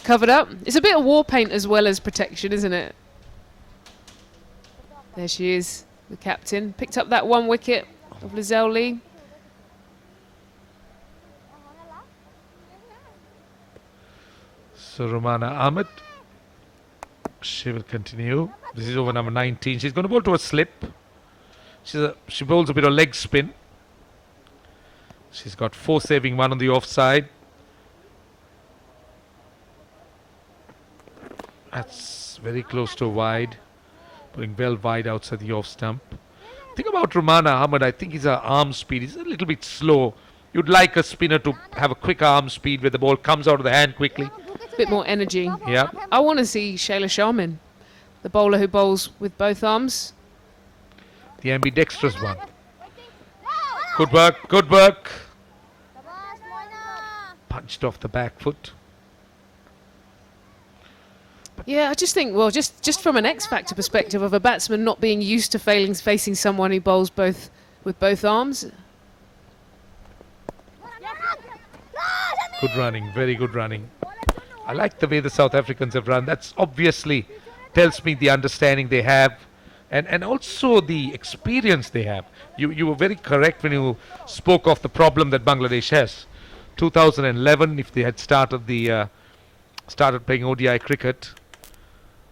[SPEAKER 2] covered up. It's a bit of war paint as well as protection, isn't it? There she is, the captain. Picked up that one wicket of Lizelle Lee.
[SPEAKER 6] So Rumana Ahmed, she will continue. This is over number 19. She's going to bowl to a slip. She bowls a bit of leg spin. She's got 4 saving, 1 on the offside. That's very close to wide. Putting well wide outside the off stump. Think about Rumana Ahmed. I think his arm speed is a little bit slow. You'd like a spinner to have a quick arm speed where the ball comes out of the hand quickly.
[SPEAKER 2] Bit more energy.
[SPEAKER 6] Yeah.
[SPEAKER 2] I want to see Shayla Sharmin, the bowler who bowls with both arms.
[SPEAKER 6] The ambidextrous one. Good work, good work. Punched off the back foot.
[SPEAKER 2] Yeah, I just think, well, just from an X factor perspective of a batsman not being used to facing someone who bowls with both arms.
[SPEAKER 6] Good running, very good running. I like the way the South Africans have run. That's obviously tells me the understanding they have and also the experience they have. You were very correct when you spoke of the problem that Bangladesh has. 2011, if they had started playing ODI cricket,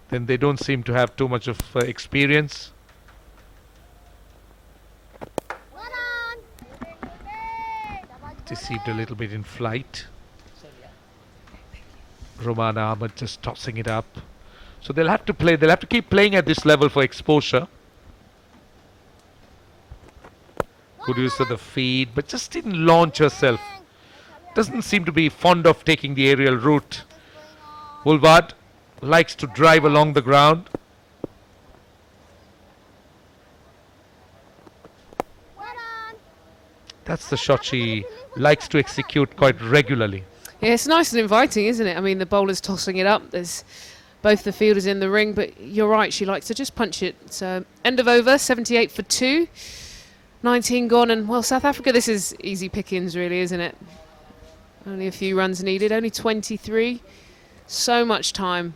[SPEAKER 6] then they don't seem to have too much of experience. Deceived a little bit in flight. Rumana Ahmed just tossing it up. So they'll have to keep playing at this level for exposure. Good use of the feed, but just didn't launch herself. Doesn't seem to be fond of taking the aerial route. Woolward likes to drive along the ground. That's the shot she likes to execute quite regularly.
[SPEAKER 2] Yeah, it's nice and inviting, isn't it? I mean, the bowler's tossing it up. There's both the fielders in the ring, but you're right, she likes to just punch it. So, end of over, 78 for 2. 19 gone, and well, South Africa, this is easy pickings really, isn't it? Only a few runs needed, only 23. So much time.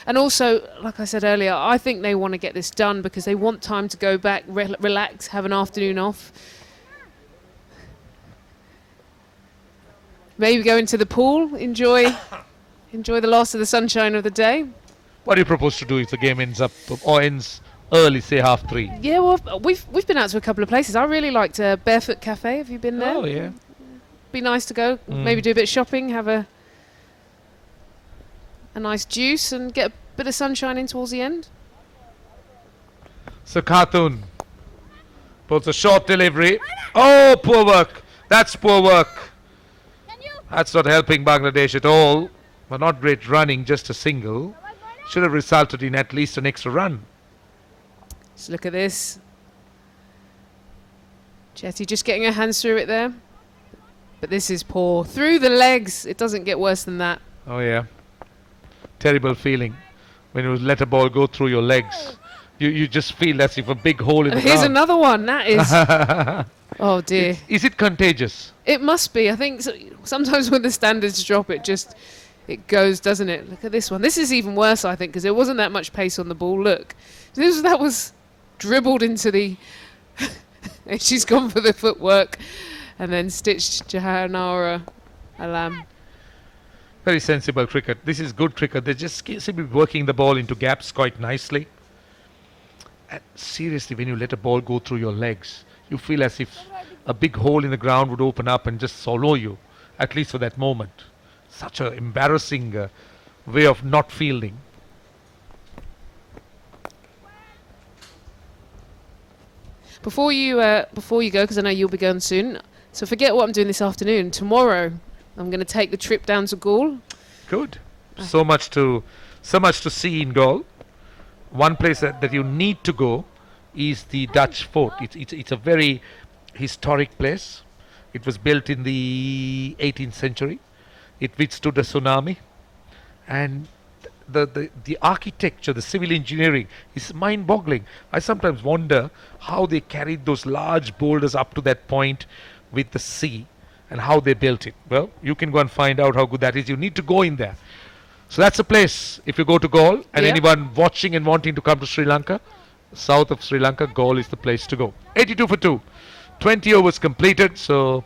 [SPEAKER 2] And also, like I said earlier, I think they want to get this done because they want time to go back, relax, have an afternoon off. Maybe go into the pool, enjoy the last of the sunshine of the day.
[SPEAKER 6] What do you propose to do if the game ends up or ends early, say 3:30?
[SPEAKER 2] Yeah, well, we've been out to a couple of places. I really liked Barefoot Cafe. Have you been there?
[SPEAKER 6] Oh, yeah.
[SPEAKER 2] Be nice to go, maybe do a bit of shopping, have a nice juice and get a bit of sunshine in towards the end.
[SPEAKER 6] So Khatun pulls a short delivery. Oh, poor work. That's poor work. That's not helping Bangladesh at all. But not great running, just a single. Should have resulted in at least an extra run.
[SPEAKER 2] Let's look at this. Jetty just getting her hands through it there. But this is poor. Through the legs. It doesn't get worse than that.
[SPEAKER 6] Oh, yeah. Terrible feeling when you let a ball go through your legs. You just feel as if a big hole in the
[SPEAKER 2] Here's
[SPEAKER 6] ground.
[SPEAKER 2] another one. That is... Oh, dear.
[SPEAKER 6] Is it contagious?
[SPEAKER 2] It must be. I think sometimes when the standards drop, it goes, doesn't it? Look at this one. This is even worse, I think, because there wasn't that much pace on the ball. Look. That was dribbled into the... She's gone for the footwork and then stitched Jahanara Alam.
[SPEAKER 6] Very sensible cricket. This is good cricket. They just seem to be working the ball into gaps quite nicely. And seriously, when you let a ball go through your legs, you feel as if a big hole in the ground would open up and just swallow you, at least for that moment. Such an embarrassing way of not fielding.
[SPEAKER 2] Before you go, because I know you'll be going soon, so forget what I'm doing this afternoon. Tomorrow, I'm going to take the trip down to Gaul.
[SPEAKER 6] Good. So much to see in Gaul. One place that you need to go is the Dutch fort. It's a very historic place. It was built in the 18th century. It withstood a tsunami, and the architecture, the civil engineering is mind-boggling. I sometimes wonder how they carried those large boulders up to that point with the sea and how they built it. Well, you can go and find out how good that is. You need to go in there. So that's a place, if you go to Gaul, and anyone watching and wanting to come to Sri Lanka, south of Sri Lanka, Gaul is the place to go. 82 for 2. 20 overs completed, so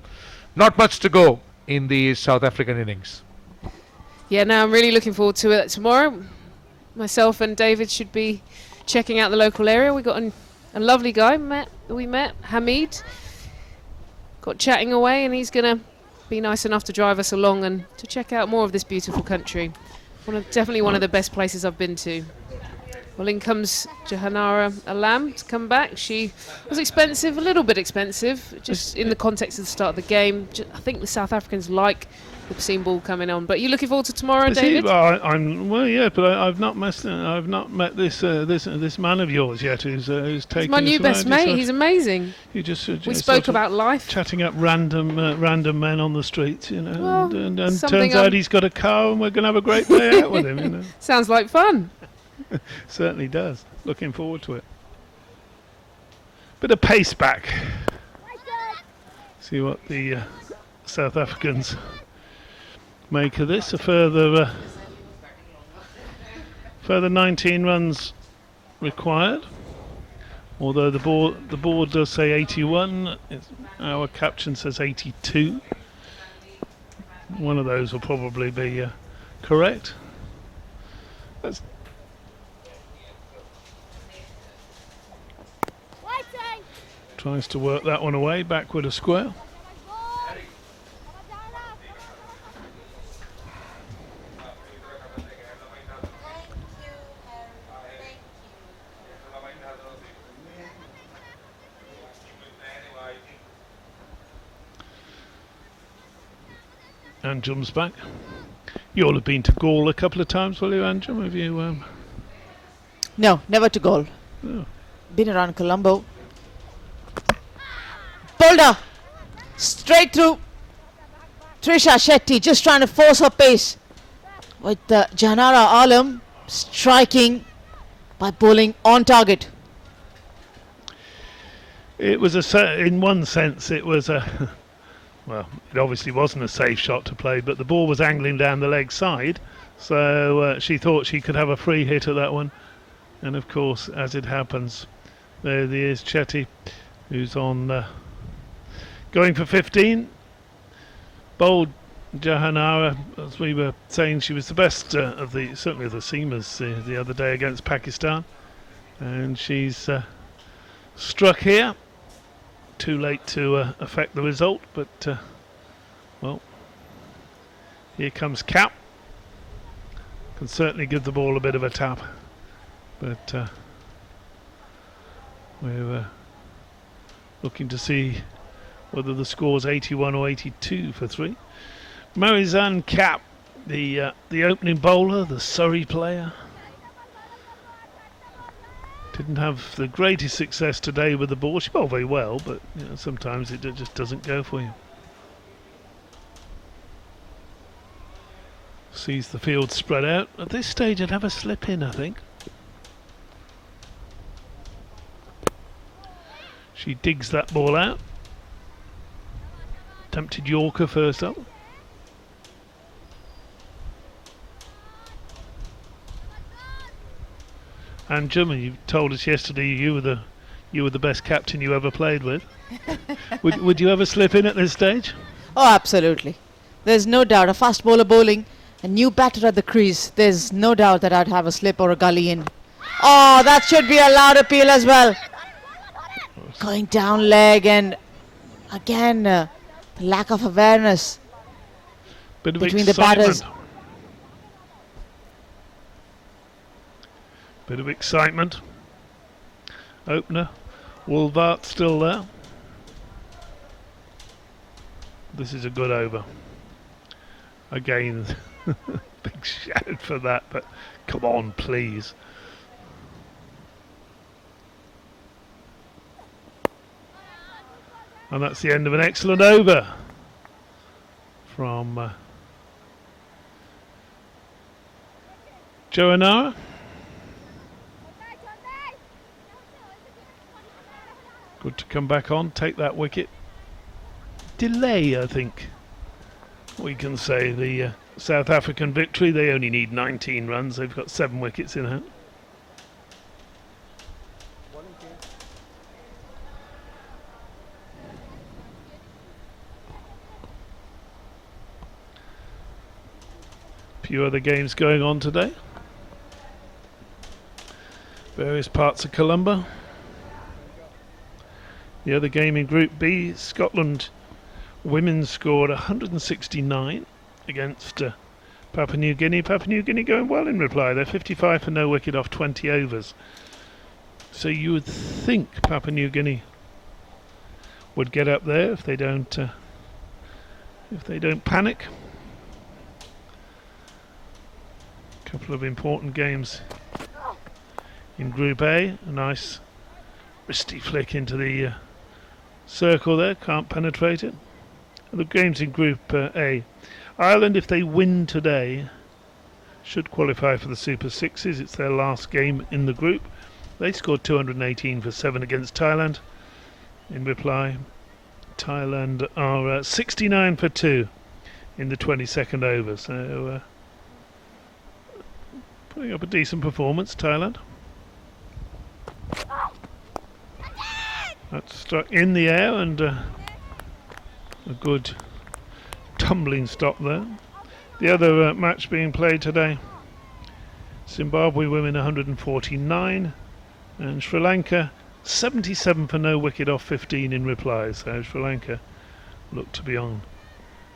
[SPEAKER 6] not much to go in the South African innings.
[SPEAKER 2] Yeah, no, I'm really looking forward to it tomorrow. Myself and David should be checking out the local area. We got a lovely guy we met, Hamid. Got chatting away, and he's going to be nice enough to drive us along and to check out more of this beautiful country. Definitely one of the best places I've been to. Well, in comes Jahanara Alam to come back. She was expensive, a little bit expensive, just in the context of the start of the game. I think the South Africans like the seam ball coming on. But are you looking forward to tomorrow, David?
[SPEAKER 9] I've not met this man of yours yet who's taken.
[SPEAKER 2] He's my new best mate. He's amazing.
[SPEAKER 9] You just
[SPEAKER 2] we spoke about life,
[SPEAKER 9] chatting up random men on the streets, you know,
[SPEAKER 2] well,
[SPEAKER 9] and turns out he's got a car, and we're going to have a great day out with him. You know,
[SPEAKER 2] sounds like fun.
[SPEAKER 9] Certainly does. Looking forward to it. Bit of pace back. See what the South Africans make of this. A further 19 runs required. Although the board does say 81, our caption says 82. One of those will probably be correct. Tries to work that one away, backward a square. Anjum's back. You all have been to Gaul a couple of times, will you, Anjum? Have you?
[SPEAKER 8] No, never to Gaul.
[SPEAKER 9] Oh.
[SPEAKER 8] Been around Colombo. Boulder straight through. Trisha Shetty just trying to force her pace with Jahanara Alam striking by bowling on target.
[SPEAKER 9] It was in one sense, it was a well, it obviously wasn't a safe shot to play, but the ball was angling down the leg side, so she thought she could have a free hit at that one. And of course, as it happens, there is Chetty, who's on going for 15. Bold Jahanara, as we were saying, she was the best certainly of the seamers the other day against Pakistan, and she's struck here. Too late to affect the result, but well, here comes Cap. Can certainly give the ball a bit of a tap, but we're looking to see whether the score's 81 or 82 for 3. Marizanne Cap, the opening bowler, the Surrey player. Didn't have the greatest success today with the ball. She bowled very well, but you know, sometimes it just doesn't go for you. Sees the field spread out. At this stage, I'd have a slip in, I think. She digs that ball out. Attempted Yorker first up. And Jimmy, you told us yesterday you were the best captain you ever played with. would you ever slip in at this stage?
[SPEAKER 8] Oh, absolutely. There's no doubt. A fast bowler bowling, a new batter at the crease. There's no doubt that I'd have a slip or a gully in. Oh, that should be a loud appeal as well. Going down leg, and again, the lack of awareness between the batters.
[SPEAKER 9] Bit of excitement. Opener, Woolvart still there. This is a good over. Again, big shout for that, but come on, please. And that's the end of an excellent over from Johanara. Good to come back on, take that wicket. Delay, I think we can say, the South African victory. They only need 19 runs. They've got 7 wickets in hand. Few other games going on today. Various parts of Colombo. The other game in Group B, Scotland women scored 169 against Papua New Guinea. Papua New Guinea going well in reply. They're 55 for no wicket off 20 overs. So you would think Papua New Guinea would get up there if they don't panic. A couple of important games in Group A. A nice wristy flick into the circle there, can't penetrate it. And the games in Group A. Ireland, if they win today, should qualify for the Super Sixes. It's their last game in the group. They scored 218 for 7 against Thailand. In reply, Thailand are 69 for 2 in the 22nd over. So putting up a decent performance, Thailand. That's struck in the air, and a good tumbling stop there. The other match being played today, Zimbabwe women 149 and Sri Lanka 77 for no wicket off 15 in reply. So Sri Lanka look to be on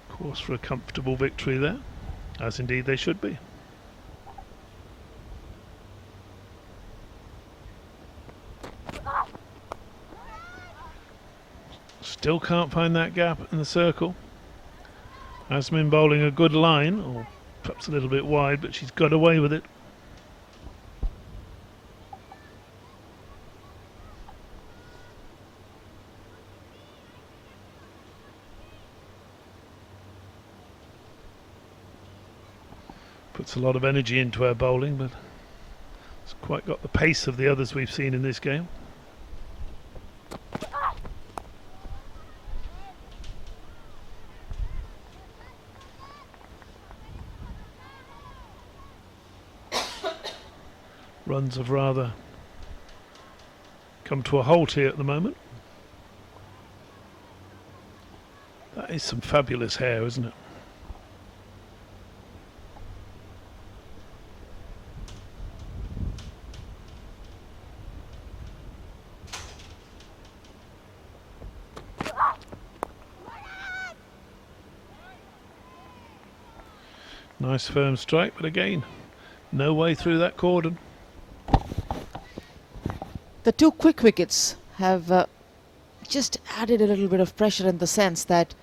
[SPEAKER 9] course for a comfortable victory there, as indeed they should be. Still can't find that gap in the circle. Asmin bowling a good line, or perhaps a little bit wide, but she's got away with it. Puts a lot of energy into her bowling, but it's quite got the pace of the others we've seen in this game. Runs have rather come to a halt here at the moment. That is some fabulous hair, isn't it? Nice firm strike, but again, no way through that cordon.
[SPEAKER 8] The two quick wickets have just added a little bit of pressure in the sense that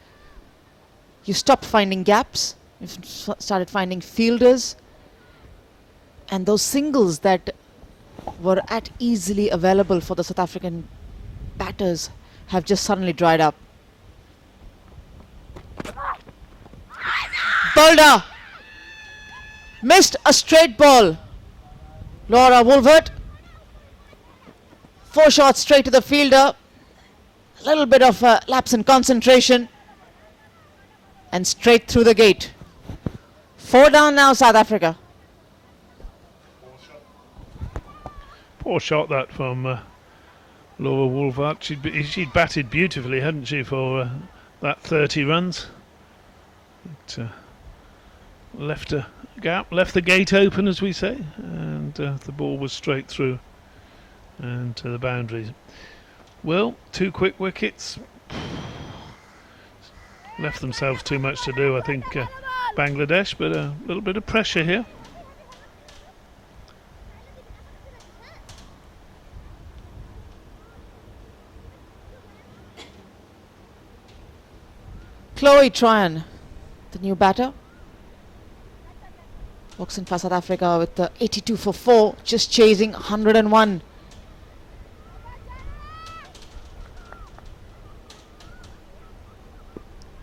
[SPEAKER 8] you stopped finding gaps, you've started finding fielders, and those singles that were at easily available for the South African batters have just suddenly dried up. Bowler missed a straight ball. Laura Wolvert, 4 shots straight to the fielder. A little bit of a lapse in concentration and straight through the gate. 4 down now, South Africa.
[SPEAKER 9] Poor shot that from Laura Wolvert. She'd batted beautifully, hadn't she, for that 30 runs. It, left a gap, left the gate open, as we say, and the ball was straight through and to the boundaries. Well, 2 quick wickets left themselves too much to do, I think, Bangladesh, but a little bit of pressure here.
[SPEAKER 8] Chloe Tryon, the new batter, walks in for South Africa with 82 for 4, just chasing 101.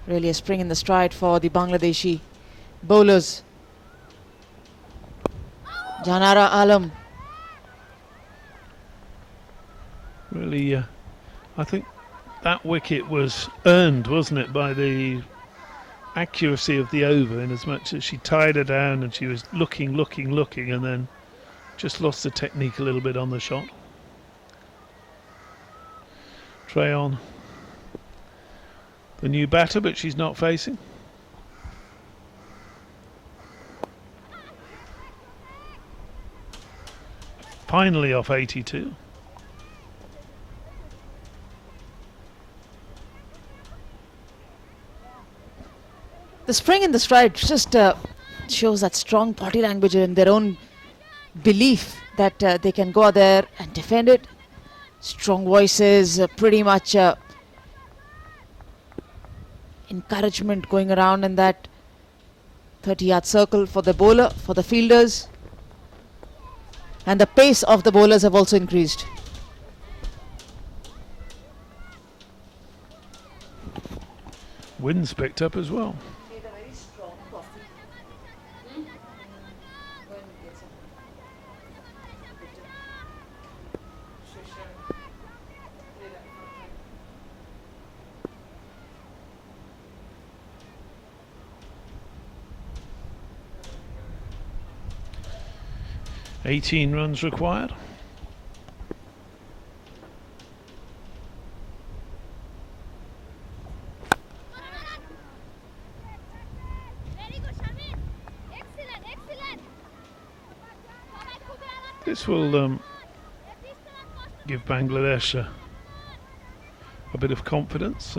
[SPEAKER 8] Really a spring in the stride for the Bangladeshi bowlers. Janara Alam.
[SPEAKER 9] Really, I think that wicket was earned, wasn't it, by the accuracy of the over, in as much as she tied her down and she was looking, and then just lost the technique a little bit on the shot. Trayon, the new batter, but she's not facing. Finally off 82.
[SPEAKER 8] The spring in the stride just shows that strong body language and their own belief that they can go out there and defend it. Strong voices, pretty much encouragement going around in that 30-yard circle for the bowler, for the fielders. And the pace of the bowlers have also increased.
[SPEAKER 9] Wind's picked up as well. $18 runs required. This will give Bangladesh a bit of confidence,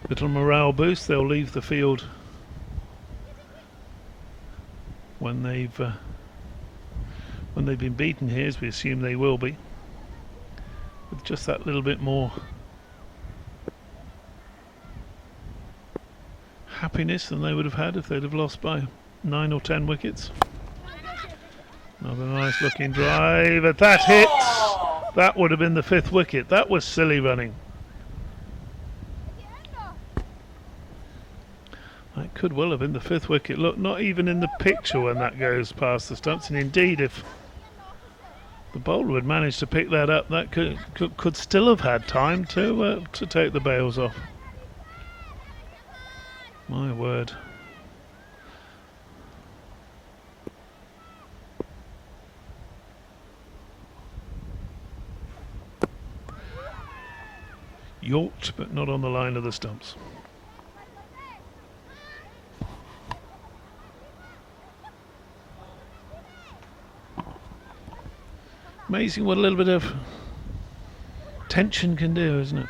[SPEAKER 9] little morale boost. They'll leave the field when they've been beaten here, as we assume they will be, with just that little bit more happiness than they would have had if they'd have lost by 9 or 10 wickets. Another nice looking drive, and that hits. That would have been the 5th wicket. That was silly running. That could well have been the 5th wicket. Look, not even in the picture when that goes past the stumps, and indeed if the bowler had managed to pick that up, that could still have had time to take the bails off. My word. Yorked, but not on the line of the stumps. Amazing what a little bit of tension can do, isn't it?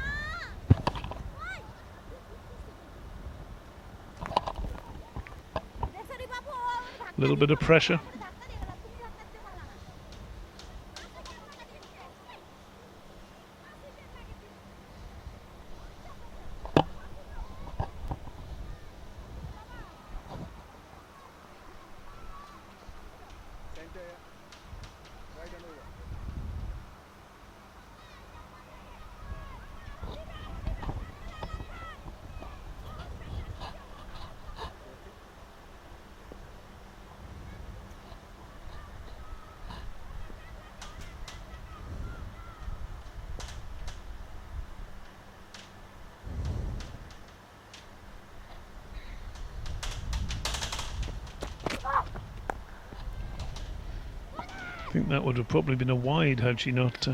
[SPEAKER 9] A little bit of pressure. I think that would have probably been a wide had she not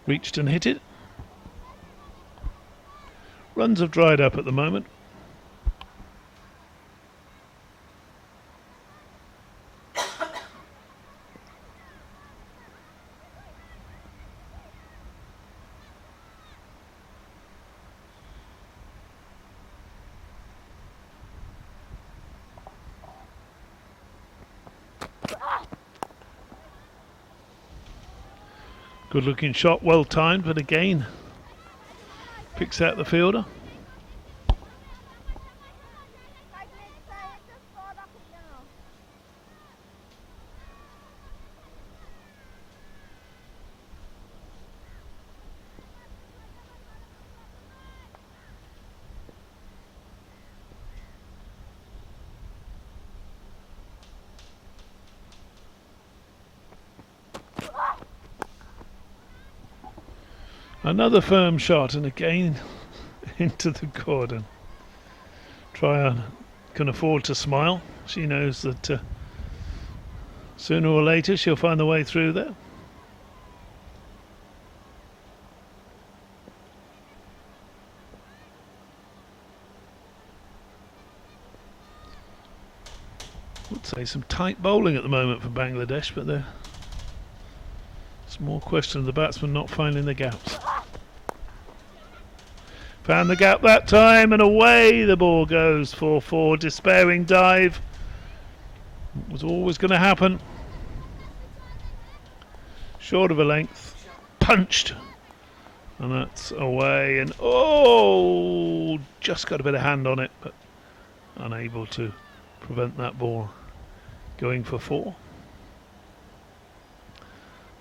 [SPEAKER 9] reached and hit it. Runs have dried up at the moment. Good looking shot, well timed, but again picks out the fielder. Another firm shot, and again into the cordon. Tryon can afford to smile. She knows that sooner or later she'll find the way through there. I would say some tight bowling at the moment for Bangladesh, but it's more question of the batsman not finding the gaps. Found the gap that time, and away the ball goes for 4. Despairing dive. It was always going to happen. Short of a length. Punched. And that's away. And oh, just got a bit of hand on it, but unable to prevent that ball going for 4.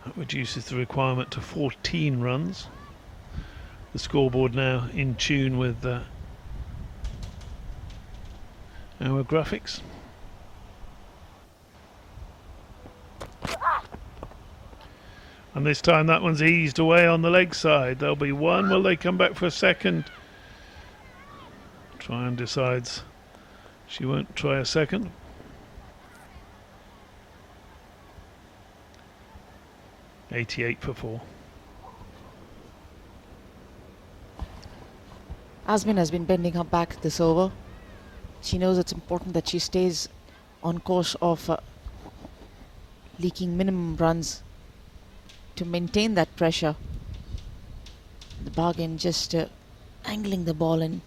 [SPEAKER 9] That reduces the requirement to 14 runs. The scoreboard now in tune with our graphics. And this time that one's eased away on the leg side. There'll be one. Will they come back for a second? Tryon decides she won't try a second. .88 for 4.
[SPEAKER 8] Asmin has been bending her back this over. She knows it's important that she stays on course of leaking minimum runs to maintain that pressure. The bargain just angling the ball in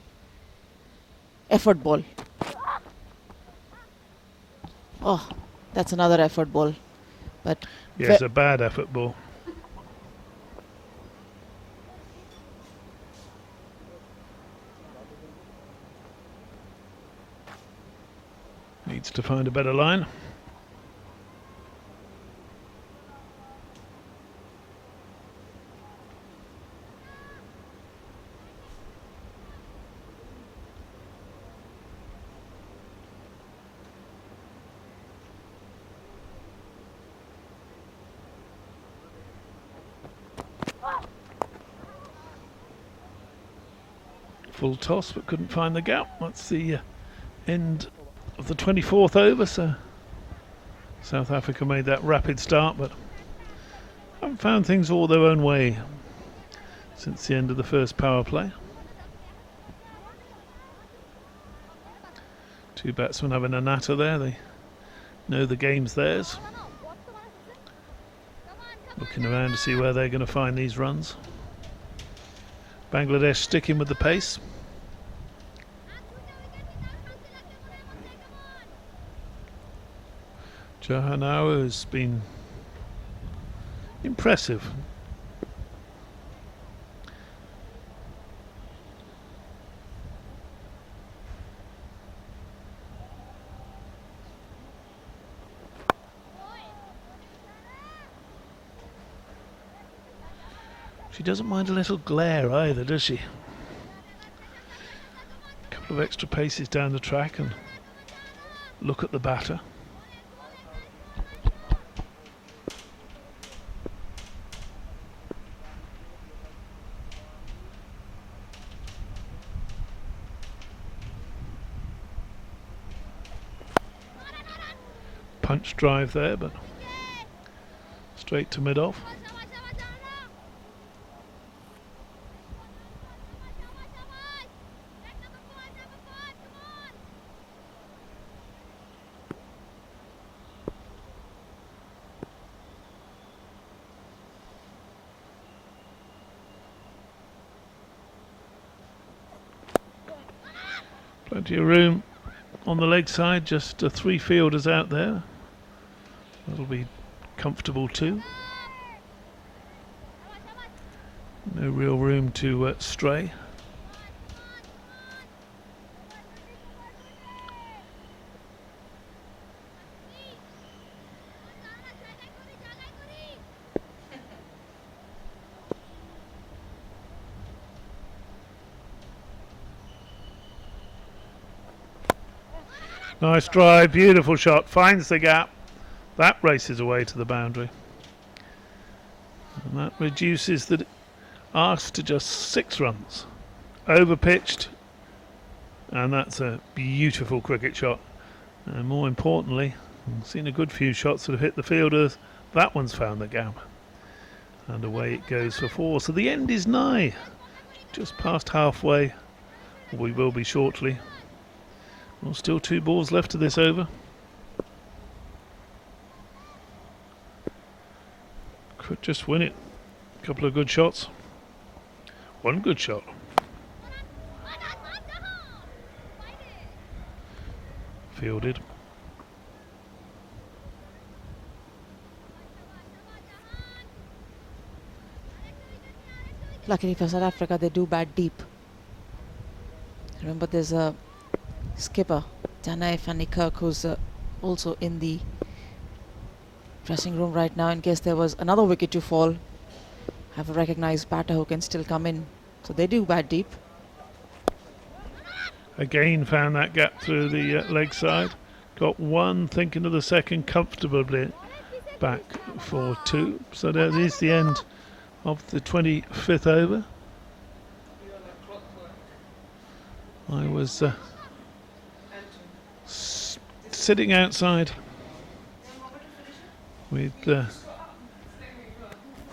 [SPEAKER 8] effort ball. Oh, that's another effort ball. But
[SPEAKER 9] yeah, it's a bad effort ball. Needs to find a better line. Full toss, but couldn't find the gap. That's the end of the 24th over, so South Africa made that rapid start, but haven't found things all their own way. since the end of the first power play. Two batsmen having a natter there. They know the game's theirs. Looking around to see where they're going to find these runs. Bangladesh sticking with the pace. Johanawa has been impressive. She doesn't mind a little glare either, does she? A couple of extra paces down the track and look at the batter. Punch drive there, but straight to mid-off. Plenty of room on the leg side, just 3 fielders out there. That'll be comfortable too. No real room to stray. Nice drive, beautiful shot, finds the gap. That races away to the boundary. And that reduces the ask to just 6 runs. Over pitched, and that's a beautiful cricket shot. And more importantly, I've seen a good few shots that have hit the fielders. That one's found the gap. And away it goes for 4. So the end is nigh. Just past halfway. We will be shortly. Well, still 2 balls left to this over. Could just win it. A couple of good shots. One good shot. Fielded.
[SPEAKER 8] Luckily for South Africa, they do bat deep. Remember, there's a skipper, Danai van der Kirk, who's also in the dressing room right now in case there was another wicket to fall. Have a recognised batter who can still come in. So they do bat deep.
[SPEAKER 9] Again found that gap through the leg side. Got 1, thinking of the second comfortably back for 2. So that is the end of the 25th over. I was sitting outside with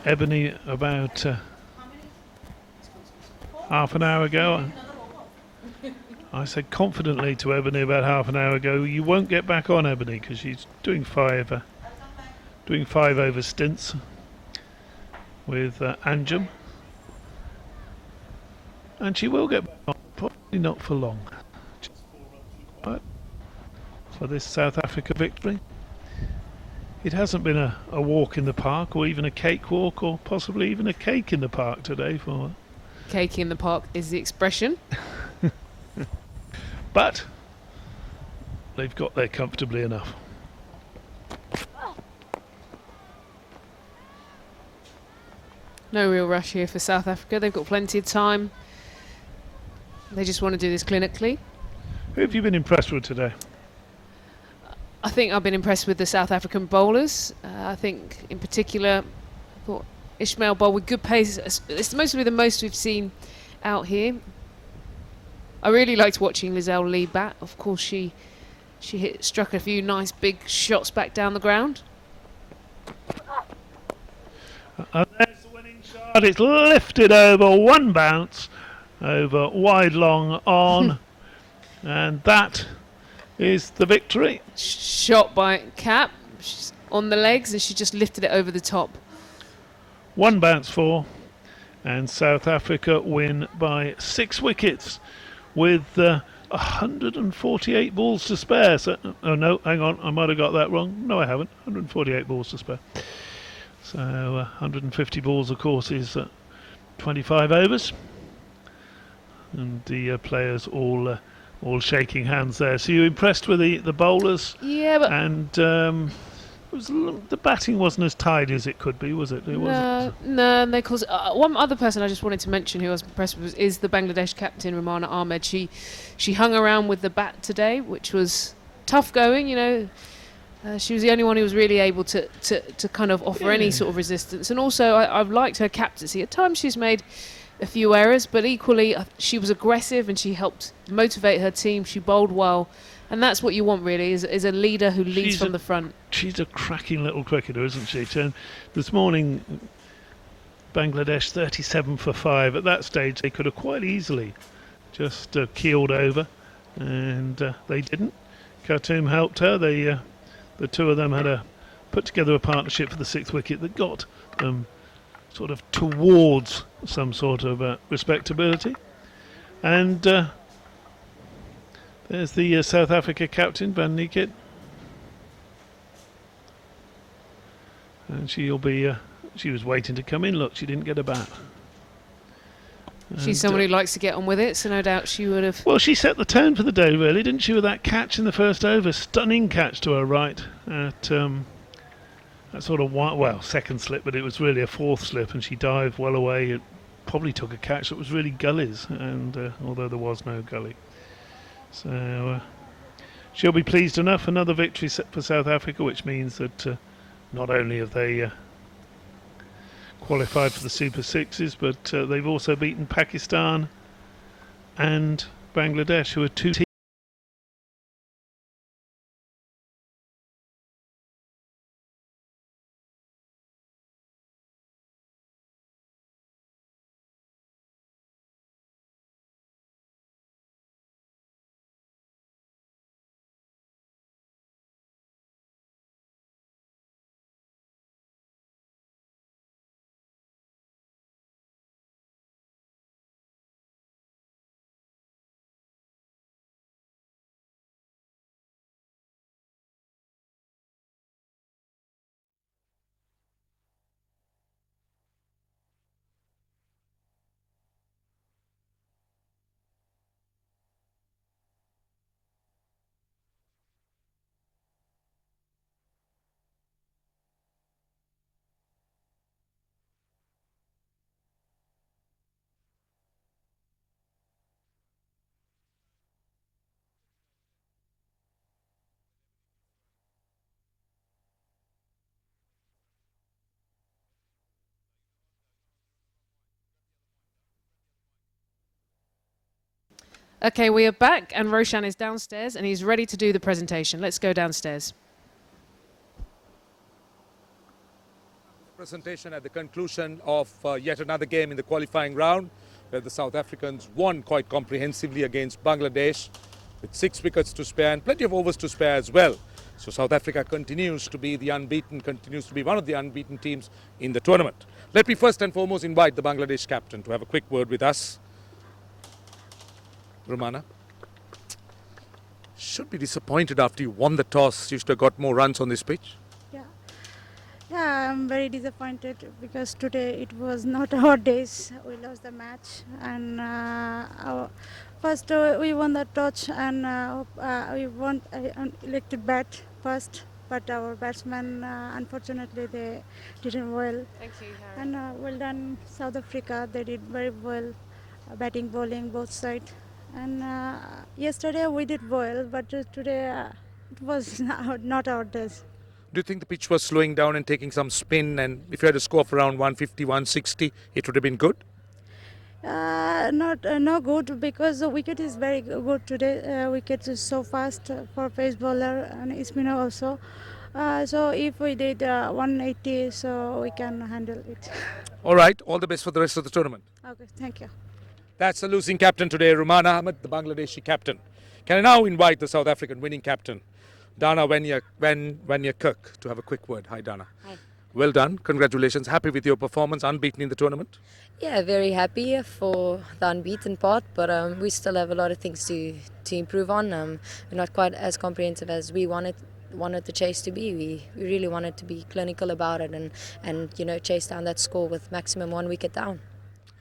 [SPEAKER 9] Ebony about half an hour ago. I said confidently to Ebony about half an hour ago, you won't get back on, Ebony, because she's doing 5 over stints with Anjum, and she will get back on, probably not for long. But for this South Africa victory, it hasn't been a walk in the park, or even a cakewalk, or possibly even a cake in the park today for her.
[SPEAKER 2] Cake in the park is the expression.
[SPEAKER 9] But they've got there comfortably enough.
[SPEAKER 2] No real rush here for South Africa. They've got plenty of time. They just want to do this clinically.
[SPEAKER 9] Who have you been impressed with today?
[SPEAKER 2] I think I've been impressed with the South African bowlers. I think in particular, I thought Ishmael bowled with good pace. It's mostly the most we've seen out here. I really liked watching Lizelle Lee bat. Of course, she struck a few nice big shots back down the ground.
[SPEAKER 9] And there's the winning shot. But it's lifted over, one bounce over wide long on, and that is the victory.
[SPEAKER 2] Shot by Cap. She's on the legs and she just lifted it over the top.
[SPEAKER 9] One bounce for, and South Africa win by 6 wickets with 148 balls to spare. So, oh no, hang on, I might have got that wrong. No, I haven't. 148 balls to spare. So 150 balls, of course, is 25 overs, and the players all shaking hands there. So you impressed with the bowlers?
[SPEAKER 2] Yeah, but
[SPEAKER 9] And the batting wasn't as tidy as it could be, was it?
[SPEAKER 2] no, and they cause one other person I just wanted to mention who I was impressed with is the Bangladesh captain Rumana Ahmed. She hung around with the bat today, which was tough going. You know, she was the only one who was really able to kind of offer any sort of resistance. And also, I've liked her captaincy. At times, she's made a few errors, but equally, she was aggressive and she helped motivate her team. She bowled well. And that's what you want, really, is a leader who leads from the front.
[SPEAKER 9] She's a cracking little cricketer, isn't she? This morning, Bangladesh 37 for 5. At that stage, they could have quite easily just keeled over, and they didn't. Khartoum helped her. The two of them had put together a partnership for the 6th wicket that got them sort of towards some sort of respectability. And there's the South Africa captain, Van Niekerk. And she'll be. She was waiting to come in. Look, she didn't get a bat.
[SPEAKER 2] She's someone who likes to get on with it, so no doubt she would have.
[SPEAKER 9] Well, she set the tone for the day, really, didn't she, with that catch in the first over? Stunning catch to her right at that sort of second slip, but it was really a 4th slip, and she dived well away. It probably took a catch that was really gullies, and although there was no gully. So she'll be pleased enough. Another victory for South Africa, which means that not only have they qualified for the Super Sixes, but they've also beaten Pakistan and Bangladesh, who are two teams.
[SPEAKER 2] Okay, we are back, and Roshan is downstairs, and he's ready to do the presentation. Let's go downstairs.
[SPEAKER 6] Presentation at the conclusion of yet another game in the qualifying round, where the South Africans won quite comprehensively against Bangladesh with 6 wickets to spare and plenty of overs to spare as well. So South Africa continues to be one of the unbeaten teams in the tournament. Let me first and foremost invite the Bangladesh captain to have a quick word with us. Rumana, should be disappointed after you won the toss. You should have got more runs on this pitch.
[SPEAKER 4] Yeah, I'm very disappointed because today it was not our days. We lost the match, and first we won the toss, and we won elected bat first. But our batsmen, unfortunately, they didn't well.
[SPEAKER 2] Thank you, Harry.
[SPEAKER 4] And well done, South Africa. They did very well, batting, bowling, both sides. And yesterday we did well, but today it was not our days.
[SPEAKER 6] Do you think the pitch was slowing down and taking some spin, and if you had a score of around 150, 160, it would have been good?
[SPEAKER 4] No good, because the wicket is very good today. Wicket is so fast for pace bowler and spinner also. So if we did 180, so we can handle it.
[SPEAKER 6] All right, all the best for the rest of the tournament.
[SPEAKER 4] Okay, thank you.
[SPEAKER 6] That's the losing captain today, Rumana Ahmed, the Bangladeshi captain. Can I now invite the South African winning captain, Dana Wenya Cook, to have a quick word. Hi, Dana.
[SPEAKER 5] Hi.
[SPEAKER 6] Well done. Congratulations. Happy with your performance, unbeaten in the tournament?
[SPEAKER 5] Yeah, very happy for the unbeaten part, but we still have a lot of things to improve on. We're not quite as comprehensive as we wanted the chase to be. We really wanted to be clinical about it and chase down that score with maximum 1 wicket down.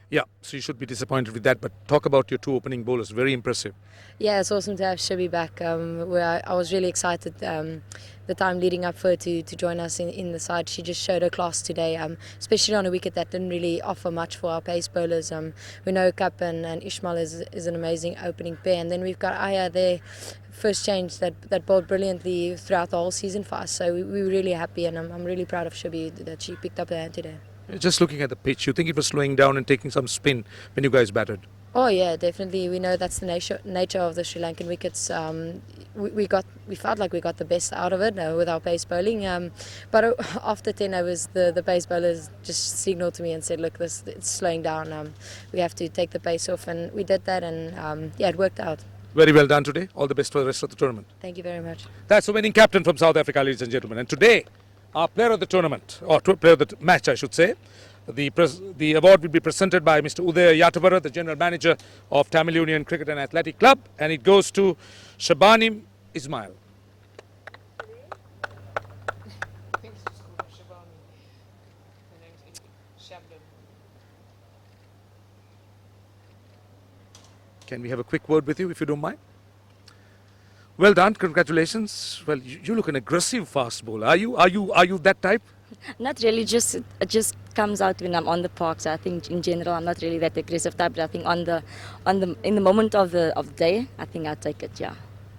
[SPEAKER 6] Yeah, so you should be disappointed with that, but talk about your two opening bowlers. Very impressive.
[SPEAKER 5] Yeah, it's awesome to have Shibi back. Where I was really excited the time leading up for her to join us in the side. She just showed her class today, especially on a wicket that didn't really offer much for our pace bowlers. We know Kap and Ishmael is an amazing opening pair, and then we've got Aya there, first change that bowled brilliantly throughout the whole season for us. So we were really happy, and I'm really proud of Shibi that she picked up her hand today.
[SPEAKER 6] Just looking at the pitch, you think it was slowing down and taking some spin when you guys batted?
[SPEAKER 5] Oh yeah, definitely. We know that's the nature of the Sri Lankan wickets. We felt like we got the best out of it with our pace bowling. But after 10 overs, the pace bowlers just signalled to me and said, "Look, it's slowing down. We have to take the pace off," and we did that, and yeah, it worked out.
[SPEAKER 6] Very well done today. All the best for the rest of the tournament.
[SPEAKER 5] Thank you very much.
[SPEAKER 6] That's the winning captain from South Africa, ladies and gentlemen. And today, our player of the tournament, or player of the match, I should say. The award will be presented by Mr. Udaya Yatavara, the General Manager of Tamil Union Cricket and Athletic Club, and it goes to Shabani Ismail. Can we have a quick word with you, if you don't mind? Well done, congratulations. Well, you look an aggressive fast bowler. Are you that type?
[SPEAKER 10] Not really, it just comes out when I'm on the park. So I think in general I'm not really that aggressive type, but I think in the moment of the day, I think I take it, yeah.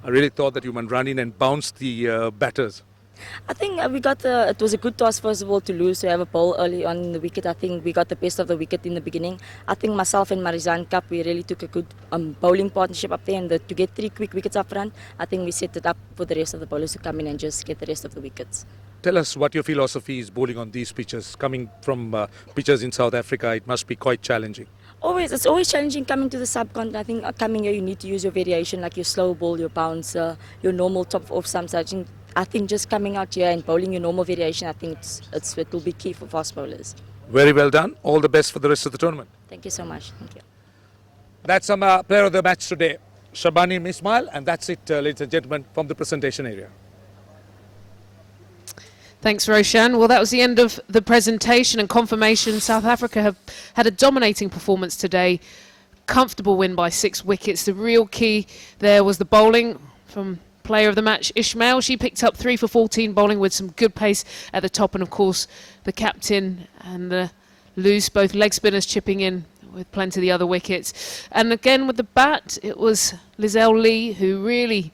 [SPEAKER 6] I really thought that you might run in and bounce the batters.
[SPEAKER 10] I think it was a good toss first of all to lose, to have a ball early on in the wicket. I think we got the best of the wicket in the beginning. I think myself and Marizan Kap, we really took a good bowling partnership up there, and to get 3 quick wickets up front, I think we set it up for the rest of the bowlers to come in and just get the rest of the wickets.
[SPEAKER 6] Tell us what your philosophy is bowling on these pitches. Coming from pitches in South Africa, it must be quite challenging.
[SPEAKER 10] It's always challenging coming to the subcontinent. I think coming here you need to use your variation, like your slow ball, your bounce, your normal top off some such. I think just coming out here and bowling your normal variation, I think it will be key for fast bowlers.
[SPEAKER 6] Very well done. All the best for the rest of the tournament.
[SPEAKER 10] Thank you so much. Thank you.
[SPEAKER 6] That's some player of the match today, Shabani Ismail, and that's it, ladies and gentlemen, from the presentation area.
[SPEAKER 2] Thanks, Roshan. Well, that was the end of the presentation and confirmation. South Africa have had a dominating performance today. Comfortable win by 6 wickets. The real key there was the bowling from player of the match, Ishmael. She picked up 3 for 14 bowling with some good pace at the top. And, of course, the captain and the loose, both leg spinners chipping in with plenty of the other wickets. And again, with the bat, it was Lizelle Lee who really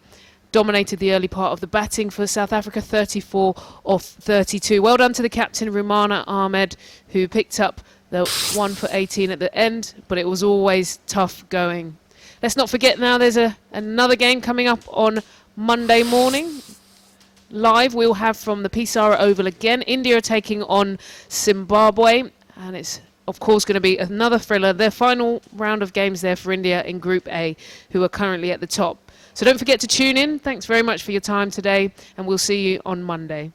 [SPEAKER 2] dominated the early part of the batting for South Africa, 34 off 32. Well done to the captain, Rumana Ahmed, who picked up the 1 for 18 at the end, but it was always tough going. Let's not forget now there's another game coming up on Monday morning. Live we'll have from the Pisara Oval again. India are taking on Zimbabwe, and it's of course going to be another thriller. Their final round of games there for India in Group A, who are currently at the top. So don't forget to tune in. Thanks very much for your time today, and we'll see you on Monday.